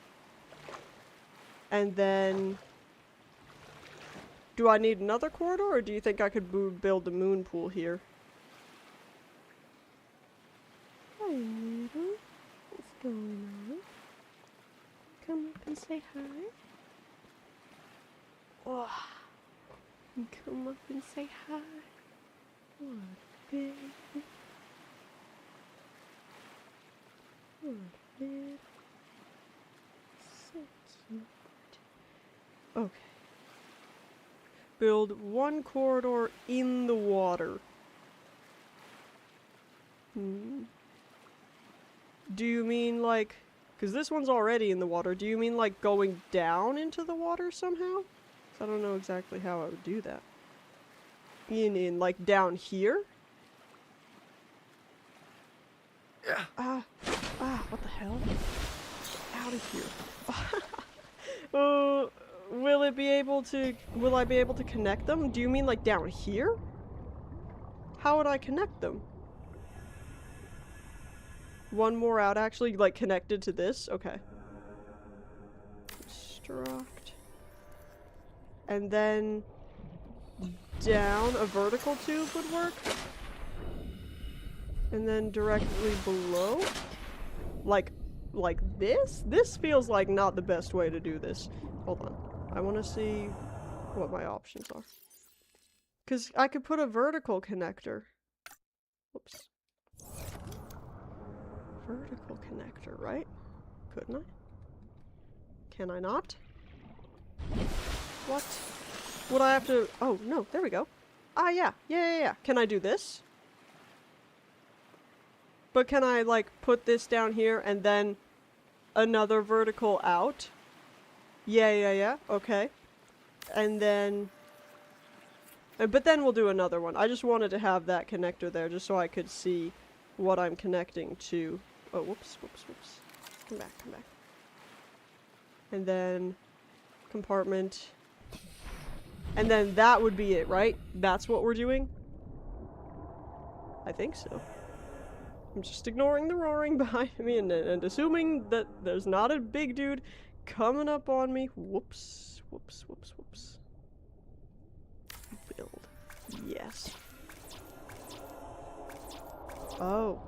do I need another corridor, or do you think I could build the moon pool here? Hi, Noodle. What's going on? Come up and say hi. Oh, come up and say hi. What a baby. What a baby. So cute. Okay. Build one corridor in the water. Do you mean like... Because this one's already in the water. Do you mean like going down into the water somehow? 'Cause I don't know exactly how I would do that. In like down here? Yeah. What the hell? Out of here. Will I be able to connect them? Do you mean like down here? How would I connect them? One more out actually, like connected to this? Okay. Construct. And then down a vertical tube would work? And then directly below? Like this? This feels like not the best way to do this. Hold on. I want to see what my options are. Because I could put a vertical connector. Whoops. Vertical connector, right? Couldn't I? Can I not? What? Would I have to... Oh, no, there we go. Ah, yeah. Yeah. Can I do this? But can I, like, put this down here and then another vertical out? Yeah. Okay. And then... But then we'll do another one. I just wanted to have that connector there just so I could see what I'm connecting to. Oh, whoops. Come back. And then compartment. And then that would be it, right? That's what we're doing? I think so. I'm just ignoring the roaring behind me and assuming that there's not a big dude coming up on me. Whoops. Build. Yes. Oh.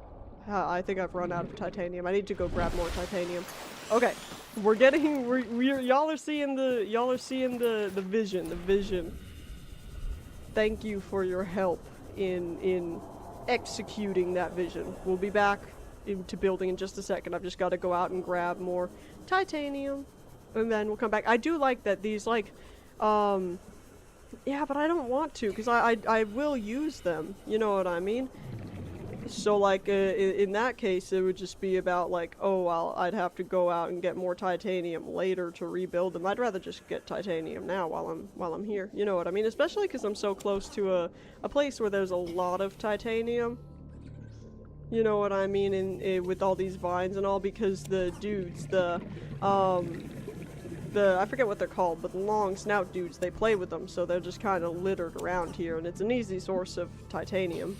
I think I've run out of titanium. I need to go grab more titanium. Okay. Y'all are seeing the vision. Thank you for your help in executing that vision. We'll be back into building in just a second. I've just got to go out and grab more titanium and then we'll come back. I do like that these like yeah, but I don't want to because I will use them. You know what I mean? So like in that case it would just be about like, oh well, I'd have to go out and get more titanium later to rebuild them. I'd rather just get titanium now while I'm here. You know what I mean? Especially because I'm so close to a place where there's a lot of titanium. You know what I mean? In with all these vines and all, because the dudes, the I forget what they're called, but the long snout dudes, they play with them, so they're just kind of littered around here, and it's an easy source of titanium.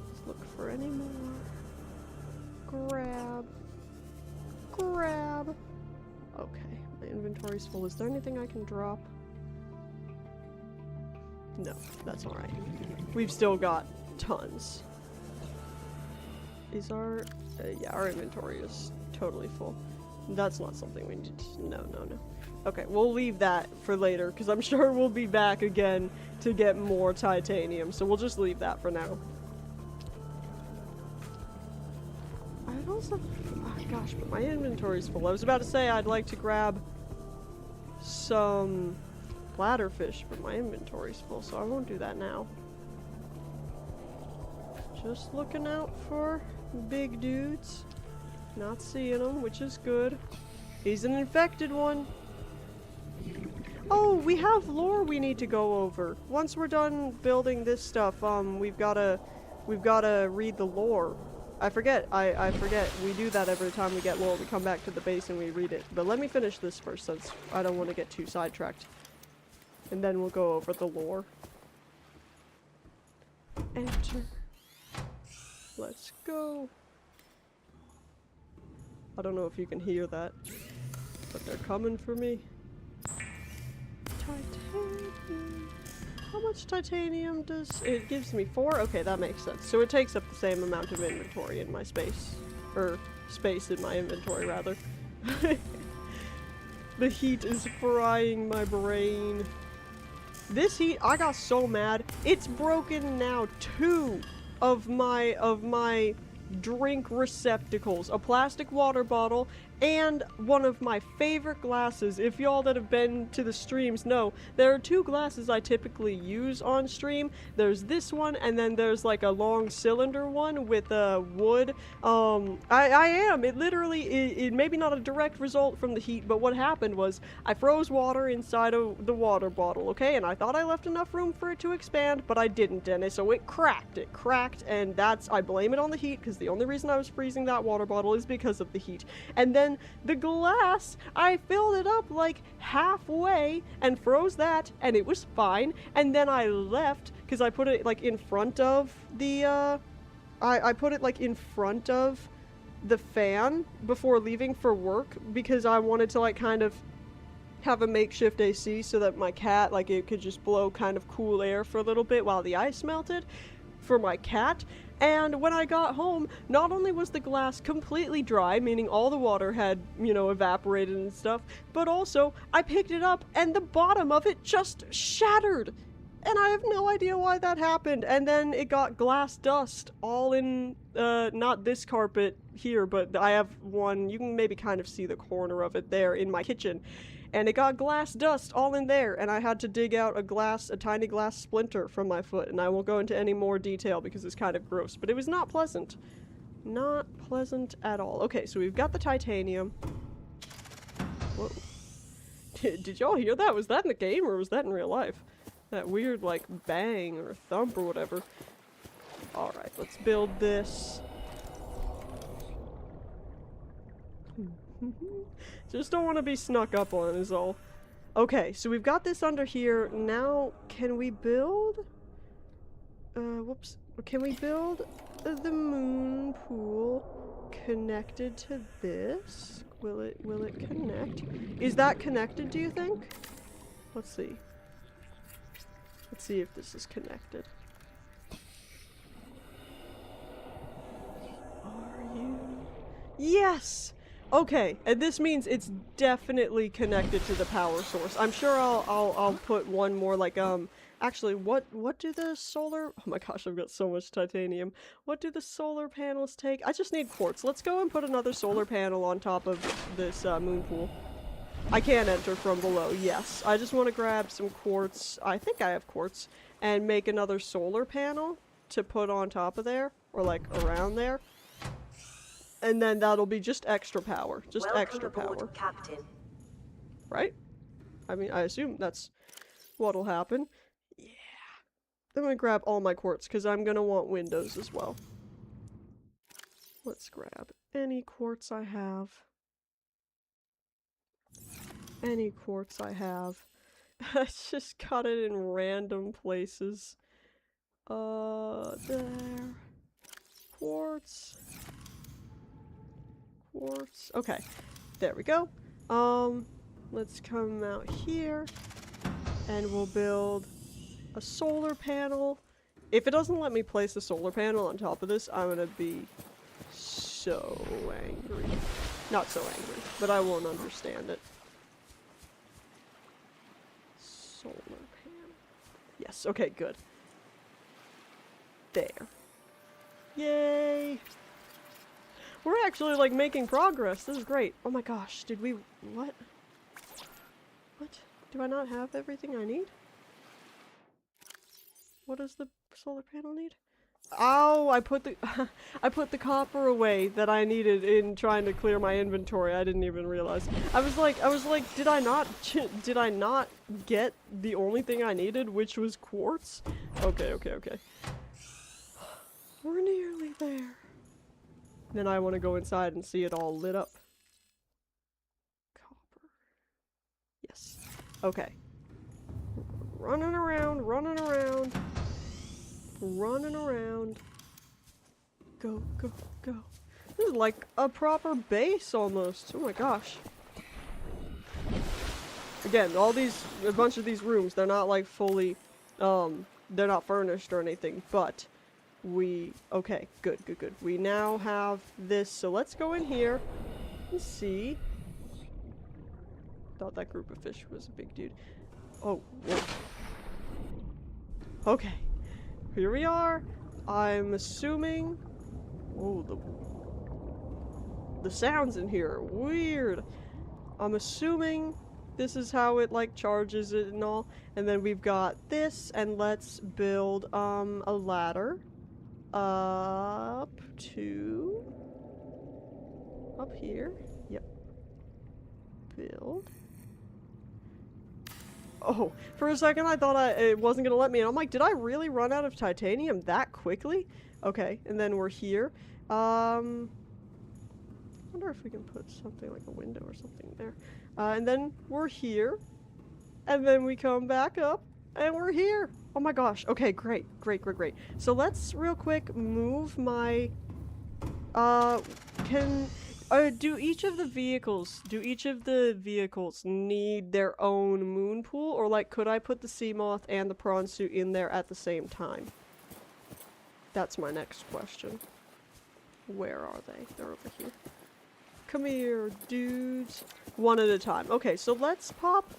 Let's look for any more. Grab. Okay, my inventory's full. Is there anything I can drop? No, that's alright. We've still got tons. Is our... yeah, our inventory is totally full. That's not something we need to... No. Okay, we'll leave that for later, because I'm sure we'll be back again to get more titanium, so we'll just leave that for now. I'd also... oh gosh, but my inventory's full. I was about to say I'd like to grab some bladderfish, but my inventory's full, so I won't do that now. Just looking out for big dudes. Not seeing him, which is good. He's an infected one. Oh, we have lore we need to go over. Once we're done building this stuff, we've gotta read the lore. I forget. I forget. We do that every time we get lore. We come back to the base and we read it. But let me finish this first, since I don't want to get too sidetracked. And then we'll go over the lore. Enter. Let's go. I don't know if you can hear that, but they're coming for me. Titanium. How much titanium does it? Gives me 4? Okay, that makes sense. So it takes up the same amount of inventory in my space. Or space in my inventory, rather. The heat is frying my brain. This heat, I got so mad. It's broken now 2 of my drink receptacles, a plastic water bottle, and one of my favorite glasses. If y'all that have been to the streams know, there are two glasses I typically use on stream. There's this one, and then there's like a long cylinder one with wood. It literally, it maybe not a direct result from the heat, but what happened was I froze water inside of the water bottle, okay? And I thought I left enough room for it to expand, but I didn't, and so it cracked. It cracked, and I blame it on the heat, because the only reason I was freezing that water bottle is because of the heat. And then the glass, I filled it up like halfway and froze that, and it was fine. And then I left, because I put it like in front of the, I put it like in front of the fan before leaving for work, because I wanted to like kind of have a makeshift AC so that my cat, like, it could just blow kind of cool air for a little bit while the ice melted for my cat. And when I got home, not only was the glass completely dry, meaning all the water had, you know, evaporated and stuff, but also I picked it up and the bottom of it just shattered. And I have no idea why that happened. And then it got glass dust all in, not this carpet here, but I have one, you can maybe kind of see the corner of it there in my kitchen. And it got glass dust all in there, and I had to dig out a tiny glass splinter from my foot, and I won't go into any more detail because it's kind of gross, but it was not pleasant. Not pleasant at all. Okay, so we've got the titanium. Whoa. Did y'all hear that? Was that in the game, or was that in real life? That weird, like, bang or thump or whatever. Alright, let's build this. Just don't want to be snuck up on is all. Okay, so we've got this under here. Now, can we build? Whoops. Can we build the moon pool connected to this? Will it connect? Is that connected, do you think? Let's see. Let's see if this is connected. Are you? Yes! Okay, and this means it's definitely connected to the power source. I'm sure I'll put one more, like, actually, what do the solar, oh my gosh, I've got so much titanium. What do the solar panels take? I just need quartz. Let's go and put another solar panel on top of this, moon pool. I can't enter from below, yes. I just want to grab some quartz, I think I have quartz, and make another solar panel to put on top of there, or like, around there. And then that'll be just extra power. Just extra power. Captain. Right? I mean, I assume that's what'll happen. Yeah. I'm gonna grab all my quartz, because I'm gonna want windows as well. Let's grab any quartz I have. Any quartz I have. I just got it in random places. There. Quartz. Quartz. Okay, there we go. Let's come out here and we'll build a solar panel. If it doesn't let me place a solar panel on top of this, I'm gonna be so angry. Not so angry, but I won't understand it. Solar panel. Yes, okay, good. There. Yay! We're actually, like, making progress. This is great. Oh my gosh, did we... What? What? Do I not have everything I need? What does the solar panel need? Oh, I put the... I put the copper away that I needed in trying to clear my inventory. I didn't even realize. I was like, did I not get the only thing I needed, which was quartz? Okay. We're nearly there. Then I want to go inside and see it all lit up. Copper. Yes. Okay. Running around. Go. This is like a proper base almost. Oh my gosh. Again, a bunch of these rooms, they're not like fully, they're not furnished or anything, but okay, good. We now have this, so let's go in here and see. Thought that group of fish was a big dude. Oh, whoa. Okay, here we are. I'm assuming Oh, the sounds in here are weird. I'm assuming this is how it like charges it and all. And then we've got this, and let's build a ladder up to up here. Yep. Build. Oh, for a second I thought it wasn't gonna let me, and I'm like, did I really run out of titanium that quickly? Okay, and then we're here. Wonder if we can put something like a window or something there. And then we're here, and then we come back up, and we're here. Oh my gosh. Okay, great, great, great, great. So let's real quick move my, can, do each of the vehicles need their own moon pool? Or like, could I put the sea moth and the prawn suit in there at the same time? That's my next question. Where are they? They're over here. Come here, dudes. One at a time. Okay, so let's pop.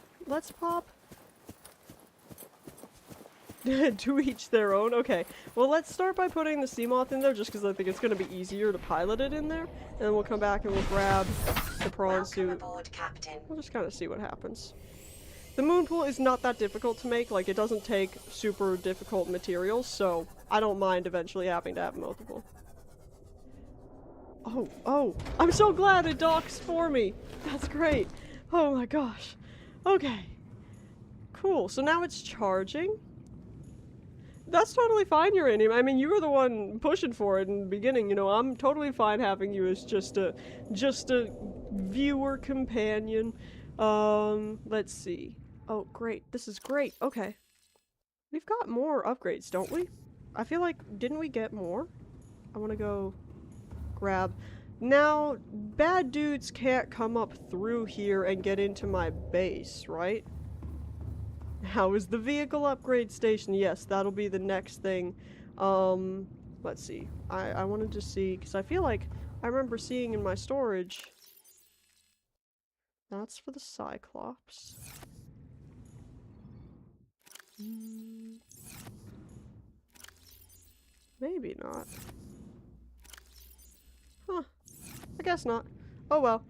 To each their own. Okay, well let's start by putting the sea moth in there just because I think it's going to be easier to pilot it in there. And then we'll come back and we'll grab the prawn suit. Aboard, Captain. We'll just kind of see what happens. The moon pool is not that difficult to make. Like, it doesn't take super difficult materials, so I don't mind eventually having to have multiple. Oh, I'm so glad it docks for me. That's great. Oh my gosh. Okay. Cool, so now it's charging. That's totally fine, Uranium. I mean, you were the one pushing for it in the beginning, you know. I'm totally fine having you as just a viewer companion. Let's see. Oh, great. This is great. Okay. We've got more upgrades, don't we? I feel like, didn't we get more? I want to go grab. Now, bad dudes can't come up through here and get into my base, right? How is the vehicle upgrade station? Yes, that'll be the next thing. Let's see. I wanted to see, because I feel like I remember seeing in my storage. That's for the Cyclops. Maybe not. Huh. I guess not. Oh well.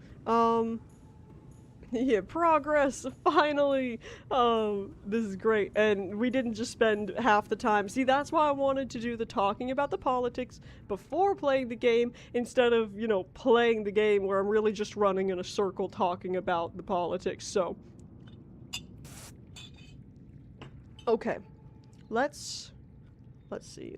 Yeah, progress! Finally! This is great. And we didn't just spend half the time. See, that's why I wanted to do the talking about the politics before playing the game, instead of, you know, playing the game where I'm really just running in a circle talking about the politics, so. Okay. Let's see.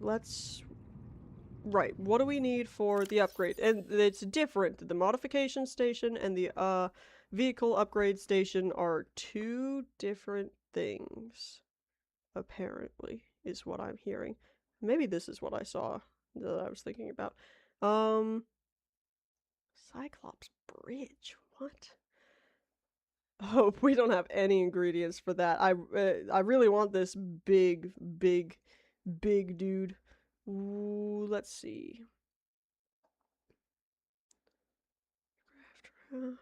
Right, what do we need for the upgrade? And it's different. The modification station and the, vehicle upgrade station are two different things, apparently, is what I'm hearing. Maybe this is what I saw that I was thinking about. Cyclops Bridge, what? Hope we don't have any ingredients for that. I really want this big dude. Ooh, let's see. Craft wrap.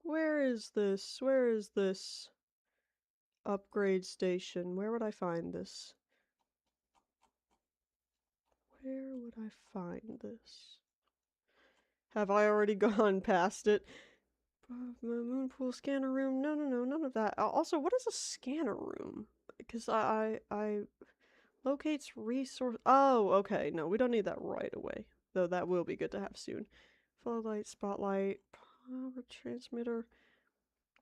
Where is this? Where is this upgrade station? Where would I find this? Where would I find this? Have I already gone past it? Moon pool scanner room? No, none of that. Also, what is a scanner room? Because I locates resource. Oh, okay. No, we don't need that right away. Though that will be good to have soon. Floodlight, spotlight, power transmitter.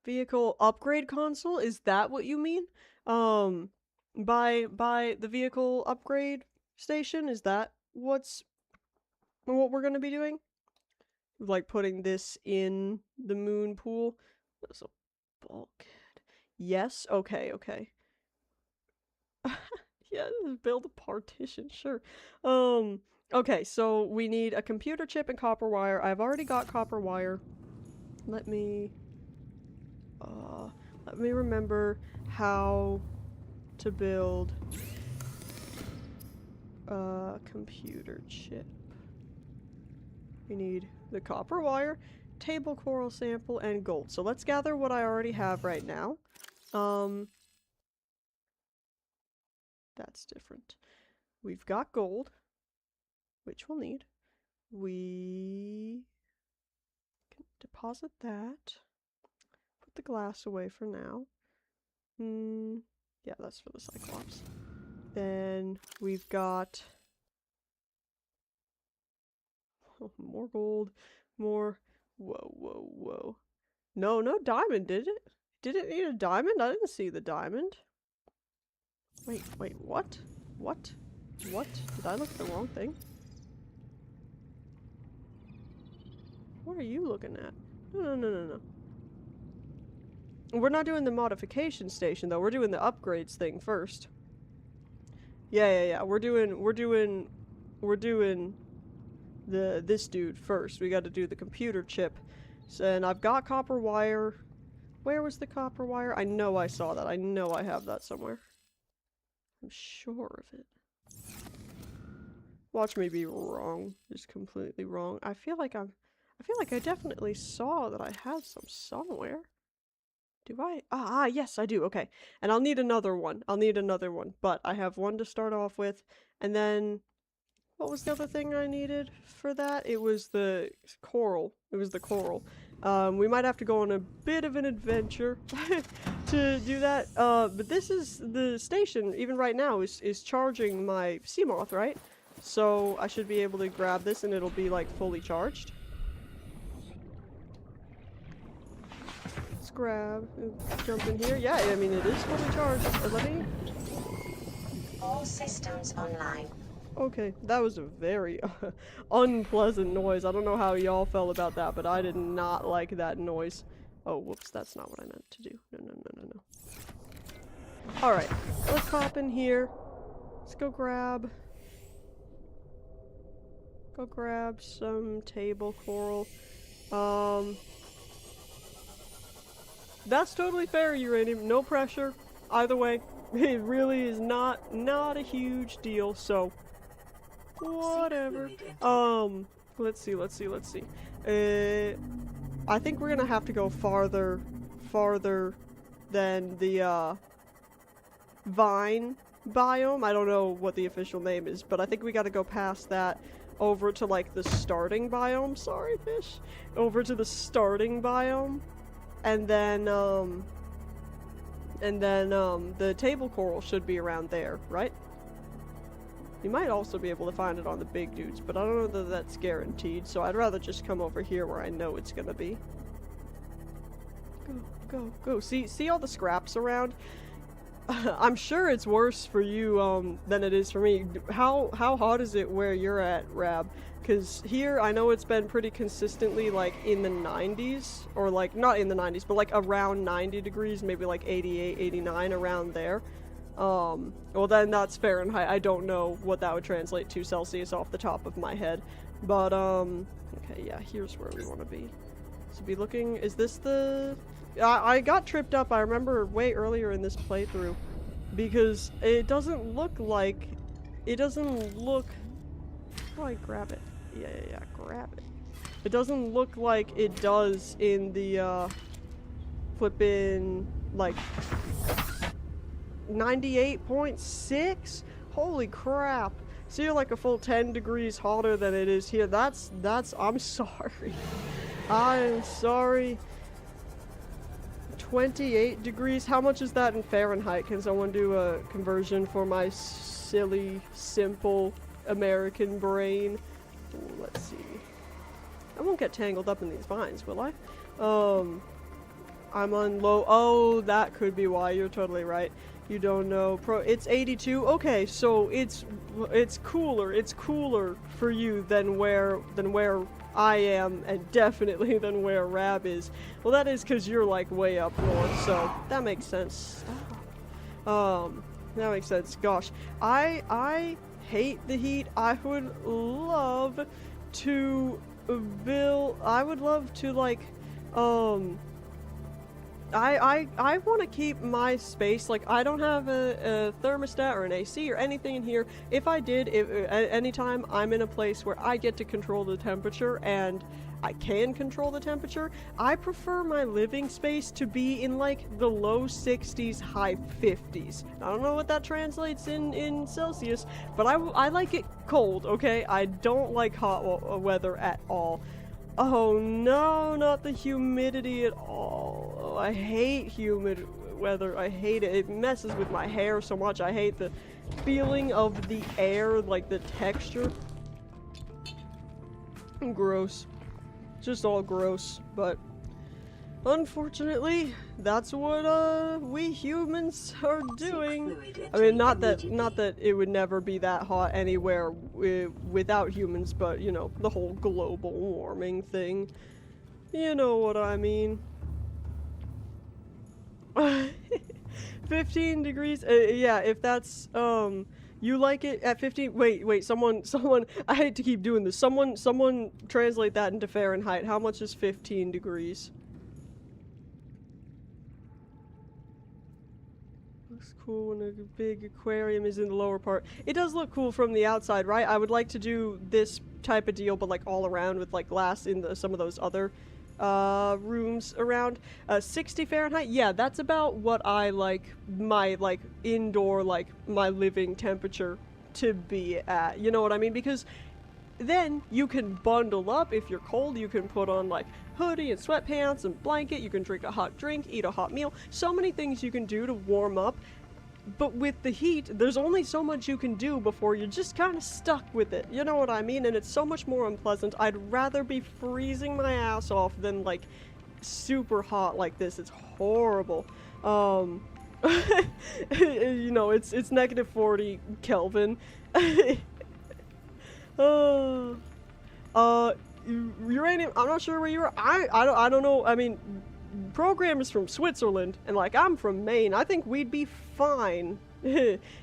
Vehicle upgrade console? Is that what you mean? By the vehicle upgrade station? Is that what we're gonna be doing? Like putting this in the moon pool? That's a bulkhead. Yes? Okay. Yeah, build a partition, sure. Okay, so we need a computer chip and copper wire. I've already got copper wire. Let me remember how to build a computer chip. We need the copper wire, table coral sample, and gold. So let's gather what I already have right now. That's different. We've got gold. which we'll need. We can deposit that. Put the glass away for now. Yeah, that's for the Cyclops. Then we've got more gold, more. Whoa, whoa, whoa. No, no diamond, did it? Did it need a diamond? I didn't see the diamond. Wait, wait, what? What? What? Did I look at the wrong thing? What are you looking at? No, no, no, no, no. We're not doing the modification station though. We're doing the upgrades thing first. Yeah. We're doing this dude first. We got to do the computer chip. So, and I've got copper wire. Where was the copper wire? I know I saw that. I know I have that somewhere. I'm sure of it. Watch me be wrong. Just completely wrong. I feel like I definitely saw that I had some somewhere. Do I? Ah, yes, I do. Okay. And I'll need another one. But I have one to start off with. And then, what was the other thing I needed for that? It was the coral. We might have to go on a bit of an adventure to do that. But this is the station, even right now, is charging my Seamoth, right? So I should be able to grab this and it'll be like fully charged. Let's grab, jump in here. Yeah, I mean it is fully charged. Let me. All systems online. Okay, that was a very unpleasant noise. I don't know how y'all felt about that, but I did not like that noise. Oh, whoops, that's not what I meant to do. No. Alright, let's hop in here. Let's go grab some table coral. That's totally fair, Uranium. No pressure. Either way, it really is not a huge deal, so whatever. Let's see. I think we're gonna have to go farther than the vine biome. I don't know what the official name is, but I think we gotta go past that over to like the starting biome. Sorry, fish. Over to the starting biome. And then the table coral should be around there, right? You might also be able to find it on the big dudes, but I don't know that that's guaranteed, so I'd rather just come over here where I know it's gonna be. Go. See all the scraps around? I'm sure it's worse for you, than it is for me. How hot is it where you're at, Rab? Because here, I know it's been pretty consistently, like, in the 90s, or, like, not in the 90s, but, like, around 90 degrees, maybe, like, 88, 89, around there. Well, then that's Fahrenheit. I don't know what that would translate to Celsius off the top of my head. But, okay, yeah, here's where we want to be. So be looking, is this the... I got tripped up, I remember, way earlier in this playthrough, because it doesn't look like... How do I grab it? Yeah, grab it. It doesn't look like it does in the, flippin', like, 98.6? Holy crap. So you're like a full 10 degrees hotter than it is here. That's, I'm sorry. I'm sorry. 28 degrees? How much is that in Fahrenheit? Can someone do a conversion for my silly, simple American brain? Ooh, let's see. I won't get tangled up in these vines, will I? I'm on low. Oh, that could be why. You're totally right. You don't know. It's 82. Okay, so it's cooler. It's cooler for you than where I am, and definitely than where Rab is. Well, that is because you're like way up north, so that makes sense. That makes sense. Gosh, I hate the heat. I would love to build. I would love to like I want to keep my space, like, I don't have a thermostat or an AC or anything in here. If I did, anytime I'm in a place where I get to control the temperature and I can control the temperature, I prefer my living space to be in, like, the low 60s, high 50s. I don't know what that translates in Celsius, but I like it cold, okay? I don't like hot weather at all. Oh no, not the humidity at all. Oh, I hate humid weather. I hate it. It messes with my hair so much. I hate the feeling of the air, like the texture. Gross. Just all gross, but unfortunately, that's what we humans are doing. I mean, not that it would never be that hot anywhere without humans, but you know, the whole global warming thing. You know what I mean. 15 degrees? Yeah, if that's, you like it at 15? Wait, someone, I hate to keep doing this. Someone translate that into Fahrenheit. How much is 15 degrees? Looks cool when a big aquarium is in the lower part. It does look cool from the outside, right? I would like to do this type of deal, but like all around with like glass in some of those other rooms around. 60 Fahrenheit? Yeah, that's about what I like my like indoor, like my living temperature to be at. You know what I mean? Because then you can bundle up if you're cold. You can put on like hoodie and sweatpants and blanket. You can drink a hot drink, eat a hot meal. So many things you can do to warm up. But with the heat, there's only so much you can do before you're just kind of stuck with it. You know what I mean? And it's so much more unpleasant. I'd rather be freezing my ass off than like super hot like this. It's horrible. You know, it's negative 40 Kelvin. Uranium, I'm not sure where you are. I don't know. I mean, program is from Switzerland, and like I'm from Maine. I think we'd be fine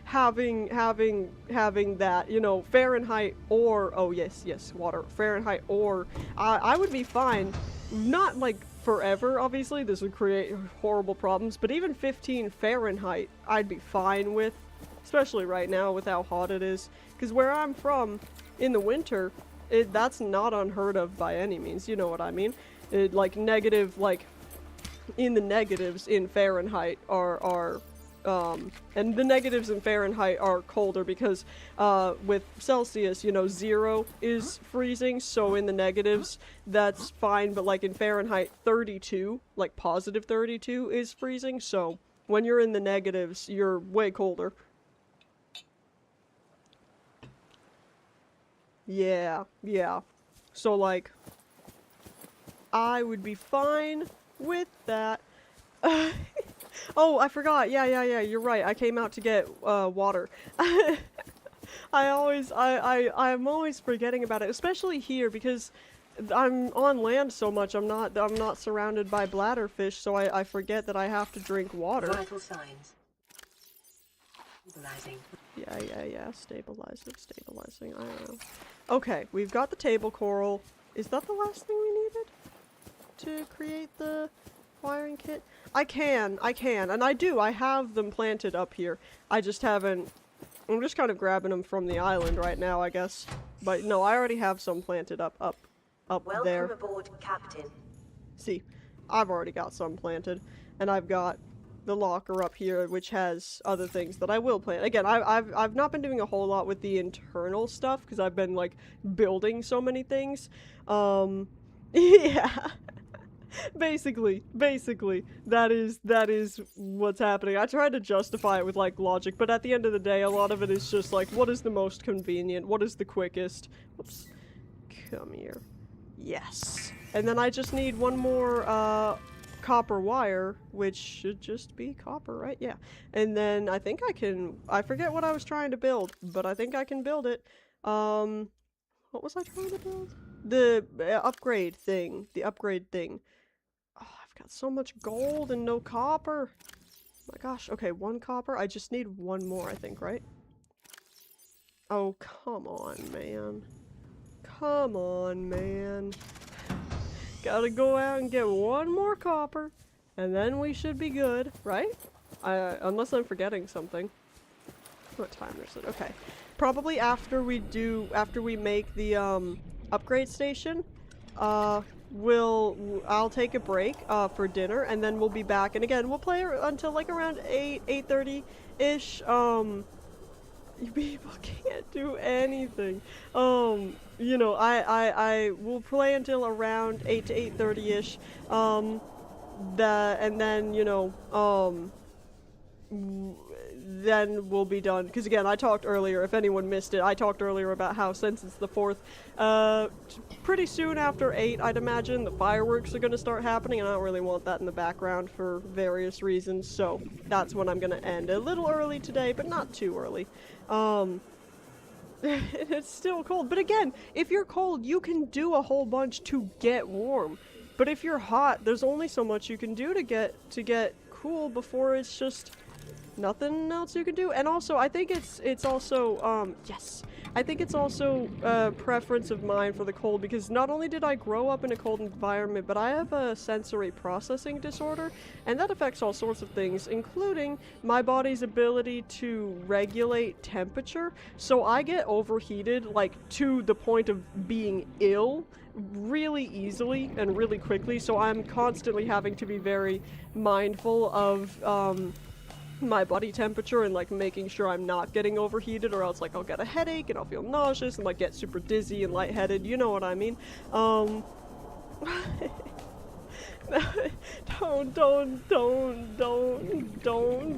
having that, you know, Fahrenheit or, oh yes, water, Fahrenheit or, I would be fine. Not like forever, obviously, this would create horrible problems, but even 15 Fahrenheit, I'd be fine with, especially right now with how hot it is, because where I'm from, in the winter, that's not unheard of by any means, you know what I mean? Like negative, like, in the negatives in Fahrenheit are and the negatives in Fahrenheit are colder because with Celsius, you know, 0 is freezing, so in the negatives that's fine, but like in Fahrenheit 32, like positive 32 is freezing, so when you're in the negatives you're way colder. Yeah. So like I would be fine with that. Oh, I forgot. Yeah, you're right. I came out to get water. I'm always forgetting about it, especially here because I'm on land so much. I'm not surrounded by bladderfish, so I forget that I have to drink water. Vital signs. Stabilizing. Yeah. Stabilizing. I don't know. Okay, we've got the table coral. Is that the last thing we needed to create the wiring kit? I can, and I do. I have them planted up here. I just haven't. I'm just kind of grabbing them from the island right now, I guess. But no, I already have some planted up there. Welcome aboard, Captain. See, I've already got some planted, and I've got the locker up here, which has other things that I will plant. Again, I've not been doing a whole lot with the internal stuff because I've been like building so many things. Yeah. Basically, that is what's happening. I tried to justify it with like logic, but at the end of the day, a lot of it is just like, what is the most convenient? What is the quickest? Whoops. Come here. Yes. And then I just need one more copper wire, which should just be copper, right? Yeah. And then I think I forget what I was trying to build, but I think I can build it. What was I trying to build? The upgrade thing. Oh, I've got so much gold and no copper. Oh my gosh. Okay, 1 copper. I just need 1 more, I think, right? Oh, come on, man. Come on, man. Gotta go out and get 1 more copper. And then we should be good, right? Unless I'm forgetting something. What time is it? Okay. Probably after we make the, upgrade station, I'll take a break, for dinner, and then we'll be back. And again, we'll play until like around 8:30-ish. You people can't do anything. You know, I will play until around 8 to 8:30-ish. And then, you know, then we'll be done. Because again, I talked earlier, if anyone missed it, I talked earlier about how since it's the 4th, pretty soon after 8, I'd imagine, the fireworks are going to start happening, and I don't really want that in the background for various reasons, so that's when I'm going to end. A little early today, but not too early. It's still cold. But again, if you're cold, you can do a whole bunch to get warm. But if you're hot, there's only so much you can do to get cool before it's just nothing else you can do. And also, I think it's also, yes. I think it's also a preference of mine for the cold, because not only did I grow up in a cold environment, but I have a sensory processing disorder, and that affects all sorts of things, including my body's ability to regulate temperature. So I get overheated, like, to the point of being ill really easily and really quickly, so I'm constantly having to be very mindful of, my body temperature and like making sure I'm not getting overheated, or else like I'll get a headache and I'll feel nauseous and like get super dizzy and lightheaded, you know what I mean? Don't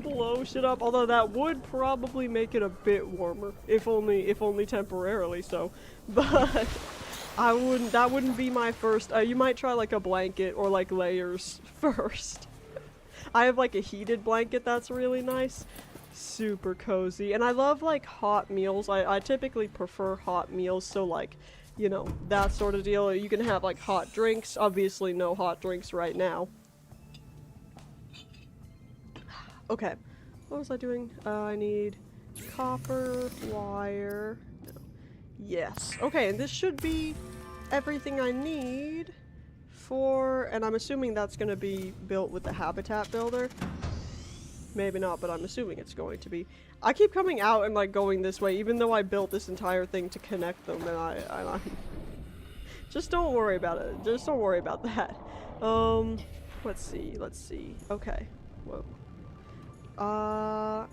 blow shit up, although that would probably make it a bit warmer, if only temporarily so, but that wouldn't be my first. You might try like a blanket or like layers first. I have like a heated blanket that's really nice. Super cozy. And I love like hot meals. I typically prefer hot meals, so like, you know, that sort of deal. You can have like hot drinks. Obviously no hot drinks right now. Okay. What was I doing? I need copper, wire. No. Yes. Okay, and this should be everything I need. And I'm assuming that's going to be built with the habitat builder. Maybe not, but I'm assuming it's going to be. I keep coming out and like going this way, even though I built this entire thing to connect them, and I just don't worry about it. Just don't worry about that. Let's see. Okay. Whoa.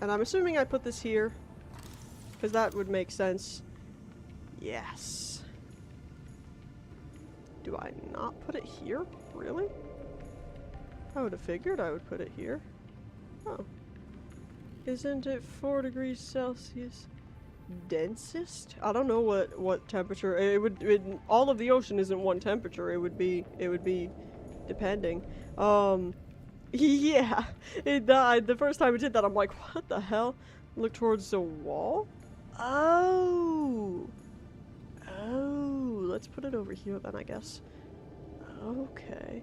And I'm assuming I put this here, because that would make sense. Yes. Do I not put it here? Really? I would have figured I would put it here. Oh. Isn't it 4 degrees Celsius? Densest? I don't know what temperature. All of the ocean isn't one temperature. It would be depending. Yeah. It died. The first time it did that, I'm like, what the hell? Look towards the wall? Oh. Oh, let's put it over here then, I guess. Okay.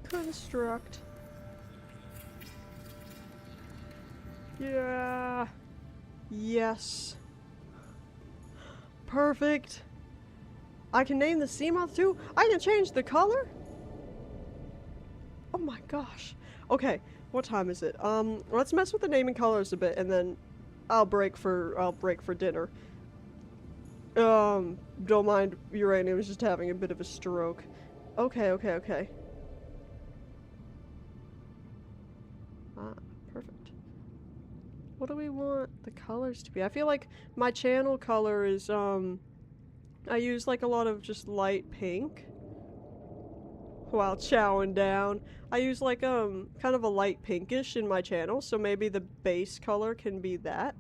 Construct. Yeah. Yes. Perfect. I can name the sea moth too? I can change the color? Oh my gosh. Okay, what time is it? Let's mess with the naming colors a bit, and then I'll break for dinner. Don't mind Uranium is just having a bit of a stroke. Okay. Ah, perfect. What do we want the colors to be? I feel like my channel color is, I use like a lot of just light pink while chowing down. I use like, kind of a light pinkish in my channel, so maybe the base color can be that.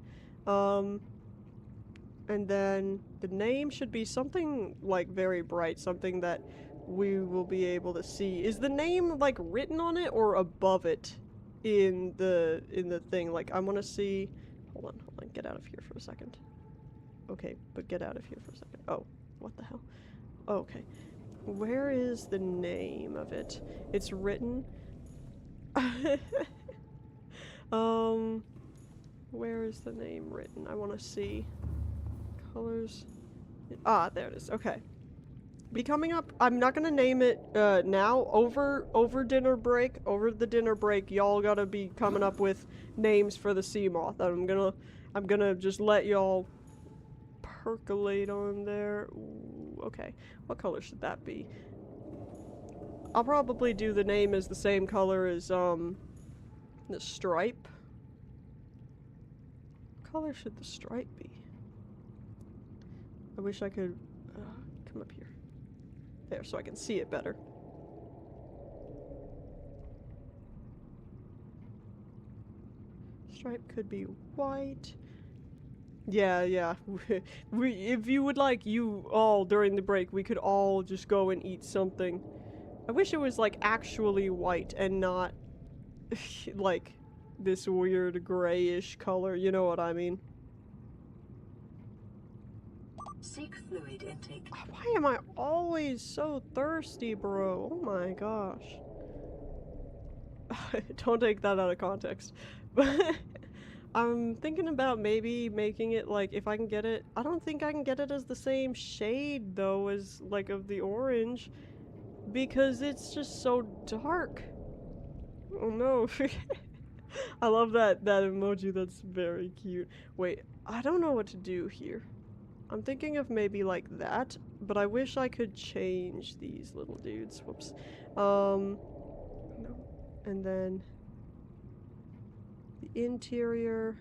And then the name should be something like very bright, something that we will be able to see. Is the name like written on it or above it in the thing? Like I want to see. Hold on. Get out of here for a second. Okay, but get out of here for a second. Oh, what the hell? Oh, okay. Where is the name of it? It's written. Where is the name written? I want to see. Colors. Ah, there it is. Okay. be coming up. I'm not gonna name it now. Over dinner break, over the dinner break, y'all gotta be coming up with names for the sea moth. I'm gonna just let y'all percolate on there. Ooh, okay, what color should that be? I'll probably do the name as the same color as the stripe. What color should the stripe be? I wish I could come up here. There, so I can see it better. Stripe could be white. Yeah, yeah. If you would like, you all, during the break, we could all just go and eat something. I wish it was, like, actually white and not, like, this weird grayish color. You know what I mean? Seek fluid intake. Why am I always so thirsty, bro? Oh my gosh. Don't take that out of context. But I'm thinking about maybe making it like, if I can get it, I don't think I can get it as the same shade though as like of the orange because it's just so dark. Oh no. I love that emoji. That's very cute. Wait, I don't know what to do here. I'm thinking of maybe like that, but I wish I could change these little dudes. Whoops. No. And then the interior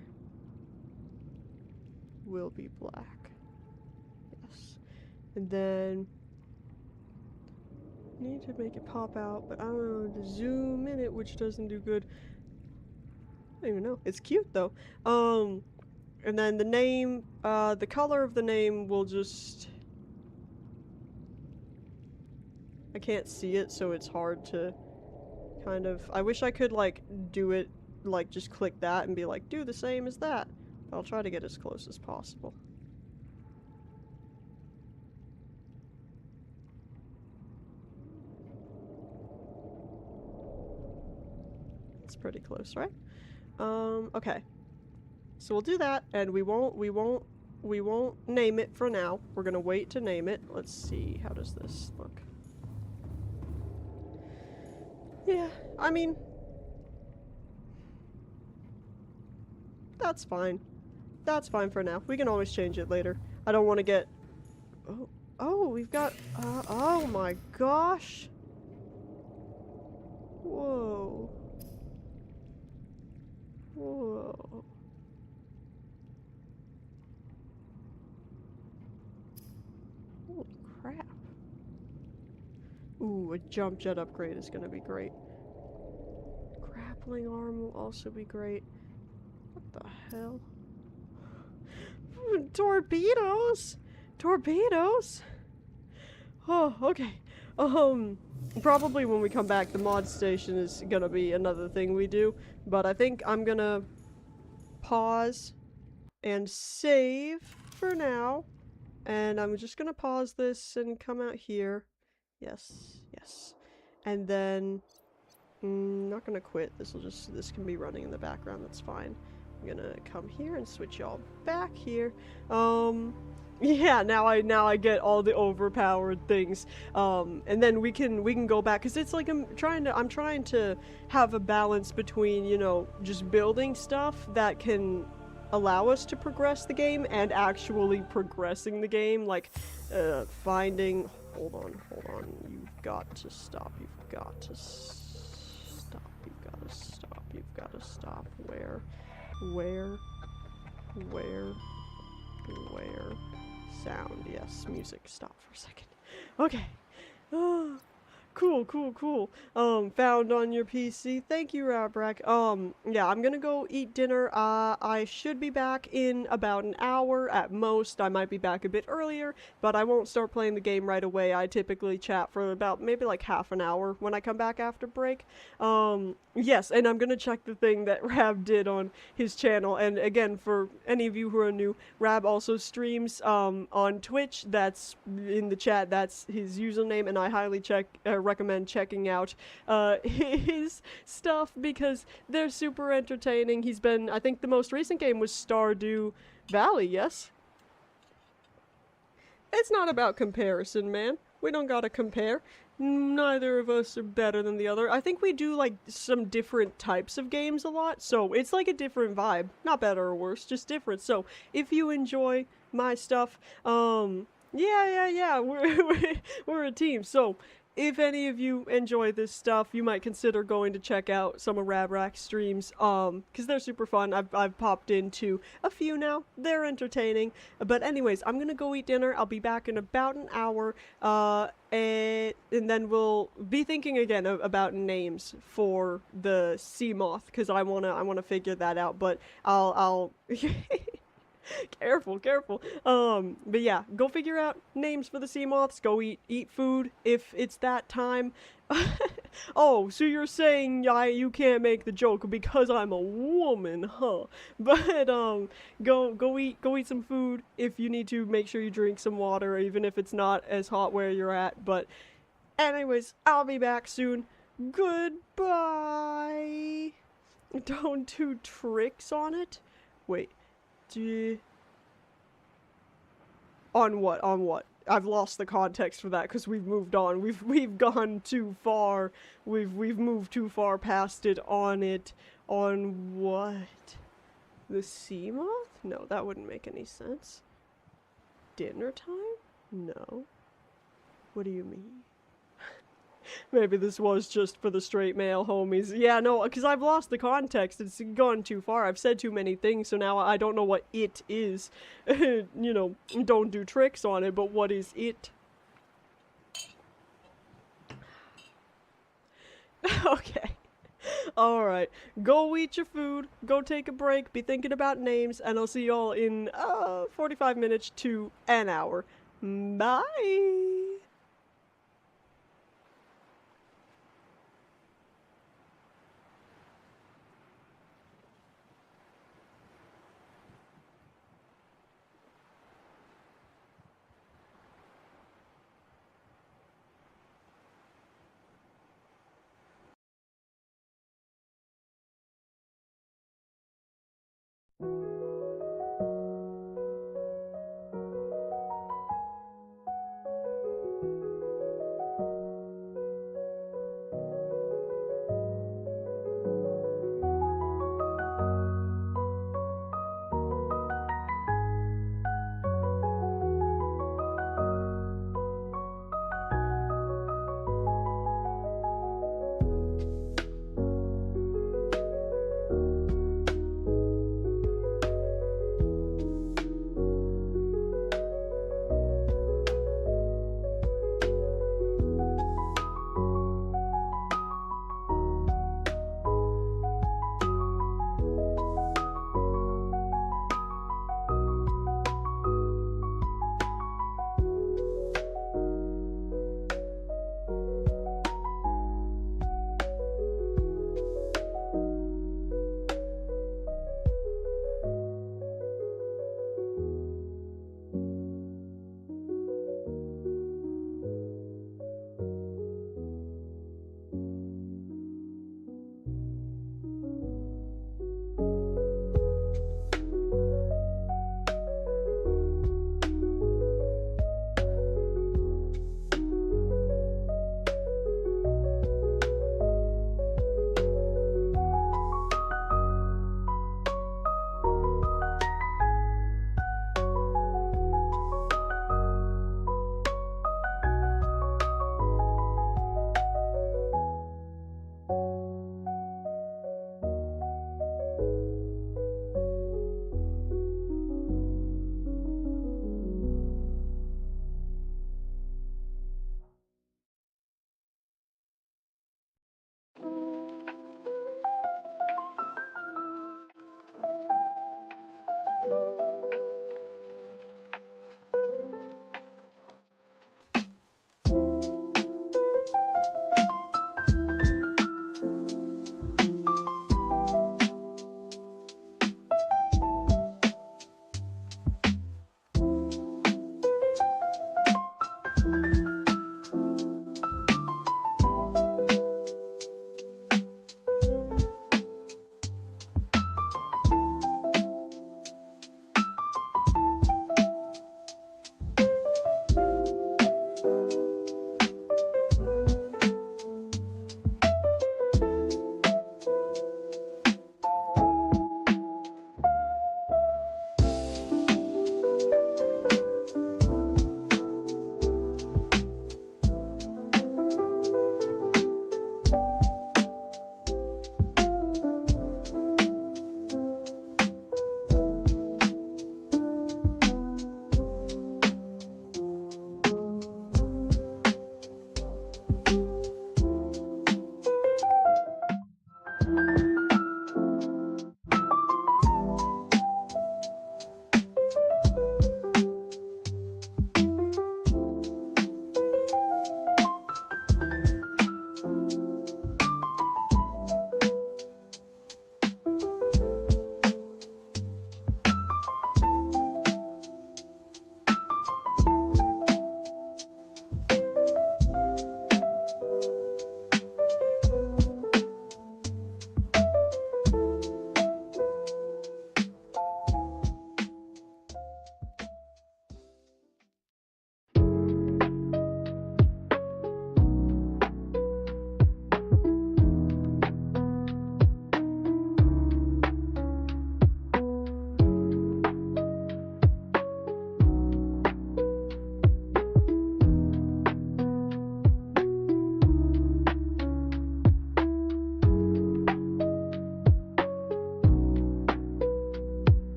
will be black. Yes. And then need to make it pop out, but I don't know to zoom in it, which doesn't do good. I don't even know. It's cute though. And then the name, the color of the name will just... I can't see it, so it's hard to kind of... I wish I could, like, do it, like, just click that and be like, do the same as that. I'll try to get as close as possible. It's pretty close, right? Okay. So we'll do that, and we won't name it for now. We're gonna wait to name it. Let's see, how does this look? Yeah, I mean, that's fine. That's fine for now. We can always change it later. I don't want to get... Oh, we've got... oh my gosh! Whoa. Whoa. Holy crap. Ooh, a jump jet upgrade is gonna be great. Grappling arm will also be great. What the hell? Torpedoes! Torpedoes! Oh, okay. Probably when we come back, the mod station is gonna be another thing we do. But I think I'm gonna pause and save for now. And I'm just gonna pause this and come out here. Yes, yes. And then... not gonna quit. This can be running in the background, that's fine. I'm gonna come here and switch y'all back here. Yeah, now I get all the overpowered things. And then we can go back, because it's like I'm trying to have a balance between, you know, just building stuff that can allow us to progress the game and actually progressing the game, like finding... Hold on. You've got to stop. You've got to stop. Where? Sound. Yes, music. Stop for a second. Okay. Cool. Found on your PC. Thank you, Rabrak. Yeah, I'm gonna go eat dinner. I should be back in about an hour at most. I might be back a bit earlier, but I won't start playing the game right away. I typically chat for about maybe like half an hour when I come back after break. Yes, and I'm gonna check the thing that Rab did on his channel. And again, for any of you who are new, Rab also streams on Twitch. That's in the chat. That's his username, and I highly recommend checking out his stuff because they're super entertaining. He's been, I think the most recent game was Stardew Valley, yes? It's not about comparison, man. We don't gotta compare. Neither of us are better than the other. I think we do like some different types of games a lot, so it's like a different vibe. Not better or worse, just different. So if you enjoy my stuff, yeah, we're a team. So if any of you enjoy this stuff, you might consider going to check out some of Rabrack's streams, because they're super fun. I've popped into a few now. They're entertaining. But anyways, I'm gonna go eat dinner. I'll be back in about an hour, and then we'll be thinking again about names for the sea moth, because I wanna figure that out. But I'll careful. But yeah, go figure out names for the sea moths. Go eat food if it's that time. Oh, so you're saying you can't make the joke because I'm a woman, huh? But go eat some food. If you need to, make sure you drink some water, even if it's not as hot where you're at. But anyways, I'll be back soon. Goodbye. Don't do tricks on it. Wait. On what? On what? I've lost the context for that because we've moved on. We've gone too far. We've moved too far past it. On it. On what? The sea moth? No, that wouldn't make any sense. Dinner time? No. What do you mean? Maybe this was just for the straight male homies. Yeah, no, because I've lost the context. It's gone too far. I've said too many things, so now I don't know what it is. You know, don't do tricks on it, but what is it? Okay. Alright. Go eat your food. Go take a break. Be thinking about names. And I'll see y'all in 45 minutes to an hour. Bye!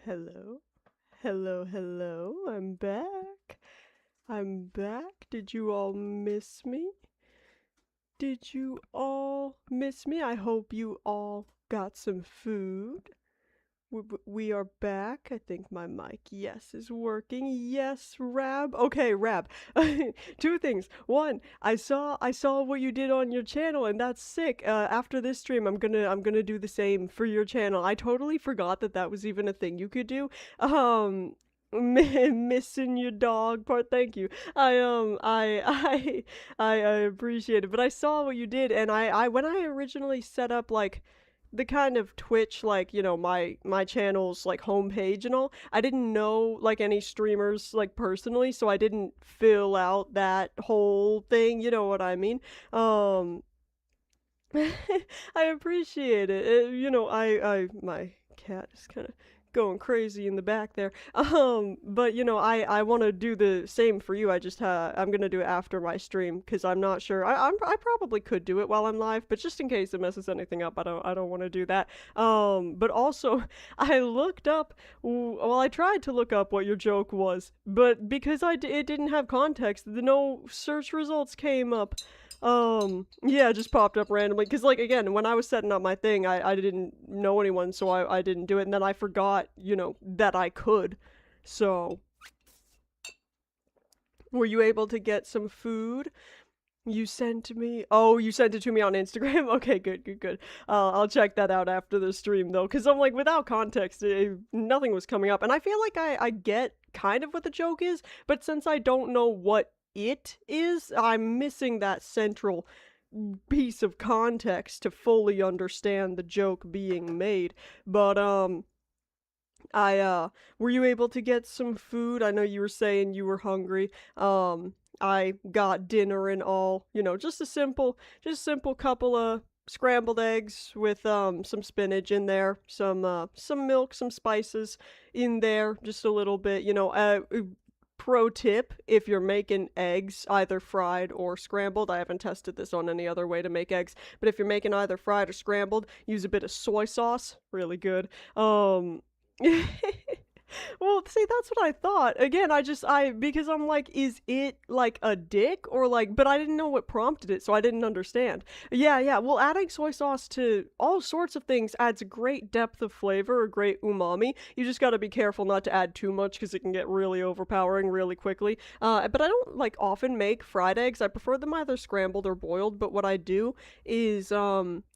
Hello? Hello, hello. I'm back. I'm back. Did you all miss me? Did you all miss me? I hope you all got some food. We are back. I think my mic, yes, is working. Yes, Rab. Okay, Rab. Two things. One, I saw what you did on your channel, and that's sick. After this stream, I'm gonna do the same for your channel. I totally forgot that that was even a thing you could do. Missing your dog part. Thank you. I appreciate it. But I saw what you did, and I when I originally set up like the kind of Twitch, like, you know, my channel's like homepage and all, I didn't know like any streamers like personally, so I didn't fill out that whole thing, you know what I mean? um I appreciate it. You know, my cat is kind of going crazy in the back there. But you know, I want to do the same for you. I'm gonna do it after my stream because I'm not sure. I probably could do it while I'm live, but just in case it messes anything up, I don't want to do that. But also, I looked up. Well, I tried to look up what your joke was, but because it didn't have context, no search results came up. Yeah, it just popped up randomly. Cause like again, when I was setting up my thing, I didn't know anyone, so I didn't do it, and then I forgot, you know, that I could. So, were you able to get some food? You sent me. Oh, you sent it to me on Instagram. Okay, good, good, good. I'll check that out after the stream though, cause I'm like without context, nothing was coming up, and I feel like I get kind of what the joke is, but since I don't know what it is, I'm missing that central piece of context to fully understand the joke being made. But I were you able to get some food? I know you were saying you were hungry. I got dinner and all, you know, just simple couple of scrambled eggs with some spinach in there, some milk, some spices in there, just a little bit, you know, pro tip, if you're making eggs, either fried or scrambled, I haven't tested this on any other way to make eggs, but if you're making either fried or scrambled, use a bit of soy sauce. Really good. Well, see, that's what I thought. Again, because I'm like, is it like a dick or like, but I didn't know what prompted it, so I didn't understand. Yeah, yeah. Well, adding soy sauce to all sorts of things adds a great depth of flavor, a great umami. You just gotta be careful not to add too much because it can get really overpowering really quickly. But I don't like often make fried eggs. I prefer them either scrambled or boiled, but what I do is,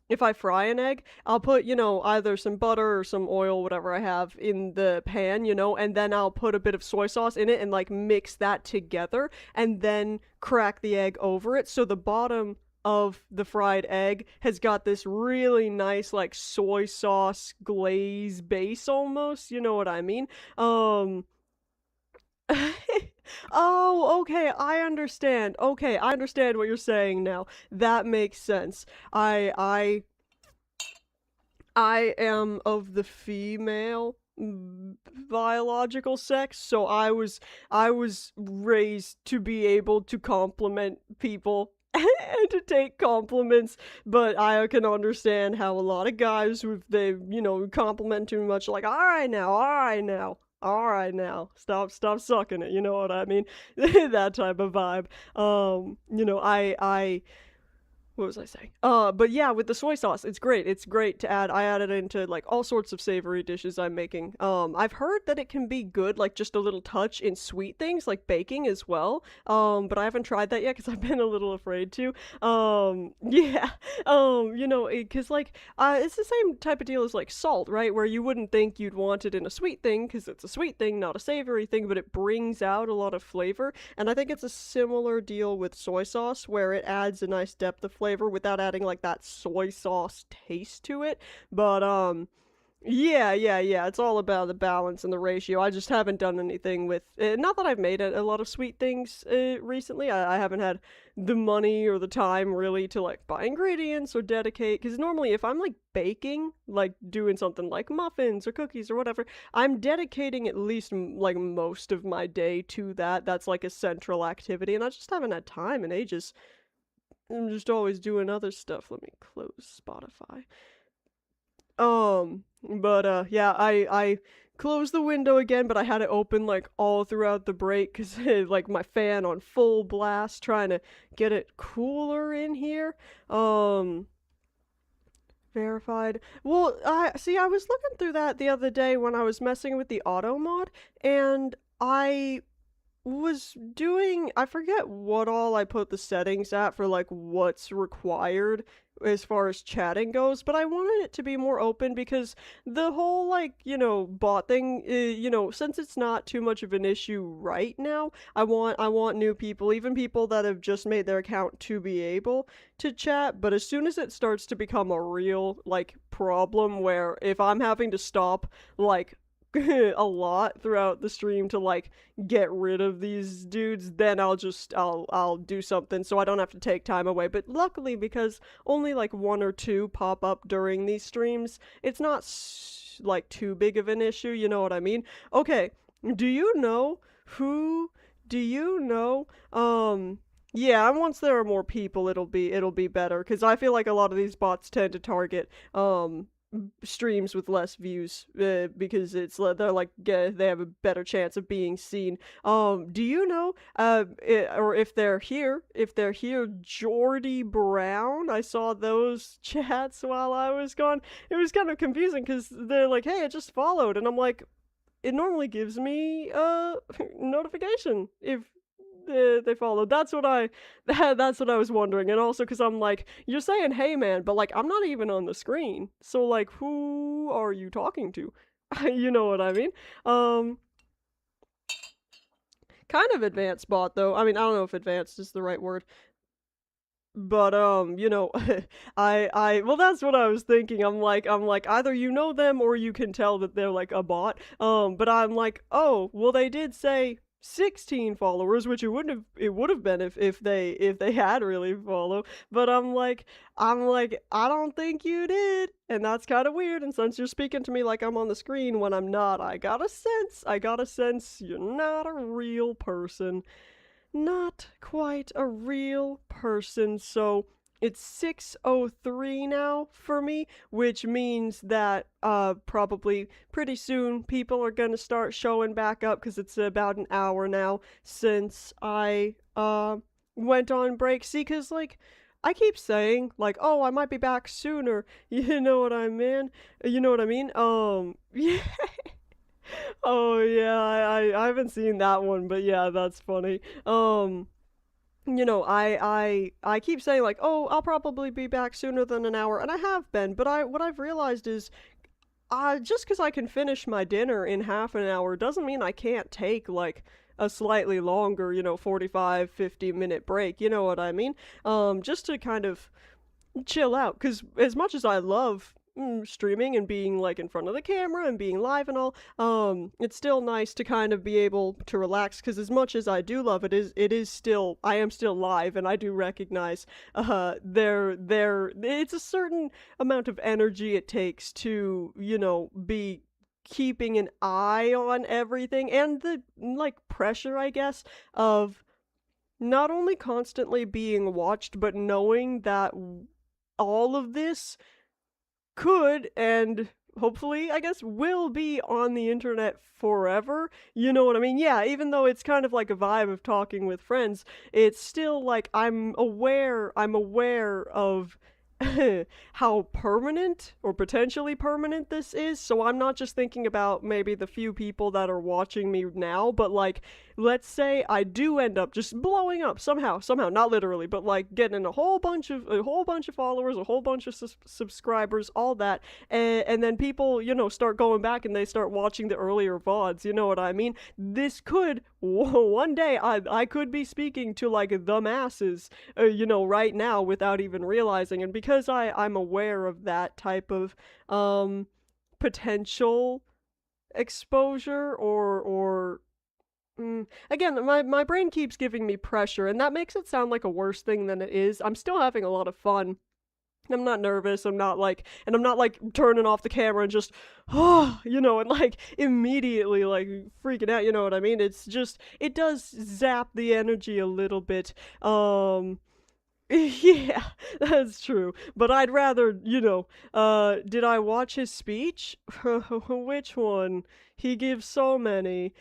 if I fry an egg, I'll put, you know, either some butter or some oil, whatever I have in the pan, you know, and then I'll put a bit of soy sauce in it and like mix that together and then crack the egg over it. So the bottom of the fried egg has got this really nice like soy sauce glaze base almost, you know what I mean? Um Oh, okay, I understand. Okay, I understand what you're saying now. That makes sense. I am of the female biological sex, so I was raised to be able to compliment people and to take compliments, but I can understand how a lot of guys, if they, you know, compliment too much, like, all right now, all right now. All right now, stop sucking it. You know what I mean? That type of vibe. You know, I what was I saying? But yeah, with the soy sauce, it's great. It's great to add. I add it into like all sorts of savory dishes I'm making. I've heard that it can be good, like just a little touch in sweet things, like baking as well. But I haven't tried that yet because I've been a little afraid to. Yeah. You know, because like, it's the same type of deal as like salt, right? Where you wouldn't think you'd want it in a sweet thing because it's a sweet thing, not a savory thing, but it brings out a lot of flavor. And I think it's a similar deal with soy sauce where it adds a nice depth of flavor without adding like that soy sauce taste to it. But yeah, yeah, yeah. It's all about the balance and the ratio. I just haven't done anything with not that I've made a lot of sweet things recently. I haven't had the money or the time really to like buy ingredients or dedicate, because normally if I'm like baking, like doing something like muffins or cookies or whatever, I'm dedicating at least like most of my day to that. That's like a central activity, and I just haven't had time in ages. I'm just always doing other stuff. Let me close Spotify. But yeah, I close the window again, but I had it open like all throughout the break because like my fan on full blast, trying to get it cooler in here. Um, Verified. Well, I see. I was looking through that the other day when I was messing with the auto mod, and I was doing, I forget what all I put the settings at for like what's required as far as chatting goes, but I wanted it to be more open because the whole like, bot thing, since it's not too much of an issue right now, I want new people, even people that have just made their account to be able to chat, but as soon as it starts to become a real like problem where if I'm having to stop like a lot throughout the stream to like get rid of these dudes, then I'll do something so I don't have to take time away. But luckily, because only like one or two pop up during these streams, it's not like too big of an issue, you know what I mean? Okay, do you know who do you know yeah, and once there are more people, it'll be better because I feel like a lot of these bots tend to target streams with less views because they're like they have a better chance of being seen. Do you know or if they're here, Jordy Brown? I saw those chats while I was gone. It was kind of confusing because they're like, "Hey, I just followed," and I'm like, it normally gives me a notification if they followed. That's what I was wondering. And also because I'm like, you're saying hey man, but like I'm not even on the screen, so like who are you talking to? You know what I mean? um Kind of advanced bot though. I mean, I don't know if advanced is the right word, but I well, that's what I was thinking. I'm like either you know them or you can tell that they're like a bot. But I'm like, oh well, they did say 16 followers, which it would have been if they had really follow. But I'm like I don't think you did, and that's kind of weird. And since you're speaking to me like I'm on the screen when I'm not, I got a sense you're not a real person, not quite a real person. So it's 6:03 now for me, which means that probably pretty soon people are going to start showing back up cuz it's about an hour now since I went on break. See, cuz like I keep saying like, "Oh, I might be back sooner." You know what I mean? You know what I mean? Yeah. Oh yeah, I haven't seen that one, but yeah, that's funny. I keep saying like, "Oh, I'll probably be back sooner than an hour," and I have been, but what I've realized is just because I can finish my dinner in half an hour doesn't mean I can't take like a slightly longer, 45, 50-minute break, you know what I mean? Just to kind of chill out because as much as I love streaming and being like in front of the camera and being live and all, it's still nice to kind of be able to relax because as much as I do love it, it is still, I am still live, and I do recognize there it's a certain amount of energy it takes to be keeping an eye on everything, and the like pressure, I guess, of not only constantly being watched but knowing that all of this could and hopefully, I guess, will be on the internet forever. You know what I mean? Yeah, even though it's kind of like a vibe of talking with friends, it's still like I'm aware of how permanent or potentially permanent this is. So I'm not just thinking about maybe the few people that are watching me now, but like let's say I do end up just blowing up somehow, not literally, but like getting a whole bunch of followers, a whole bunch of subscribers, all that, and then people start going back and they start watching the earlier VODs. You know what I mean? This could one day I could be speaking to like the masses, right now without even realizing, and because I'm aware of that type of potential exposure or again, my brain keeps giving me pressure, and that makes it sound like a worse thing than it is. I'm still having a lot of fun. I'm not nervous. I'm not like turning off the camera and just, and like immediately like freaking out. You know what I mean? It's just, it does zap the energy a little bit. Yeah, that's true. But I'd rather, did I watch his speech? Which one? He gives so many.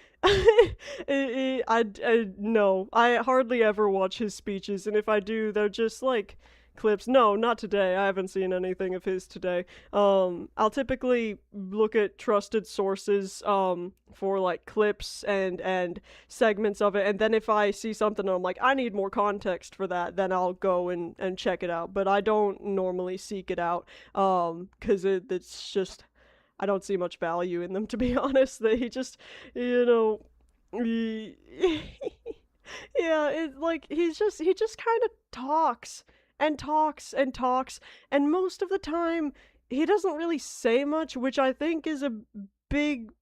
No, I hardly ever watch his speeches, and if I do, they're just like clips. No, not today. I haven't seen anything of his today. I'll typically look at trusted sources, for like clips and segments of it, and then if I see something and I'm like, I need more context for that, then I'll go and check it out. But I don't normally seek it out, because it's just, I don't see much value in them, to be honest. They just, you know, he- yeah, it's like he just kind of talks and talks and talks, and most of the time he doesn't really say much, which I think is a big,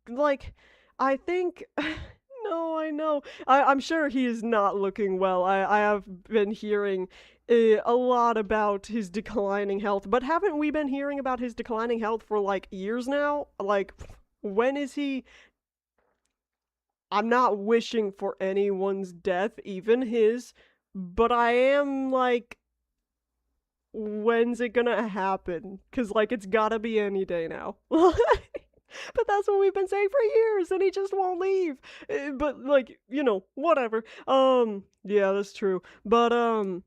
like, I think no, I know. I'm sure he is not looking well. I have been hearing a lot about his declining health, but haven't we been hearing about his declining health for like years now? Like, when is he? I'm not wishing for anyone's death, even his, but I am like, when's it gonna happen? Cause like it's gotta be any day now. But that's what we've been saying for years, and he just won't leave. But like, whatever. Yeah, that's true. But I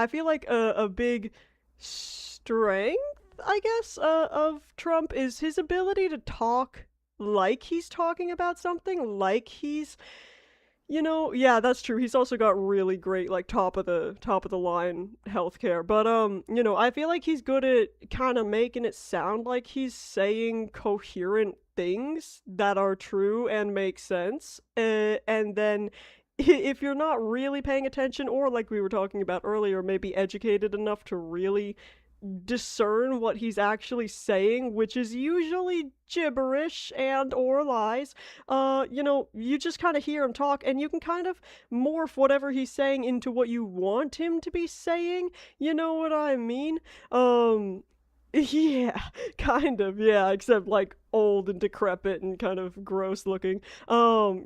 feel like a big strength, I guess, of Trump is his ability to talk like he's talking about something, like he's, yeah, that's true. He's also got really great, like, top of the line healthcare. But I feel like he's good at kind of making it sound like he's saying coherent things that are true and make sense. And then if you're not really paying attention, or like we were talking about earlier, maybe educated enough to really discern what he's actually saying, which is usually gibberish and or lies, you just kind of hear him talk, and you can kind of morph whatever he's saying into what you want him to be saying. You know what I mean? Yeah, kind of, yeah, except like old and decrepit and kind of gross looking. Because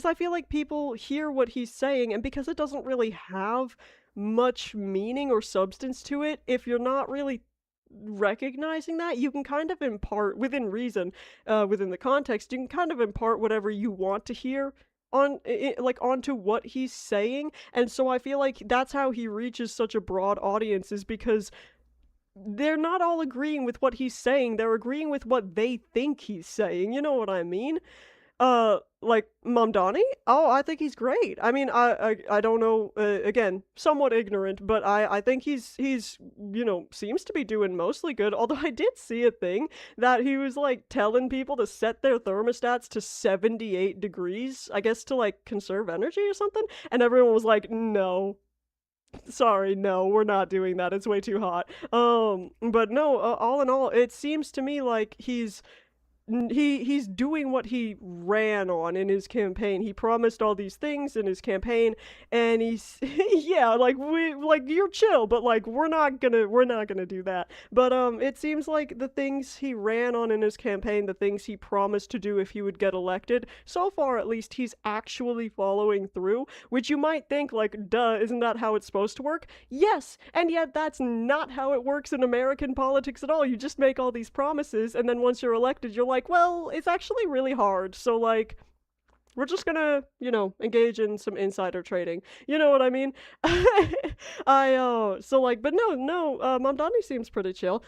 I feel like people hear what he's saying, and because it doesn't really have much meaning or substance to it, if you're not really recognizing that, you can kind of impart, within reason, within the context, you can kind of impart whatever you want to hear like onto what he's saying. And so I feel like that's how he reaches such a broad audience, is because they're not all agreeing with what he's saying, they're agreeing with what they think he's saying. You know what I mean? Like Mamdani? Oh, I think he's great. I mean, I don't know. Again, somewhat ignorant, but I think he's seems to be doing mostly good. Although I did see a thing that he was like telling people to set their thermostats to 78 degrees, I guess to like conserve energy or something, and everyone was like, no. Sorry, no, we're not doing that. It's way too hot. But no, all in all, it seems to me like he's doing what he ran on in his campaign. He promised all these things in his campaign, and he's yeah, like you're chill, but like we're not gonna do that. But it seems like the things he ran on in his campaign, the things he promised to do if he would get elected, so far at least he's actually following through, which you might think like, duh, isn't that how it's supposed to work? Yes, and yet that's not how it works in American politics at all. You just make all these promises, and then once you're elected, you're like, well, it's actually really hard. So like, we're just gonna, engage in some insider trading. You know what I mean? So like, but no, Mamdani seems pretty chill.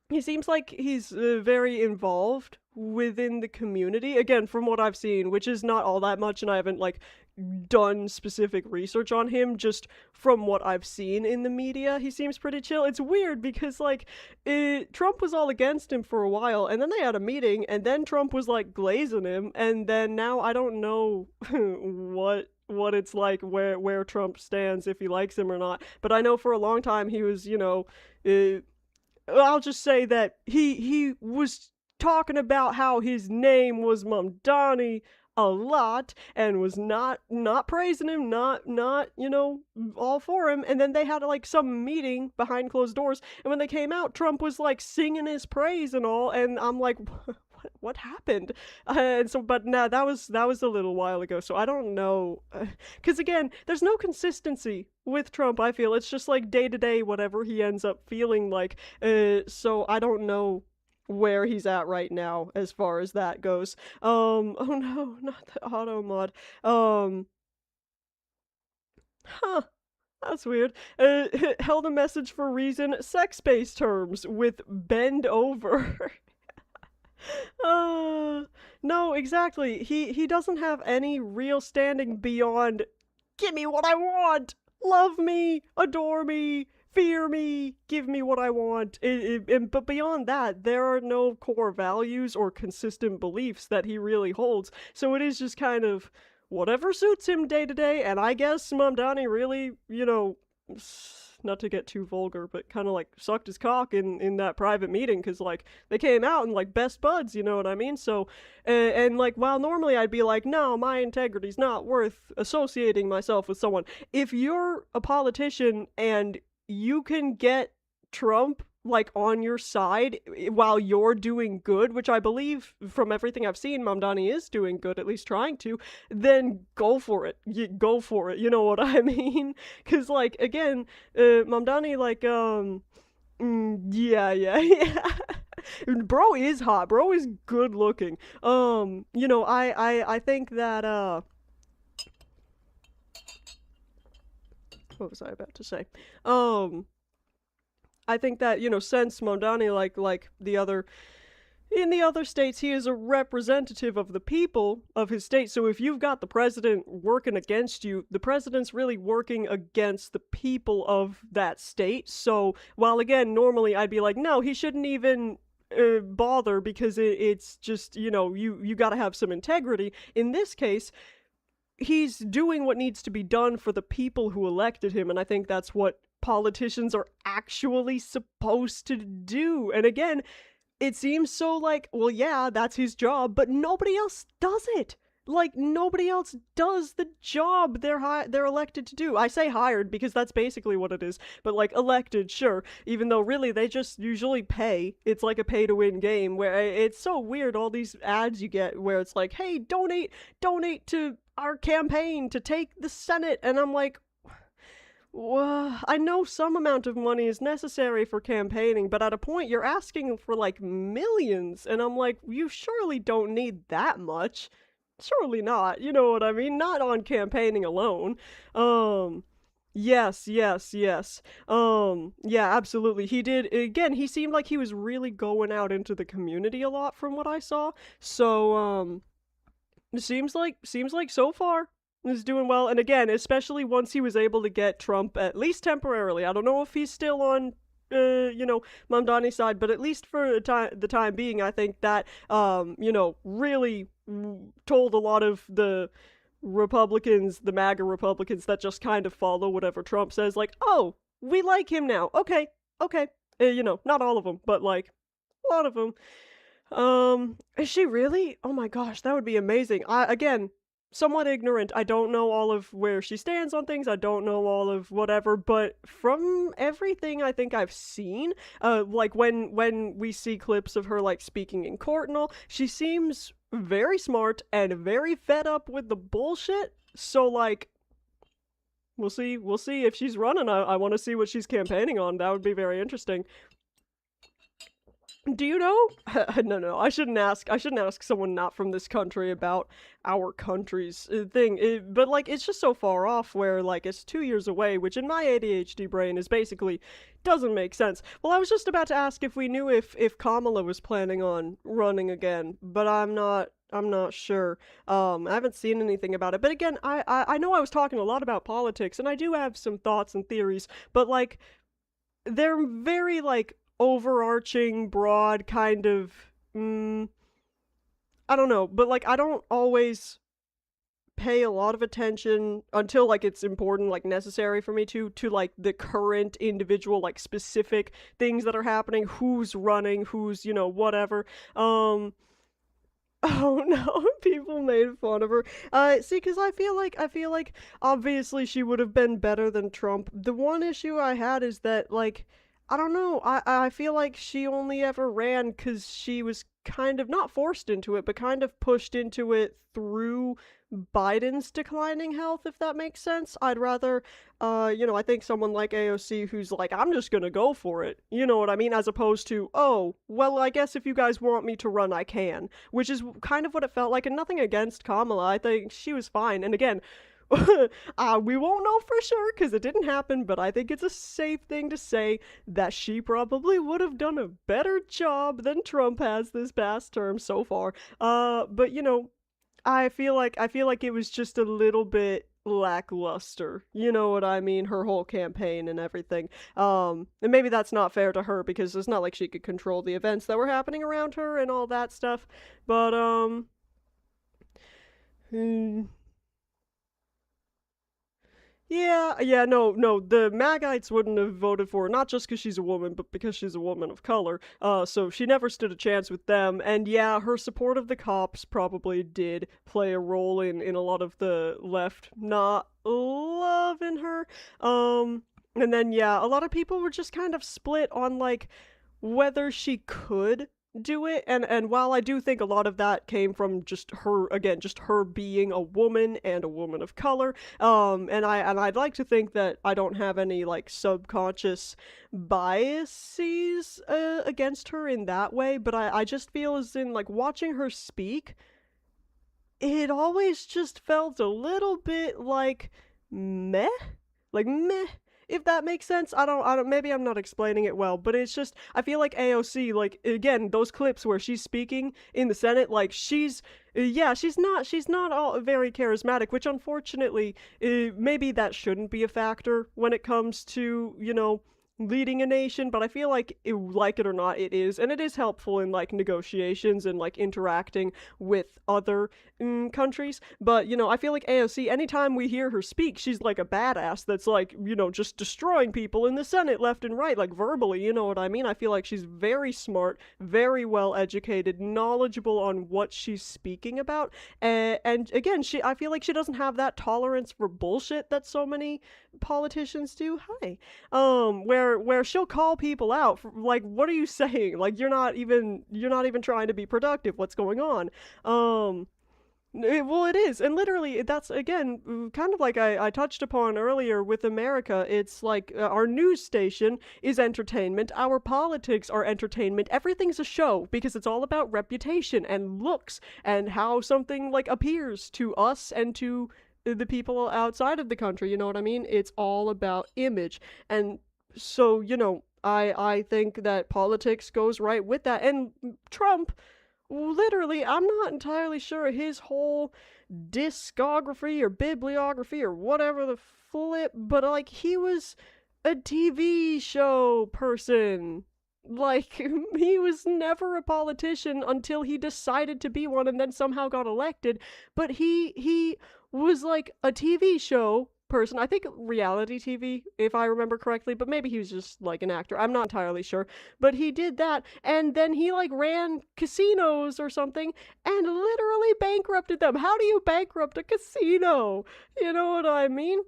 He seems like he's very involved within the community. Again, from what I've seen, which is not all that much, and I haven't like done specific research on him, just from what I've seen in the media, he seems pretty chill. It's weird because like Trump was all against him for a while, and then they had a meeting, and then Trump was like glazing him, and then now I don't know what it's like, where Trump stands, if he likes him or not. But I know for a long time he was, I'll just say that he was talking about how his name was Mamdani a lot, and was not praising him, not all for him. And then they had like some meeting behind closed doors, and when they came out, Trump was like singing his praise and all, and I'm like, what happened? And so, but nah, that was a little while ago, so I don't know. Because again, there's no consistency with Trump. I feel it's just like day to day, whatever he ends up feeling like. So I don't know where he's at right now as far as that goes. Oh no, not the auto mod. Huh. That's weird. Held a message for reason, sex-based terms with bend over. uh, no, exactly. He doesn't have any real standing beyond give me what I want. Love me, adore me, fear me, give me what I want. But beyond that, there are no core values or consistent beliefs that he really holds. So it is just kind of whatever suits him day to day. And I guess Mamdani really, not to get too vulgar, but kind of like sucked his cock in that private meeting because like they came out and like best buds, you know what I mean? So, and like while normally I'd be like, no, my integrity's not worth associating myself with someone. If you're a politician and you can get Trump like on your side while you're doing good, which I believe from everything I've seen, Mamdani is doing good, at least trying to, then go for it. Go for it. You know what I mean? Because like again, Mamdani like yeah. Bro is hot. Bro is good looking. I think that what was I about to say? I think that, since Mamdani, like the other in the other states, he is a representative of the people of his state. So if you've got the president working against you, the president's really working against the people of that state. So while again, normally I'd be like, no, he shouldn't even bother because it's just, you got to have some integrity. In this case, he's doing what needs to be done for the people who elected him, and I think that's what politicians are actually supposed to do. And again, it seems so like, well, yeah, that's his job, but nobody else does it. Like nobody else does the job they're elected to do. I say hired because that's basically what it is. But like elected, sure. Even though really they just usually pay. It's like a pay to win game where it's so weird. All these ads you get where it's like, hey, donate to our campaign to take the Senate, and I'm like, well, I know some amount of money is necessary for campaigning, but at a point you're asking for like millions, and I'm like, you surely don't need that much. Surely not. You know what I mean? Not on campaigning alone. Yes. Yeah, absolutely. He did, again, he seemed like he was really going out into the community a lot from what I saw. So, it seems like so far is doing well. And again, especially once he was able to get Trump at least temporarily. I don't know if he's still on Mamdani's side, but at least for the time being, I think that really told a lot of the Republicans, the MAGA Republicans that just kind of follow whatever Trump says, like, oh, we like him now. Okay. Not all of them, but like a lot of them. Is she really? Oh my gosh, that would be amazing. Again, somewhat ignorant. I don't know all of where she stands on things. I don't know all of whatever, but from everything I think I've seen, like when we see clips of her like speaking in court and all, she seems very smart and very fed up with the bullshit. So like we'll see if she's running. I want to see what she's campaigning on. That would be very interesting. Do you know? No, I shouldn't ask. I shouldn't ask someone not from this country about our country's thing. But like, it's just so far off where like it's 2 years away, which in my ADHD brain is basically doesn't make sense. Well, I was just about to ask if we knew if Kamala was planning on running again, but I'm not sure. I haven't seen anything about it. But again, I know I was talking a lot about politics, and I do have some thoughts and theories, but like, they're very like overarching, broad kind of, I don't know, but like I don't always pay a lot of attention until like it's important, like necessary for me to like the current individual, like specific things that are happening, who's running, who's, whatever. Oh no, people made fun of her. See, because I feel like obviously she would have been better than Trump. The one issue I had is that like I don't know. I feel like she only ever ran because she was kind of not forced into it, but kind of pushed into it through Biden's declining health, if that makes sense. I'd rather, I think someone like AOC who's like, I'm just gonna go for it. You know what I mean? As opposed to, oh, well, I guess if you guys want me to run, I can. Which is kind of what it felt like, and nothing against Kamala. I think she was fine. And again, we won't know for sure because it didn't happen, but I think it's a safe thing to say that she probably would have done a better job than Trump has this past term so far. But I feel like it was just a little bit lackluster. You know what I mean? Her whole campaign and everything. And maybe that's not fair to her because it's not like she could control the events that were happening around her and all that stuff. But hmm, yeah, no, the Magites wouldn't have voted for her, not just because she's a woman, but because she's a woman of color. So she never stood a chance with them, and yeah, her support of the cops probably did play a role in a lot of the left not loving her. And then yeah, a lot of people were just kind of split on like whether she could do it, and while I do think a lot of that came from just her, again, just her being a woman and a woman of color, and I'd like to think that I don't have any like subconscious biases against her in that way, but I just feel as in like watching her speak, it always just felt a little bit meh like meh, if that makes sense. I don't maybe I'm not explaining it well, but it's just I feel like AOC, like again, those clips where she's speaking in the Senate, like yeah, she's not all very charismatic, which unfortunately maybe that shouldn't be a factor when it comes to, leading a nation, but I feel like like it or not, it is, and it is helpful in like negotiations and like interacting with other countries. But I feel like AOC, anytime we hear her speak, she's like a badass that's like just destroying people in the Senate left and right, like verbally. You know what I mean? I feel like she's very smart, very well educated, knowledgeable on what she's speaking about, and again, I feel like she doesn't have that tolerance for bullshit that so many politicians do. Hi. Where she'll call people out for, like, what are you saying? Like, you're not even trying to be productive. What's going on? Well, it is, and literally, that's again kind of like I touched upon earlier with America. It's like our news station is entertainment, our politics are entertainment. Everything's a show because it's all about reputation and looks and how something like appears to us and to the people outside of the country. You know what I mean? It's all about image, and so I think that politics goes right with that, and Trump. Literally, I'm not entirely sure his whole discography or bibliography or whatever the flip, but like he was a TV show person. Like, he was never a politician until he decided to be one and then somehow got elected. But he was like a TV show person. I think reality TV, if I remember correctly, but maybe he was just like an actor. I'm not entirely sure. But he did that, and then he like ran casinos or something and literally bankrupted them. How do you bankrupt a casino? You know what I mean?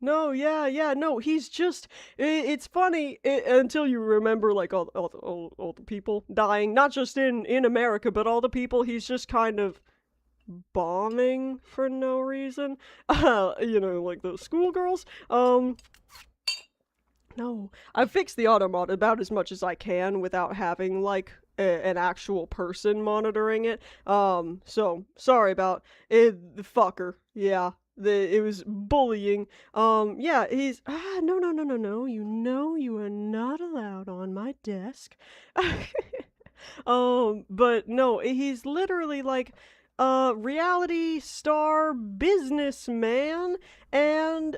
No, yeah, no, he's just, it's funny until you remember, like, all the people dying, not just in America, but all the people he's just kind of bombing for no reason. Like those schoolgirls. No, I've fixed the auto mod about as much as I can without having, like, an actual person monitoring it. So, sorry about it, the fucker. Yeah. It was bullying. Yeah, he's no. You are not allowed on my desk. But no, he's literally like a reality star businessman, and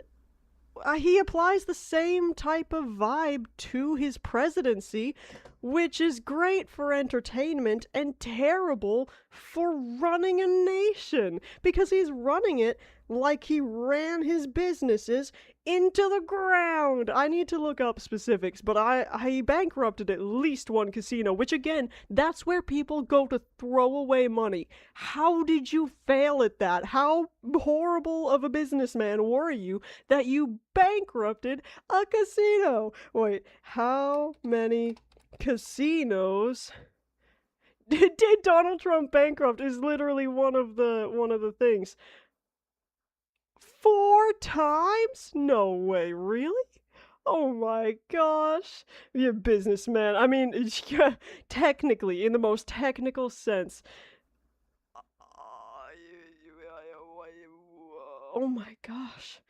he applies the same type of vibe to his presidency, which is great for entertainment and terrible for running a nation because he's running it like he ran his businesses into the ground. I need to look up specifics, but he bankrupted at least one casino, which again, that's where people go to throw away money. How did you fail at that? How horrible of a businessman were you that you bankrupted a casino? Wait, how many casinos did Donald Trump bankrupt is literally one of the things. 4 times? No way, really? Oh my gosh. You businessman. I mean, technically, in the most technical sense. Oh my gosh.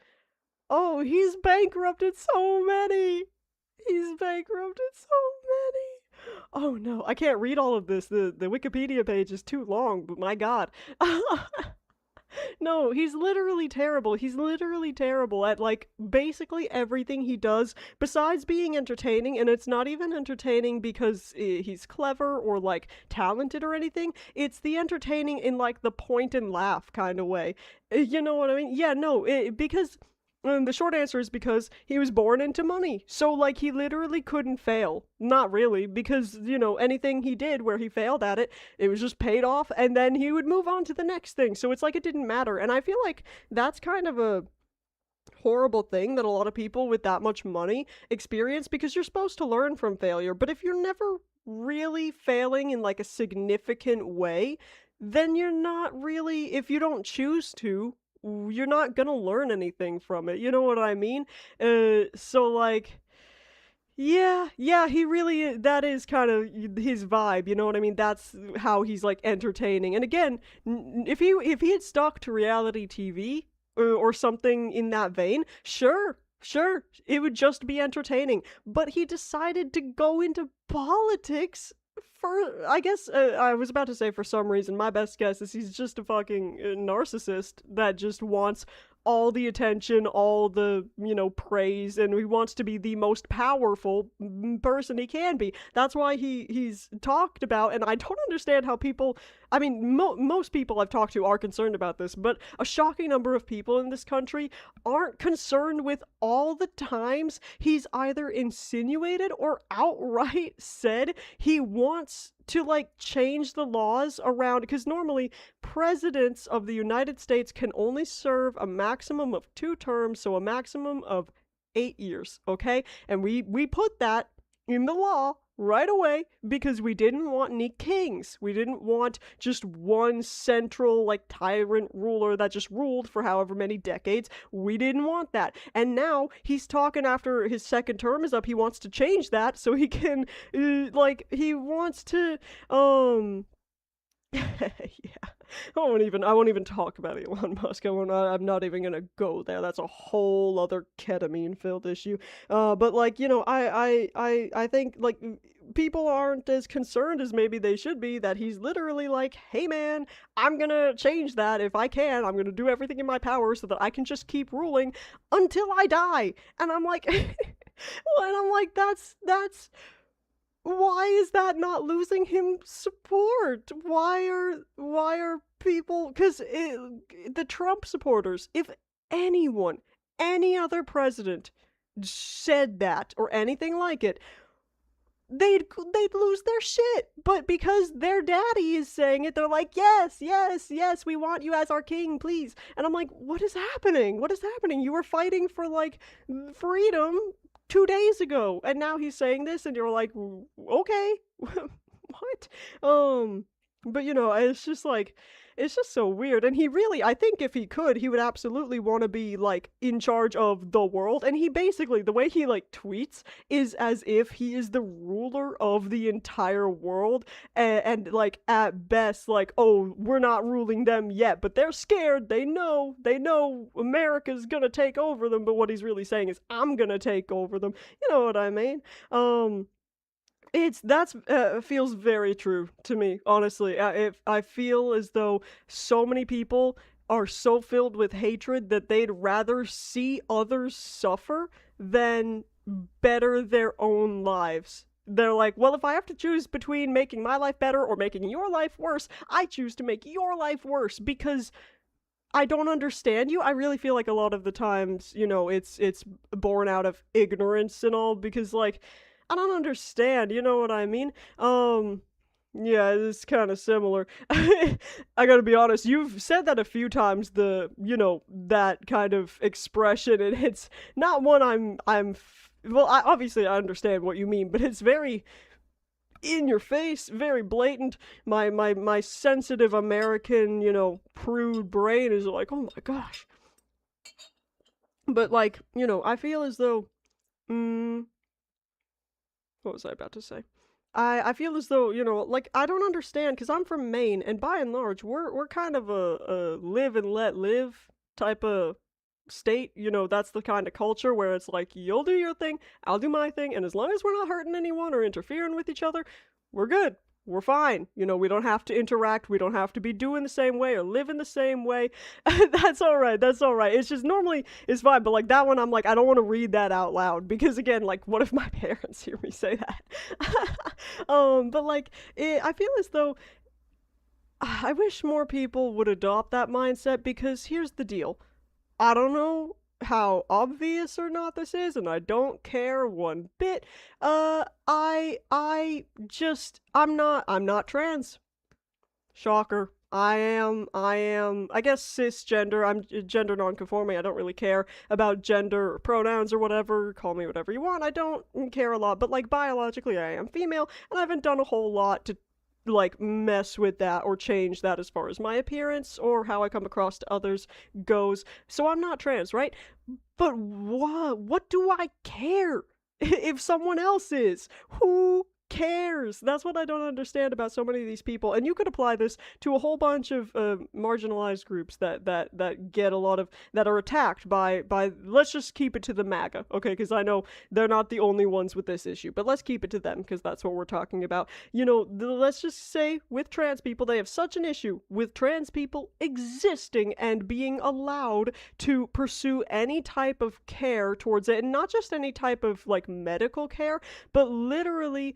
Oh, he's bankrupted so many. He's bankrupted so many. Oh no, I can't read all of this. The Wikipedia page is too long, but my god. No, he's literally terrible. He's literally terrible at, like, basically everything he does besides being entertaining, and it's not even entertaining because he's clever or, like, talented or anything. It's the entertaining in, like, the point and laugh kind of way. You know what I mean? Yeah, no, because the short answer is because he was born into money. So, like, he literally couldn't fail. Not really, because, anything he did where he failed at it, it was just paid off, and then he would move on to the next thing. So it's like it didn't matter. And I feel like that's kind of a horrible thing that a lot of people with that much money experience because you're supposed to learn from failure. But if you're never really failing in, like, a significant way, then you're not really, if you don't choose to, you're not gonna learn anything from it. You know what I mean? So like, yeah, he really, that is kind of his vibe. You know what I mean? That's how he's like entertaining. And again, if he had stuck to reality TV or something in that vein, sure, it would just be entertaining. But he decided to go into politics for, I guess, I was about to say for some reason. My best guess is he's just a fucking narcissist that just wants all the attention, all the, praise, and he wants to be the most powerful person he can be. That's why he's talked about, and I don't understand how people, I mean, most people I've talked to are concerned about this, but a shocking number of people in this country aren't concerned with all the times he's either insinuated or outright said he wants to, like, change the laws around, because normally presidents of the United States can only serve a maximum of 2 terms, so a maximum of 8 years, okay? And we put that in the law right away because we didn't want any kings. We didn't want just one central, like, tyrant ruler that just ruled for however many decades. We didn't want that. And now he's talking after his second term is up, he wants to change that so he can, he wants to, yeah. I won't even talk about Elon Musk. I'm not even gonna go there. That's a whole other ketamine-filled issue. But like, I think like people aren't as concerned as maybe they should be that he's literally like, hey man, I'm gonna change that if I can. I'm gonna do everything in my power so that I can just keep ruling until I die. And I'm like, that's why is that not losing him support? Why are people, because the Trump supporters, if anyone, any other president said that or anything like it, they'd lose their shit. But because their daddy is saying it, they're like, yes, we want you as our king, please. And I'm like, what is happening? You were fighting for, like, freedom 2 days ago, and now he's saying this, and you're like, okay, what? But it's just like, it's just so weird. And he really, I think if he could, he would absolutely want to be, like, in charge of the world. And he basically, the way he, like, tweets is as if he is the ruler of the entire world. And like, at best, like, oh, we're not ruling them yet, but they're scared. They know America's gonna take over them. But what he's really saying is, I'm gonna take over them. You know what I mean? That's feels very true to me, honestly. I feel as though so many people are so filled with hatred that they'd rather see others suffer than better their own lives. they're like, well, if I have to choose between making my life better or making your life worse, I choose to make your life worse because I don't understand you. I really feel like a lot of the times, it's born out of ignorance and all because like I don't understand, you know what I mean? Yeah, it's kind of similar. I gotta be honest, you've said that a few times, that kind of expression, and it's not one well, obviously I understand what you mean, but it's very in your face, very blatant. My sensitive American, prude brain is like, oh my gosh. But like, I feel as though, mm, what was I about to say? I feel as though, like I don't understand because I'm from Maine, and by and large, we're kind of a live and let live type of state. That's the kind of culture where it's like you'll do your thing, I'll do my thing, and as long as we're not hurting anyone or interfering with each other, we're good. We're fine. We don't have to interact. We don't have to be doing the same way or living the same way. That's all right. That's all right. It's just normally it's fine, but like that one, I'm like, I don't want to read that out loud because again, like, what if my parents hear me say that? But like, I feel as though I wish more people would adopt that mindset because here's the deal. I don't know how obvious or not this is, and I don't care one bit. I'm not trans. Shocker. I guess cisgender. I'm gender nonconforming. I don't really care about gender or pronouns or whatever. Call me whatever you want. I don't care a lot, but like biologically I am female, and I haven't done a whole lot to like mess with that or change that as far as my appearance or how I come across to others goes. So I'm not trans, right? But what do I care if someone else is? Who cares? That's what I don't understand about so many of these people. And you could apply this to a whole bunch of marginalized groups that get a lot of that are attacked by let's just keep it to the MAGA, okay? Because I know they're not the only ones with this issue, but let's keep it to them because that's what we're talking about. Let's just say with trans people, they have such an issue with trans people existing and being allowed to pursue any type of care towards it, and not just any type of like medical care, but literally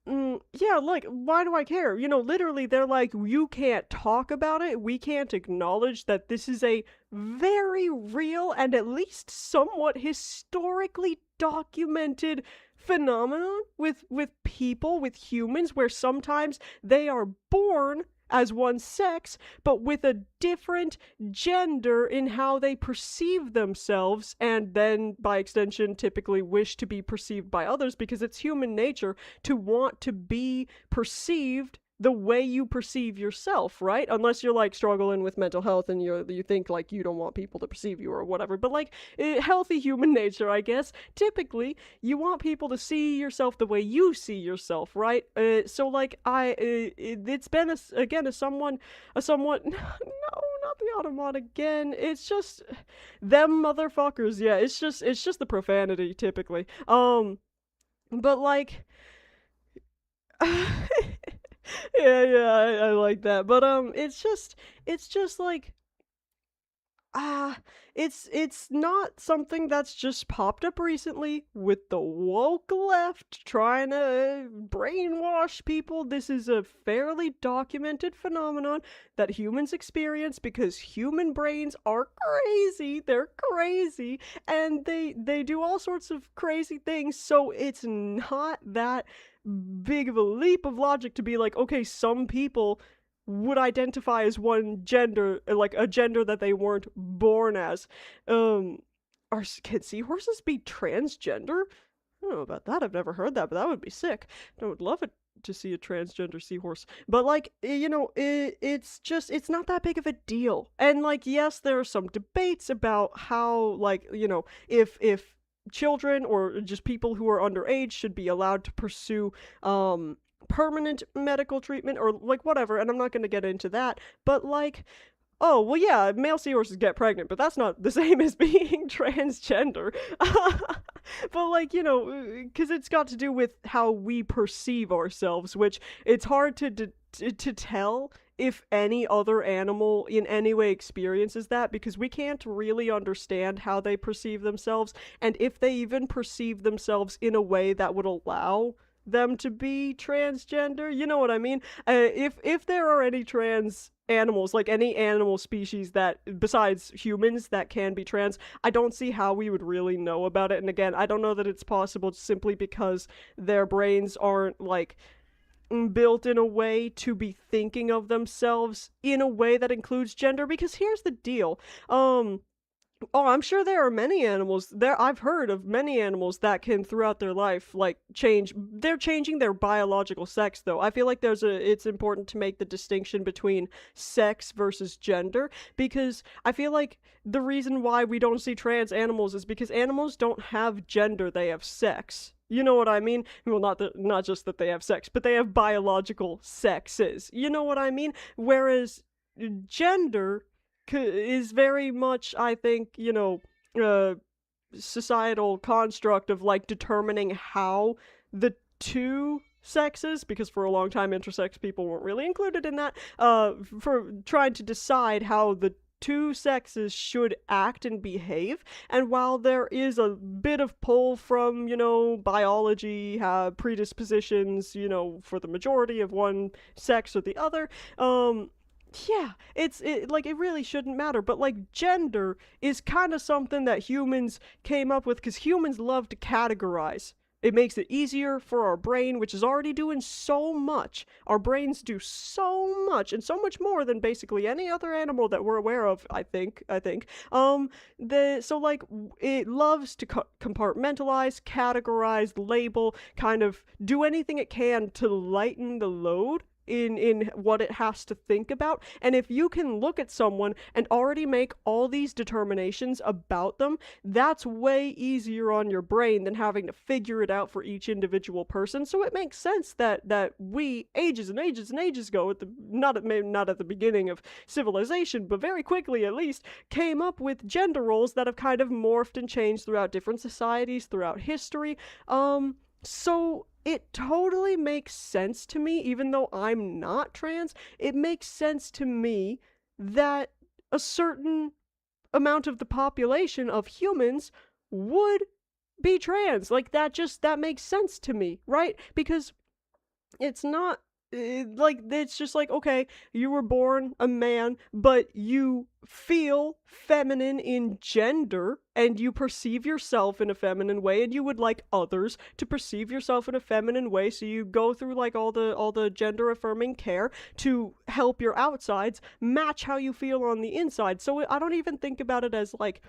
yeah, like, why do I care? Literally, they're like, you can't talk about it. We can't acknowledge that this is a very real and at least somewhat historically documented phenomenon with people, with humans, where sometimes they are born as one sex, but with a different gender in how they perceive themselves, and then, by extension, typically wish to be perceived by others because it's human nature to want to be perceived the way you perceive yourself, right? Unless you're like struggling with mental health and you think like you don't want people to perceive you or whatever. But like healthy human nature, I guess, typically you want people to see yourself the way you see yourself, right? So like it's been a somewhat no, not the Automat again. It's just them motherfuckers. Yeah, it's just the profanity typically. But like yeah, I like that. But it's just like ah, it's not something that's just popped up recently with the woke left trying to brainwash people. This is a fairly documented phenomenon that humans experience because human brains are crazy. They're crazy, and they do all sorts of crazy things. So it's not that big of a leap of logic to be like, okay, some people would identify as one gender, like a gender that they weren't born as. Can seahorses be transgender? I don't know about that. I've never heard that, but that would be sick. I would love it to see a transgender seahorse. But like, it's not that big of a deal. And like, yes, there are some debates about how, like, if children or just people who are underage should be allowed to pursue permanent medical treatment or like whatever, and I'm not going to get into that, but like, oh well, yeah, male seahorses get pregnant, but that's not the same as being transgender. But like, because it's got to do with how we perceive ourselves, which it's hard to tell if any other animal in any way experiences that, because we can't really understand how they perceive themselves and if they even perceive themselves in a way that would allow them to be transgender. You know what I mean? If there are any trans animals, like any animal species that besides humans that can be trans, I don't see how we would really know about it. And again, I don't know that it's possible simply because their brains aren't like built in a way to be thinking of themselves in a way that includes gender. Because here's the deal. Oh, I'm sure there are many animals there. I've heard of many animals that can throughout their life like change. They're changing their biological sex though. I feel like it's important to make the distinction between sex versus gender, because I feel like the reason why we don't see trans animals is because animals don't have gender, they have sex. You know what I mean? Well, not just that they have sex, but they have biological sexes. You know what I mean? Whereas gender is very much, I think, uh, societal construct of like determining how the two sexes, because for a long time intersex people weren't really included in that, for trying to decide how the two sexes should act and behave. And while there is a bit of pull from, biology, predispositions, for the majority of one sex or the other, yeah, it really shouldn't matter, but like gender is kind of something that humans came up with because humans love to categorize. It makes it easier for our brain, which is already doing so much. Our brains do so much, and so much more than basically any other animal that we're aware of, I think. It loves to compartmentalize, categorize, label, kind of do anything it can to lighten the load in what it has to think about. And if you can look at someone and already make all these determinations about them, that's way easier on your brain than having to figure it out for each individual person. So it makes sense that we ages and ages and ages ago, not at the beginning of civilization, but very quickly at least, came up with gender roles that have kind of morphed and changed throughout different societies throughout history. So it totally makes sense to me, even though I'm not trans, it makes sense to me that a certain amount of the population of humans would be trans. Like, that makes sense to me, right? Because it's not it's just like, okay, you were born a man, but you feel feminine in gender and you perceive yourself in a feminine way, and you would like others to perceive yourself in a feminine way, so you go through like all the gender affirming care to help your outsides match how you feel on the inside. So I don't even think about it as like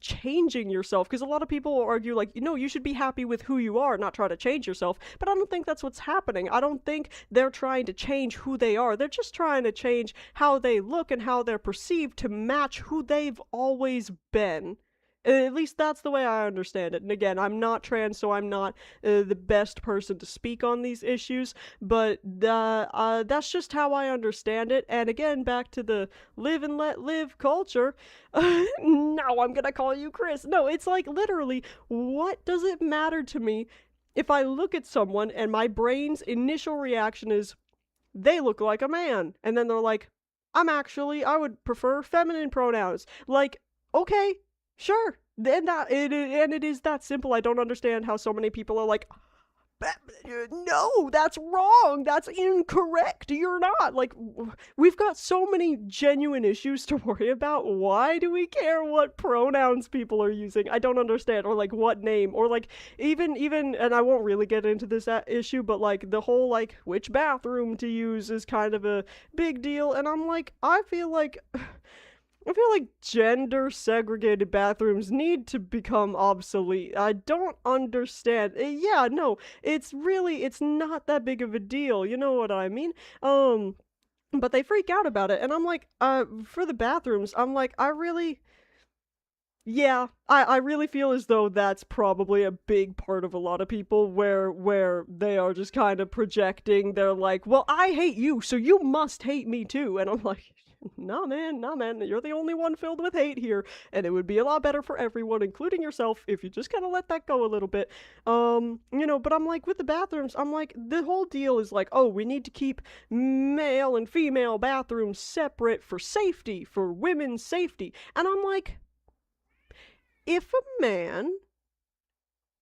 changing yourself, because a lot of people will argue like, you should be happy with who you are, not try to change yourself. But I don't think that's what's happening. I don't think they're trying to change who they are. They're just trying to change how they look and how they're perceived to match who they've always been. At least that's the way I understand it. And again, I'm not trans, so I'm not the best person to speak on these issues, but that's just how I understand it. And again, back to the live and let live culture. Now I'm gonna call you Chris. No, it's like literally, what does it matter to me if I look at someone and my brain's initial reaction is, they look like a man, and then they're like, I would prefer feminine pronouns. Like, okay, sure. And it is that simple. I don't understand how so many people are like, no, that's wrong. That's incorrect. You're not. Like, we've got so many genuine issues to worry about. Why do we care what pronouns people are using? I don't understand. Or like what name, or like even and I won't really get into this issue, but like the whole like which bathroom to use is kind of a big deal. And I'm like, I feel like gender segregated bathrooms need to become obsolete. I don't understand. Yeah, no, it's not that big of a deal. You know what I mean? But they freak out about it. And I'm like, for the bathrooms, I'm like, yeah, I really feel as though that's probably a big part of a lot of people where they are just kind of projecting. They're like, well, I hate you, so you must hate me too. And I'm like, nah, man, you're the only one filled with hate here, and it would be a lot better for everyone, including yourself, if you just kind of let that go a little bit. But I'm like, with the bathrooms, I'm like, the whole deal is like, oh, we need to keep male and female bathrooms separate for safety, for women's safety. And I'm like, if a man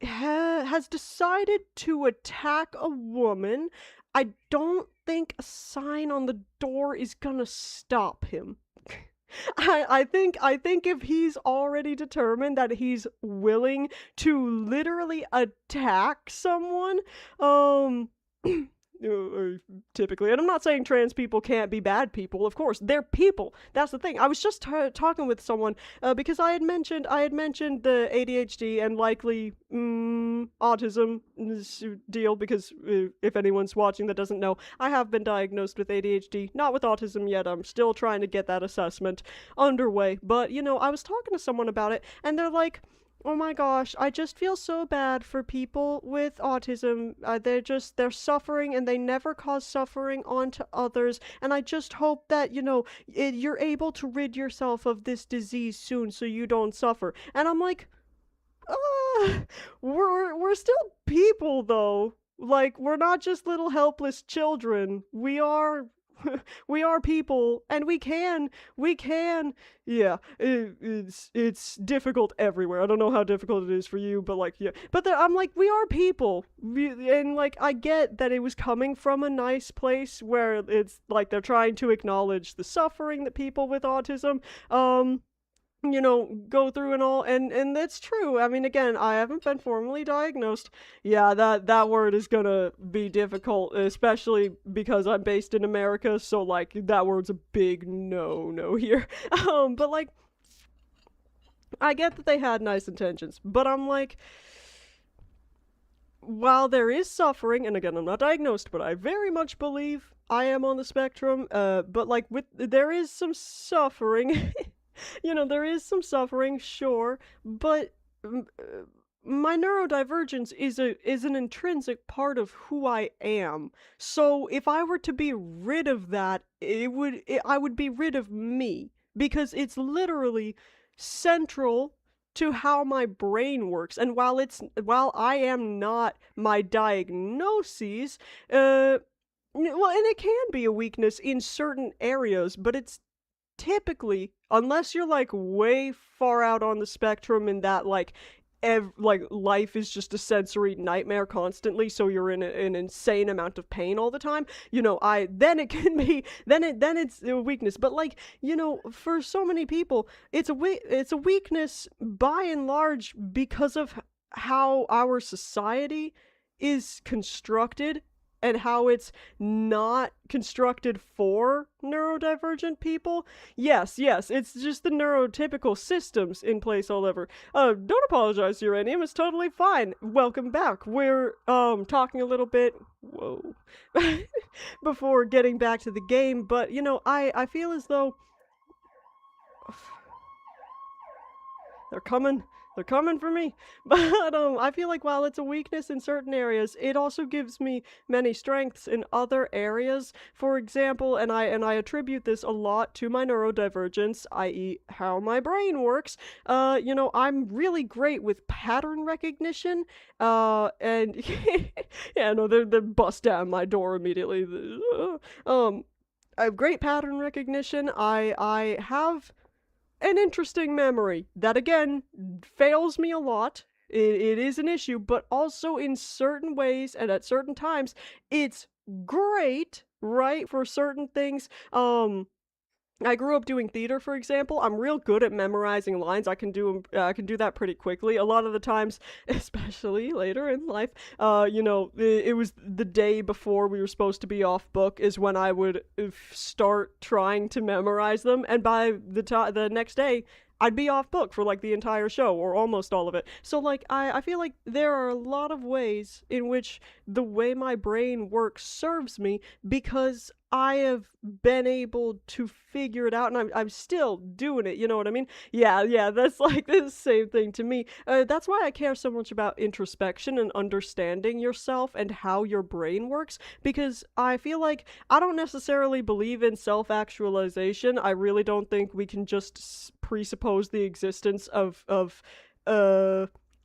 has decided to attack a woman, I don't think a sign on the door is gonna stop him. I think if he's already determined that he's willing to literally attack someone, um typically, and I'm not saying trans people can't be bad people. Of course, they're people. That's the thing. I was just talking with someone because I had mentioned the ADHD and likely autism deal because if anyone's watching that doesn't know, I have been diagnosed with ADHD, not with autism yet. I'm still trying to get that assessment underway. But I was talking to someone about it, and they're like, oh my gosh, I just feel so bad for people with autism. They're suffering and they never cause suffering onto others. And I just hope that, you're able to rid yourself of this disease soon so you don't suffer. And I'm like, uh, we're still people though. Like, we're not just little helpless children. We are we are people, and we can yeah, it's difficult everywhere. I don't know how difficult it is for you, but like, yeah, but I'm like, we are people. And like, I get that it was coming from a nice place where it's like they're trying to acknowledge the suffering that people with autism go through and all, and that's true. I mean, again, I haven't been formally diagnosed. Yeah, that word is gonna be difficult, especially because I'm based in America, so like that word's a big no here. But like, I get that they had nice intentions, but I'm like, while there is suffering, and again, I'm not diagnosed, but I very much believe I am on the spectrum, but like, there is some suffering. There is some suffering, sure, but my neurodivergence is an intrinsic part of who I am. So if I were to be rid of that, I would be rid of me because it's literally central to how my brain works. And while I am not my diagnoses, well, and it can be a weakness in certain areas, but it's typically, unless you're like way far out on the spectrum in that like life is just a sensory nightmare constantly, so you're in an insane amount of pain all the time, I then it can be then it's a weakness. But like, for so many people, it's a weakness by and large because of how our society is constructed and how it's not constructed for neurodivergent people. Yes, it's just the neurotypical systems in place all over. Don't apologize, Uranium, it's totally fine. Welcome back. We're, talking a little bit, whoa, before getting back to the game, but, I feel as though they're coming. They're coming for me. But I feel like while it's a weakness in certain areas, it also gives me many strengths in other areas. For example, and I attribute this a lot to my neurodivergence, i.e. how my brain works. I'm really great with pattern recognition. And yeah, no, they're bust down my door immediately. I have great pattern recognition. I have an interesting memory that again fails me a lot. It is an issue, but also in certain ways and at certain times it's great, right, for certain things. I grew up doing theater, for example. I'm real good at memorizing lines. I can do that pretty quickly. A lot of the times, especially later in life, it was the day before we were supposed to be off book is when I would start trying to memorize them, and by the next day, I'd be off book for like the entire show or almost all of it. So like I feel like there are a lot of ways in which the way my brain works serves me because I have been able to figure it out, and I'm still doing it, you know what I mean? Yeah, that's like the same thing to me. That's why I care so much about introspection and understanding yourself and how your brain works, because I feel like I don't necessarily believe in self-actualization. I really don't think we can just presuppose the existence of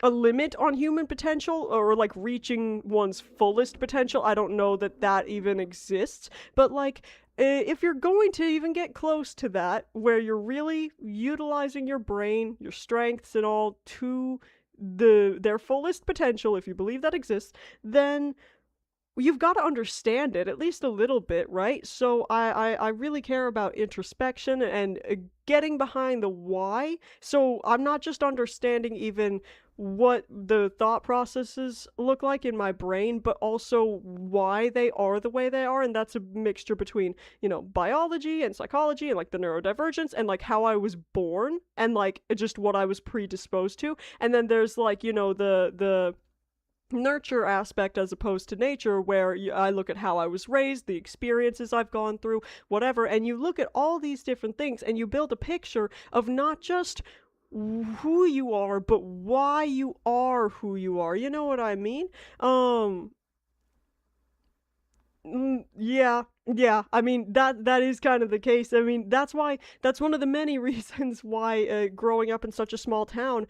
a limit on human potential or like reaching one's fullest potential. I don't know that even exists, but like if you're going to even get close to that where you're really utilizing your brain, your strengths and all to their fullest potential, if you believe that exists, then you've got to understand it at least a little bit, right? So I really care about introspection and getting behind the why. So I'm not just understanding even what the thought processes look like in my brain, but also why they are the way they are. And that's a mixture between, biology and psychology and like the neurodivergence and like how I was born and like just what I was predisposed to. And then there's like, the nurture aspect as opposed to nature, where I look at how I was raised, the experiences I've gone through, whatever, and you look at all these different things and you build a picture of not just who you are, but why you are who you are. You know what I mean? Yeah, yeah. I mean that is kind of the case. I mean that's one of the many reasons why growing up in such a small town,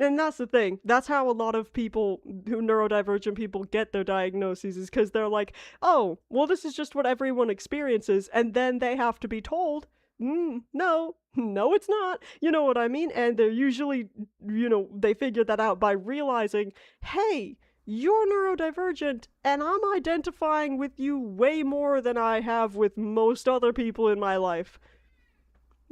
and that's the thing. That's how a lot of people who neurodivergent people get their diagnoses, is because they're like, oh, well, this is just what everyone experiences. And then they have to be told, no, no, it's not. You know what I mean? And they're usually, they figure that out by realizing, hey, you're neurodivergent, and I'm identifying with you way more than I have with most other people in my life.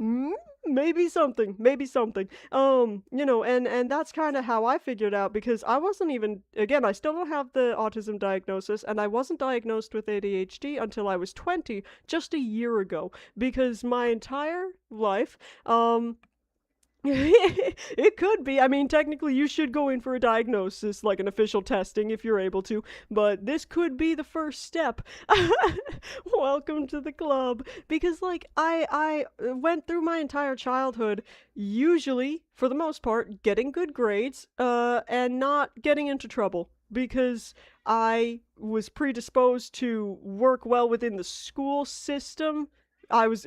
Mm, maybe something, maybe something. And that's kind of how I figured out, because I wasn't even, again, I still don't have the autism diagnosis, and I wasn't diagnosed with ADHD until I was 20, just a year ago, because my entire life, it could be. I mean, technically, you should go in for a diagnosis, like an official testing, if you're able to. But this could be the first step. Welcome to the club. Because, like, I went through my entire childhood, usually, for the most part, getting good grades, and not getting into trouble. Because I was predisposed to work well within the school system. I was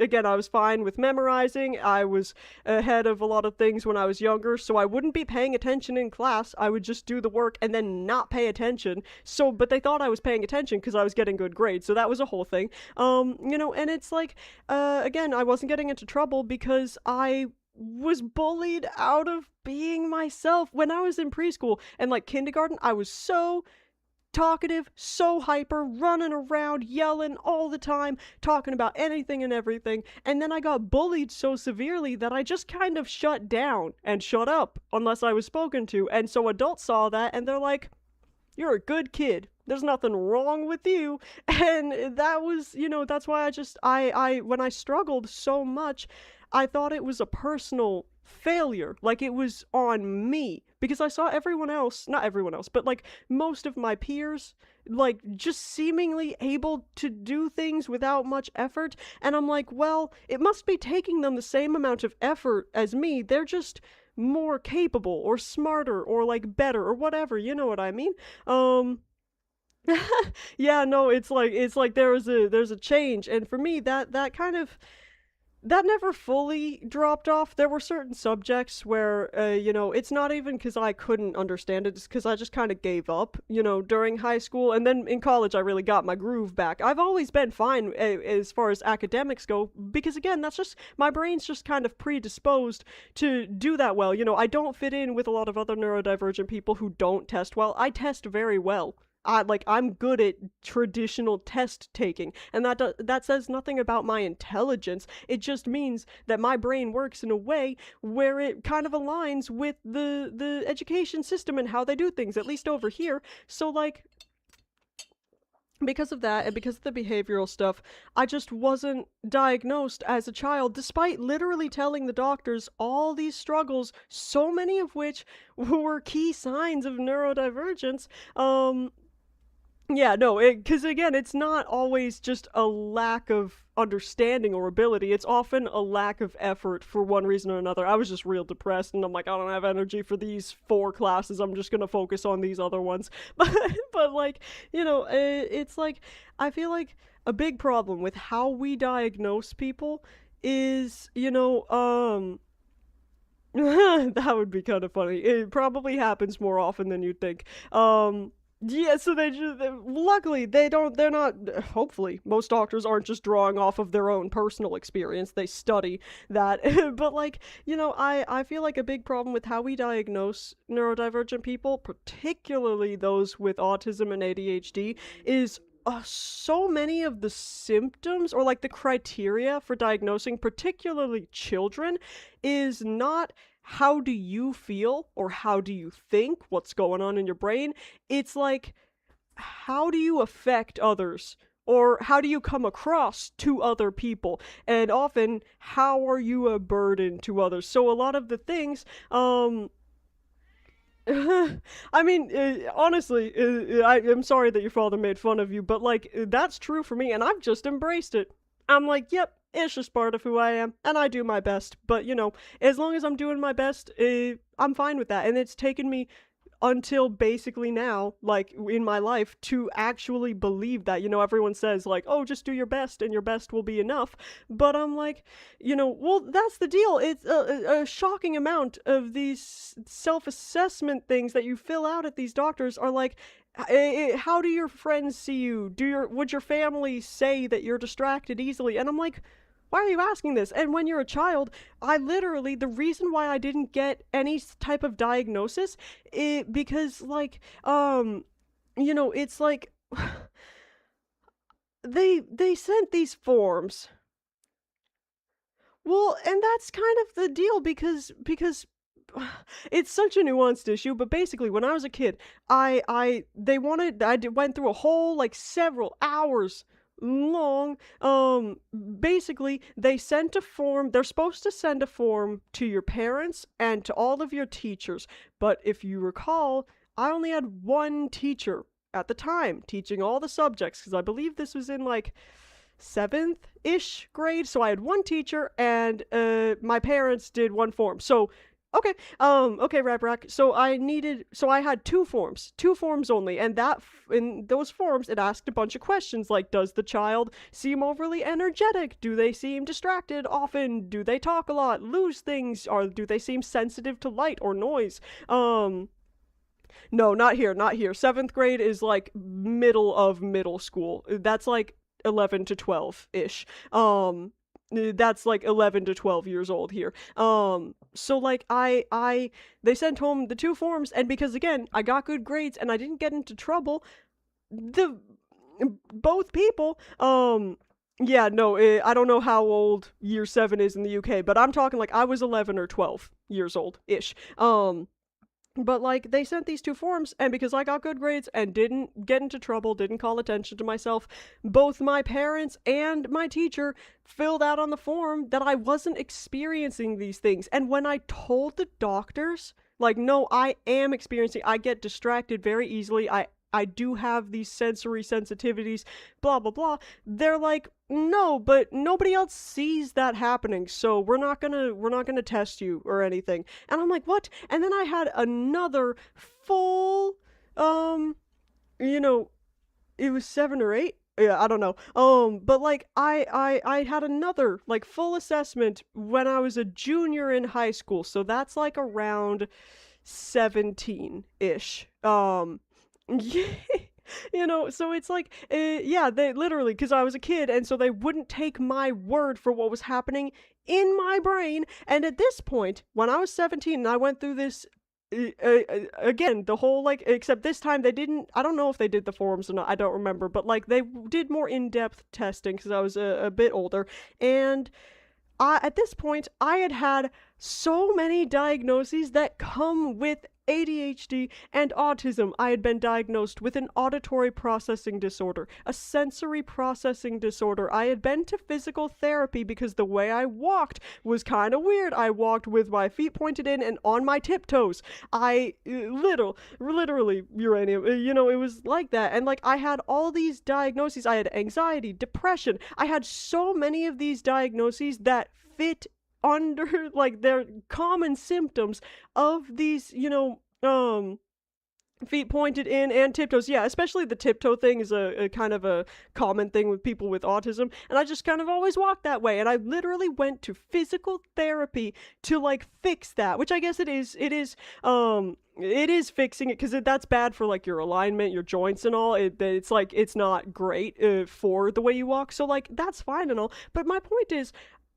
fine with memorizing. I was ahead of a lot of things when I was younger, so I wouldn't be paying attention in class. I would just do the work and then not pay attention. So, but they thought I was paying attention because I was getting good grades. So that was a whole thing. And it's like, again, I wasn't getting into trouble because I was bullied out of being myself. When I was in preschool and like kindergarten, I was so talkative, so hyper, running around, yelling all the time, talking about anything and everything. And then I got bullied so severely that I just kind of shut down and shut up unless I was spoken to. And so adults saw that and they're like, you're a good kid. There's nothing wrong with you. And that was, that's why when I struggled so much, I thought it was a personal failure. Like it was on me. Because I saw everyone else, not everyone else, but like most of my peers, like just seemingly able to do things without much effort. And I'm like, well, it must be taking them the same amount of effort as me. They're just more capable or smarter or like better or whatever. You know what I mean? Yeah, no, it's like there's a change. And for me, that kind of that never fully dropped off. There were certain subjects where, it's not even because I couldn't understand it, it's because I just kind of gave up, during high school. And then in college, I really got my groove back. I've always been fine as far as academics go, because again, that's just, my brain's just kind of predisposed to do that well. I don't fit in with a lot of other neurodivergent people who don't test well. I test very well. I'm good at traditional test taking, and that says nothing about my intelligence. It just means that my brain works in a way where it kind of aligns with the education system and how they do things, at least over here. So like, because of that and because of the behavioral stuff, I just wasn't diagnosed as a child, despite literally telling the doctors all these struggles, so many of which were key signs of neurodivergence. Yeah, no, because again, it's not always just a lack of understanding or ability. It's often a lack of effort for one reason or another. I was just real depressed, and I'm like, I don't have energy for these 4 classes. I'm just gonna focus on these other ones. But like, it's like, I feel like a big problem with how we diagnose people is, that would be kind of funny. It probably happens more often than you'd think. Yeah, so luckily they don't, they're not, hopefully, most doctors aren't just drawing off of their own personal experience. They study that. But like, I feel like a big problem with how we diagnose neurodivergent people, particularly those with autism and ADHD, is so many of the symptoms or like the criteria for diagnosing, particularly children, is not how do you feel or how do you think, what's going on in your brain. It's like, how do you affect others? Or how do you come across to other people? And often, how are you a burden to others? So a lot of the things, I mean, honestly, I'm sorry that your father made fun of you, but like, that's true for me, and I've just embraced it. I'm like, yep, it's just part of who I am, and I do my best. But, as long as I'm doing my best, I'm fine with that. And it's taken me until basically now, like in my life, to actually believe that. Everyone says, like, oh, just do your best and your best will be enough. But I'm like, well, that's the deal. It's a shocking amount of these self assessment things that you fill out at these doctors are like, how do your friends see you? Would your family say that you're distracted easily? And I'm like, why are you asking this? And when you're a child, the reason why I didn't get any type of diagnosis, because like, it's like, they sent these forms. Well, and that's kind of the deal because it's such a nuanced issue, but basically when I was a kid, went through a whole like several hours long, basically they sent a form. They're supposed to send a form to your parents and to all of your teachers, but if you recall, I only had one teacher at the time teaching all the subjects, because I believe this was in like seventh-ish grade. So I had one teacher, and my parents did one form. So okay, okay, Rap Rack. So I had two forms only, and in those forms, it asked a bunch of questions like, does the child seem overly energetic? Do they seem distracted often? Do they talk a lot? Lose things? Or do they seem sensitive to light or noise? No, not here, not here. Seventh grade is like middle of middle school. That's like 11 to 12 ish. That's like 11 to 12 years old here. So like they sent home the two forms, and because again, I got good grades and I didn't get into trouble, the both people, yeah, no, I don't know how old year 7 is in the UK, but I'm talking like I was 11 or 12 years old ish. But like they sent these two forms, and because I got good grades and didn't get into trouble, didn't call attention to myself, both my parents and my teacher filled out on the form that I wasn't experiencing these things. And when I told the doctors, like, no, I am experiencing, I get distracted very easily, I do have these sensory sensitivities, blah blah blah. They're like, no, but nobody else sees that happening, so we're not gonna test you or anything. And I'm like, what? And then I had another full, um, you know, it was 7 or 8. Yeah, I don't know. But like I had another like full assessment when I was a junior in high school, so that's like around 17-ish. Yeah. So it's like, yeah, they literally, because I was a kid, and so they wouldn't take my word for what was happening in my brain. And at this point, when I was 17 and I went through this, again, the whole, like, except this time they didn't, I don't know if they did the forums or not, I don't remember, but like they did more in-depth testing because I was a bit older. And at this point, I had had so many diagnoses that come with ADHD and autism. I had been diagnosed with an auditory processing disorder, a sensory processing disorder. I had been to physical therapy because the way I walked was kind of weird. I walked with my feet pointed in and on my tiptoes. I literally, uranium, it was like that. And like I had all these diagnoses. I had anxiety, depression. I had so many of these diagnoses that fit under like their common symptoms of these, Feet pointed in and tiptoes. Yeah, especially the tiptoe thing is a kind of a common thing with people with autism. And I just kind of always walked that way. And I literally went to physical therapy to like fix that, which I guess it is fixing it because that's bad for like your alignment, your joints and all. It's like it's not great for the way you walk. So like that's fine and all. But my point is,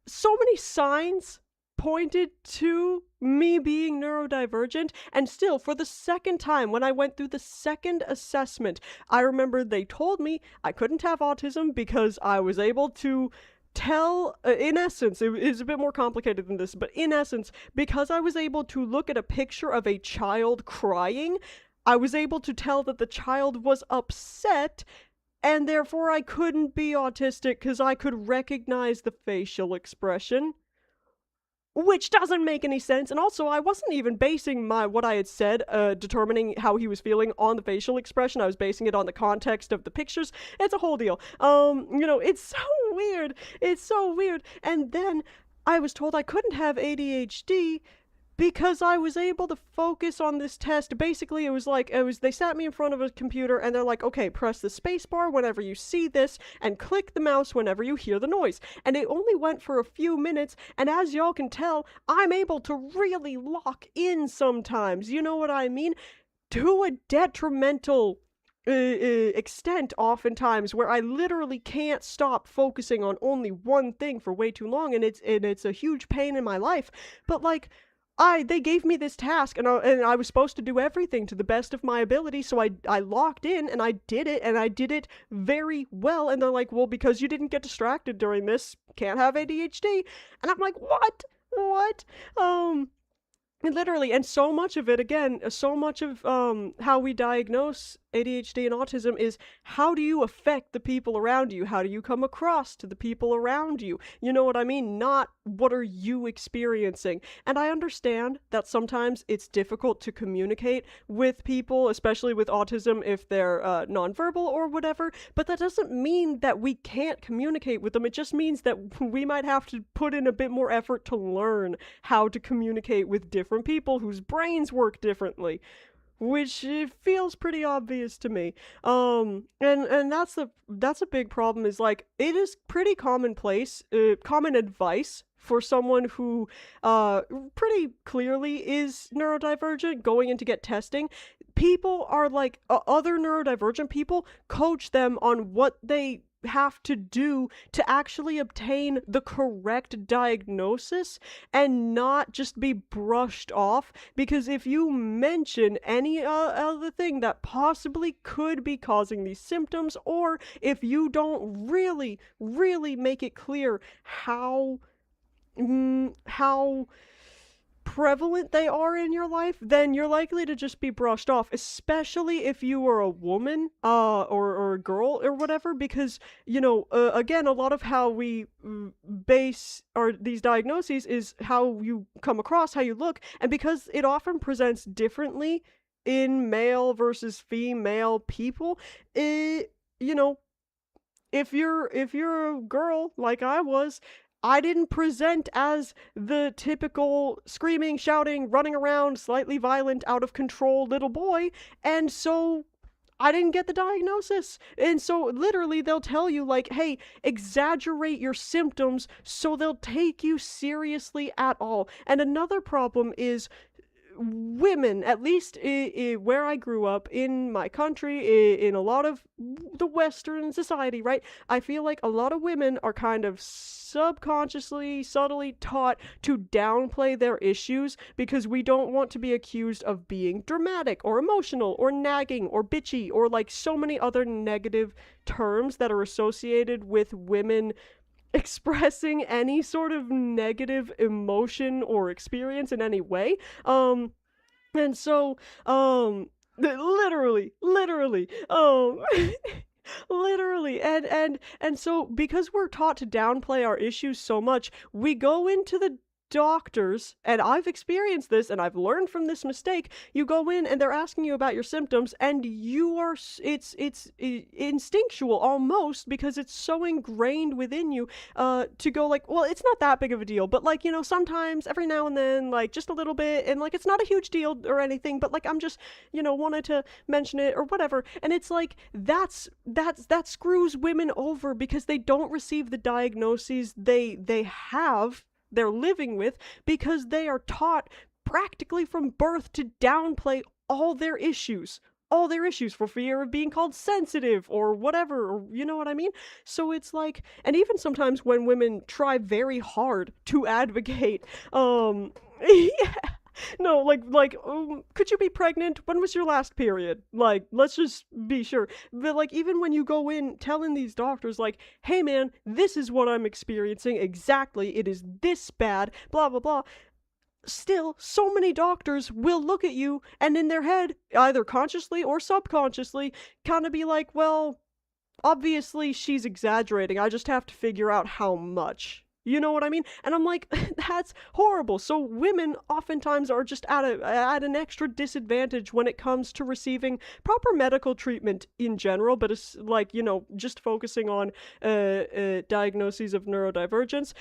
so many signs pointed to me being neurodivergent, and still for the second time when I went through the second assessment, I remember they told me I couldn't have autism because I was able to tell, in essence, it is a bit more complicated than this, but in essence, because I was able to look at a picture of a child crying, I was able to tell that the child was upset, and therefore I couldn't be autistic because I could recognize the facial expression, which doesn't make any sense. And also, I wasn't even basing what I had said, determining how he was feeling on the facial expression. I was basing it on the context of the pictures. It's a whole deal. It's so weird. It's so weird. And then I was told I couldn't have ADHD because I was able to focus on this test. Basically, they sat me in front of a computer and they're like, okay, press the space bar whenever you see this and click the mouse whenever you hear the noise. And it only went for a few minutes, and as y'all can tell, I'm able to really lock in sometimes, you know what I mean? To a detrimental extent oftentimes, where I literally can't stop focusing on only one thing for way too long, and it's a huge pain in my life. But like, they gave me this task, and I was supposed to do everything to the best of my ability, so I locked in, and I did it, and I did it very well, and they're like, well, because you didn't get distracted during this, can't have ADHD, and I'm like, what? Literally, and so much of it, again, so much of how we diagnose ADHD and autism is, how do you affect the people around you? How do you come across to the people around you? You know what I mean? Not what are you experiencing? And I understand that sometimes it's difficult to communicate with people, especially with autism, if they're nonverbal or whatever, but that doesn't mean that we can't communicate with them. It just means that we might have to put in a bit more effort to learn how to communicate with different people whose brains work differently, which feels pretty obvious to me. And that's a big problem, is like, it is pretty commonplace, common advice for someone who pretty clearly is neurodivergent going in to get testing. People are like, other neurodivergent people coach them on what they have to do to actually obtain the correct diagnosis and not just be brushed off, because if you mention any other thing that possibly could be causing these symptoms, or if you don't really make it clear how prevalent they are in your life, then you're likely to just be brushed off, especially if you are a woman, or a girl or whatever, because, again, a lot of how we base these diagnoses is how you come across, how you look, and because it often presents differently in male versus female people, if you're a girl like I was, I didn't present as the typical screaming, shouting, running around, slightly violent, out of control little boy, and so I didn't get the diagnosis. And so literally they'll tell you, like, hey, exaggerate your symptoms so they'll take you seriously at all. And another problem is, women, at least where I grew up in my country, in a lot of the Western society, right? I feel like a lot of women are kind of subconsciously, subtly taught to downplay their issues because we don't want to be accused of being dramatic or emotional or nagging or bitchy or like so many other negative terms that are associated with women expressing any sort of negative emotion or experience in any way. And so, literally, literally, and so because we're taught to downplay our issues so much, we go into the doctors, and I've experienced this and I've learned from this mistake, you go in and they're asking you about your symptoms and you are it's instinctual almost because it's so ingrained within you to go like, well, it's not that big of a deal, but like, sometimes every now and then, like just a little bit, and like it's not a huge deal or anything, but like I'm just, wanted to mention it or whatever. And it's like that screws women over because they don't receive the diagnoses they're living with, because they are taught practically from birth to downplay all their issues for fear of being called sensitive or whatever, or you know what I mean? So it's like, and even sometimes when women try very hard to advocate, yeah, no, could you be pregnant? When was your last period? Like, let's just be sure. But like, even when you go in telling these doctors, like, hey man, this is what I'm experiencing exactly, it is this bad, blah blah blah, still, so many doctors will look at you and in their head, either consciously or subconsciously, kind of be like, well, obviously she's exaggerating. I just have to figure out how much. You know what I mean? And I'm like, that's horrible. So women oftentimes are just at an extra disadvantage when it comes to receiving proper medical treatment in general, but it's like, just focusing on diagnoses of neurodivergence.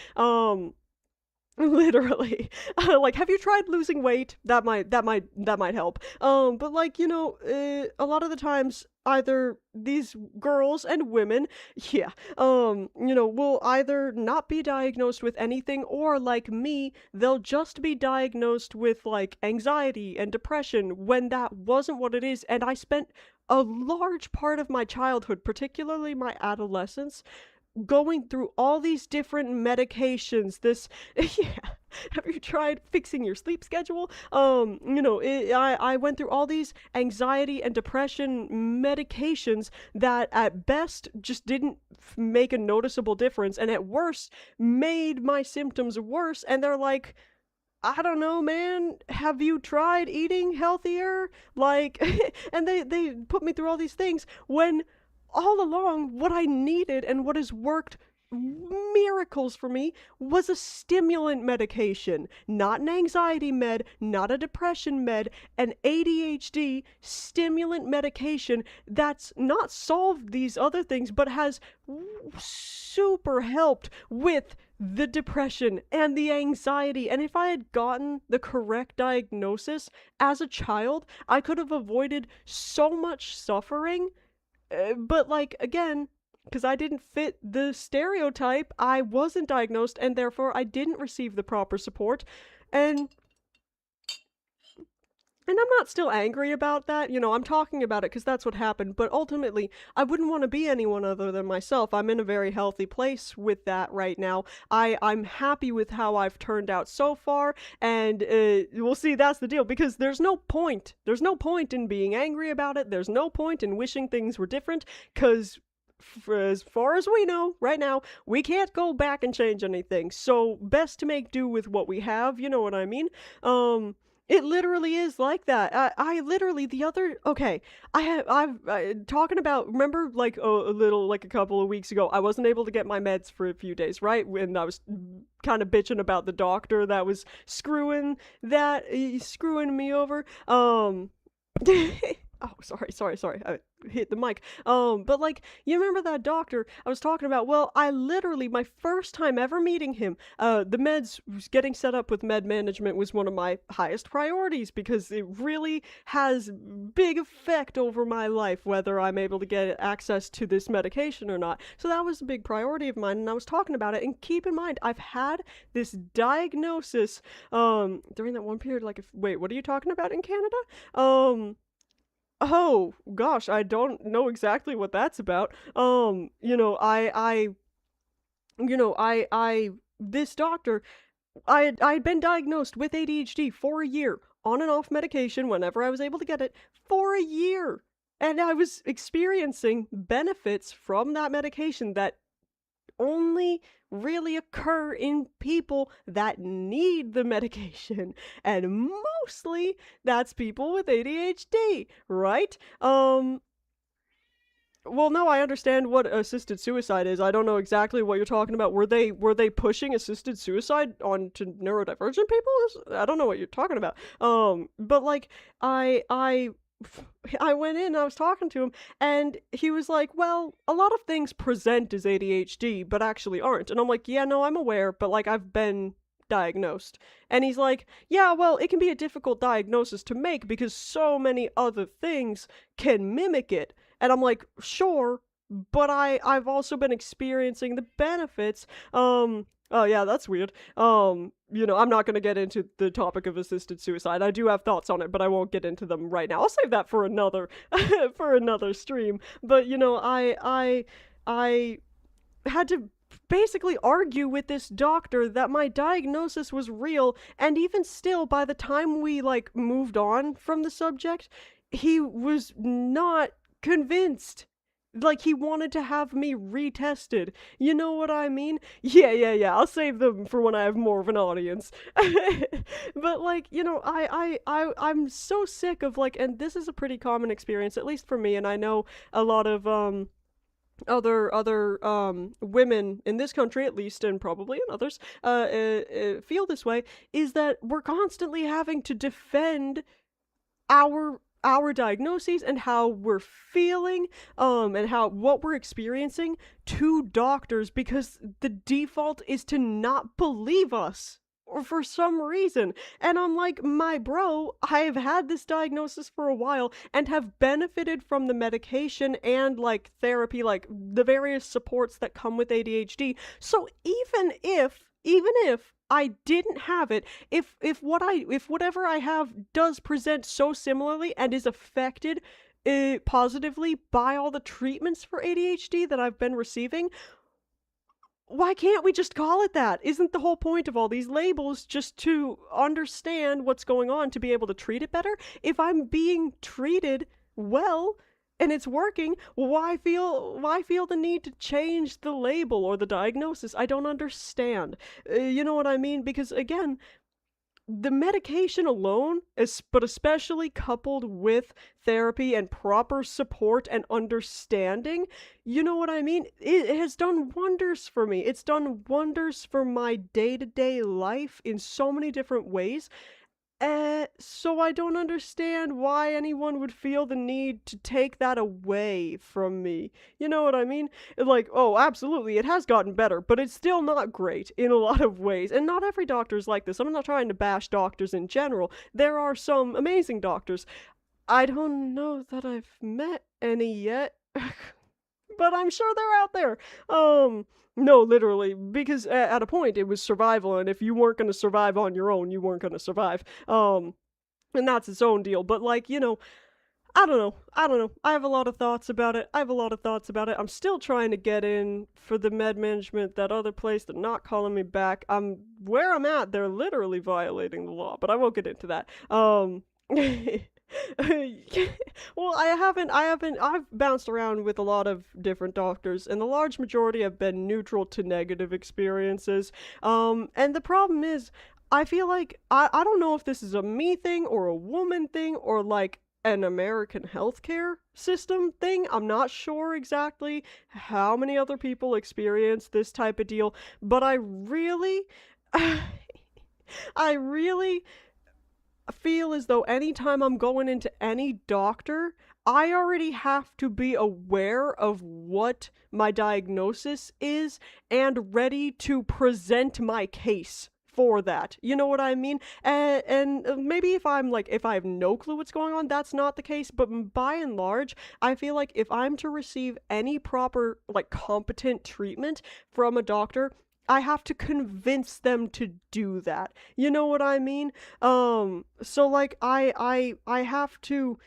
Literally. Like, have you tried losing weight? That might help. But like, a lot of the times either these girls and women, yeah, will either not be diagnosed with anything, or like me, they'll just be diagnosed with like anxiety and depression when that wasn't what it is. And I spent a large part of my childhood, particularly my adolescence, going through all these different medications. Yeah. Have you tried fixing your sleep schedule? I went through all these anxiety and depression medications that at best just didn't make a noticeable difference, and at worst made my symptoms worse. And they're like, I don't know, man, have you tried eating healthier? Like, and they put me through all these things when all along, what I needed and what has worked miracles for me was a stimulant medication, not an anxiety med, not a depression med, an ADHD stimulant medication that's not solved these other things, but has super helped with the depression and the anxiety. And if I had gotten the correct diagnosis as a child, I could have avoided so much suffering. But like, again, because I didn't fit the stereotype, I wasn't diagnosed, and therefore I didn't receive the proper support. And I'm not still angry about that. I'm talking about it because that's what happened. But ultimately, I wouldn't want to be anyone other than myself. I'm in a very healthy place with that right now. I'm happy with how I've turned out so far. And we'll see, that's the deal. Because there's no point. There's no point in being angry about it. There's no point in wishing things were different. Because as far as we know right now, we can't go back and change anything. So best to make do with what we have. You know what I mean? It literally is like that. I literally okay. I've talking about, remember like a couple of weeks ago, I wasn't able to get my meds for a few days, right? When I was kind of bitching about the doctor that was screwing me over. Oh, sorry. I hit the mic. But like, you remember that doctor I was talking about? Well, I literally, my first time ever meeting him, the meds, getting set up with med management was one of my highest priorities because it really has big effect over my life, whether I'm able to get access to this medication or not. So that was a big priority of mine, and I was talking about it. And keep in mind, I've had this diagnosis, during that one period, wait, what are you talking about in Canada? Oh gosh, I don't know exactly what that's about. This doctor, I'd been diagnosed with ADHD for a year, on and off medication whenever I was able to get it, for a year. And I was experiencing benefits from that medication that only really occur in people that need the medication, and mostly that's people with ADHD, right? Well, no, I understand what assisted suicide is. I don't know exactly what you're talking about. Were they pushing assisted suicide onto neurodivergent people? I don't know what you're talking about. But like I I went in, I was talking to him, and he was like, "Well, a lot of things present as ADHD, but actually aren't." And I'm like, "Yeah, no, I'm aware, but like I've been diagnosed." And he's like, "Yeah, well, it can be a difficult diagnosis to make because so many other things can mimic it." And I'm like, "Sure, but I've also been experiencing the benefits." Oh yeah, that's weird. I'm not going to get into the topic of assisted suicide. I do have thoughts on it, but I won't get into them right now. I'll save that for another for another stream. But I had to basically argue with this doctor that my diagnosis was real, and even still, by the time we like moved on from the subject, he was not convinced. Like, he wanted to have me retested. You know what I mean? Yeah. I'll save them for when I have more of an audience. But like, I'm so sick of like, and this is a pretty common experience, at least for me, and I know a lot of other women in this country at least, and probably in others, feel this way, is that we're constantly having to defend our diagnoses and how we're feeling, and how what we're experiencing to doctors, because the default is to not believe us, or for some reason. And I'm like, my bro, I've had this diagnosis for a while and have benefited from the medication and like therapy, like the various supports that come with ADHD. So even if I didn't have it, if whatever I have does present so similarly and is affected positively by all the treatments for ADHD that I've been receiving, why can't we just call it that? Isn't the whole point of all these labels just to understand what's going on, to be able to treat it better? If I'm being treated well and it's working, why feel the need to change the label or the diagnosis? I don't understand. You know what I mean? Because again, the medication alone, but especially coupled with therapy and proper support and understanding, you know what I mean? It has done wonders for me. It's done wonders for my day-to-day life in so many different ways. So I don't understand why anyone would feel the need to take that away from me. You know what I mean? Like, oh, absolutely, it has gotten better, but it's still not great in a lot of ways. And not every doctor's like this. I'm not trying to bash doctors in general. There are some amazing doctors. I don't know that I've met any yet, but I'm sure they're out there. No, literally, because at a point it was survival, and if you weren't going to survive on your own, you weren't going to survive. And that's its own deal. But like, I don't know. I don't know. I have a lot of thoughts about it. I'm still trying to get in for the med management, that other place. They're not calling me back. Where I'm at, they're literally violating the law, but I won't get into that. Well, I've bounced around with a lot of different doctors, and the large majority have been neutral to negative experiences. And the problem is, I feel like, I don't know if this is a me thing or a woman thing or like an American healthcare system thing. I'm not sure exactly how many other people experience this type of deal, but I really, I really feel as though anytime I'm going into any doctor, I already have to be aware of what my diagnosis is and ready to present my case for that. You know what I mean? And maybe if I have no clue what's going on, that's not the case. But by and large, I feel like if I'm to receive any proper, like, competent treatment from a doctor, I have to convince them to do that. You know what I mean? So like I have to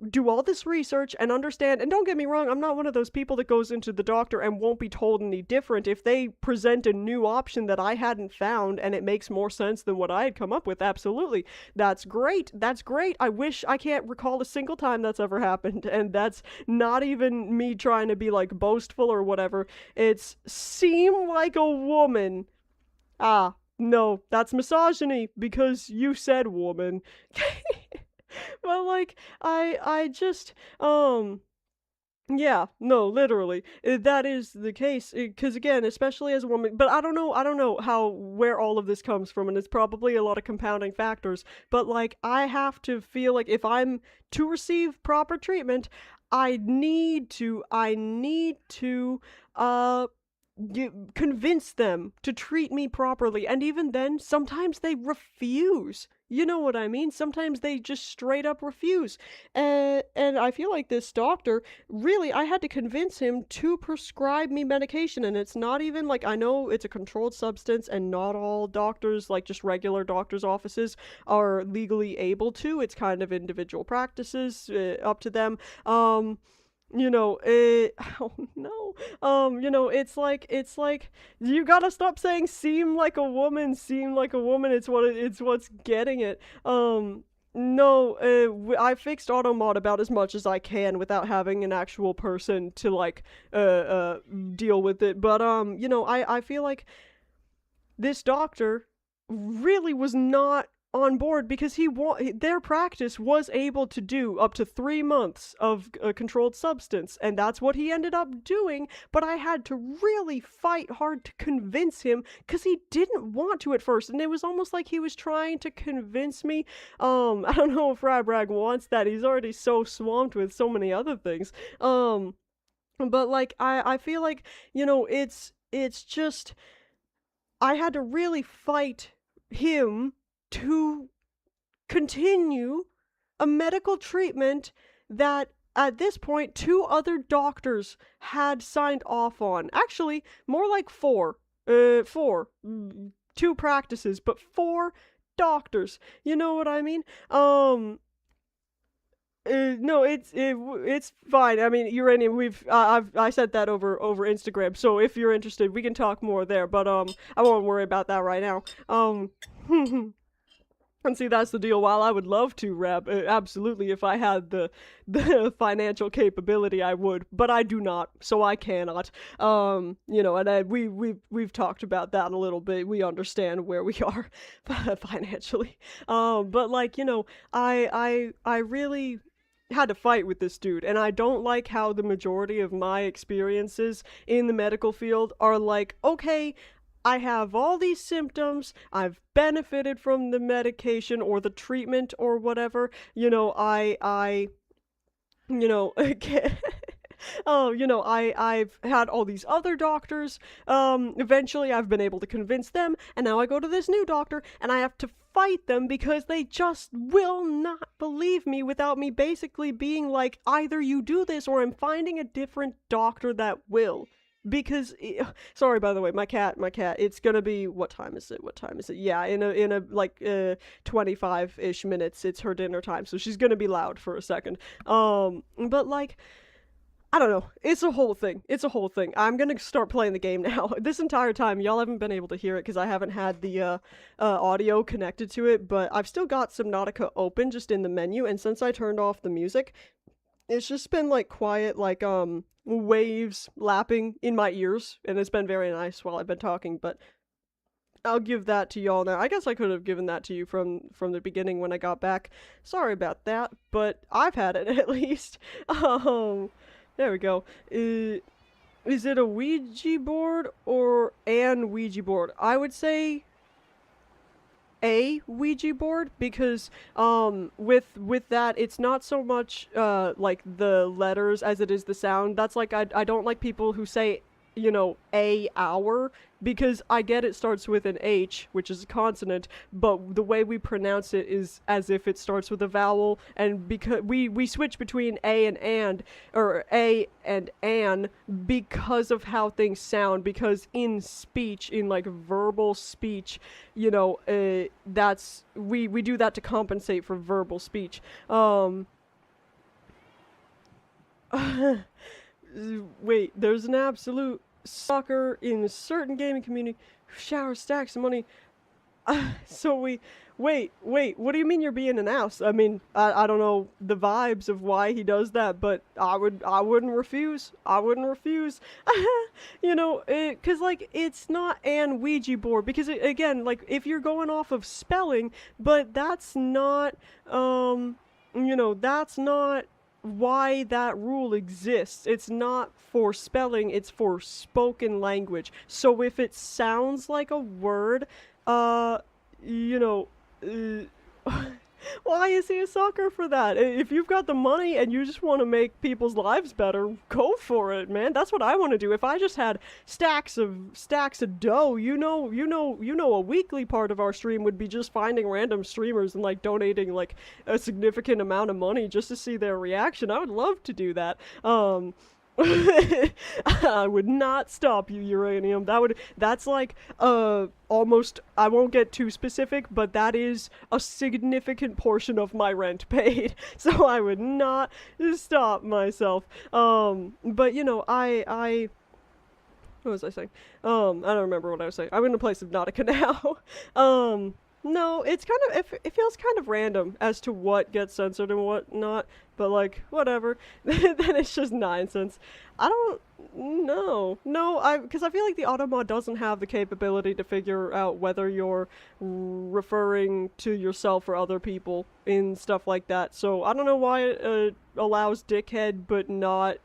do all this research and understand, and don't get me wrong, I'm not one of those people that goes into the doctor and won't be told any different. If they present a new option that I hadn't found and it makes more sense than what I had come up with, absolutely. That's great. That's great. I can't recall a single time that's ever happened, and that's not even me trying to be like boastful or whatever. It's seem like a woman. Ah, no, that's misogyny because you said woman. But like I just Yeah, no, literally. That is the case. Because again, especially as a woman, but I don't know how, where all of this comes from, and it's probably a lot of compounding factors. But like, I have to feel like if I'm to receive proper treatment, I need to, uh, convince them to treat me properly. And even then, sometimes they refuse. You know what I mean? Sometimes they just straight up refuse. And I feel like this doctor, really, I had to convince him to prescribe me medication. And it's not even like, I know it's a controlled substance and not all doctors, like just regular doctors' offices, are legally able to. It's kind of individual practices, up to them. You know, oh no. It's like you gotta stop saying seem like a woman. It's what's getting it. No, I fixed Automod about as much as I can without having an actual person to like deal with it. But I feel like this doctor really was not on board because their practice was able to do up to 3 months of a controlled substance, and that's what he ended up doing. But I had to really fight hard to convince him because he didn't want to at first, and it was almost like he was trying to convince me. I don't know if Rabrag wants that. He's already so swamped with so many other things. But like I feel like it's just I had to really fight him to continue a medical treatment that at this point two other doctors had signed off on. Actually, more like four. Four. Two practices, but four doctors. You know what I mean? No, it's fine. I mean, uranium. I said that over Instagram. So if you're interested, we can talk more there. But I won't worry about that right now. And see, that's the deal. While I would love to rap, absolutely, if I had the financial capability, I would, but I do not, so I cannot. And we've talked about that a little bit. We understand where we are financially. But like I really had to fight with this dude, and I don't like how the majority of my experiences in the medical field are like, okay, I have all these symptoms, I've benefited from the medication or the treatment or whatever, I've had all these other doctors. Eventually I've been able to convince them, and now I go to this new doctor, and I have to fight them because they just will not believe me without me basically being like, either you do this or I'm finding a different doctor that will. Because sorry, by the way, my cat, it's gonna be, what time is it? Yeah, in a like 25-ish minutes it's her dinner time, so she's gonna be loud for a second. But like, I don't know. It's a whole thing. I'm gonna start playing the game now. This entire time, y'all haven't been able to hear it because I haven't had the audio connected to it, but I've still got Subnautica open just in the menu, and since I turned off the music, it's just been like quiet, like waves lapping in my ears, and it's been very nice while I've been talking. But I'll give that to y'all now. I guess I could have given that to you from the beginning when I got back. Sorry about that, but I've had it at least. There we go. Is it a Ouija board or an Ouija board? I would say a Ouija board, because with that, it's not so much like the letters as it is the sound. That's like, I don't like people who say a hour, because I get it starts with an H, which is a consonant, but the way we pronounce it is as if it starts with a vowel, and because we switch between a and, or a and an, because of how things sound, because in speech, in like verbal speech, that's, we do that to compensate for verbal speech. Wait, there's an absolute sucker in a certain gaming community who showers stacks of money. Wait, what do you mean you're being an ass? I mean, I don't know the vibes of why he does that, but I wouldn't refuse. Cause like, it's not an Ouija board, because again, like, if you're going off of spelling, but that's not, that's not why that rule exists. It's not for spelling, it's for spoken language. So if it sounds like a word, you know, why is he a sucker for that? If you've got the money and you just want to make people's lives better, go for it, man. That's what I want to do. If I just had stacks of dough, a weekly part of our stream would be just finding random streamers and like donating like a significant amount of money just to see their reaction. I would love to do that. I would not stop you, Uranium. That's like, almost, I won't get too specific, but that is a significant portion of my rent paid. So I would not stop myself. But you know, what was I saying? I don't remember what I was saying. I'm gonna play Subnautica now. No, it's kind of, it feels kind of random as to what gets censored and what not, but like, whatever. Then it's just nonsense. I don't know. No, because I feel like the automod doesn't have the capability to figure out whether you're referring to yourself or other people in stuff like that. So I don't know why it allows dickhead but not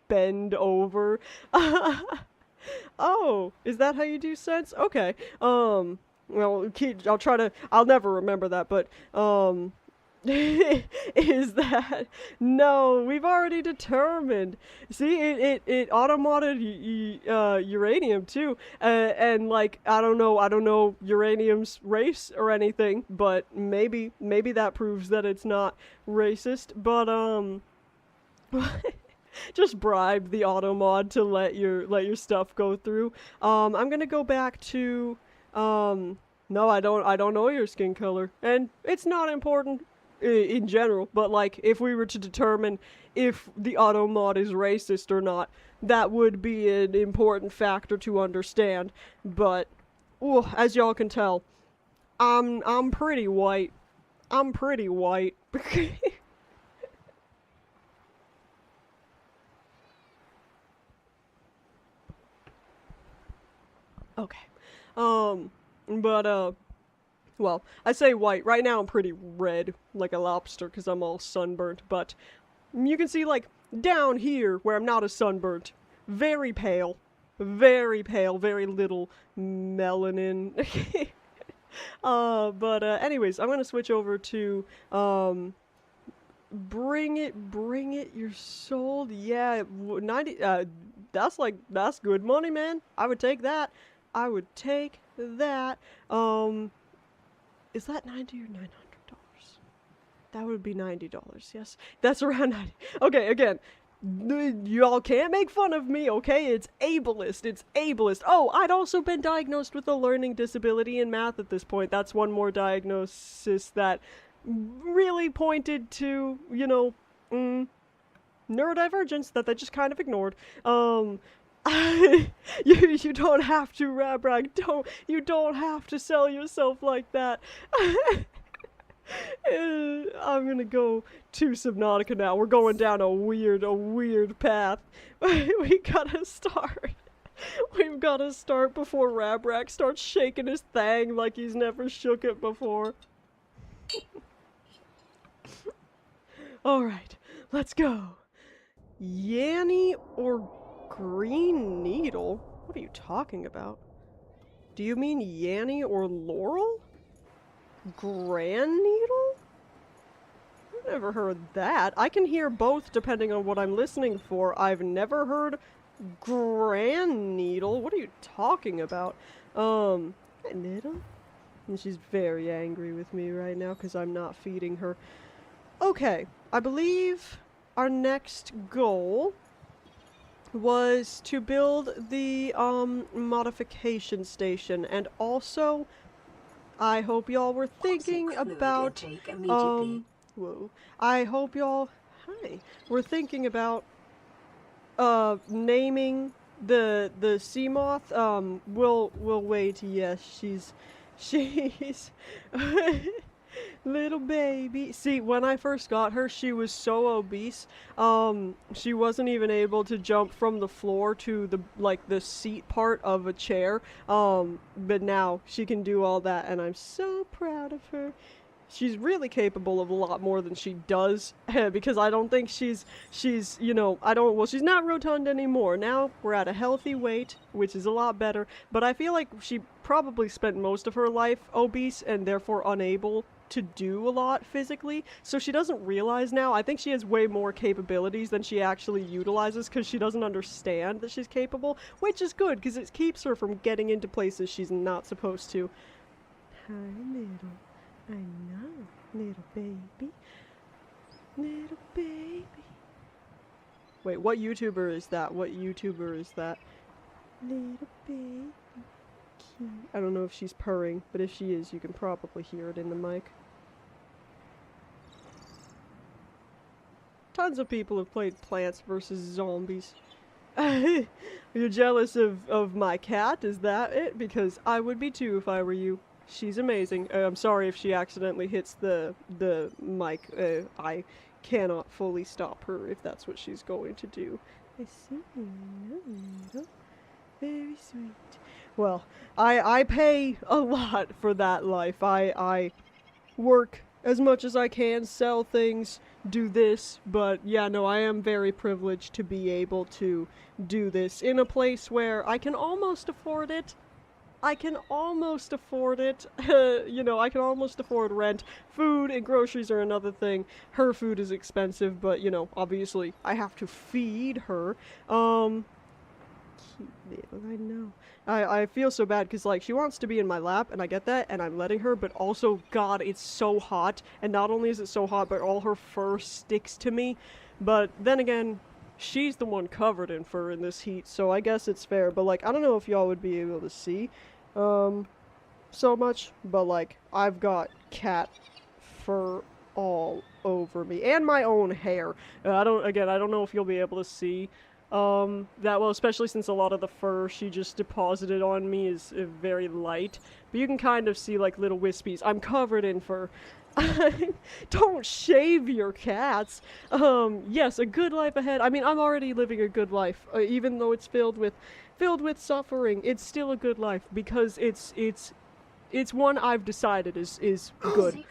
bend over. Oh, is that how you do sense? Okay. Well, I'll try to, I'll never remember that, but, is that, no, we've already determined. See, it auto-modded Uranium, too, and, like, I don't know Uranium's race or anything, but maybe that proves that it's not racist, but, just bribe the auto-mod to let your stuff go through. I'm gonna go back to, no, I don't know your skin color, and it's not important in general, but like, if we were to determine if the auto mod is racist or not, that would be an important factor to understand, but, ooh, as y'all can tell, I'm pretty white. I'm pretty white. Okay. Well, I say white. Right now I'm pretty red, like a lobster, because I'm all sunburnt, but you can see, like, down here, where I'm not as sunburnt, very pale, very little melanin. Anyways, I'm gonna switch over to, bring it, your soul. Yeah, 90, that's good money, man. I would take that. I would take that. Is that $90 or $900? That would be $90, yes. That's around 90. Okay, again, y'all can't make fun of me, okay? It's ableist. Oh, I'd also been diagnosed with a learning disability in math at this point. That's one more diagnosis that really pointed to, you know, neurodivergence that they just kind of ignored. You don't have to, Rabrag, you don't have to sell yourself like that. I'm gonna go to Subnautica now. We're going down a weird path. We gotta start. We've gotta start before Rabrag starts shaking his thang like he's never shook it before. Alright, let's go. Yanny or Green Needle? What are you talking about? Do you mean Yanny or Laurel? Grand Needle? I've never heard that. I can hear both depending on what I'm listening for. I've never heard Grand Needle. What are you talking about? Needle? And she's very angry with me right now because I'm not feeding her. Okay, I believe our next goal was to build the, modification station, and also, I hope y'all were thinking about, whoa, I hope y'all, were thinking about, naming the Seamoth. We'll wait, yes, she's, little baby. See, when I first got her, she was so obese, she wasn't even able to jump from the floor to the seat part of a chair, but now she can do all that, and I'm so proud of her. she's really capable of a lot more than she does, because I don't think she's, you know, well, she's not rotund anymore. Now we're at a healthy weight, which is a lot better, but I feel like she probably spent most of her life obese and therefore unable to do a lot physically, so she doesn't realize now. I think she has way more capabilities than she actually utilizes because she doesn't understand that she's capable, which is good because it keeps her from getting into places she's not supposed to. Hi, little. I know, little baby. Little baby. Wait, what YouTuber is that? What YouTuber is that? Little baby. Cute. I don't know if she's purring, but if she is, you can probably hear it in the mic. Tons of people have played Plants vs. Zombies. You're jealous of my cat? Is that it? Because I would be too if I were you. She's amazing. I'm sorry if she accidentally hits the mic. I cannot fully stop her if that's what she's going to do. I see. No. Very sweet. Well, I pay a lot for that life. I work as much as I can, sell things, do this, but yeah, no, I am very privileged to be able to do this in a place where I can almost afford it. I can almost afford it. You know, I can almost afford rent. Food and groceries are another thing. Her food is expensive, but, you know, obviously I have to feed her. Cute little, I know. I feel so bad because, like, she wants to be in my lap, and I get that, and I'm letting her, but also, God, it's so hot, and not only is it so hot, but all her fur sticks to me. But then again, she's the one covered in fur in this heat, so I guess it's fair. But, like, I don't know if y'all would be able to see so much, but, like, I've got cat fur all over me, and my own hair. I don't know if you'll be able to see that well, especially since a lot of the fur she just deposited on me is very light, but you can kind of see like little wispies. I'm covered in fur. Don't shave your cats. Yes, a good life ahead. I mean, I'm already living a good life, even though it's filled with suffering. It's still a good life because it's one I've decided is good.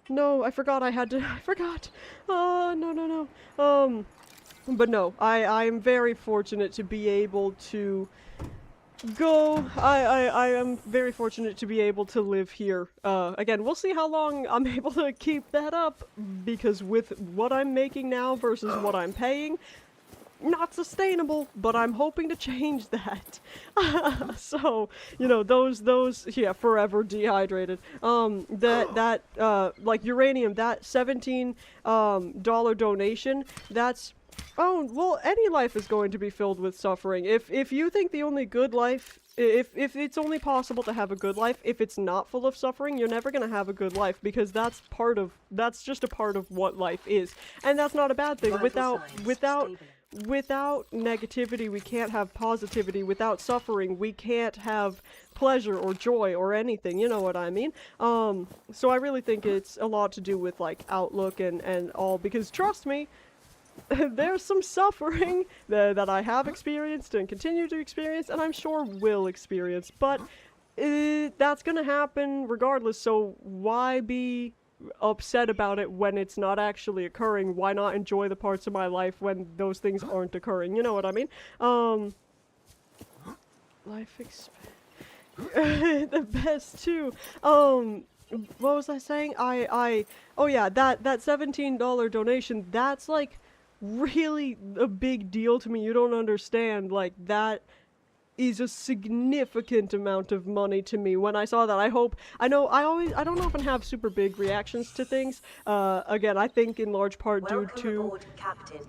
No, I forgot I forgot. No. But no, I am very fortunate to be able to go. I am very fortunate to be able to live here. Again, we'll see how long I'm able to keep that up, because with what I'm making now versus what I'm paying, not sustainable, but I'm hoping to change that. So, you know, those, yeah, forever dehydrated. Like uranium, that $17 donation, that's, oh, well, any life is going to be filled with suffering. If you think the only good life, if it's only possible to have a good life, if it's not full of suffering, you're never gonna have a good life, because that's just a part of what life is. And that's not a bad thing. Without negativity, we can't have positivity. Without suffering, we can't have pleasure or joy or anything. You know what I mean? So I really think it's a lot to do with, like, outlook and all, because trust me, there's some suffering that I have experienced and continue to experience, and I'm sure will experience, but that's gonna happen regardless, so why be upset about it when it's not actually occurring? Why not enjoy the parts of my life when those things aren't occurring? You know what I mean? Life the best too. What was I saying? Oh yeah, that $17 donation, that's like really a big deal to me. You don't understand. Like, that is a significant amount of money to me. When I saw that, I don't often have super big reactions to things. Again, I think in large part due to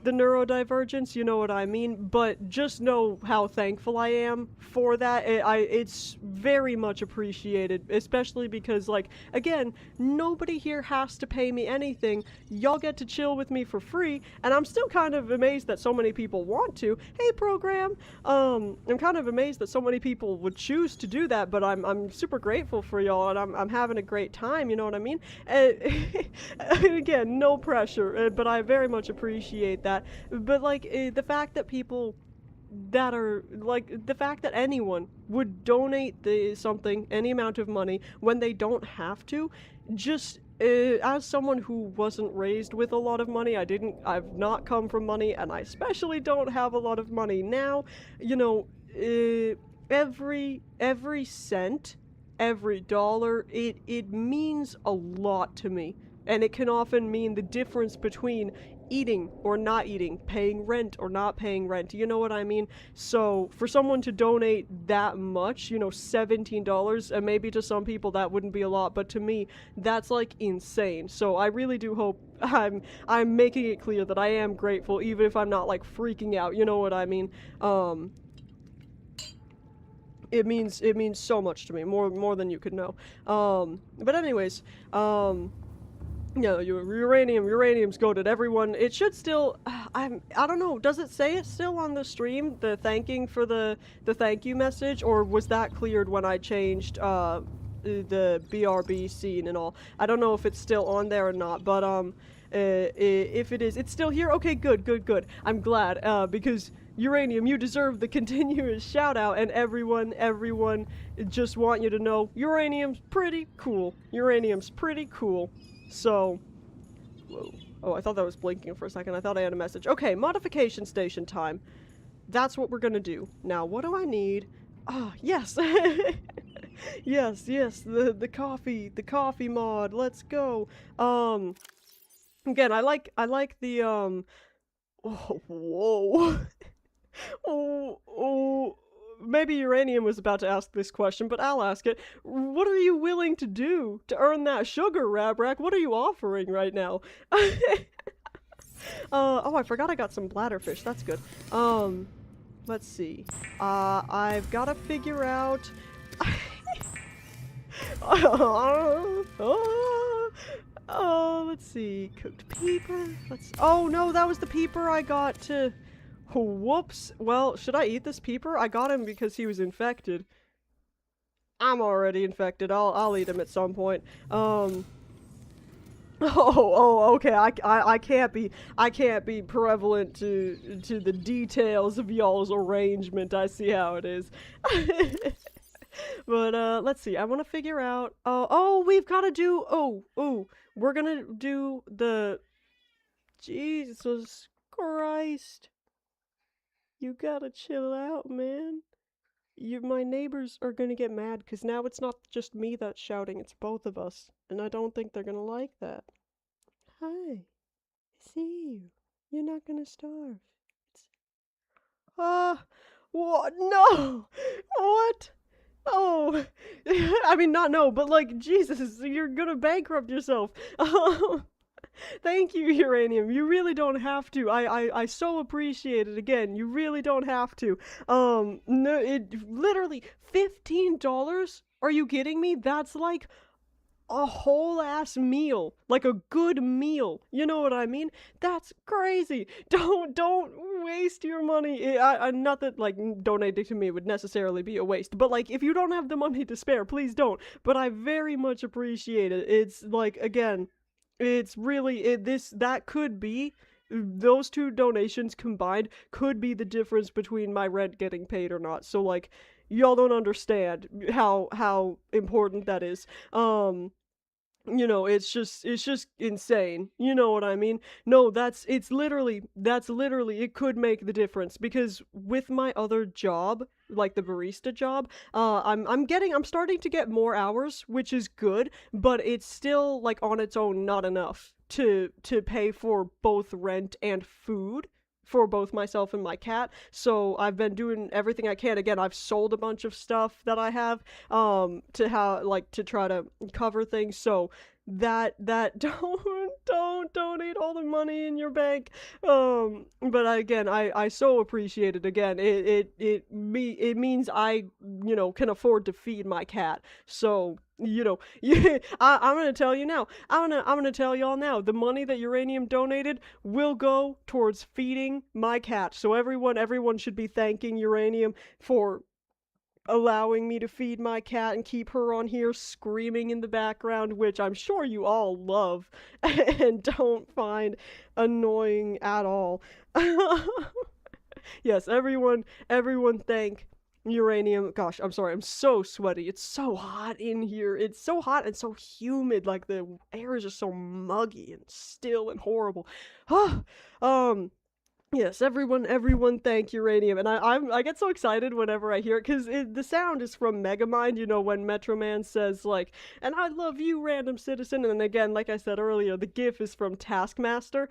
the neurodivergence, you know what I mean? But just know how thankful I am for that. It's very much appreciated, especially because, like, again, nobody here has to pay me anything. Y'all get to chill with me for free, and I'm still kind of amazed that so many people want to. Hey, program! I'm kind of amazed that so many people would choose to do that, but I'm super grateful for y'all, and I'm having a great time, you know what I mean? Again, no pressure, but I very much appreciate that. But, like, the fact that people that are like the fact that anyone would donate something, any amount of money when they don't have to, just as someone who wasn't raised with a lot of money, I've not come from money, and I especially don't have a lot of money now. You know, every cent, every dollar, it means a lot to me, and it can often mean the difference between eating or not eating, paying rent or not paying rent. You know what I mean? So for someone to donate that much, you know, $17, and maybe to some people that wouldn't be a lot, but to me, that's like insane. So I really do hope I'm making it clear that I am grateful, even if I'm not like freaking out. You know what I mean? It means so much to me, more than you could know. But anyways, no, uranium's goated. Everyone, it should still. I don't know. Does it say it still on the stream? The thanking for the thank you message, or was that cleared when I changed the BRB scene and all? I don't know if it's still on there or not. But if it is, it's still here. Okay, good. I'm glad. Because Uranium, you deserve the continuous shout out, and everyone just want you to know Uranium's pretty cool. So, whoa. Oh, I thought that was blinking for a second. I thought I had a message. Okay, modification station time. That's what we're gonna do. Now, what do I need? Ah, yes. yes, the coffee mod. Let's go. Again, I like the oh, whoa. oh, maybe Uranium was about to ask this question, but I'll ask it. What are you willing to do to earn that sugar, Rabrack? What are you offering right now? Oh, I forgot I got some bladderfish. That's good. Let's see. I've got to figure out... let's see. Cooked peeper. Oh, no, that was the peeper I got to... Whoops. Well, should I eat this peeper? I got him because he was infected. I'm already infected. I'll eat him at some point. Okay. I can't be prevalent to the details of y'all's arrangement. I see how it is. But let's see. I want to figure out. Oh, we've got to do. We're gonna do the. Jesus Christ. You gotta chill out, man. My neighbors are gonna get mad, because now it's not just me that's shouting, it's both of us. And I don't think they're gonna like that. Hi. I see you. You're not gonna starve. What? No! What? Oh. I mean, not no, but like, Jesus, you're gonna bankrupt yourself. Thank you, Uranium. You really don't have to. I so appreciate it. Again, you really don't have to. No, it literally $15? Are you kidding me? That's like a whole ass meal. Like a good meal. You know what I mean? That's crazy. Don't waste your money. Not that like donating to me would necessarily be a waste, but like if you don't have the money to spare, please don't. But I very much appreciate it. It's like, again, it's really that could be those two donations combined could be the difference between my rent getting paid or not. So like, y'all don't understand how important that is. You know, it's just insane. You know what I mean? No, that's literally, it could make the difference, because with my other job, like the barista job, I'm starting to get more hours, which is good, but it's still like on its own not enough to pay for both rent and food for both myself and my cat. So I've been doing everything I can. Again, I've sold a bunch of stuff that I have to try to cover things. So that don't donate all the money in your bank. But again, I so appreciate it. Again, it means I, you know, can afford to feed my cat. So, you know, I'm gonna tell you now. I'm gonna tell y'all now. The money that Uranium donated will go towards feeding my cat. So everyone should be thanking Uranium for allowing me to feed my cat and keep her on here screaming in the background, which I'm sure you all love and don't find annoying at all. Yes, everyone thank uranium. Gosh, I'm sorry, I'm so sweaty. It's so hot in here. It's so hot and so humid. Like the air is just so muggy and still and horrible. um, Yes, everyone thank uranium, and I get so excited whenever I hear it because the sound is from Megamind. You know when Metro Man says like, "And I love you, random citizen," and then again, like I said earlier, the GIF is from Taskmaster,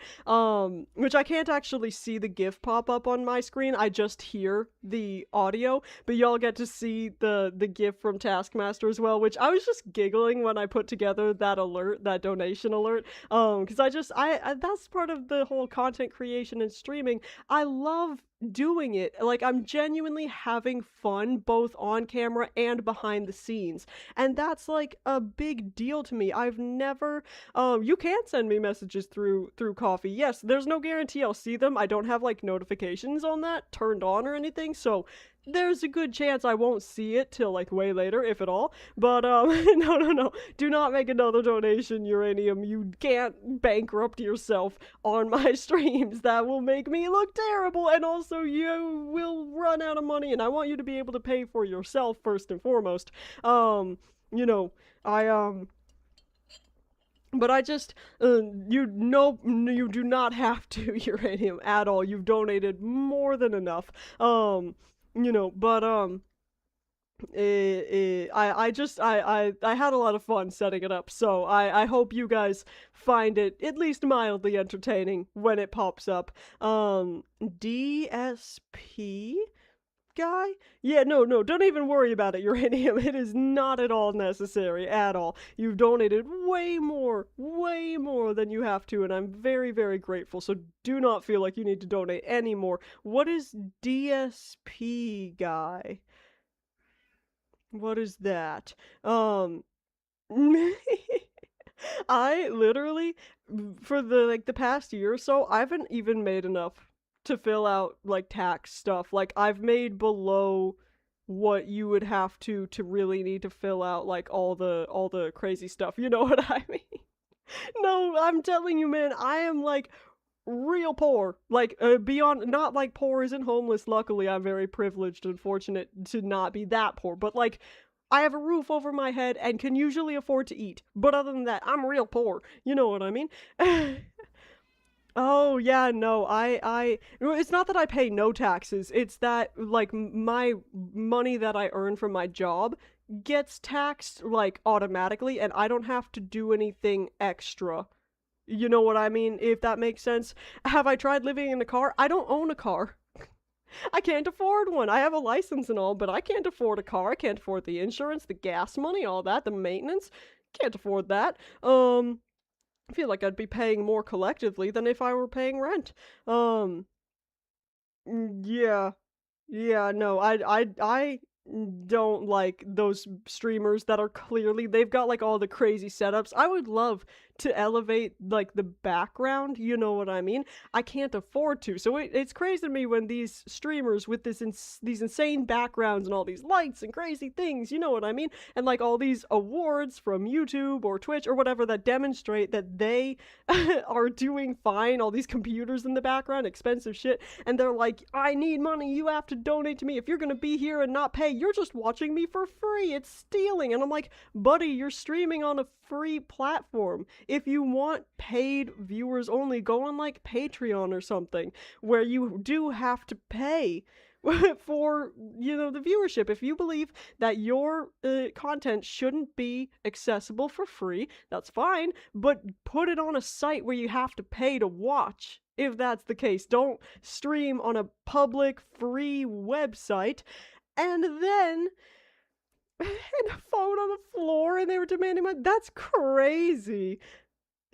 which I can't actually see the GIF pop up on my screen. I just hear the audio, but y'all get to see the GIF from Taskmaster as well, which I was just giggling when I put together that alert, that donation alert, because I that's part of the whole content creation and streaming. I love doing it. Like I'm genuinely having fun both on camera and behind the scenes. And that's like a big deal to me. I've never you can send me messages through Coffee. Yes, there's no guarantee I'll see them. I don't have like notifications on that turned on or anything. So there's a good chance I won't see it till like way later, if at all. But no. Do not make another donation, Uranium. You can't bankrupt yourself on my streams. That will make me look terrible, and also you will run out of money, and I want you to be able to pay for yourself first and foremost. You know, I but I just, you do not have to, Uranium, at all. You've donated more than enough. But I had a lot of fun setting it up, so I hope you guys find it at least mildly entertaining when it pops up. DSP guy? Yeah, no, don't even worry about it, Uranium. It is not at all necessary, at all. You've donated way more than you have to, and I'm very, very grateful, so do not feel like you need to donate any more. What is DSP guy? What is that? I literally, for the past year or so, I haven't even made enough to fill out like tax stuff. Like I've made below what you would have to really need to fill out like all the crazy stuff. You know what I mean? No, I'm telling you, man, I am like real poor. Like beyond, not like poor isn't homeless. Luckily, I'm very privileged and fortunate to not be that poor. But like I have a roof over my head and can usually afford to eat. But other than that, I'm real poor. You know what I mean? Oh yeah, no, well, it's not that I pay no taxes. It's that like my money that I earn from my job gets taxed like automatically, and I don't have to do anything extra. You know what I mean? If that makes sense. Have I tried living in a car? I don't own a car. I can't afford one. I have a license and all, but I can't afford a car. I can't afford the insurance, the gas money, all that, the maintenance. Can't afford that. I feel like I'd be paying more collectively than if I were paying rent. Um, yeah. Yeah, no, I don't like those streamers that are clearly they've got like all the crazy setups. I would love to elevate like the background, you know what I mean? I can't afford to. So it's crazy to me when these streamers with these insane backgrounds and all these lights and crazy things, you know what I mean? And like all these awards from YouTube or Twitch or whatever that demonstrate that they are doing fine, all these computers in the background, expensive shit, and they're like, I need money, you have to donate to me. If you're gonna be here and not pay, you're just watching me for free. It's stealing. And I'm like, buddy, you're streaming on a free platform. If you want paid viewers only, go on like Patreon or something, where you do have to pay for, you know, the viewership. If you believe that your content shouldn't be accessible for free, that's fine, but put it on a site where you have to pay to watch. If that's the case, don't stream on a public free website and then and a phone on the floor and they were demanding money. That's crazy.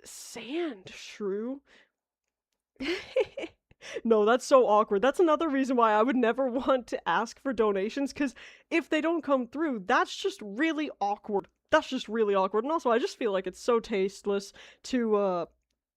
Sand shrew. No, that's so awkward. That's another reason why I would never want to ask for donations, because if they don't come through, that's just really awkward. That's just really awkward. And also, I just feel like it's so tasteless to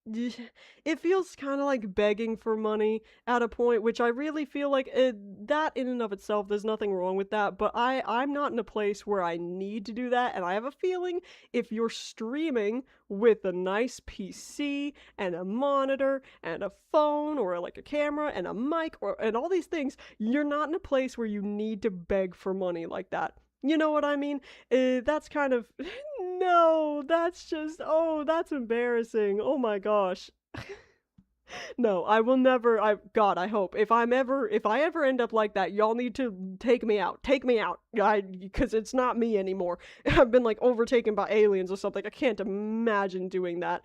it feels kind of like begging for money at a point, which I really feel like that in and of itself, there's nothing wrong with that. But I'm not in a place where I need to do that, and I have a feeling if you're streaming with a nice PC and a monitor and a phone or like a camera and a mic or and all these things, you're not in a place where you need to beg for money like that. You know what I mean? That's kind of no, that's just oh, that's embarrassing. Oh my gosh. No, I will never. God, I hope if I ever end up like that, y'all need to take me out. Take me out. Because it's not me anymore. I've been like overtaken by aliens or something. I can't imagine doing that.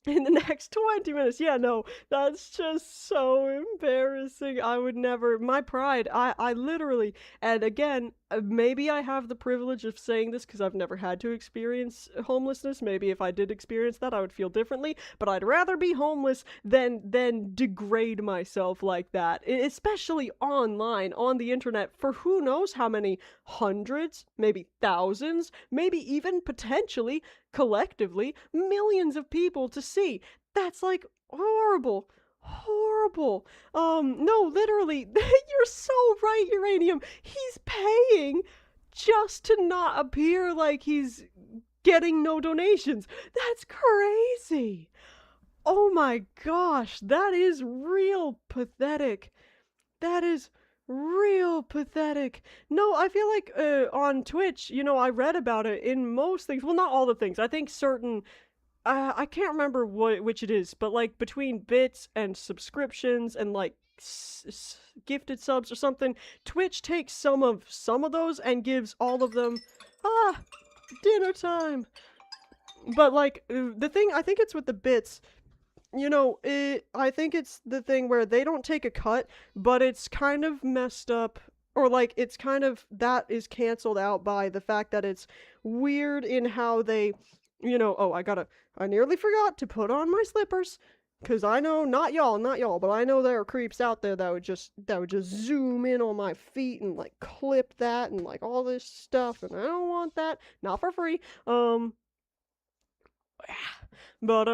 In the next 20 minutes. Yeah, no, that's just so embarrassing. I would never. My pride, I literally, and again, maybe I have the privilege of saying this because I've never had to experience homelessness. Maybe if I did experience that, I would feel differently. But I'd rather be homeless than degrade myself like that, especially online, on the internet, for who knows how many hundreds, maybe thousands, maybe even potentially collectively millions of people to see. That's like horrible. Horrible. No, literally, you're so right, Uranium. He's paying just to not appear like he's getting no donations. That's crazy. Oh my gosh, that is real pathetic. That is real pathetic. No, I feel like on Twitch, I read about it in most things. Well, not all the things. I think certain I can't remember which it is, but like between bits and subscriptions and like gifted subs or something, Twitch takes some of those and gives all of them dinner time. But like the thing, I think it's with the bits. I think it's the thing where they don't take a cut, but it's kind of messed up, or like it's kind of that is canceled out by the fact that it's weird in how they, oh, I nearly forgot to put on my slippers. Cause I know, not y'all, but I know there are creeps out there that would just zoom in on my feet and like clip that and like all this stuff, and I don't want that, not for free. But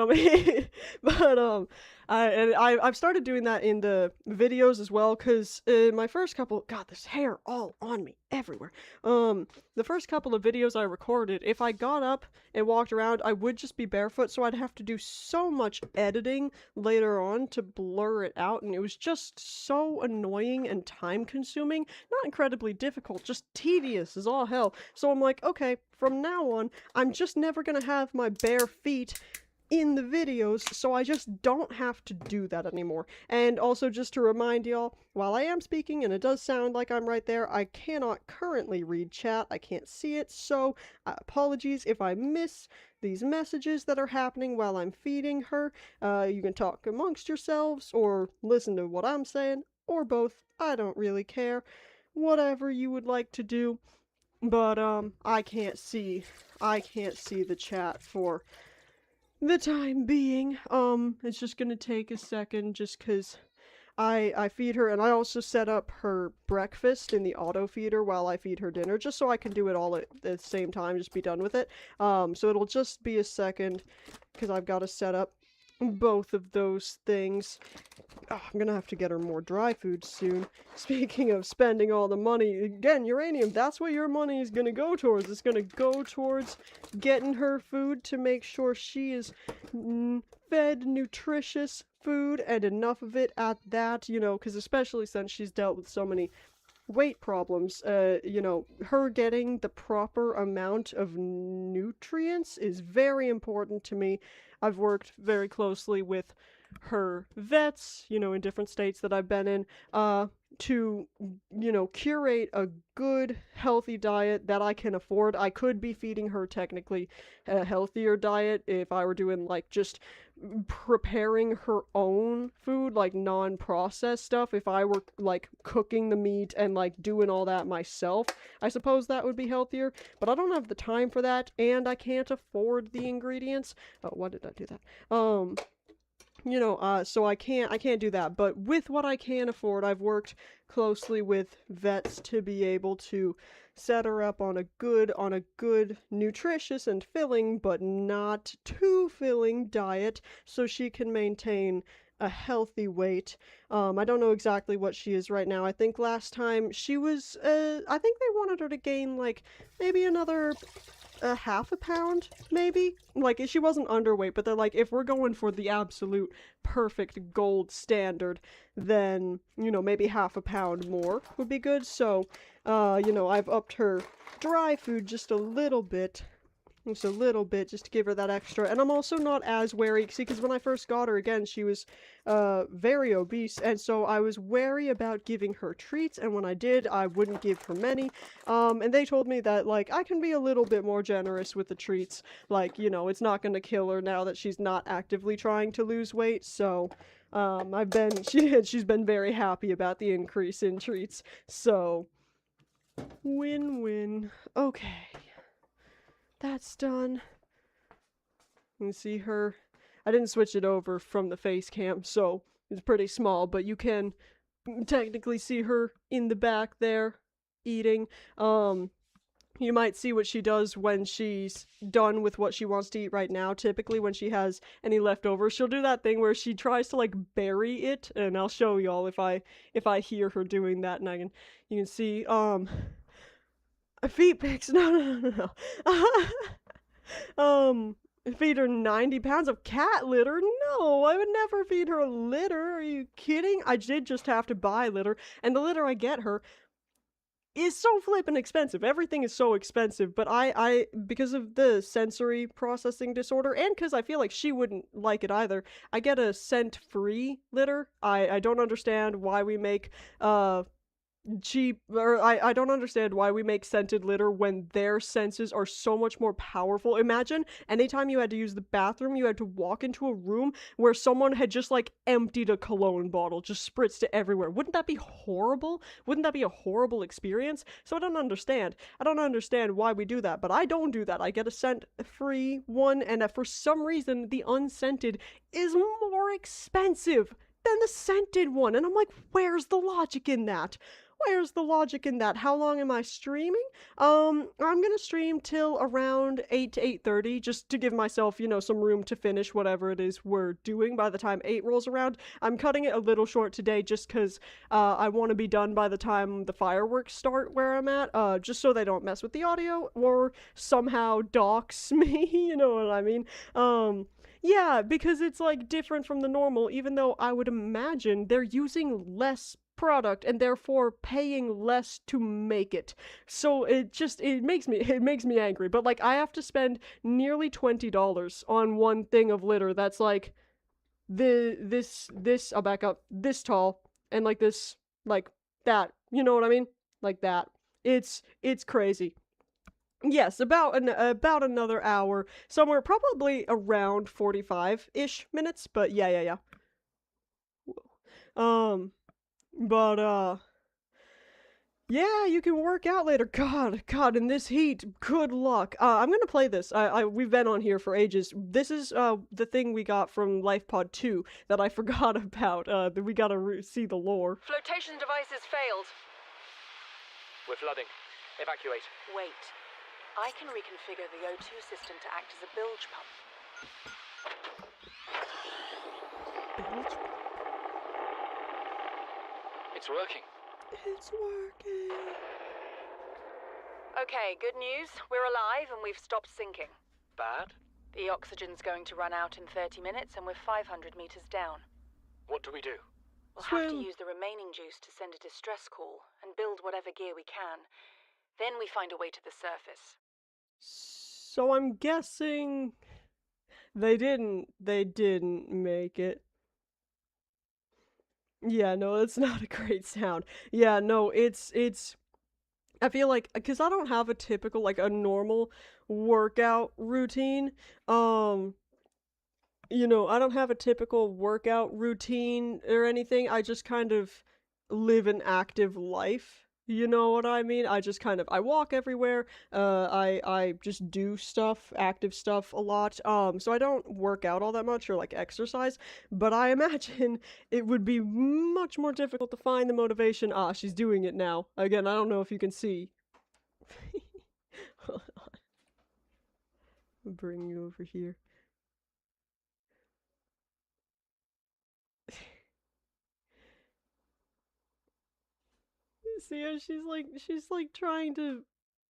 but I've started doing that in the videos as well, cause my first couple, God, there's hair all on me everywhere. The first couple of videos I recorded, if I got up and walked around, I would just be barefoot, so I'd have to do so much editing later on to blur it out, and it was just so annoying and time consuming. Not incredibly difficult, just tedious as all hell. So I'm like, okay, from now on, I'm just never gonna have my bare feet in the videos, so I just don't have to do that anymore. And also, just to remind y'all, while I am speaking and it does sound like I'm right there, I cannot currently read chat. I can't see it, so apologies if I miss these messages that are happening while I'm feeding her. You can talk amongst yourselves or listen to what I'm saying, or both. I don't really care. Whatever you would like to do. But I can't see the chat for the time being. It's just gonna take a second just cause I feed her, and I also set up her breakfast in the auto feeder while I feed her dinner, just so I can do it all at the same time, just be done with it. So it'll just be a second, because I've got to set up both of those things. Oh, I'm gonna have to get her more dry food soon. Speaking of spending all the money, again, Uranium, that's what your money is gonna go towards. It's gonna go towards getting her food to make sure she is fed nutritious food, and enough of it at that, because especially since she's dealt with so many weight problems, her getting the proper amount of nutrients is very important to me. I've worked very closely with her vets, in different states that I've been in, to, curate a good, healthy diet that I can afford. I could be feeding her technically a healthier diet if I were doing, like, just preparing her own food, like, non-processed stuff. If I were, like, cooking the meat and, like, doing all that myself, I suppose that would be healthier. But I don't have the time for that, and I can't afford the ingredients. Oh, why did I do that? So I can't do that. But with what I can afford, I've worked closely with vets to be able to set her up on a good nutritious and filling but not too filling diet so she can maintain a healthy weight. I don't know exactly what she is right now. I think last time she was I think they wanted her to gain like maybe another a half a pound, maybe? Like, she wasn't underweight, but they're like, if we're going for the absolute perfect gold standard, then, you know, maybe half a pound more would be good. So, you know, I've upped her dry food just a little bit, just to give her that extra. And I'm also not as wary, see, because when I first got her, again, she was very obese, and so I was wary about giving her treats, and when I did, I wouldn't give her many. And they told me that, like, I can be a little bit more generous with the treats. Like, you know, it's not gonna kill her now that she's not actively trying to lose weight, so she's been very happy about the increase in treats. So, win-win. Okay. That's done. You can see her. I didn't switch it over from the face cam, so it's pretty small, but you can technically see her in the back there eating. You might see what she does when she's done with what she wants to eat right now. Typically when she has any leftovers, she'll do that thing where she tries to like bury it, and I'll show y'all if I hear her doing that, and you can see feet pics. No. Feed her 90 pounds of cat litter? No, I would never feed her litter. Are you kidding? I did just have to buy litter, and the litter I get her is so flippin' expensive. Everything is so expensive, but I because of the sensory processing disorder, and because I feel like she wouldn't like it either, I get a scent-free litter. I don't understand why we make, cheap, or I don't understand why we make scented litter when their senses are so much more powerful. Imagine anytime you had to use the bathroom, you had to walk into a room where someone had just like emptied a cologne bottle, just spritzed it everywhere. Wouldn't that be horrible? Wouldn't that be a horrible experience? So I don't understand. I don't understand why we do that, but I don't do that. I get a scent-free one, and for some reason, the unscented is more expensive than the scented one. And I'm like, where's the logic in that? Where's the logic in that? How long am I streaming? I'm gonna stream till around 8 to 8:30, just to give myself, you know, some room to finish whatever it is we're doing by the time 8 rolls around. I'm cutting it a little short today just because I want to be done by the time the fireworks start where I'm at, just so they don't mess with the audio or somehow dox me, you know what I mean? Yeah, because it's like different from the normal, even though I would imagine they're using less product and therefore paying less to make it. So it makes me angry. But like I have to spend nearly $20 on one thing of litter that's like this I'll back up, this tall, and like this, like that. You know what I mean? Like that. It's crazy. Yes, about another hour, somewhere probably around 45-ish minutes, but yeah. Um, but yeah, you can work out later. God, in this heat, good luck. I'm gonna play this. We've been on here for ages. This is the thing we got from LifePod 2 that I forgot about. That we gotta see the lore. Flotation devices failed. We're flooding. Evacuate. Wait. I can reconfigure the O2 system to act as a bilge pump. Bilge? It's working. It's working. Okay, good news. We're alive and we've stopped sinking. Bad? The oxygen's going to run out in 30 minutes and we're 500 meters down. What do we do? We'll have to Swim. use the remaining juice to send a distress call and build whatever gear we can. Then we find a way to the surface. So I'm guessing they didn't make it. Yeah, no, it's not a great sound. Yeah, no, it's I feel like, because I don't have a typical, like, a normal workout routine, you know, I don't have a typical workout routine or anything. I just kind of live an active life. You know what I mean? I walk everywhere. I just do stuff, active stuff a lot. So I don't work out all that much or like exercise, but I imagine it would be much more difficult to find the motivation. Ah, she's doing it now. Again, I don't know if you can see. Hold on. I'll bring you over here. See how she's like trying to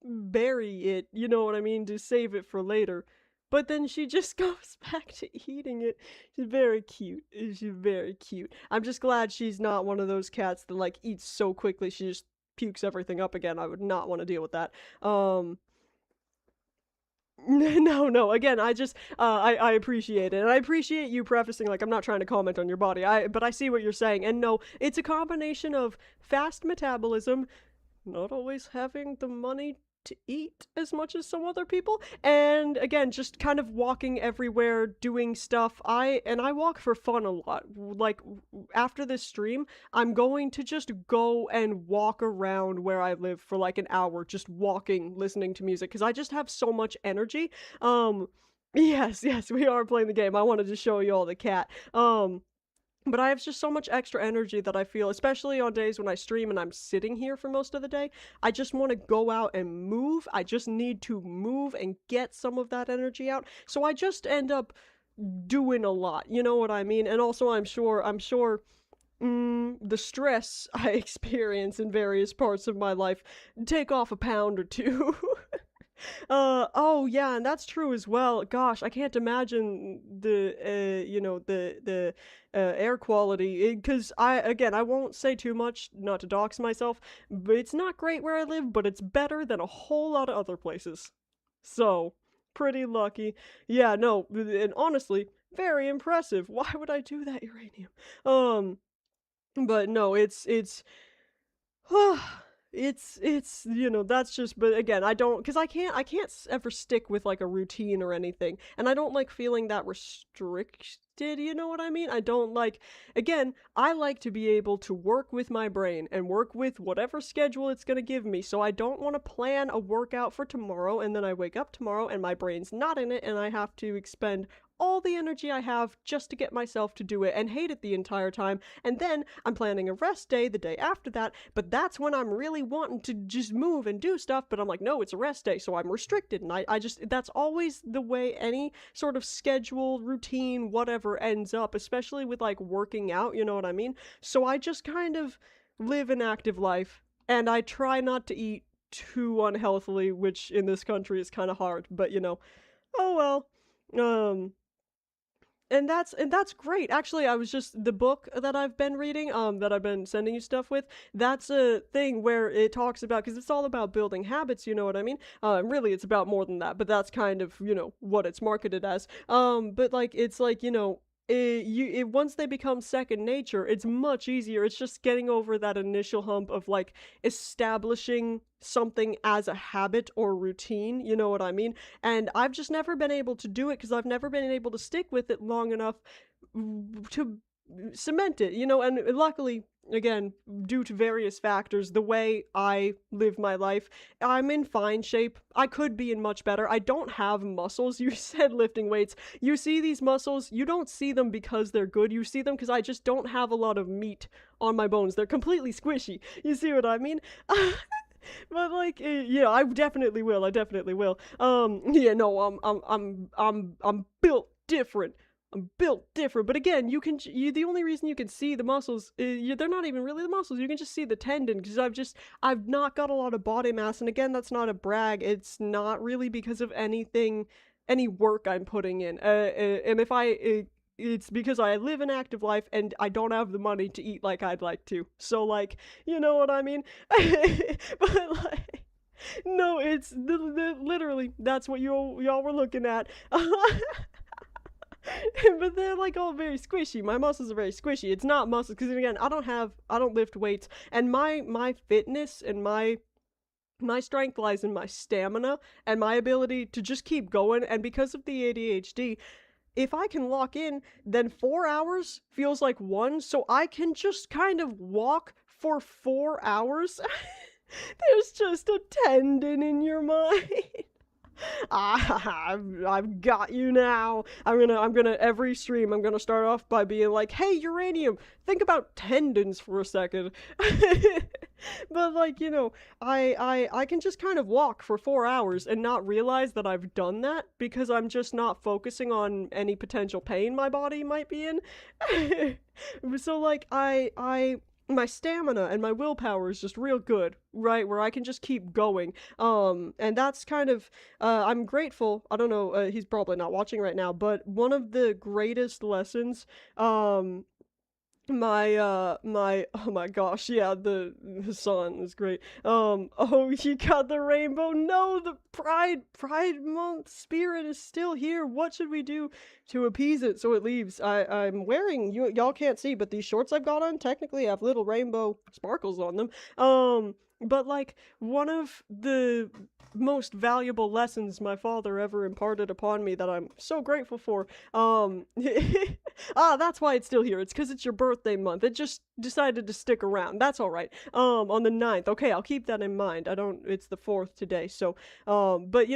bury it, you know what I mean, to save it for later. But then she just goes back to eating it. She's very cute. She's very cute. I'm just glad she's not one of those cats that like eats so quickly she just pukes everything up again. I would not want to deal with that. No. Again, I appreciate it, and I appreciate you prefacing like I'm not trying to comment on your body. But I see what you're saying, and no, it's a combination of fast metabolism, not always having the money to eat as much as some other people, and again just kind of walking everywhere doing stuff. I walk for fun a lot. Like after this stream I'm going to just go and walk around where I live for like an hour, just walking, listening to music, because I just have so much energy. Yes, we are playing the game. I wanted to show you all the cat. But I have just so much extra energy that I feel, especially on days when I stream and I'm sitting here for most of the day. I just want to go out and move. I just need to move and get some of that energy out. So I just end up doing a lot. You know what I mean? And also I'm sure the stress I experience in various parts of my life take off a pound or two. Oh yeah, and that's true as well. Gosh, I can't imagine the air quality, because I won't say too much, not to dox myself, but it's not great where I live, but it's better than a whole lot of other places. So, pretty lucky. Yeah, no, and honestly, very impressive. Why would I do that, uranium? But no, it's that's just, but again I don't, because I can't ever stick with like a routine or anything, and I don't like feeling that restricted, you know what I mean? I don't like, again, I like to be able to work with my brain and work with whatever schedule it's going to give me, so I don't want to plan a workout for tomorrow and then I wake up tomorrow and my brain's not in it and I have to expend all the energy I have just to get myself to do it and hate it the entire time. And then I'm planning a rest day the day after that, but that's when I'm really wanting to just move and do stuff, but I'm like, no, it's a rest day, so I'm restricted. And I just, that's always the way any sort of schedule, routine, whatever ends up, especially with like working out, you know what I mean? So I just kind of live an active life and I try not to eat too unhealthily, which in this country is kind of hard, but oh well. Um, and that's great. Actually, I was just, the book that I've been reading, that I've been sending you stuff with, that's a thing where it talks about, because it's all about building habits, you know what I mean? Really, it's about more than that, but that's kind of, what it's marketed as. But like, it's like, once they become second nature, it's much easier. It's just getting over that initial hump of like establishing something as a habit or routine, you know what I mean? And I've just never been able to do it because I've never been able to stick with it long enough to cement it, and luckily, again, due to various factors, the way I live my life, I'm in fine shape. I could be in much better. I don't have muscles. You said lifting weights. You see these muscles, you don't see them because they're good. You see them because I just don't have a lot of meat on my bones. They're completely squishy. You see what I mean? But like, yeah, I definitely will. I definitely will. Yeah, no, I'm built different. I'm built different. But again, the only reason you can see the muscles, they're not even really the muscles. You can just see the tendon, because I've not got a lot of body mass. And again, that's not a brag. It's not really because of any work I'm putting in. And it's because I live an active life and I don't have the money to eat like I'd like to. So like, you know what I mean? But like, no, it's literally, that's what y'all were looking at. But they're like all very squishy. My muscles are very squishy. It's not muscles, because again, I don't lift weights, and my fitness and my strength lies in my stamina and my ability to just keep going. And because of the ADHD, if I can lock in, then 4 hours feels like one, so I can just kind of walk for 4 hours. There's just a tendon in your mind. I've got you now. I'm gonna every stream I'm gonna start off by being like, hey, uranium, think about tendons for a second. But like, I can just kind of walk for 4 hours and not realize that I've done that because I'm just not focusing on any potential pain my body might be in. So like I my stamina and my willpower is just real good, right? Where I can just keep going. And that's kind of I'm grateful. I don't know, he's probably not watching right now, but one of the greatest lessons um my oh my gosh, yeah, the sun is great. Oh, you got the rainbow. No, the Pride Month spirit is still here. What should we do to appease it so it leaves? I'm wearing, y'all can't see, but these shorts I've got on technically have little rainbow sparkles on them. But like one of the most valuable lessons my father ever imparted upon me that I'm so grateful for. That's why it's still here. It's because it's your birthday month. It just decided to stick around. That's all right. On the 9th. Okay, I'll keep that in mind. It's the 4th today. So, but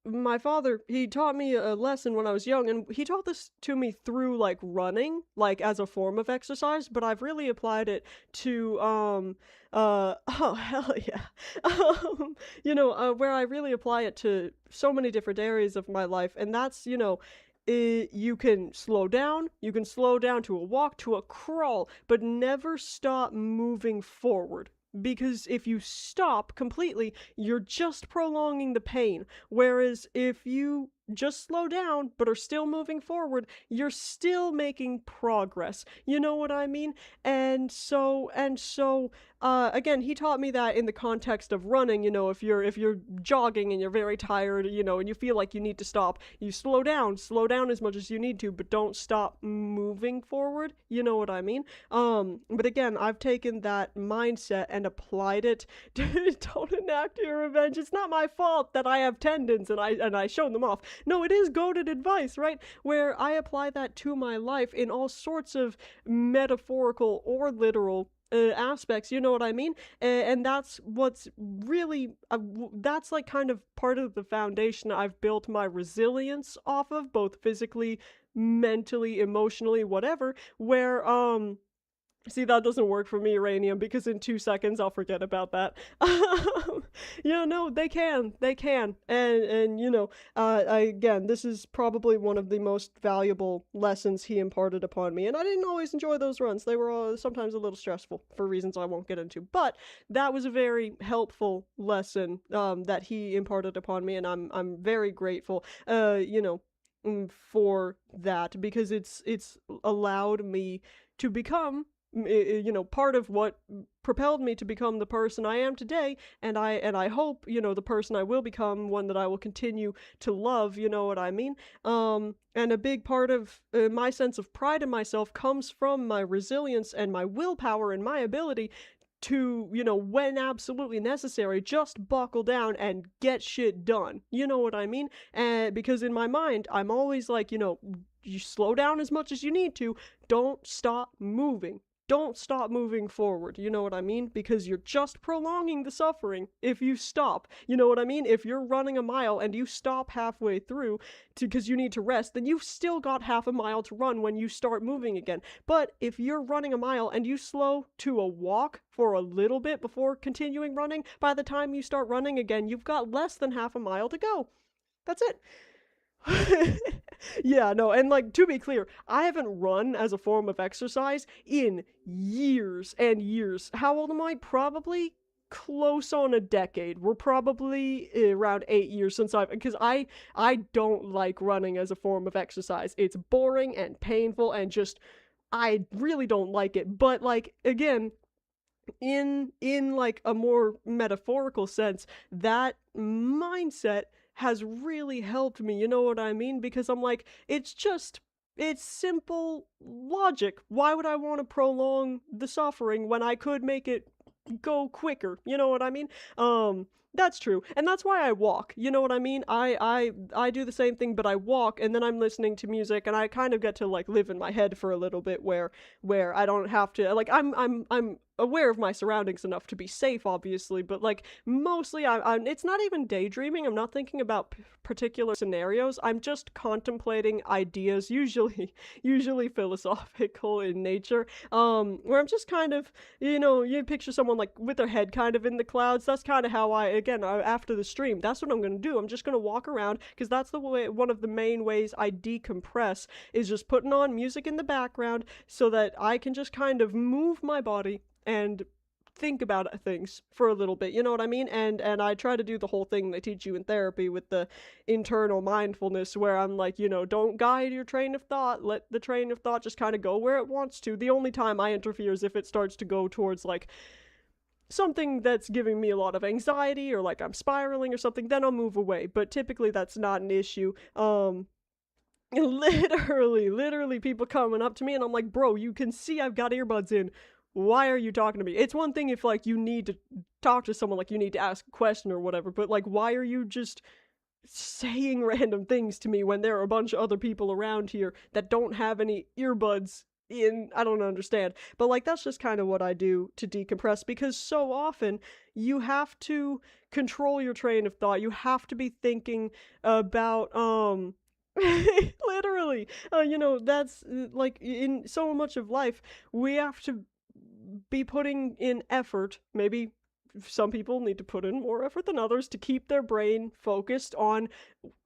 my father, he taught me a lesson when I was young, and he taught this to me through like running, like as a form of exercise, but I've really applied it to oh hell yeah. Where I really apply it to so many different areas of my life, and that's, you can slow down to a walk, to a crawl, but never stop moving forward. Because if you stop completely, you're just prolonging the pain. Whereas if you just slow down but are still moving forward, you're still making progress. You know what I mean? And so again, he taught me that in the context of running. If you're jogging and you're very tired, and you feel like you need to stop, you slow down as much as you need to, but don't stop moving forward. You know what I mean? But again, I've taken that mindset and applied it to don't enact your revenge. It's not my fault that I have tendons and I show them off. No, it is goated advice, right? Where I apply that to my life in all sorts of metaphorical or literal aspects, you know what I mean? And that's what's really, that's like kind of part of the foundation I've built my resilience off of, both physically, mentally, emotionally, whatever, where, see, that doesn't work for me, Uranium, because in 2 seconds I'll forget about that. No, they can. Again, this is probably one of the most valuable lessons he imparted upon me, and I didn't always enjoy those runs. They were sometimes a little stressful for reasons I won't get into, but that was a very helpful lesson, that he imparted upon me, and I'm very grateful, for that, because it's allowed me to become, part of what propelled me to become the person I am today, and I hope, the person I will become, one that I will continue to love, you know what I mean? And a big part of my sense of pride in myself comes from my resilience and my willpower and my ability to, when absolutely necessary, just buckle down and get shit done. You know what I mean? And because in my mind, I'm always like, you slow down as much as you need to. Don't stop moving. Don't stop moving forward, you know what I mean? Because you're just prolonging the suffering if you stop, you know what I mean? If you're running a mile and you stop halfway through because you need to rest, then you've still got half a mile to run when you start moving again. But if you're running a mile and you slow to a walk for a little bit before continuing running, by the time you start running again, you've got less than half a mile to go. That's it. Yeah, no, and like, to be clear, I haven't run as a form of exercise in years and years. How old am I? Probably close on a decade. We're probably around 8 years since because I don't like running as a form of exercise. It's boring and painful and just, I really don't like it. But like, again, in like a more metaphorical sense, that mindset has really helped me, you know what I mean? Because I'm like, it's simple logic. Why would I want to prolong the suffering when I could make it go quicker? You know what I mean? That's true. And that's why I walk. You know what I mean? I do the same thing, but I walk and then I'm listening to music and I kind of get to like live in my head for a little bit where I don't have to, like, I'm aware of my surroundings enough to be safe, obviously, but like mostly I'm it's not even daydreaming. I'm not thinking about particular scenarios. I'm just contemplating ideas, usually philosophical in nature, where I'm just kind of, you picture someone like with their head kind of in the clouds. That's kind of how after the stream, that's what I'm going to do. I'm just going to walk around, because that's the way, one of the main ways I decompress is just putting on music in the background so that I can just kind of move my body and think about things for a little bit, you know what I mean? And I try to do the whole thing they teach you in therapy with the internal mindfulness, where I'm like, don't guide your train of thought, let the train of thought just kind of go where it wants to. The only time I interfere is if it starts to go towards like something that's giving me a lot of anxiety, or like I'm spiraling or something, then I'll move away. But typically that's not an issue. Literally people coming up to me and I'm like, bro, you can see I've got earbuds in. Why are you talking to me? It's one thing if like you need to talk to someone, like you need to ask a question or whatever, but like, why are you just saying random things to me when there are a bunch of other people around here that don't have any earbuds in? I don't understand. But like, that's just kind of what I do to decompress, because so often you have to control your train of thought. You have to be thinking about literally, that's like in so much of life, we have to be putting in effort. Maybe some people need to put in more effort than others to keep their brain focused on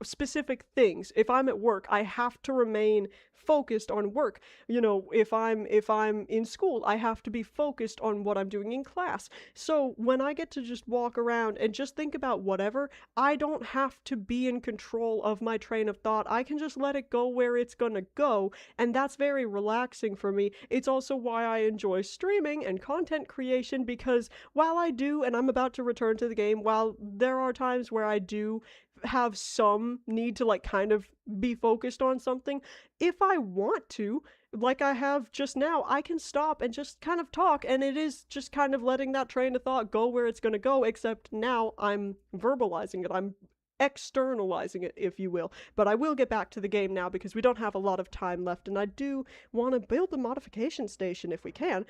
specific things. If I'm at work, I have to remain focused on work. If I'm in school, I have to be focused on what I'm doing in class. So when I get to just walk around and just think about whatever, I don't have to be in control of my train of thought. I can just let it go where it's gonna go, and that's very relaxing for me. It's also why I enjoy streaming and content creation, because while I do, and I'm about to return to the game, while there are times where I do have some need to like kind of be focused on something, if I want to, like I have just now, I can stop and just kind of talk, and it is just kind of letting that train of thought go where it's going to go, except now I'm verbalizing it. I'm externalizing it, if you will. But I will get back to the game now, because we don't have a lot of time left, and I do want to build the modification station if we can.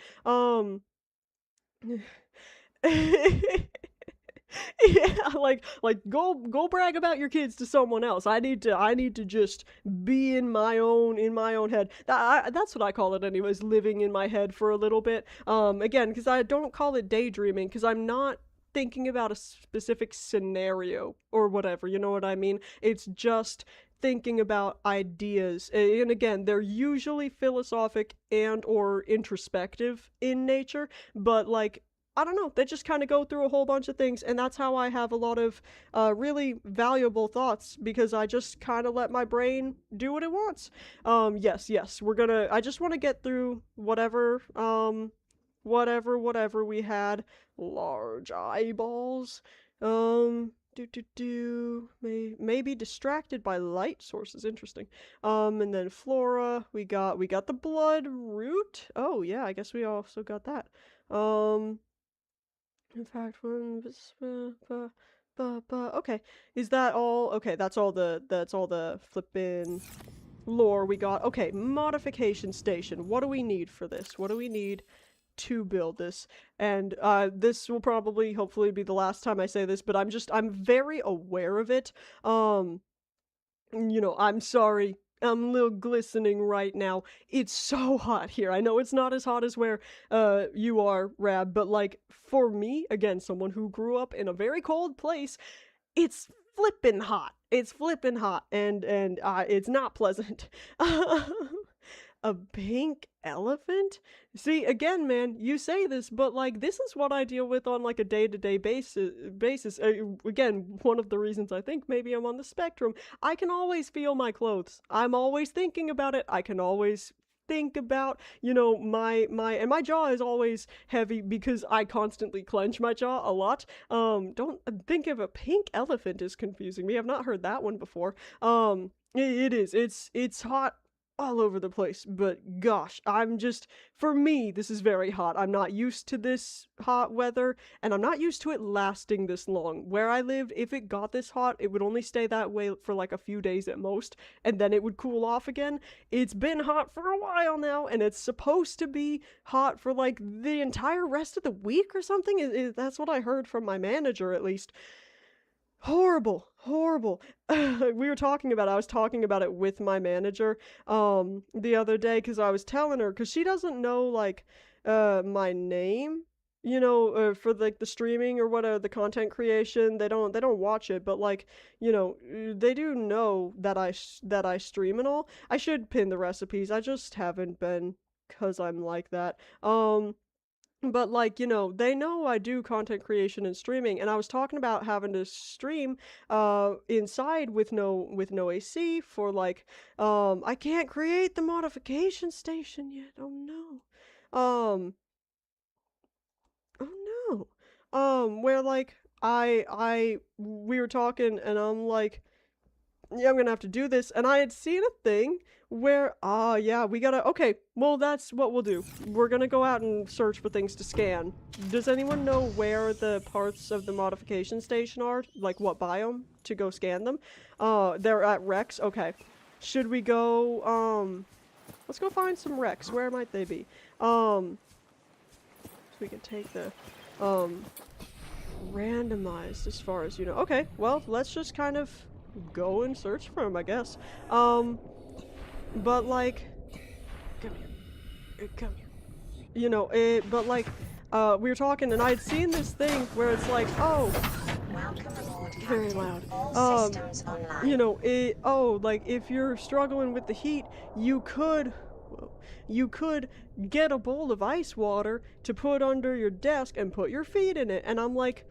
Yeah, like go brag about your kids to someone else. I need to just be in my own head. That's what I call it anyways, living in my head for a little bit. Again, because I don't call it daydreaming, because I'm not thinking about a specific scenario or whatever, you know what I mean? It's just thinking about ideas. And again, they're usually philosophic and or introspective in nature, but like, I don't know, they just kind of go through a whole bunch of things, and that's how I have a lot of really valuable thoughts, because I just kind of let my brain do what it wants. Yes, I just want to get through whatever we had. Large eyeballs. Maybe distracted by light sources. Interesting. And then flora. We got the blood root. Oh yeah, I guess we also got that. In fact, okay. Is that all? Okay, that's all the flippin' lore we got. Okay, modification station. What do we need for this? What do we need to build this? And this will probably, hopefully, be the last time I say this, but I'm very aware of it. I'm sorry. I'm a little glistening right now. It's so hot here. I know it's not as hot as where you are, Rab, but like, for me, again, someone who grew up in a very cold place, it's flippin' hot. It's flippin' hot, and it's not pleasant. A pink elephant? See, again, man, you say this, but like, this is what I deal with on like a day-to-day basis. Again, one of the reasons I think maybe I'm on the spectrum. I can always feel my clothes. I'm always thinking about it. I can always think about, my jaw is always heavy because I constantly clench my jaw a lot. Don't think of a pink elephant is confusing me. I've not heard that one before. It is. It's hot all over the place, but gosh, for me, this is very hot. I'm not used to this hot weather, and I'm not used to it lasting this long. Where I lived, if it got this hot, it would only stay that way for like a few days at most, and then it would cool off again. It's been hot for a while now, and it's supposed to be hot for like the entire rest of the week or something. That's what I heard from my manager, at least. Horrible, horrible. I was talking about it with my manager the other day because I was telling her because she doesn't know like my name, for like the streaming or whatever, the content creation. They don't watch it, but like, they do know that I stream and all. I should pin the recipes. I just haven't been cuz I'm like that. But like, they know I do content creation and streaming, and I was talking about having to stream inside with no AC for like I can't create the modification station yet. Oh no. Oh no. Where like I we were talking and I'm like, yeah, I'm gonna have to do this. And I had seen a thing where, yeah, okay, well, that's what we'll do. We're gonna go out and search for things to scan. Does anyone know where the parts of the modification station are? Like, what biome to go scan them? They're at Rex? Okay. Should we go, let's go find some Rex. Where might they be? So we can take the, randomized as far as, Okay, well, let's just kind of go and search for him, I guess. But like, come here. But like, we were talking and I'd seen this thing where it's like, oh, Welcome aboard, very Captain. loud. All systems online. Like if you're struggling with the heat, you could get a bowl of ice water to put under your desk and put your feet in it. And I'm like,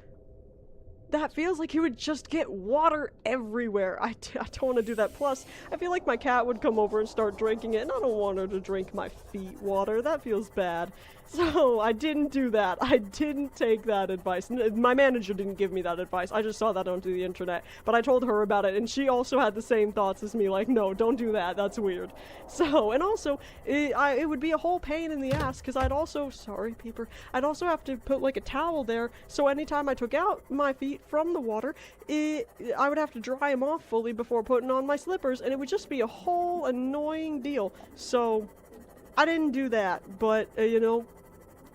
that feels like you would just get water everywhere. I don't want to do that. Plus, I feel like my cat would come over and start drinking it, and I don't want her to drink my feet water. That feels bad. So, I didn't do that. I didn't take that advice. My manager didn't give me that advice. I just saw that onto the internet. But I told her about it, and she also had the same thoughts as me, like, no, don't do that. That's weird. So, and also, it would be a whole pain in the ass, because sorry, Peeper, I'd also have to put, like, a towel there, so anytime I took out my feet from the water, I would have to dry them off fully before putting on my slippers, and it would just be a whole annoying deal. So, I didn't do that, but,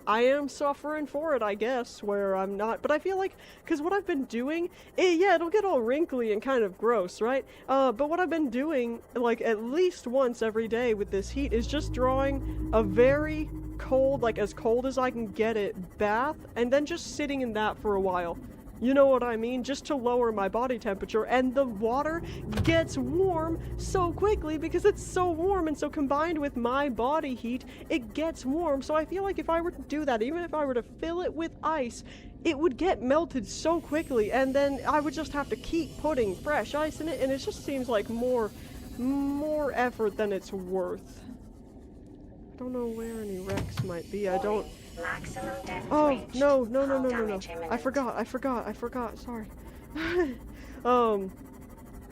I am suffering for it, I guess, where I'm not, but I feel like, because what I've been doing, yeah, it'll get all wrinkly and kind of gross, right? But what I've been doing, like, at least once every day with this heat is just drawing a very cold, like, as cold as I can get it, bath, and then just sitting in that for a while. You know what I mean? Just to lower my body temperature, and the water gets warm so quickly because it's so warm, and so combined with my body heat, it gets warm. So I feel like if I were to do that, even if I were to fill it with ice, it would get melted so quickly, and then I would just have to keep putting fresh ice in it, and it just seems like more effort than it's worth. I don't know where any Rex might be. I don't... Maximum depth Oh, reached. no. Hull damage imminent. I forgot, sorry.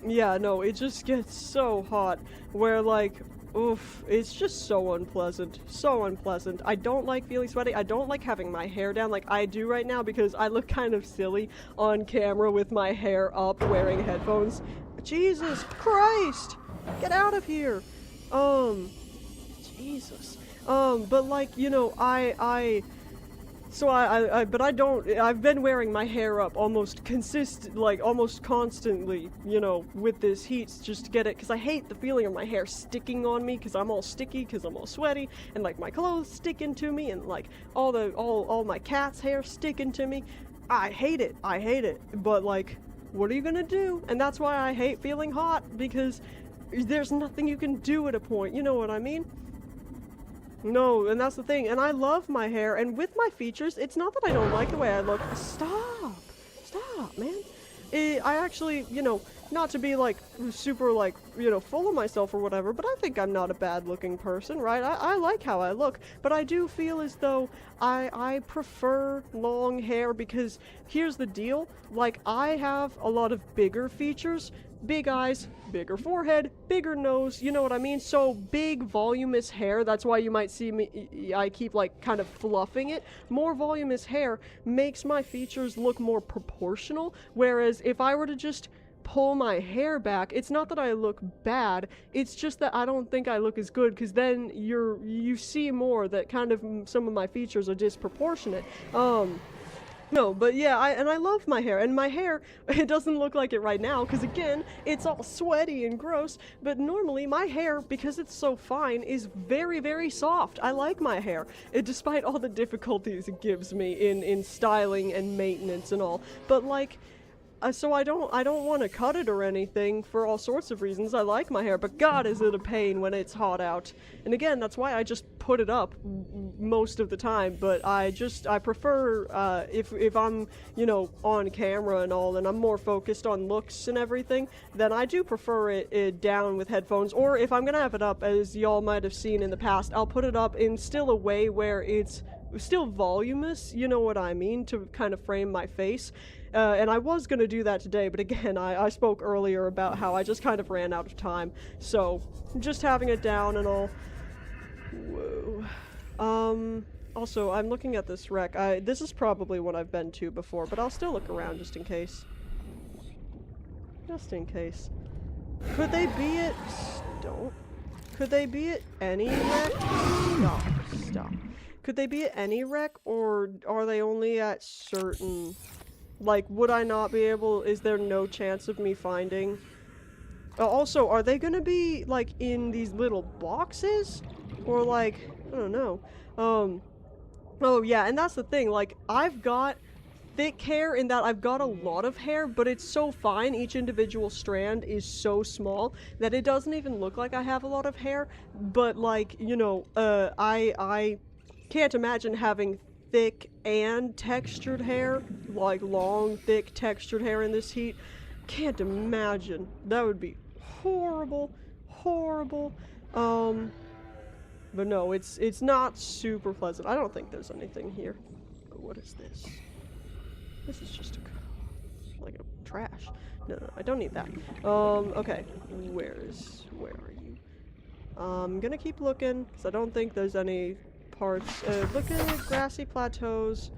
Yeah, no, it just gets so hot, where, like, oof, it's just so unpleasant, I don't like feeling sweaty, I don't like having my hair down like I do right now, because I look kind of silly on camera with my hair up, wearing headphones. Jesus Christ! Get out of here! Jesus. But like, I've been wearing my hair up almost constantly, with this heat, just to get it, because I hate the feeling of my hair sticking on me, because I'm all sticky, because I'm all sweaty, and like my clothes sticking to me, and like all my cat's hair sticking to me. I hate it, but like, what are you gonna do? And that's why I hate feeling hot, because there's nothing you can do at a point, you know what I mean? No, and that's the thing, and I love my hair, and with my features, it's not that I don't like the way I look. Stop, man. I actually, not to be like super like, full of myself or whatever, but I think I'm not a bad looking person, right? I like how I look, but I do feel as though I prefer long hair, because here's the deal, like, I have a lot of bigger features, big eyes, bigger forehead, bigger nose, you know what I mean? So big, voluminous hair, that's why you might see me, I keep like kind of fluffing it. More voluminous hair makes my features look more proportional, whereas if I were to just pull my hair back, it's not that I look bad, it's just that I don't think I look as good, because then you see more that kind of some of my features are disproportionate. No, but yeah, I love my hair, and my hair, it doesn't look like it right now, because again, it's all sweaty and gross, but normally my hair, because it's so fine, is very, very soft. I like my hair, despite all the difficulties it gives me in styling and maintenance and all, but like, so I don't want to cut it or anything for all sorts of reasons. I like my hair, but God, is it a pain when it's hot out. And again, that's why I just put it up most of the time, but I prefer, if I'm, you know, on camera and all, and I'm more focused on looks and everything, then I do prefer it down with headphones, or if I'm gonna have it up, as y'all might have seen in the past, I'll put it up in still a way where it's still voluminous, you know what I mean, to kind of frame my face. And I was gonna do that today, but again, I spoke earlier about how I just kind of ran out of time, so just having it down and all. Whoa. Also, I'm looking at this wreck. This is probably what I've been to before, but I'll still look around just in case. Just in case. Could they be at... Don't. Could they be at any wreck? Stop. Stop. Could they be at any wreck, or are they only at certain... Like, would I not be able... Is there no chance of me finding... Also, are they gonna be, like, in these little boxes? Or, like, I don't know. Oh, yeah, and that's the thing. Like, I've got thick hair in that I've got a lot of hair, but it's so fine, each individual strand is so small, that it doesn't even look like I have a lot of hair. But, like, you know, I can't imagine having thick and textured hair, like long, thick, textured hair in this heat. Can't imagine. That would be horrible, horrible. But no, it's not super pleasant. I don't think there's anything here. What is this? This is just like a trash. No, I don't need that. Okay. Where are you? I'm gonna keep looking, because I don't think there's any parts. Look at grassy plateaus.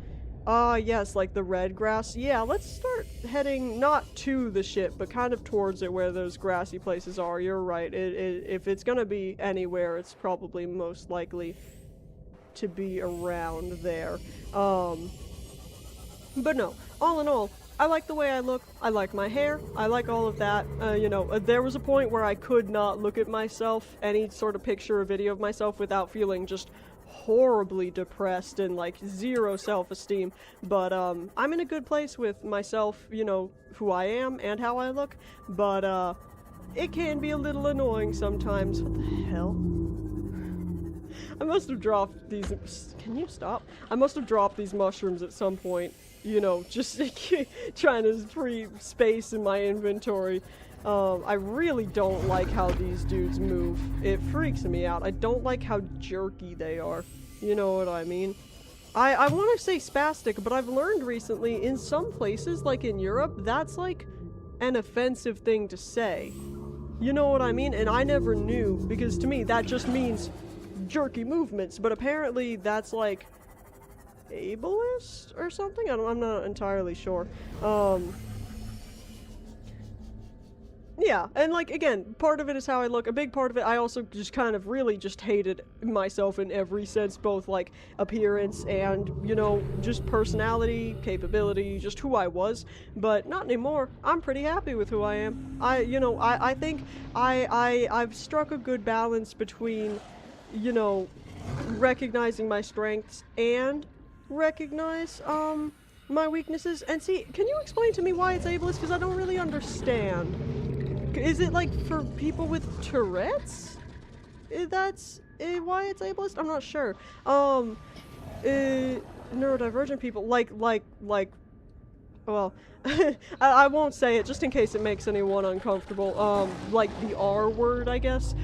Yes, like the red grass. Yeah, let's start heading not to the ship, but kind of towards it where those grassy places are. You're right. If it's gonna be anywhere, it's probably most likely to be around there. But no, all in all, I like the way I look, I like my hair, I like all of that. You know, there was a point where I could not look at myself, any sort of picture or video of myself, without feeling just horribly depressed and like zero self-esteem, but I'm in a good place with myself, you know, who I am and how I look, but it can be a little annoying sometimes. What the hell? I must have dropped these... Can you stop? I must have dropped these mushrooms at some point, you know, just trying to free space in my inventory. I really don't like how these dudes move. It freaks me out. I don't like how jerky they are. You know what I mean? I want to say spastic, but I've learned recently in some places, like in Europe, that's like an offensive thing to say. You know what I mean? And I never knew, because to me that just means jerky movements, but apparently that's like ableist or something? I'm not entirely sure. Yeah, and like, again, part of it is how I look. A big part of it, I also just kind of really just hated myself in every sense, both like appearance and, you know, just personality, capability, just who I was. But not anymore. I'm pretty happy with who I am. I think I've struck a good balance between, you know, recognizing my strengths and recognize, my weaknesses. And see, can you explain to me why it's ableist? Because I don't really understand. Is it like for people with Tourette's? That's why it's ableist? I'm not sure. Neurodivergent people, like, well, I won't say it just in case it makes anyone uncomfortable. Like the R word, I guess.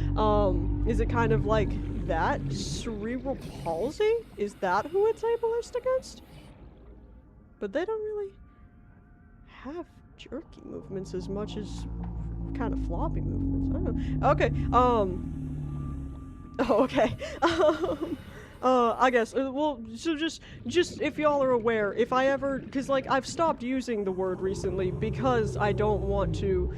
Is it kind of like that? Cerebral palsy? Is that who it's ableist against? But they don't really have jerky movements as much as kind of floppy movements. I don't know. Okay, oh, okay. I guess, well, so just if y'all are aware, if I ever, because, like, I've stopped using the word recently because I don't want to,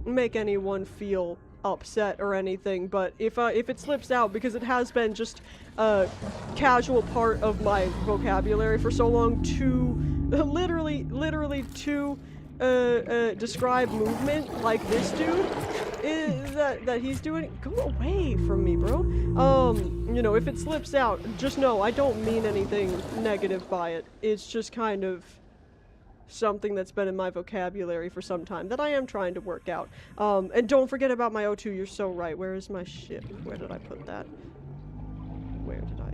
make anyone feel upset or anything, but if it slips out, because it has been just a casual part of my vocabulary for so long to, literally to, describe movement like this dude, that he's doing. Go away from me, bro. You know, if it slips out, just know I don't mean anything negative by it. It's just kind of something that's been in my vocabulary for some time that I am trying to work out. And don't forget about my O2, you're so right. Where is my shit? Where did I put that? Where did I?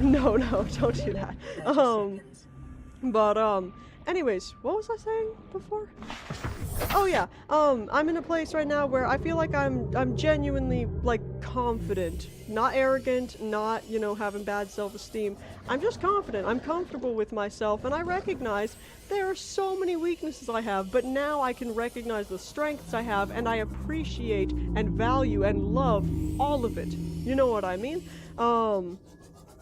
No, don't do that. But, anyways, what was I saying before? Oh yeah, I'm in a place right now where I feel like I'm genuinely, like, confident. Not arrogant, not, you know, having bad self-esteem. I'm just confident. I'm comfortable with myself, and I recognize there are so many weaknesses I have, but now I can recognize the strengths I have, and I appreciate and value and love all of it. You know what I mean?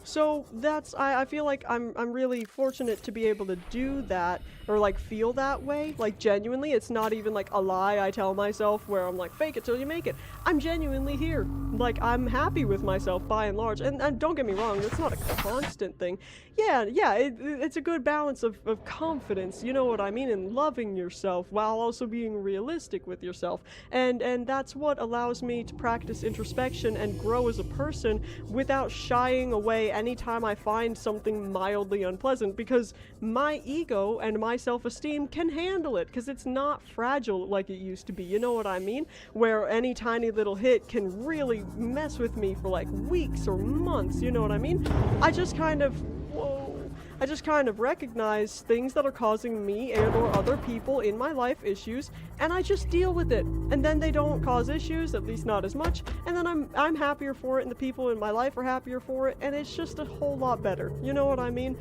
So that's, I feel like I'm really fortunate to be able to do that, or like feel that way, like genuinely. It's not even like a lie I tell myself where I'm like, fake it till you make it. I'm genuinely here. Like, I'm happy with myself by and large, and don't get me wrong, that's not a constant thing. Yeah, it's a good balance of confidence, you know what I mean, and loving yourself while also being realistic with yourself. And that's what allows me to practice introspection and grow as a person without shying away anytime I find something mildly unpleasant, because my ego and my self-esteem can handle it, because it's not fragile like it used to be, you know what I mean? Where any tiny little hit can really mess with me for like weeks or months, you know what I mean? I just kind of recognize things that are causing me and or other people in my life issues, and I just deal with it. And then they don't cause issues, at least not as much, and then I'm happier for it, and the people in my life are happier for it, and it's just a whole lot better. You know what I mean?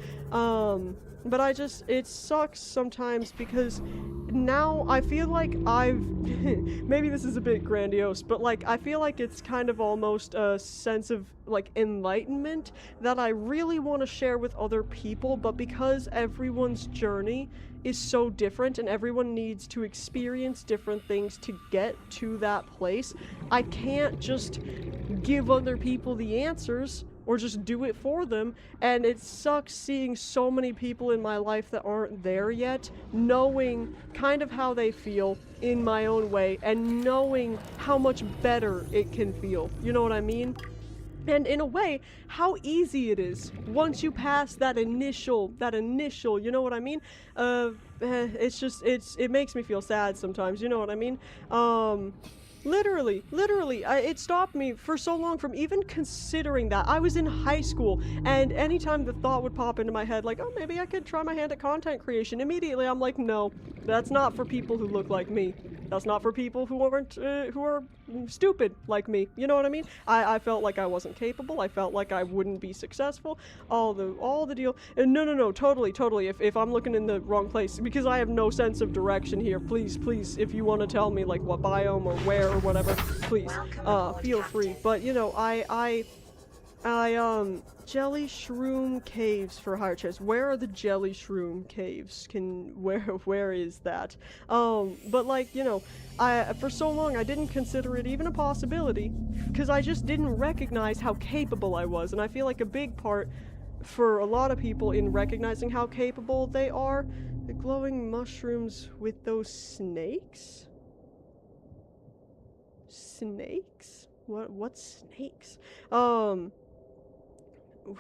But it sucks sometimes, because now I feel like maybe this is a bit grandiose, but like, I feel like it's kind of almost a sense of like enlightenment that I really want to share with other people, but because everyone's journey is so different and everyone needs to experience different things to get to that place, I can't just give other people the answers or just do it for them, and it sucks seeing so many people in my life that aren't there yet, knowing kind of how they feel in my own way, and knowing how much better it can feel, you know what I mean? And in a way, how easy it is once you pass that initial, you know what I mean? It makes me feel sad sometimes, you know what I mean? Literally, it stopped me for so long from even considering that. I was in high school, and anytime the thought would pop into my head, like, oh, maybe I could try my hand at content creation, immediately I'm like, no, that's not for people who look like me. That's not for people who are stupid like me. You know what I mean? I felt like I wasn't capable. I felt like I wouldn't be successful. All the deal. And no, totally. If I'm looking in the wrong place, because I have no sense of direction here, please, if you want to tell me like what biome or where or whatever, please, feel free. But you know, I jelly shroom caves for higher chance. Where are the jelly shroom caves? Where is that? But like, you know, for so long I didn't consider it even a possibility, because I just didn't recognize how capable I was, and I feel like a big part for a lot of people in recognizing how capable they are, the glowing mushrooms with those snakes? Snakes? What snakes?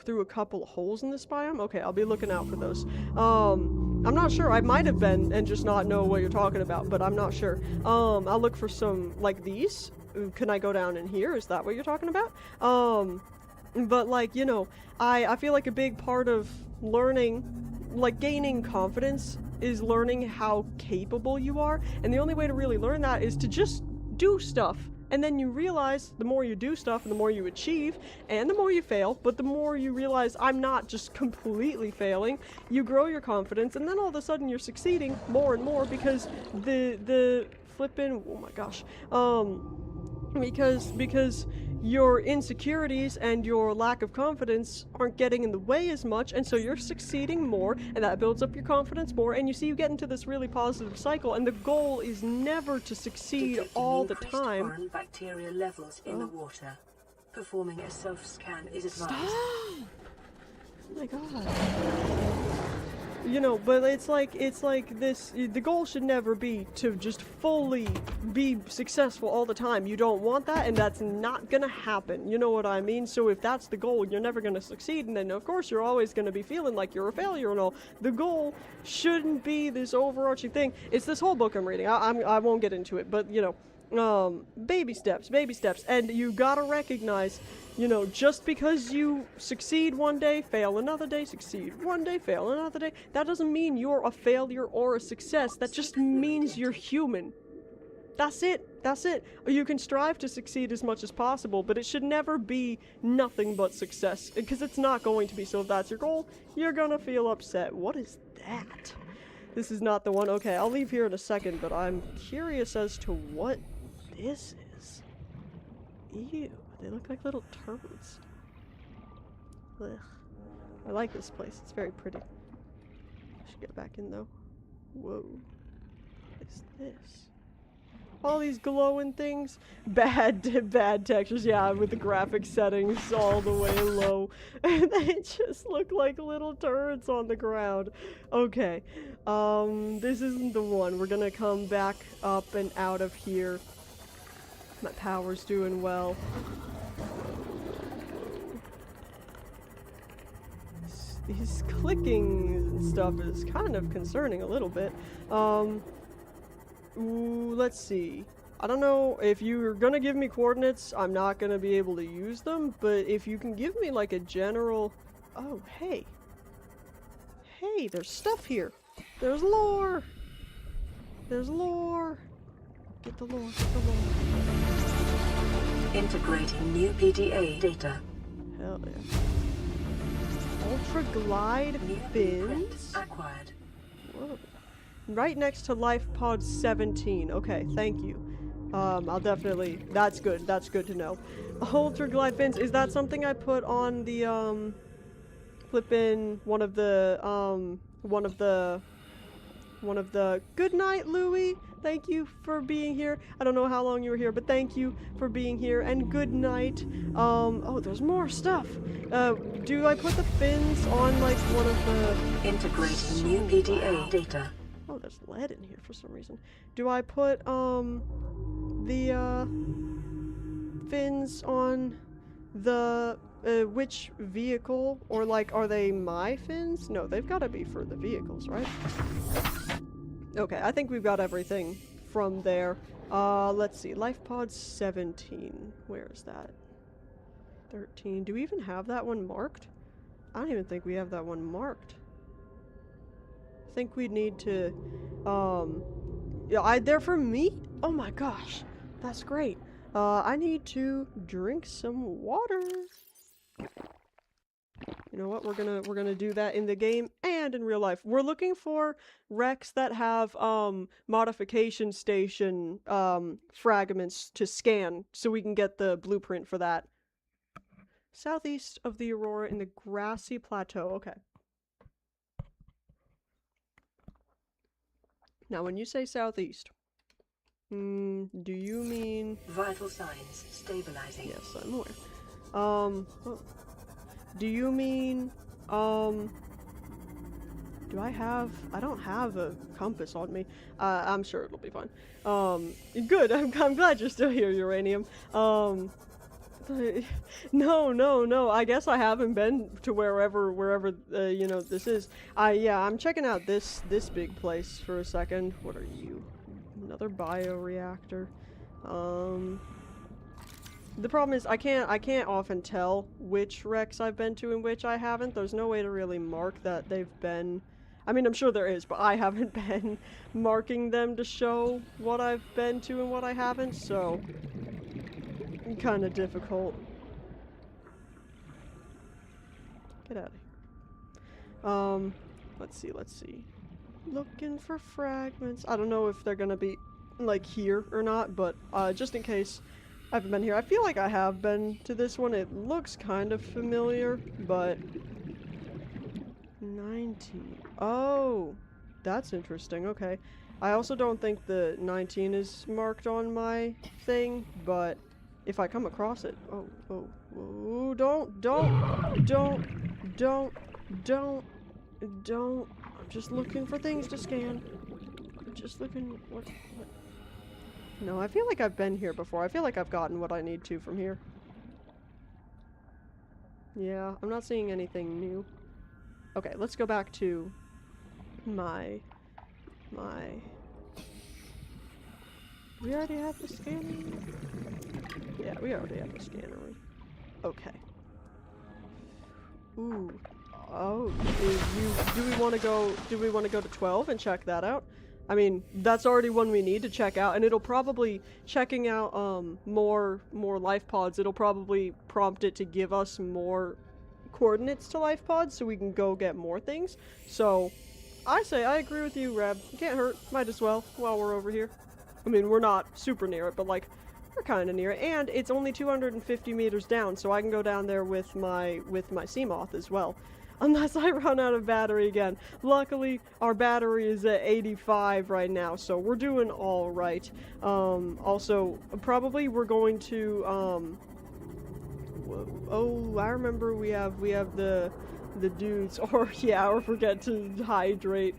Through a couple of holes in this biome? Okay, I'll be looking out for those. I'm not sure. I might have been and just not know what you're talking about, but I'm not sure. I'll look for some, like these. Can I go down in here? Is that what you're talking about? But like, you know, I feel like a big part of learning, like gaining confidence, is learning how capable you are, and the only way to really learn that is to just do stuff And then you realize the more you do stuff and the more you achieve and the more you fail, but the more you realize I'm not just completely failing, you grow your confidence, and then all of a sudden you're succeeding more and more because the flippin', oh my gosh, because your insecurities and your lack of confidence aren't getting in the way as much, and so you're succeeding more, and that builds up your confidence more, and you see you get into this really positive cycle, and the goal is never to succeed Detecting all the increased time. foreign bacteria levels in the water. Performing a self-scan is advised. Oh my god. You know, but it's like this, the goal should never be to just fully be successful all the time. You don't want that, and that's not gonna happen, you know what I mean? So if that's the goal, you're never gonna succeed, and then of course you're always gonna be feeling like you're a failure and all. The goal shouldn't be this overarching thing. It's this whole book I'm reading. I won't get into it, but you know, baby steps, and you gotta recognize, you know, just because you succeed one day, fail another day, succeed one day, fail another day, that doesn't mean you're a failure or a success. That just means you're human. That's it. That's it. You can strive to succeed as much as possible, but it should never be nothing but success, because it's not going to be. So if that's your goal, you're gonna feel upset. What is that? This is not the one. Okay, I'll leave here in a second, but I'm curious as to what this is. Ew, they look like little turtles. Ugh. I like this place. It's very pretty. I should get back in though. Whoa. What is this? All these glowing things. Bad textures. Yeah, with the graphic settings all the way low. And they just look like little turrets on the ground. Okay. This isn't the one. We're gonna come back up and out of here. My power's doing well. These clicking and stuff is kind of concerning a little bit. Ooh, let's see. I don't know if you're gonna give me coordinates, I'm not gonna be able to use them, but if you can give me like a general... Oh, hey. Hey, there's stuff here. There's lore. There's lore. Get the lore, get the lore. Integrating new PDA data. Hell yeah. Ultra glide New fins? blueprints acquired. Whoa. Right next to Life Pod 17. Okay, thank you. I'll definitely... That's good to know. Ultra glide fins, is that something I put on the, flippin' one of the... Good night, Louie! Thank you for being here. I don't know how long you were here, but thank you for being here, and good night. Oh, there's more stuff. Do I put the fins on, like, one of the... Integrating new PDA data. Oh, there's lead in here for some reason. Do I put, the, fins on the, which vehicle? Or, like, are they my fins? No, they've gotta be for the vehicles, right? Okay, I think we've got everything from there. Let's see. Life Pod 17. Where is that? 13. Do we even have that one marked? I don't even think we have that one marked. I think we'd need to, yeah, they're for me? Oh my gosh. That's great. I need to drink some water. You know what? We're gonna do that in the game and in real life. We're looking for wrecks that have modification station fragments to scan so we can get the blueprint for that. Southeast of the Aurora in the grassy plateau. Okay. Now when you say southeast, do you mean... Vital signs stabilizing. Yes, I'm aware. Oh. Do you mean, do I don't have a compass on me. I'm sure it'll be fine. Good, I'm glad you're still here, Uranium. No, I guess I haven't been to wherever, you know, this is. Yeah, I'm checking out this big place for a second. What are you? Another bioreactor. The problem is I can't often tell which wrecks I've been to and which I haven't. There's no way to really mark that they've been... I mean, I'm sure there is, but I haven't been marking them to show what I've been to and what I haven't, so... kind of difficult. Get out of here. Let's see. Looking for fragments. I don't know if they're gonna be, like, here or not, but, just in case I haven't been here. I feel like I have been to this one. It looks kind of familiar, but... 19. Oh! That's interesting, okay. I also don't think the 19 is marked on my thing, but if I come across it... Oh, don't! I'm just looking for things to scan. I'm just looking... What? No, I feel like I've been here before. I feel like I've gotten what I need to from here. Yeah, I'm not seeing anything new. Okay, let's go back to my... We already have the scanner? Yeah, we already have the scanner. Okay. Ooh. Oh, do we want to go to 12 and check that out? I mean, that's already one we need to check out, and it'll probably, checking out more life pods, it'll probably prompt it to give us more coordinates to life pods so we can go get more things. So I say I agree with you, Reb. Can't hurt, might as well while we're over here. I mean, we're not super near it, but like we're kind of near it, and it's only 250 meters down, so I can go down there with my Seamoth as well. Unless I run out of battery again. Luckily, our battery is at 85 right now, so we're doing all right. Also, probably we're going to, oh, I remember we have the dudes, or forget to hydrate.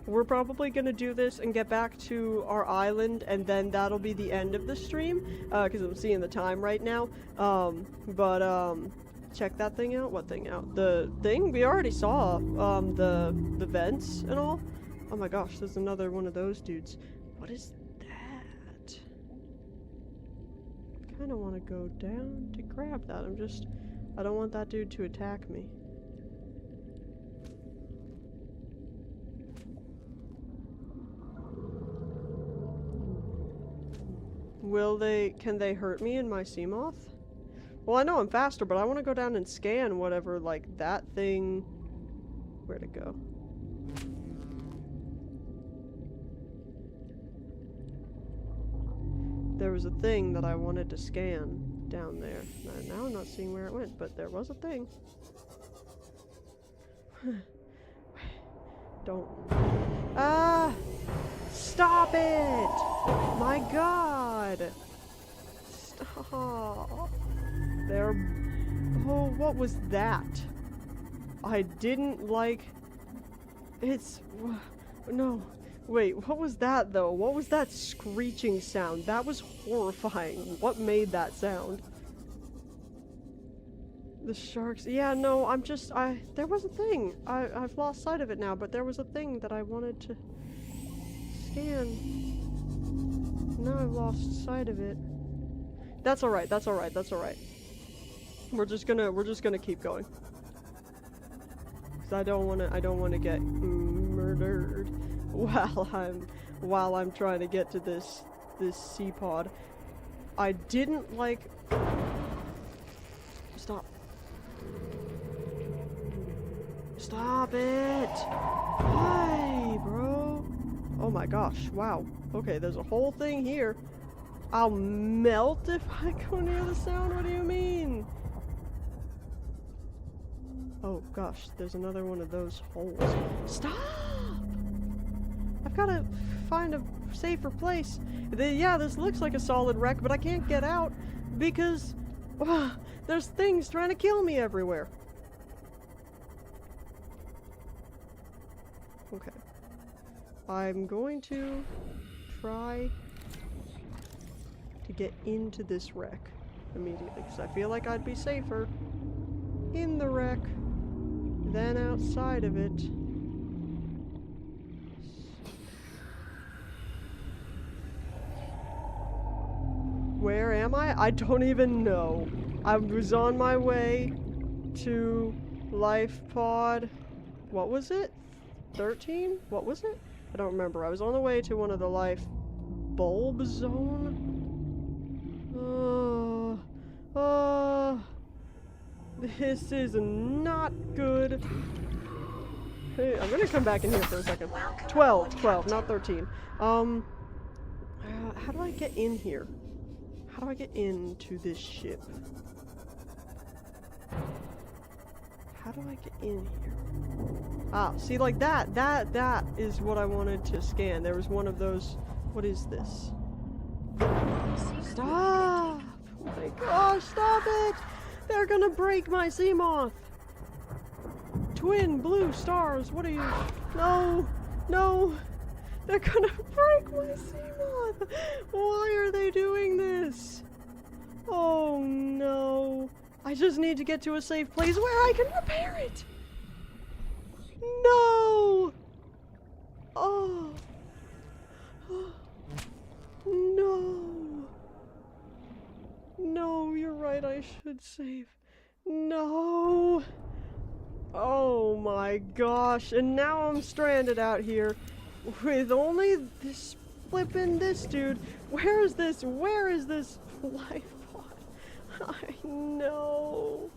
We're probably gonna do this and get back to our island, and then that'll be the end of the stream, because I'm seeing the time right now. Check that thing out? What thing out? The thing? We already saw, the vents and all. Oh my gosh, there's another one of those dudes. What is that? I kinda wanna go down to grab that. I don't want that dude to attack me. Can they hurt me in my Seamoth? Well, I know I'm faster, but I want to go down and scan whatever, like, that thing... Where'd it go? There was a thing that I wanted to scan down there. Now I'm not seeing where it went, but there was a thing. Don't... Ah! Stop it! My god! Stop! Oh, what was that? I didn't like... No. Wait, what was that, though? What was that screeching sound? That was horrifying. What made that sound? The sharks... Yeah, no, there was a thing. I've lost sight of it now, but there was a thing that I wanted to scan. Now I've lost sight of it. That's alright, that's alright, that's alright. We're just gonna keep going. 'Cause I don't wanna get murdered while I'm trying to get to this sea pod. I didn't like... Stop. Stop it! Hi, bro! Oh my gosh, wow. Okay, there's a whole thing here. I'll melt if I go near the sound? What do you mean? Oh gosh, there's another one of those holes. Stop! I've gotta find a safer place. Yeah, this looks like a solid wreck, but I can't get out because there's things trying to kill me everywhere. Okay. I'm going to try to get into this wreck immediately, because I feel like I'd be safer in the wreck than outside of it. Where am I? I don't even know. I was on my way to life pod. What was it? 13? What was it? I don't remember. I was on the way to one of the life bulb zone. Oh. This is not good. Hey, I'm gonna come back in here for a second. 12, not 13. How do I get in here? How do I get into this ship? How do I get in here? Ah, see, like that is what I wanted to scan. There was one of those. What is this? Stop! Oh my gosh, stop it! They're gonna break my Seamoth! Twin blue stars, what are you? No! No! They're gonna break my Seamoth! Why are they doing this? Oh no! I just need to get to a safe place where I can repair it! No! Oh! No! No, you're right, I should save. No! Oh my gosh, and now I'm stranded out here with only this this dude. Where is this life pod? I know.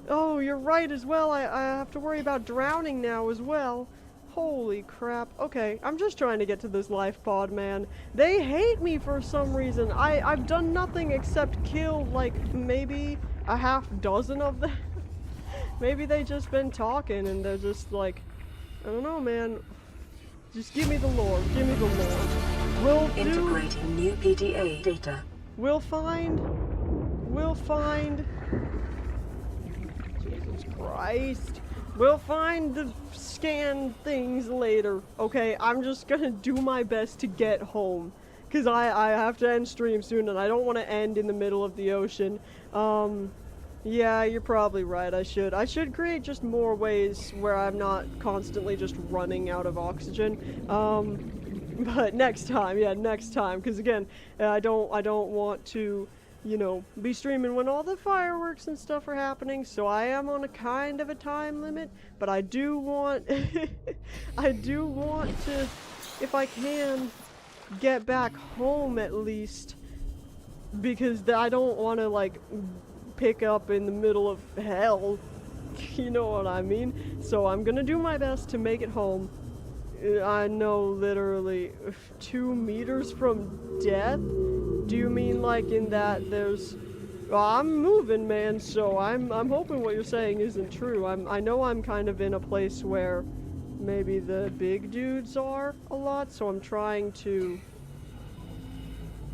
Oh, you're right as well. I have to worry about drowning now as well. Holy crap. Okay, I'm just trying to get to this life pod, man. They hate me for some reason. I've done nothing except kill, like, maybe a half dozen of them. Maybe they just been talking and they're just like, I don't know, man. Just give me the lore. Give me the lore. We'll do... Integrating new PDA data. We'll find... Jesus Christ. We'll find the scan things later, okay? I'm just gonna do my best to get home. Because I have to end stream soon and I don't want to end in the middle of the ocean. Yeah, you're probably right, I should create just more ways where I'm not constantly just running out of oxygen. But next time, yeah, next time. Because again, I don't want to... you know, be streaming when all the fireworks and stuff are happening, so I am on a kind of a time limit, but I do want, I do want to, if I can, get back home at least, because I don't want to, like, pick up in the middle of hell, you know what I mean? So I'm gonna do my best to make it home. I know literally 2 meters from death? Do you mean like in that there's... Well, I'm moving, man, so I'm hoping what you're saying isn't true. I know I'm kind of in a place where maybe the big dudes are a lot, so I'm trying to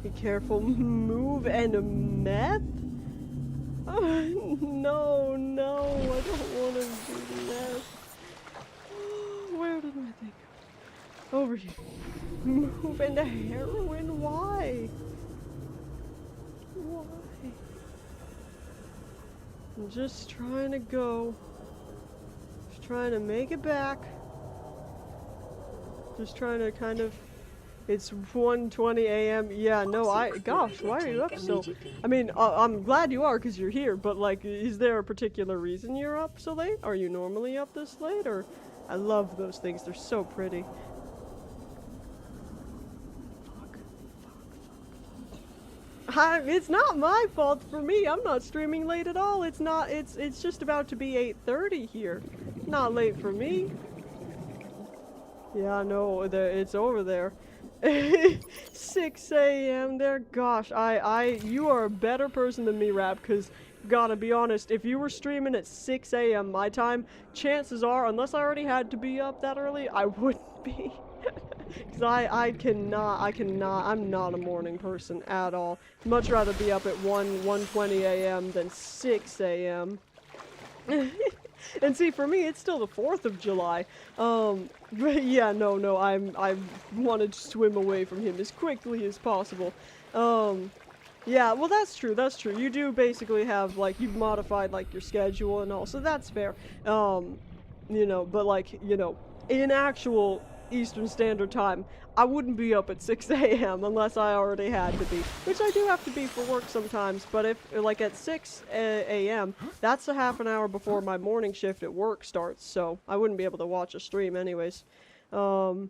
be careful. Move and meth? No, I don't want to do meth. Where did my thing go? Over here. Move and heroin? Why? Why? I'm just trying to go. Just trying to make it back. Just trying to kind of... It's 1:20 a.m. Yeah, no, gosh, why are you up so... I mean, I'm glad you are because you're here, but like, is there a particular reason you're up so late? Are you normally up this late, or... I love those things, they're so pretty. It's not my fault for me. I'm not streaming late at all. It's not. It's just about to be 8:30 here. Not late for me. Yeah, no, it's over there. 6 a.m. there. Gosh, you are a better person than me, Rap. Because gotta be honest, if you were streaming at 6 a.m. my time, chances are, unless I already had to be up that early, I wouldn't be. Because I cannot, I'm not a morning person at all. Much rather be up at 1:20 a.m. than 6 a.m. And see, for me, it's still the 4th of July. But yeah, no, I wanted to swim away from him as quickly as possible. Yeah, well, that's true. You do basically have, like, you've modified, like, your schedule and all, so that's fair. You know, but, like, you know, in actual Eastern Standard Time, I wouldn't be up at 6 a.m. unless I already had to be, which I do have to be for work sometimes, but if, like, at 6 a.m., that's a half an hour before my morning shift at work starts, so I wouldn't be able to watch a stream anyways. Yeah,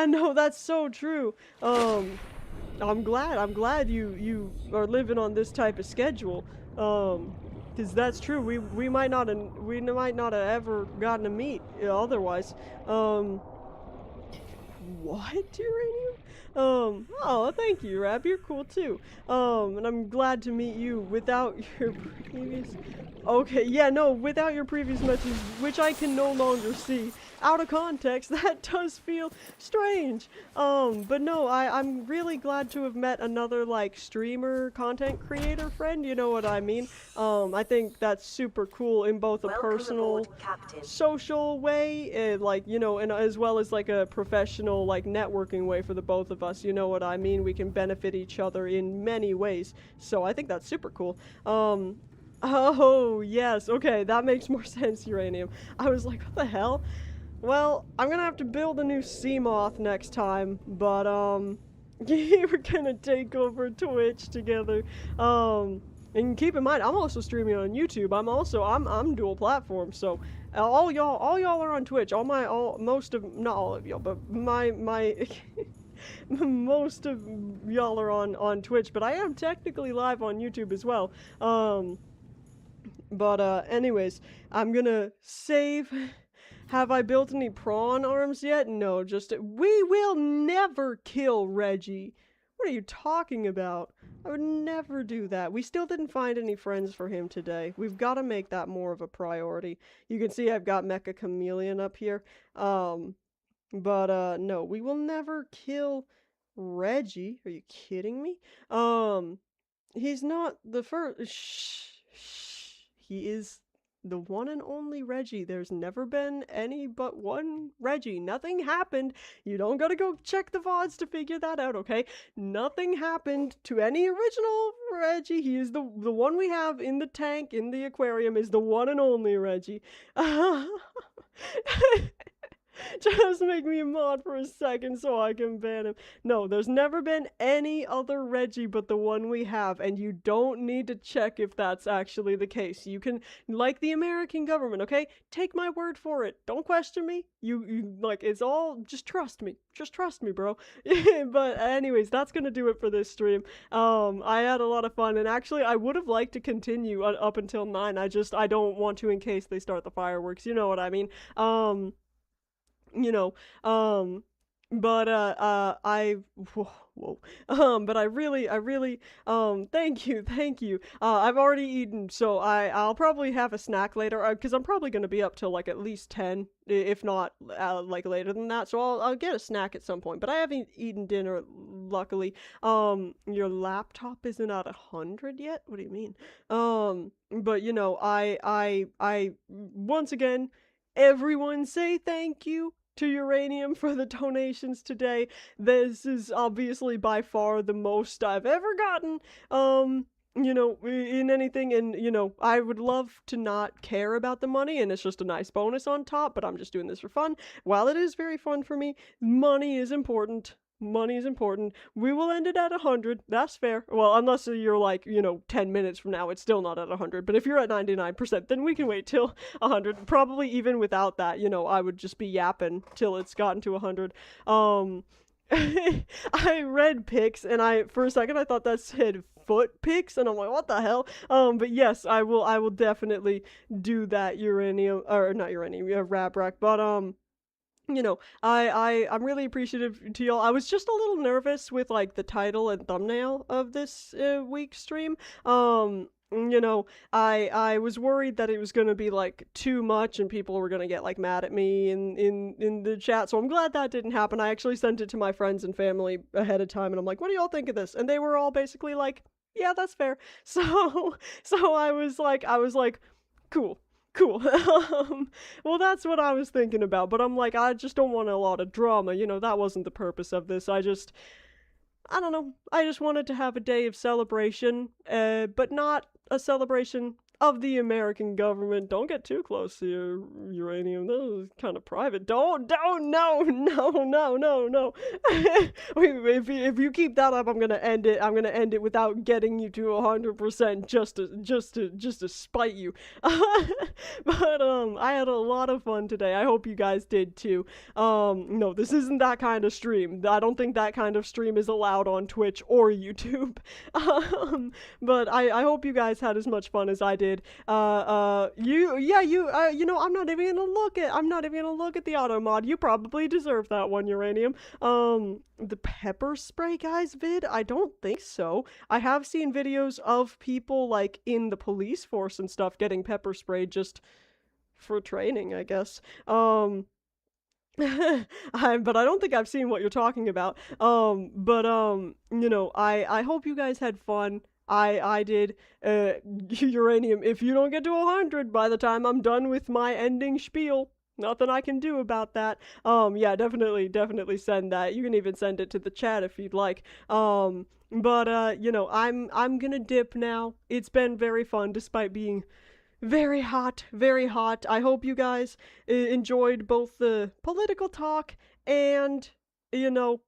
no, that's so true. I'm glad you are living on this type of schedule. Cause that's true. We might not have ever gotten to meet otherwise. What, uranium? Oh, thank you, Rab. You're cool too. And I'm glad to meet you without your previous. Okay, yeah, no, without your previous message, which I can no longer see. Out of context, that does feel strange. But no, I'm really glad to have met another, like, streamer, content creator friend, you know what I mean? I think that's super cool in both a Welcome personal, aboard, Captain. social way, and, like, you know, and as well as, like, a professional, like, networking way for the both of us, you know what I mean? We can benefit each other in many ways, so I think that's super cool. Oh, yes, okay, that makes more sense, Uranium. I was like, what the hell? Well, I'm gonna have to build a new Seamoth next time, but, we're gonna take over Twitch together. And keep in mind, I'm also streaming on YouTube. I'm dual platform, so all y'all are on Twitch. Most of, not all of y'all, but my most of y'all are on Twitch, but I am technically live on YouTube as well. Anyways, I'm gonna save. Have I built any prawn arms yet? No, just we will never kill Reggie. What are you talking about? I would never do that. We still didn't find any friends for him today. We've got to make that more of a priority. You can see I've got Mecha Chameleon up here. No, we will never kill Reggie. Are you kidding me? He's not the first. Shh. He is the one and only Reggie. There's never been any but one Reggie. Nothing happened. You don't gotta go check the VODs to figure that out, okay? Nothing happened to any original Reggie. He is the one we have in the tank, in the aquarium, is the one and only Reggie. Just make me a mod for a second so I can ban him. No, there's never been any other Reggie but the one we have, and you don't need to check if that's actually the case. You can, like the American government, okay? Take my word for it. Don't question me. You like, it's all, just trust me. Just trust me, bro. But anyways, that's gonna do it for this stream. I had a lot of fun, and actually, I would have liked to continue up until 9. I don't want to in case they start the fireworks. You know what I mean? You know, but I really, thank you. I've already eaten, so I'll probably have a snack later, because I'm probably gonna be up till, like, at least 10, if not, like, later than that, so I'll get a snack at some point, but I haven't eaten dinner, luckily. Your laptop isn't at 100 yet? What do you mean? But, you know, once again, everyone say thank you to Uranium for the donations today. This is obviously by far the most I've ever gotten, you know, in anything, and, you know, I would love to not care about the money, and it's just a nice bonus on top, but I'm just doing this for fun. While it is very fun for me, money is important. Money is important. We will end it at 100. That's fair. Well, unless you're like, you know, 10 minutes from now, it's still not at 100. But if you're at 99%, then we can wait till 100. Probably even without that, you know, I would just be yapping till it's gotten to 100. I read pics, and for a second I thought that said foot pics, and I'm like, what the hell? But yes, I will definitely do that, uranium, or not uranium, Rabrack, but you know, I'm really appreciative to y'all. I was just a little nervous with, like, the title and thumbnail of this week's stream. You know, I was worried that it was gonna be, like, too much and people were gonna get, like, mad at me in the chat, so I'm glad that didn't happen. I actually sent it to my friends and family ahead of time, and I'm like, what do y'all think of this? And they were all basically like, yeah, that's fair. So I was like, cool. Cool. Well, that's what I was thinking about, but I'm like, I just don't want a lot of drama, you know, that wasn't the purpose of this. I don't know, I just wanted to have a day of celebration, but not a celebration of the American government. Don't get too close to your uranium. That is kind of private. Don't, no, no, no, no, no. if you keep that up, I'm gonna end it. I'm gonna end it without getting you to 100% just to spite you. But I had a lot of fun today. I hope you guys did too. No, this isn't that kind of stream. I don't think that kind of stream is allowed on Twitch or YouTube. But I hope you guys had as much fun as I did. You know, I'm not even gonna look at the auto mod. You probably deserve that one, Uranium. The pepper spray guys vid? I don't think so. I have seen videos of people, like, in the police force and stuff getting pepper sprayed just for training, I guess. But I don't think I've seen what you're talking about. You know, I hope you guys had fun. I did. Uranium, if you don't get to 100 by the time I'm done with my ending spiel, nothing I can do about that. Yeah, definitely send that. You can even send it to the chat if you'd like. You know, I'm gonna dip now. It's been very fun despite being very hot, very hot. I hope you guys enjoyed both the political talk and, you know,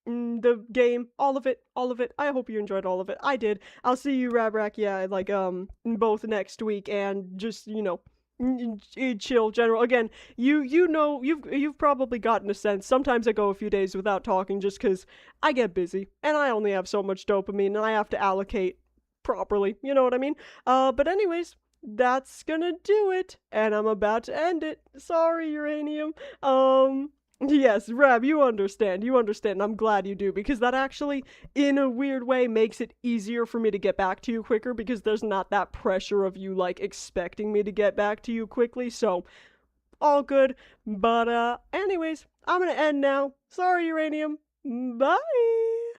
the game, all of it. I hope you enjoyed all of it. I did. I'll see you, Rabrak, yeah, like, both next week, and just, you know, chill general. Again, you know, you've probably gotten a sense. Sometimes I go a few days without talking just because I get busy, and I only have so much dopamine, and I have to allocate properly, you know what I mean? But anyways, that's gonna do it, and I'm about to end it. Sorry, Uranium. Yes, Rab, you understand, and I'm glad you do, because that actually, in a weird way, makes it easier for me to get back to you quicker, because there's not that pressure of you, like, expecting me to get back to you quickly, so, all good. But, anyways, I'm gonna end now. Sorry, Uranium. Bye!